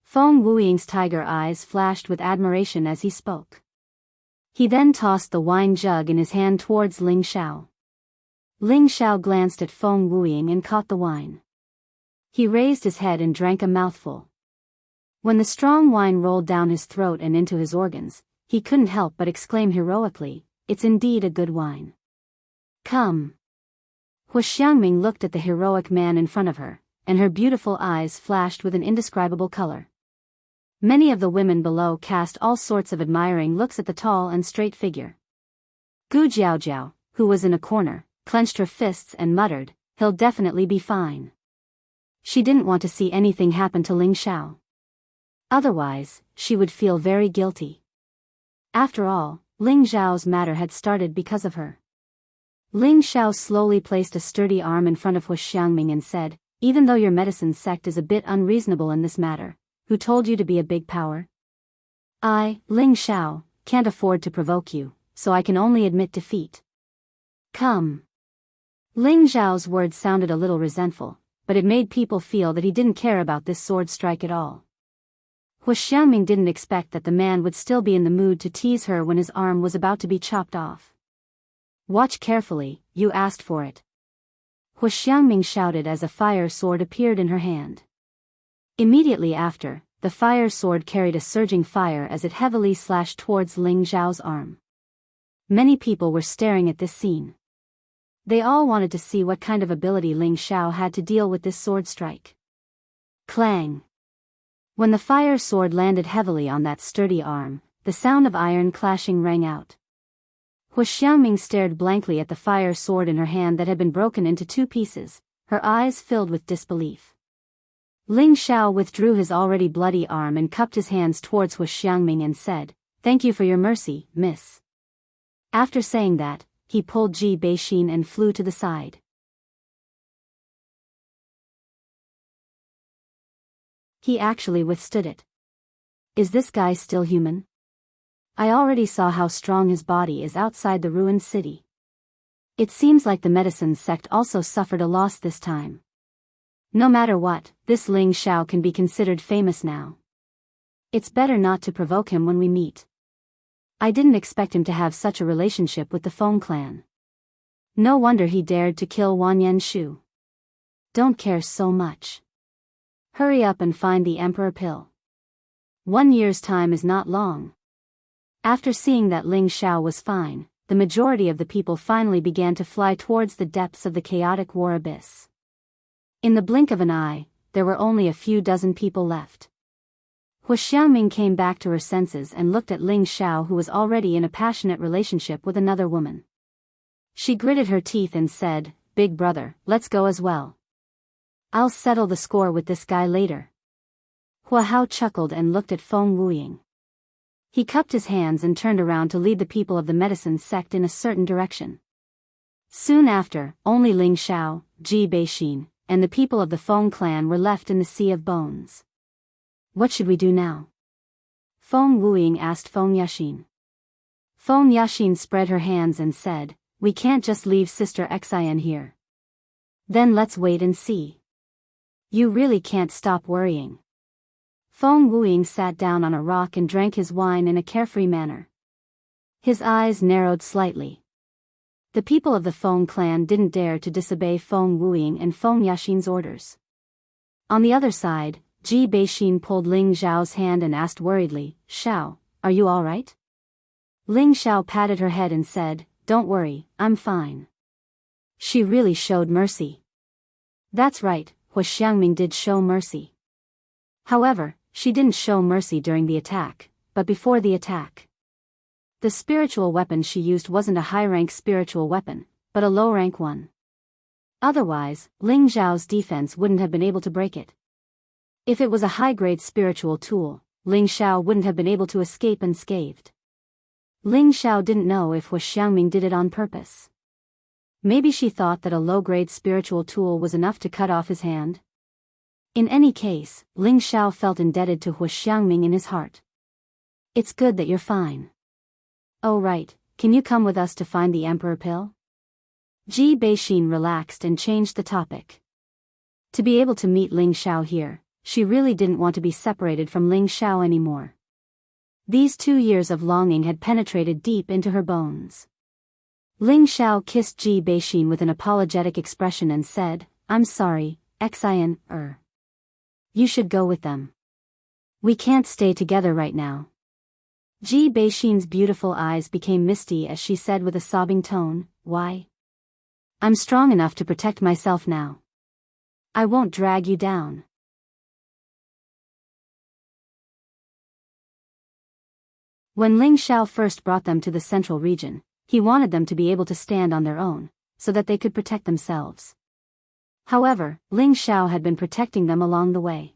Feng Wuying's tiger eyes flashed with admiration as he spoke. He then tossed the wine jug in his hand towards Ling Xiao. Ling Xiao glanced at Feng Wuying and caught the wine. He raised his head and drank a mouthful. When the strong wine rolled down his throat and into his organs, he couldn't help but exclaim heroically, "It's indeed a good wine." Come. Hua Xiangming looked at the heroic man in front of her, and her beautiful eyes flashed with an indescribable color. Many of the women below cast all sorts of admiring looks at the tall and straight figure. Gu Jiaojiao, who was in a corner, clenched her fists and muttered, "He'll definitely be fine." She didn't want to see anything happen to Ling Xiao. Otherwise, she would feel very guilty. After all, Ling Xiao's matter had started because of her. Ling Xiao slowly placed a sturdy arm in front of Hua Xiangming and said, "Even though your medicine sect is a bit unreasonable in this matter, who told you to be a big power? I, Ling Xiao, can't afford to provoke you, so I can only admit defeat. Come." Ling Xiao's words sounded a little resentful, but it made people feel that he didn't care about this sword strike at all. Hua Xiangming didn't expect that the man would still be in the mood to tease her when his arm was about to be chopped off. "Watch carefully, you asked for it." Hua Xiangming shouted as a fire sword appeared in her hand. Immediately after, the fire sword carried a surging fire as it heavily slashed towards Ling Xiao's arm. Many people were staring at this scene. They all wanted to see what kind of ability Ling Xiao had to deal with this sword strike. Clang! When the fire sword landed heavily on that sturdy arm, the sound of iron clashing rang out. Hua Xiangming stared blankly at the fire sword in her hand that had been broken into two pieces, her eyes filled with disbelief. Ling Xiao withdrew his already bloody arm and cupped his hands towards Hua Xiangming and said, "Thank you for your mercy, miss." After saying that, he pulled Ji Beixin and flew to the side. He actually withstood it. Is this guy still human? I already saw how strong his body is outside the ruined city. It seems like the medicine sect also suffered a loss this time. No matter what, this Ling Xiao can be considered famous now. It's better not to provoke him when we meet. I didn't expect him to have such a relationship with the Feng clan. No wonder he dared to kill Wanyan Shu. Don't care so much. Hurry up and find the Emperor pill. 1 year's time is not long. After seeing that Ling Xiao was fine, the majority of the people finally began to fly towards the depths of the chaotic war abyss. In the blink of an eye, there were only a few dozen people left. Hua Xiangming came back to her senses and looked at Ling Xiao, who was already in a passionate relationship with another woman. She gritted her teeth and said, "Big brother, let's go as well. I'll settle the score with this guy later." Hua Hao chuckled and looked at Feng Wuying. He cupped his hands and turned around to lead the people of the medicine sect in a certain direction. Soon after, only Ling Xiao, Ji Beixin, and the people of the Feng clan were left in the sea of bones. What should we do now? Feng Wuying asked Feng Yaxin. Feng Yaxin spread her hands and said, "We can't just leave Sister Xian here. Then let's wait and see." You really can't stop worrying. Feng Wuying sat down on a rock and drank his wine in a carefree manner. His eyes narrowed slightly. The people of the Feng clan didn't dare to disobey Feng Wuying and Feng Yaxin's orders. On the other side, Ji Beixin pulled Ling Xiao's hand and asked worriedly, "Xiao, are you all right?" Ling Xiao patted her head and said, "Don't worry, I'm fine." She really showed mercy. That's right, Hua Xiangming did show mercy. However, she didn't show mercy during the attack, but before the attack. The spiritual weapon she used wasn't a high-rank spiritual weapon, but a low-rank one. Otherwise, Ling Xiao's defense wouldn't have been able to break it. If it was a high-grade spiritual tool, Ling Xiao wouldn't have been able to escape unscathed. Ling Xiao didn't know if Hu Xiangming did it on purpose. Maybe she thought that a low-grade spiritual tool was enough to cut off his hand. In any case, Ling Xiao felt indebted to Hu Xiangming in his heart. It's good that you're fine. Oh right, can you come with us to find the Emperor Pill? Ji Beixin relaxed and changed the topic. To be able to meet Ling Xiao here, she really didn't want to be separated from Ling Xiao anymore. These 2 years of longing had penetrated deep into her bones. Ling Xiao kissed Ji Beixin with an apologetic expression and said, "I'm sorry, Xian, You should go with them. We can't stay together right now." Ji Beixin's beautiful eyes became misty as she said with a sobbing tone, "Why? I'm strong enough to protect myself now. I won't drag you down." When Ling Xiao first brought them to the central region, he wanted them to be able to stand on their own, so that they could protect themselves. However, Ling Xiao had been protecting them along the way.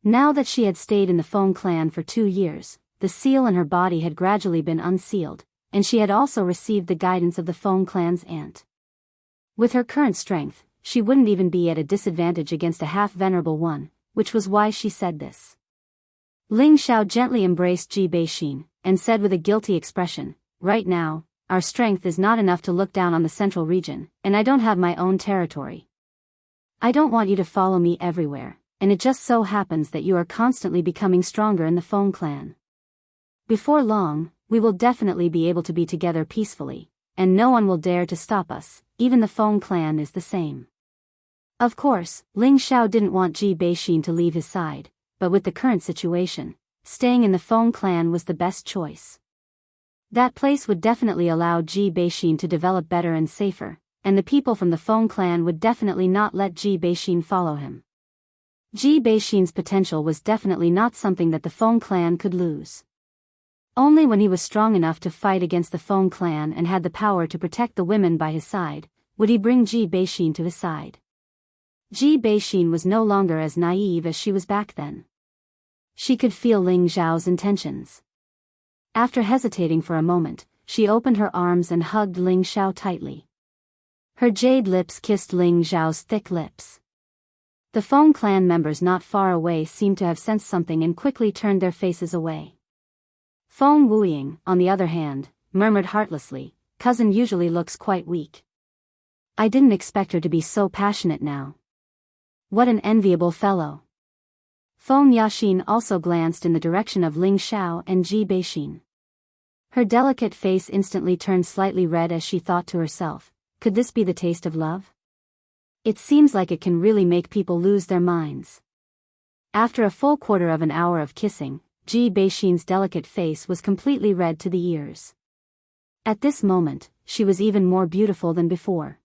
Now that she had stayed in the Feng clan for 2 years, the seal in her body had gradually been unsealed, and she had also received the guidance of the Feng clan's aunt. With her current strength, she wouldn't even be at a disadvantage against a half-venerable one, which was why she said this. Ling Xiao gently embraced Ji Beixin, and said with a guilty expression, "Right now, our strength is not enough to look down on the central region, and I don't have my own territory. I don't want you to follow me everywhere, and it just so happens that you are constantly becoming stronger in the Feng clan. Before long, we will definitely be able to be together peacefully, and no one will dare to stop us, even the Feng clan is the same." Of course, Ling Xiao didn't want Ji Beixin to leave his side, but with the current situation, staying in the Feng clan was the best choice. That place would definitely allow Ji Beixin to develop better and safer, and the people from the Feng clan would definitely not let Ji Beixin follow him. Ji Beixin's potential was definitely not something that the Feng clan could lose. Only when he was strong enough to fight against the Feng clan and had the power to protect the women by his side, would he bring Ji Beixin to his side. Ji Beixin was no longer as naive as she was back then. She could feel Ling Xiao's intentions. After hesitating for a moment, she opened her arms and hugged Ling Xiao tightly. Her jade lips kissed Ling Xiao's thick lips. The Feng clan members not far away seemed to have sensed something and quickly turned their faces away. Feng Wuying, on the other hand, murmured heartlessly, "Cousin usually looks quite weak. I didn't expect her to be so passionate now. What an enviable fellow." Feng Yaxin also glanced in the direction of Ling Xiao and Ji Beixin. Her delicate face instantly turned slightly red as she thought to herself, could this be the taste of love? It seems like it can really make people lose their minds. After a full quarter of an hour of kissing, Ji Beixin's delicate face was completely red to the ears. At this moment, she was even more beautiful than before.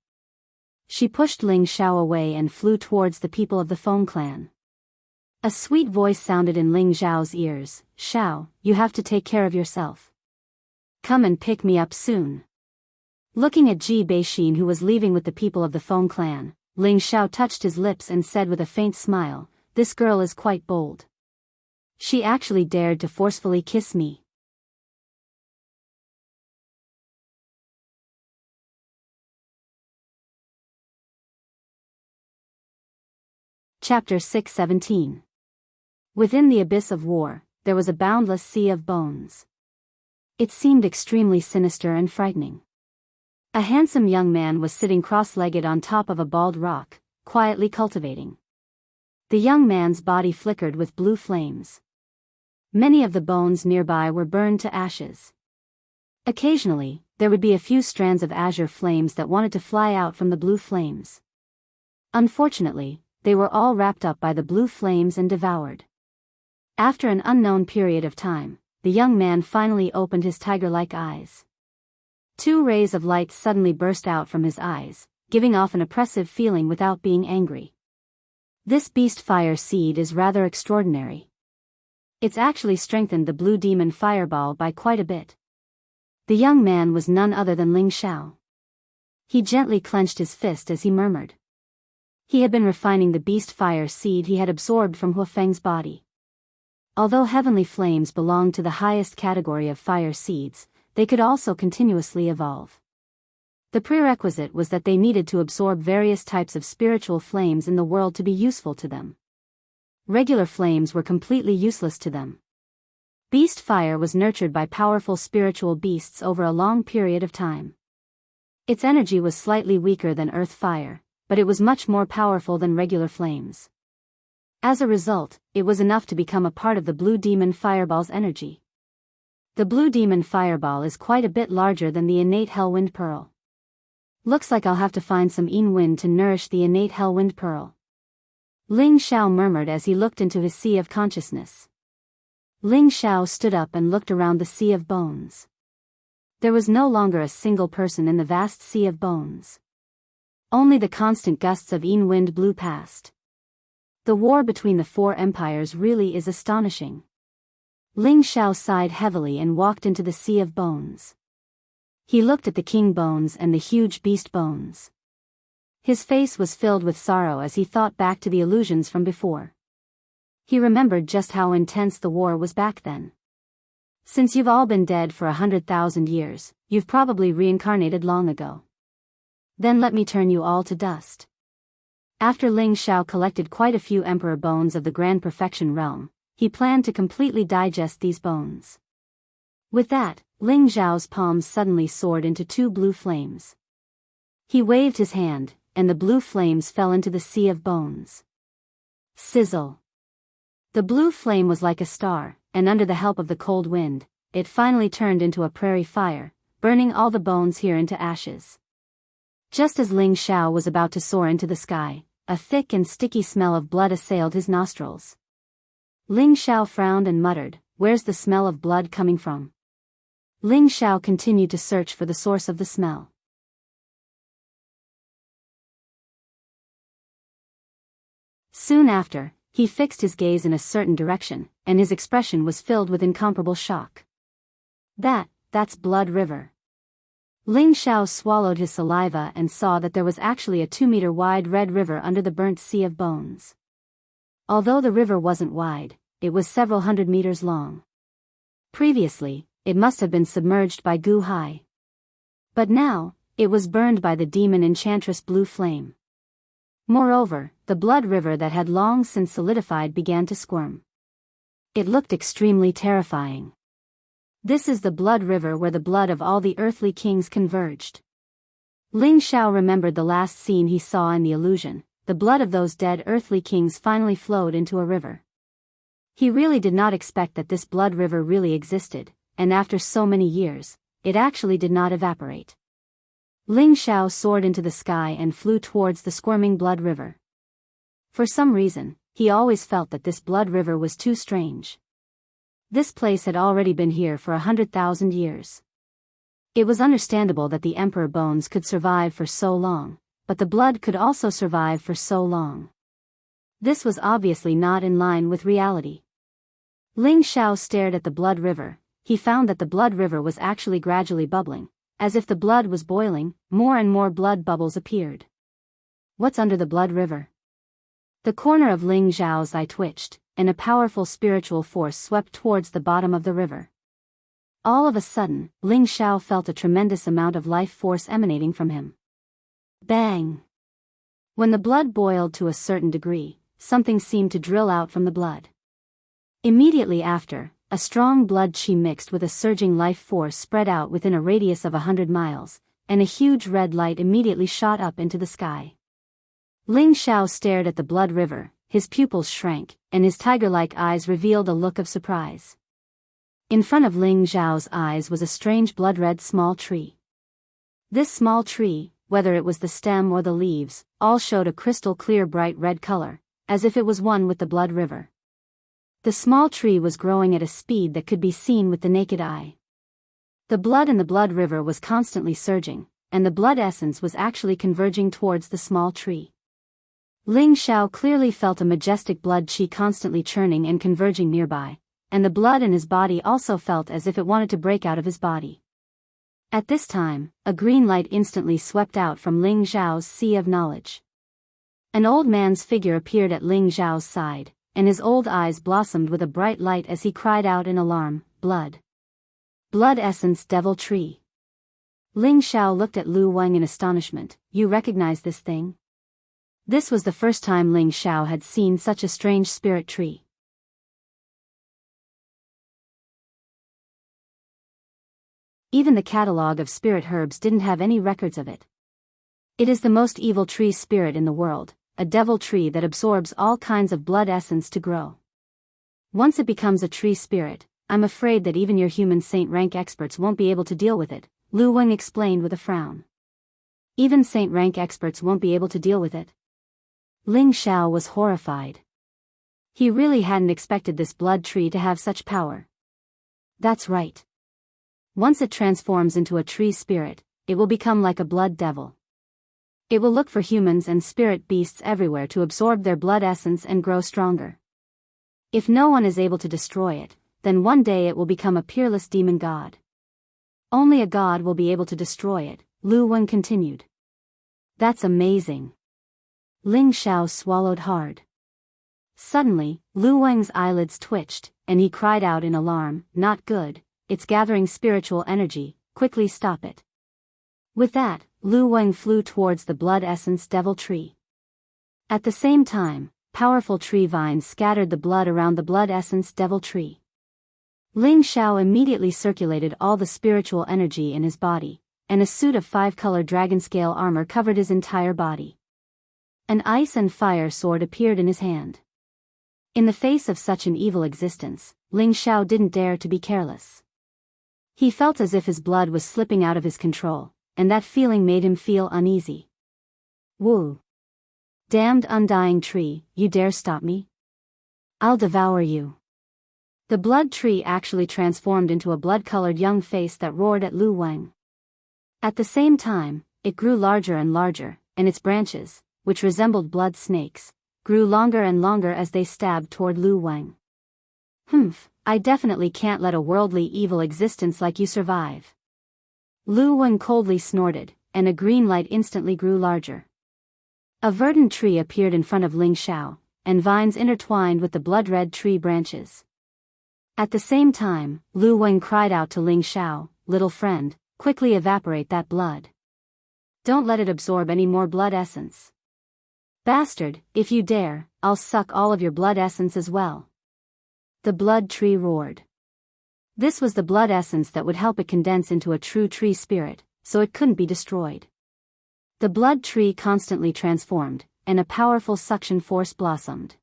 She pushed Ling Xiao away and flew towards the people of the Feng clan. A sweet voice sounded in Ling Xiao's ears, "Xiao, you have to take care of yourself. Come and pick me up soon." Looking at Ji Beixin who was leaving with the people of the Feng clan, Ling Xiao touched his lips and said with a faint smile, "This girl is quite bold. She actually dared to forcefully kiss me." Chapter 617. Within the abyss of war, there was a boundless sea of bones. It seemed extremely sinister and frightening. A handsome young man was sitting cross-legged on top of a bald rock, quietly cultivating. The young man's body flickered with blue flames. Many of the bones nearby were burned to ashes. Occasionally, there would be a few strands of azure flames that wanted to fly out from the blue flames. Unfortunately, they were all wrapped up by the blue flames and devoured. After an unknown period of time, the young man finally opened his tiger-like eyes. 2 rays of light suddenly burst out from his eyes, giving off an oppressive feeling without being angry. This beast fire seed is rather extraordinary. It's actually strengthened the blue demon fireball by quite a bit. The young man was none other than Ling Xiao. He gently clenched his fist as he murmured. He had been refining the beast fire seed he had absorbed from Huafeng's body. Although heavenly flames belonged to the highest category of fire seeds, they could also continuously evolve. The prerequisite was that they needed to absorb various types of spiritual flames in the world to be useful to them. Regular flames were completely useless to them. Beast fire was nurtured by powerful spiritual beasts over a long period of time. Its energy was slightly weaker than earth fire, but it was much more powerful than regular flames. As a result, it was enough to become a part of the Blue Demon Fireball's energy. The Blue Demon Fireball is quite a bit larger than the innate Hellwind Pearl. Looks like I'll have to find some Yin Wind to nourish the innate Hellwind Pearl. Ling Xiao murmured as he looked into his sea of consciousness. Ling Xiao stood up and looked around the sea of bones. There was no longer a single person in the vast sea of bones. Only the constant gusts of Yin wind blew past. The war between the four empires really is astonishing. Ling Xiao sighed heavily and walked into the sea of bones. He looked at the king bones and the huge beast bones. His face was filled with sorrow as he thought back to the illusions from before. He remembered just how intense the war was back then. Since you've all been dead for 100,000 years, you've probably reincarnated long ago. Then let me turn you all to dust. After Ling Xiao collected quite a few emperor bones of the Grand Perfection realm, he planned to completely digest these bones. With that, Ling Xiao's palms suddenly soared into two blue flames. He waved his hand, and the blue flames fell into the sea of bones. Sizzle. The blue flame was like a star, and under the help of the cold wind, it finally turned into a prairie fire, burning all the bones here into ashes. Just as Ling Xiao was about to soar into the sky, a thick and sticky smell of blood assailed his nostrils. Ling Xiao frowned and muttered, "Where's the smell of blood coming from?" Ling Xiao continued to search for the source of the smell. Soon after, he fixed his gaze in a certain direction, and his expression was filled with incomparable shock. That's Blood River. Ling Xiao swallowed his saliva and saw that there was actually a 2-meter wide red river under the burnt sea of bones. Although the river wasn't wide, it was several hundred meters long. Previously, it must have been submerged by Gu Hai. But now, it was burned by the demon enchantress Blue Flame. Moreover, the blood river that had long since solidified began to squirm. It looked extremely terrifying. This is the blood river where the blood of all the earthly kings converged. Ling Xiao remembered the last scene he saw in the illusion. The blood of those dead earthly kings finally flowed into a river. He really did not expect that this blood river really existed, and after so many years, it actually did not evaporate. Ling Xiao soared into the sky and flew towards the squirming blood river. For some reason, he always felt that this blood river was too strange. This place had already been here for 100,000 years. It was understandable that the emperor bones could survive for so long, but the blood could also survive for so long. This was obviously not in line with reality. Ling Xiao stared at the blood river. He found that the blood river was actually gradually bubbling. As if the blood was boiling, more and more blood bubbles appeared. What's under the blood river? The corner of Ling Xiao's eye twitched, and a powerful spiritual force swept towards the bottom of the river. All of a sudden, Ling Xiao felt a tremendous amount of life force emanating from him. Bang! When the blood boiled to a certain degree, something seemed to drill out from the blood. Immediately after, a strong blood qi mixed with a surging life force spread out within a radius of 100 miles, and a huge red light immediately shot up into the sky. Ling Xiao stared at the blood river, his pupils shrank, and his tiger-like eyes revealed a look of surprise. In front of Ling Xiao's eyes was a strange blood-red small tree. This small tree, whether it was the stem or the leaves, all showed a crystal-clear bright red color, as if it was one with the blood river. The small tree was growing at a speed that could be seen with the naked eye. The blood in the blood river was constantly surging, and the blood essence was actually converging towards the small tree. Ling Xiao clearly felt a majestic blood qi constantly churning and converging nearby, and the blood in his body also felt as if it wanted to break out of his body. At this time, a green light instantly swept out from Ling Zhao's sea of knowledge. An old man's figure appeared at Ling Zhao's side, and his old eyes blossomed with a bright light as he cried out in alarm, "Blood! Blood essence devil tree!" Ling Zhao looked at Lu Wang in astonishment. "You recognize this thing?" This was the first time Ling Zhao had seen such a strange spirit tree. Even the catalogue of spirit herbs didn't have any records of it. It is the most evil tree spirit in the world, a devil tree that absorbs all kinds of blood essence to grow. Once it becomes a tree spirit, I'm afraid that even your human saint rank experts won't be able to deal with it, Lu Wang explained with a frown. Even saint rank experts won't be able to deal with it? Ling Zhao was horrified. He really hadn't expected this blood tree to have such power. That's right. Once it transforms into a tree spirit, it will become like a blood devil. It will look for humans and spirit beasts everywhere to absorb their blood essence and grow stronger. If no one is able to destroy it, then one day it will become a peerless demon god. Only a god will be able to destroy it, Lu Wang continued. That's amazing. Ling Zhao swallowed hard. Suddenly, Lu Wang's eyelids twitched, and he cried out in alarm, "Not good, it's gathering spiritual energy, quickly stop it." With that, Lu Wang flew towards the blood essence devil tree. At the same time, powerful tree vines scattered the blood around the blood essence devil tree. Ling Zhao immediately circulated all the spiritual energy in his body, and a suit of 5-color dragon scale armor covered his entire body. An ice and fire sword appeared in his hand. In the face of such an evil existence, Ling Zhao didn't dare to be careless. He felt as if his blood was slipping out of his control, and that feeling made him feel uneasy. "Woo! Damned undying tree, you dare stop me? I'll devour you." The blood tree actually transformed into a blood-colored young face that roared at Lu Wang. At the same time, it grew larger and larger, and its branches, which resembled blood snakes, grew longer and longer as they stabbed toward Lu Wang. "Humph, I definitely can't let a worldly evil existence like you survive." Lu Wang coldly snorted, and a green light instantly grew larger. A verdant tree appeared in front of Ling Zhao, and vines intertwined with the blood-red tree branches. At the same time, Lu Wang cried out to Ling Zhao, "Little friend, quickly evaporate that blood. Don't let it absorb any more blood essence. Bastard, if you dare, I'll suck all of your blood essence as well." The blood tree roared. This was the blood essence that would help it condense into a true tree spirit, so it couldn't be destroyed. The blood tree constantly transformed, and a powerful suction force blossomed.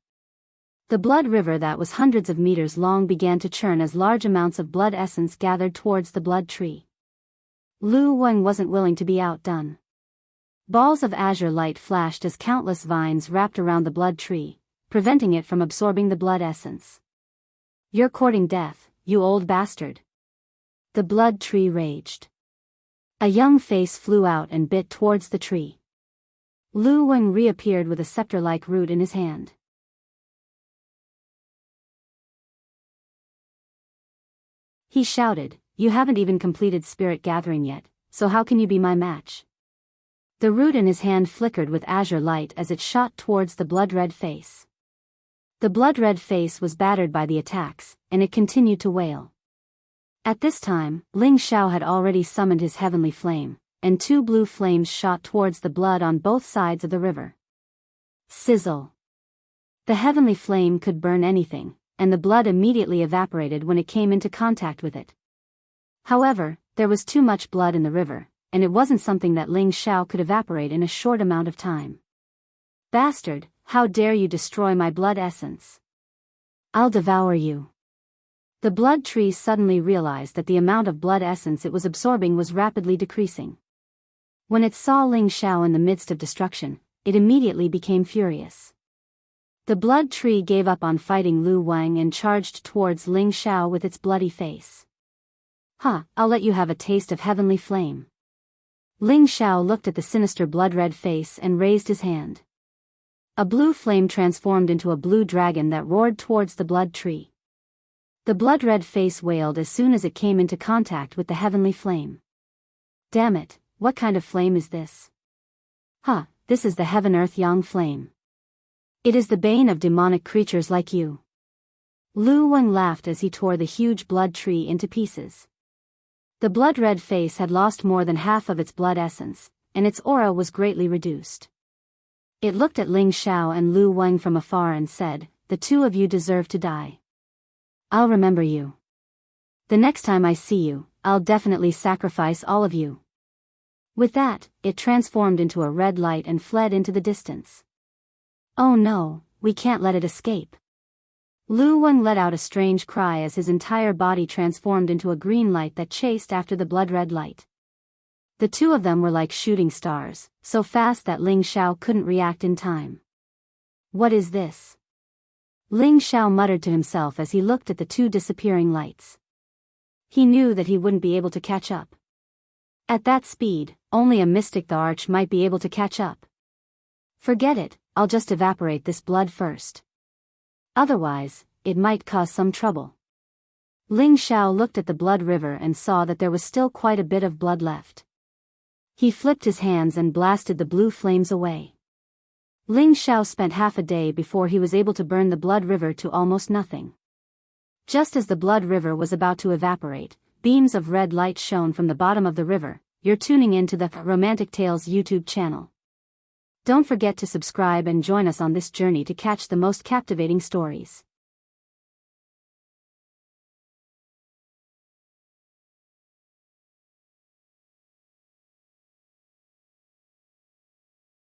The blood river that was hundreds of meters long began to churn as large amounts of blood essence gathered towards the blood tree. Lu Wang wasn't willing to be outdone. Balls of azure light flashed as countless vines wrapped around the blood tree, preventing it from absorbing the blood essence. "You're courting death, you old bastard." The blood tree raged. A young face flew out and bit towards the tree. Lu Wang reappeared with a scepter-like root in his hand. He shouted, "You haven't even completed spirit gathering yet, so how can you be my match?" The root in his hand flickered with azure light as it shot towards the blood-red face. The blood-red face was battered by the attacks, and it continued to wail. At this time, Ling Zhao had already summoned his heavenly flame, and 2 blue flames shot towards the blood on both sides of the river. Sizzle! The heavenly flame could burn anything, and the blood immediately evaporated when it came into contact with it. However, there was too much blood in the river, and it wasn't something that Ling Zhao could evaporate in a short amount of time. "Bastard, how dare you destroy my blood essence? I'll devour you." The blood tree suddenly realized that the amount of blood essence it was absorbing was rapidly decreasing. When it saw Ling Zhao in the midst of destruction, it immediately became furious. The blood tree gave up on fighting Lu Wang and charged towards Ling Zhao with its bloody face. "Huh, I'll let you have a taste of heavenly flame." Ling Zhao looked at the sinister blood-red face and raised his hand. A blue flame transformed into a blue dragon that roared towards the blood tree. The blood-red face wailed as soon as it came into contact with the heavenly flame. Damn it, what kind of flame is this? Huh, this is the Heaven-Earth Yang flame. It is the bane of demonic creatures like you. Lu Wang laughed as he tore the huge blood tree into pieces. The blood-red face had lost more than half of its blood essence, and its aura was greatly reduced. It looked at Ling Xiao and Lu Wang from afar and said, "The two of you deserve to die. I'll remember you. The next time I see you, I'll definitely sacrifice all of you." With that, it transformed into a red light and fled into the distance. Oh no, we can't let it escape. Lu Wang let out a strange cry as his entire body transformed into a green light that chased after the blood-red light. The two of them were like shooting stars, so fast that Ling Xiao couldn't react in time. What is this? Ling Xiao muttered to himself as he looked at the two disappearing lights. He knew that he wouldn't be able to catch up. At that speed, only a mystic the Arch might be able to catch up. Forget it, I'll just evaporate this blood first. Otherwise, it might cause some trouble. Ling Xiao looked at the blood river and saw that there was still quite a bit of blood left. He flipped his hands and blasted the blue flames away. Ling Xiao spent half a day before he was able to burn the blood river to almost nothing. Just as the blood river was about to evaporate, beams of red light shone from the bottom of the river. You're tuning in to the Romantic Tales YouTube channel. Don't forget to subscribe and join us on this journey to catch the most captivating stories.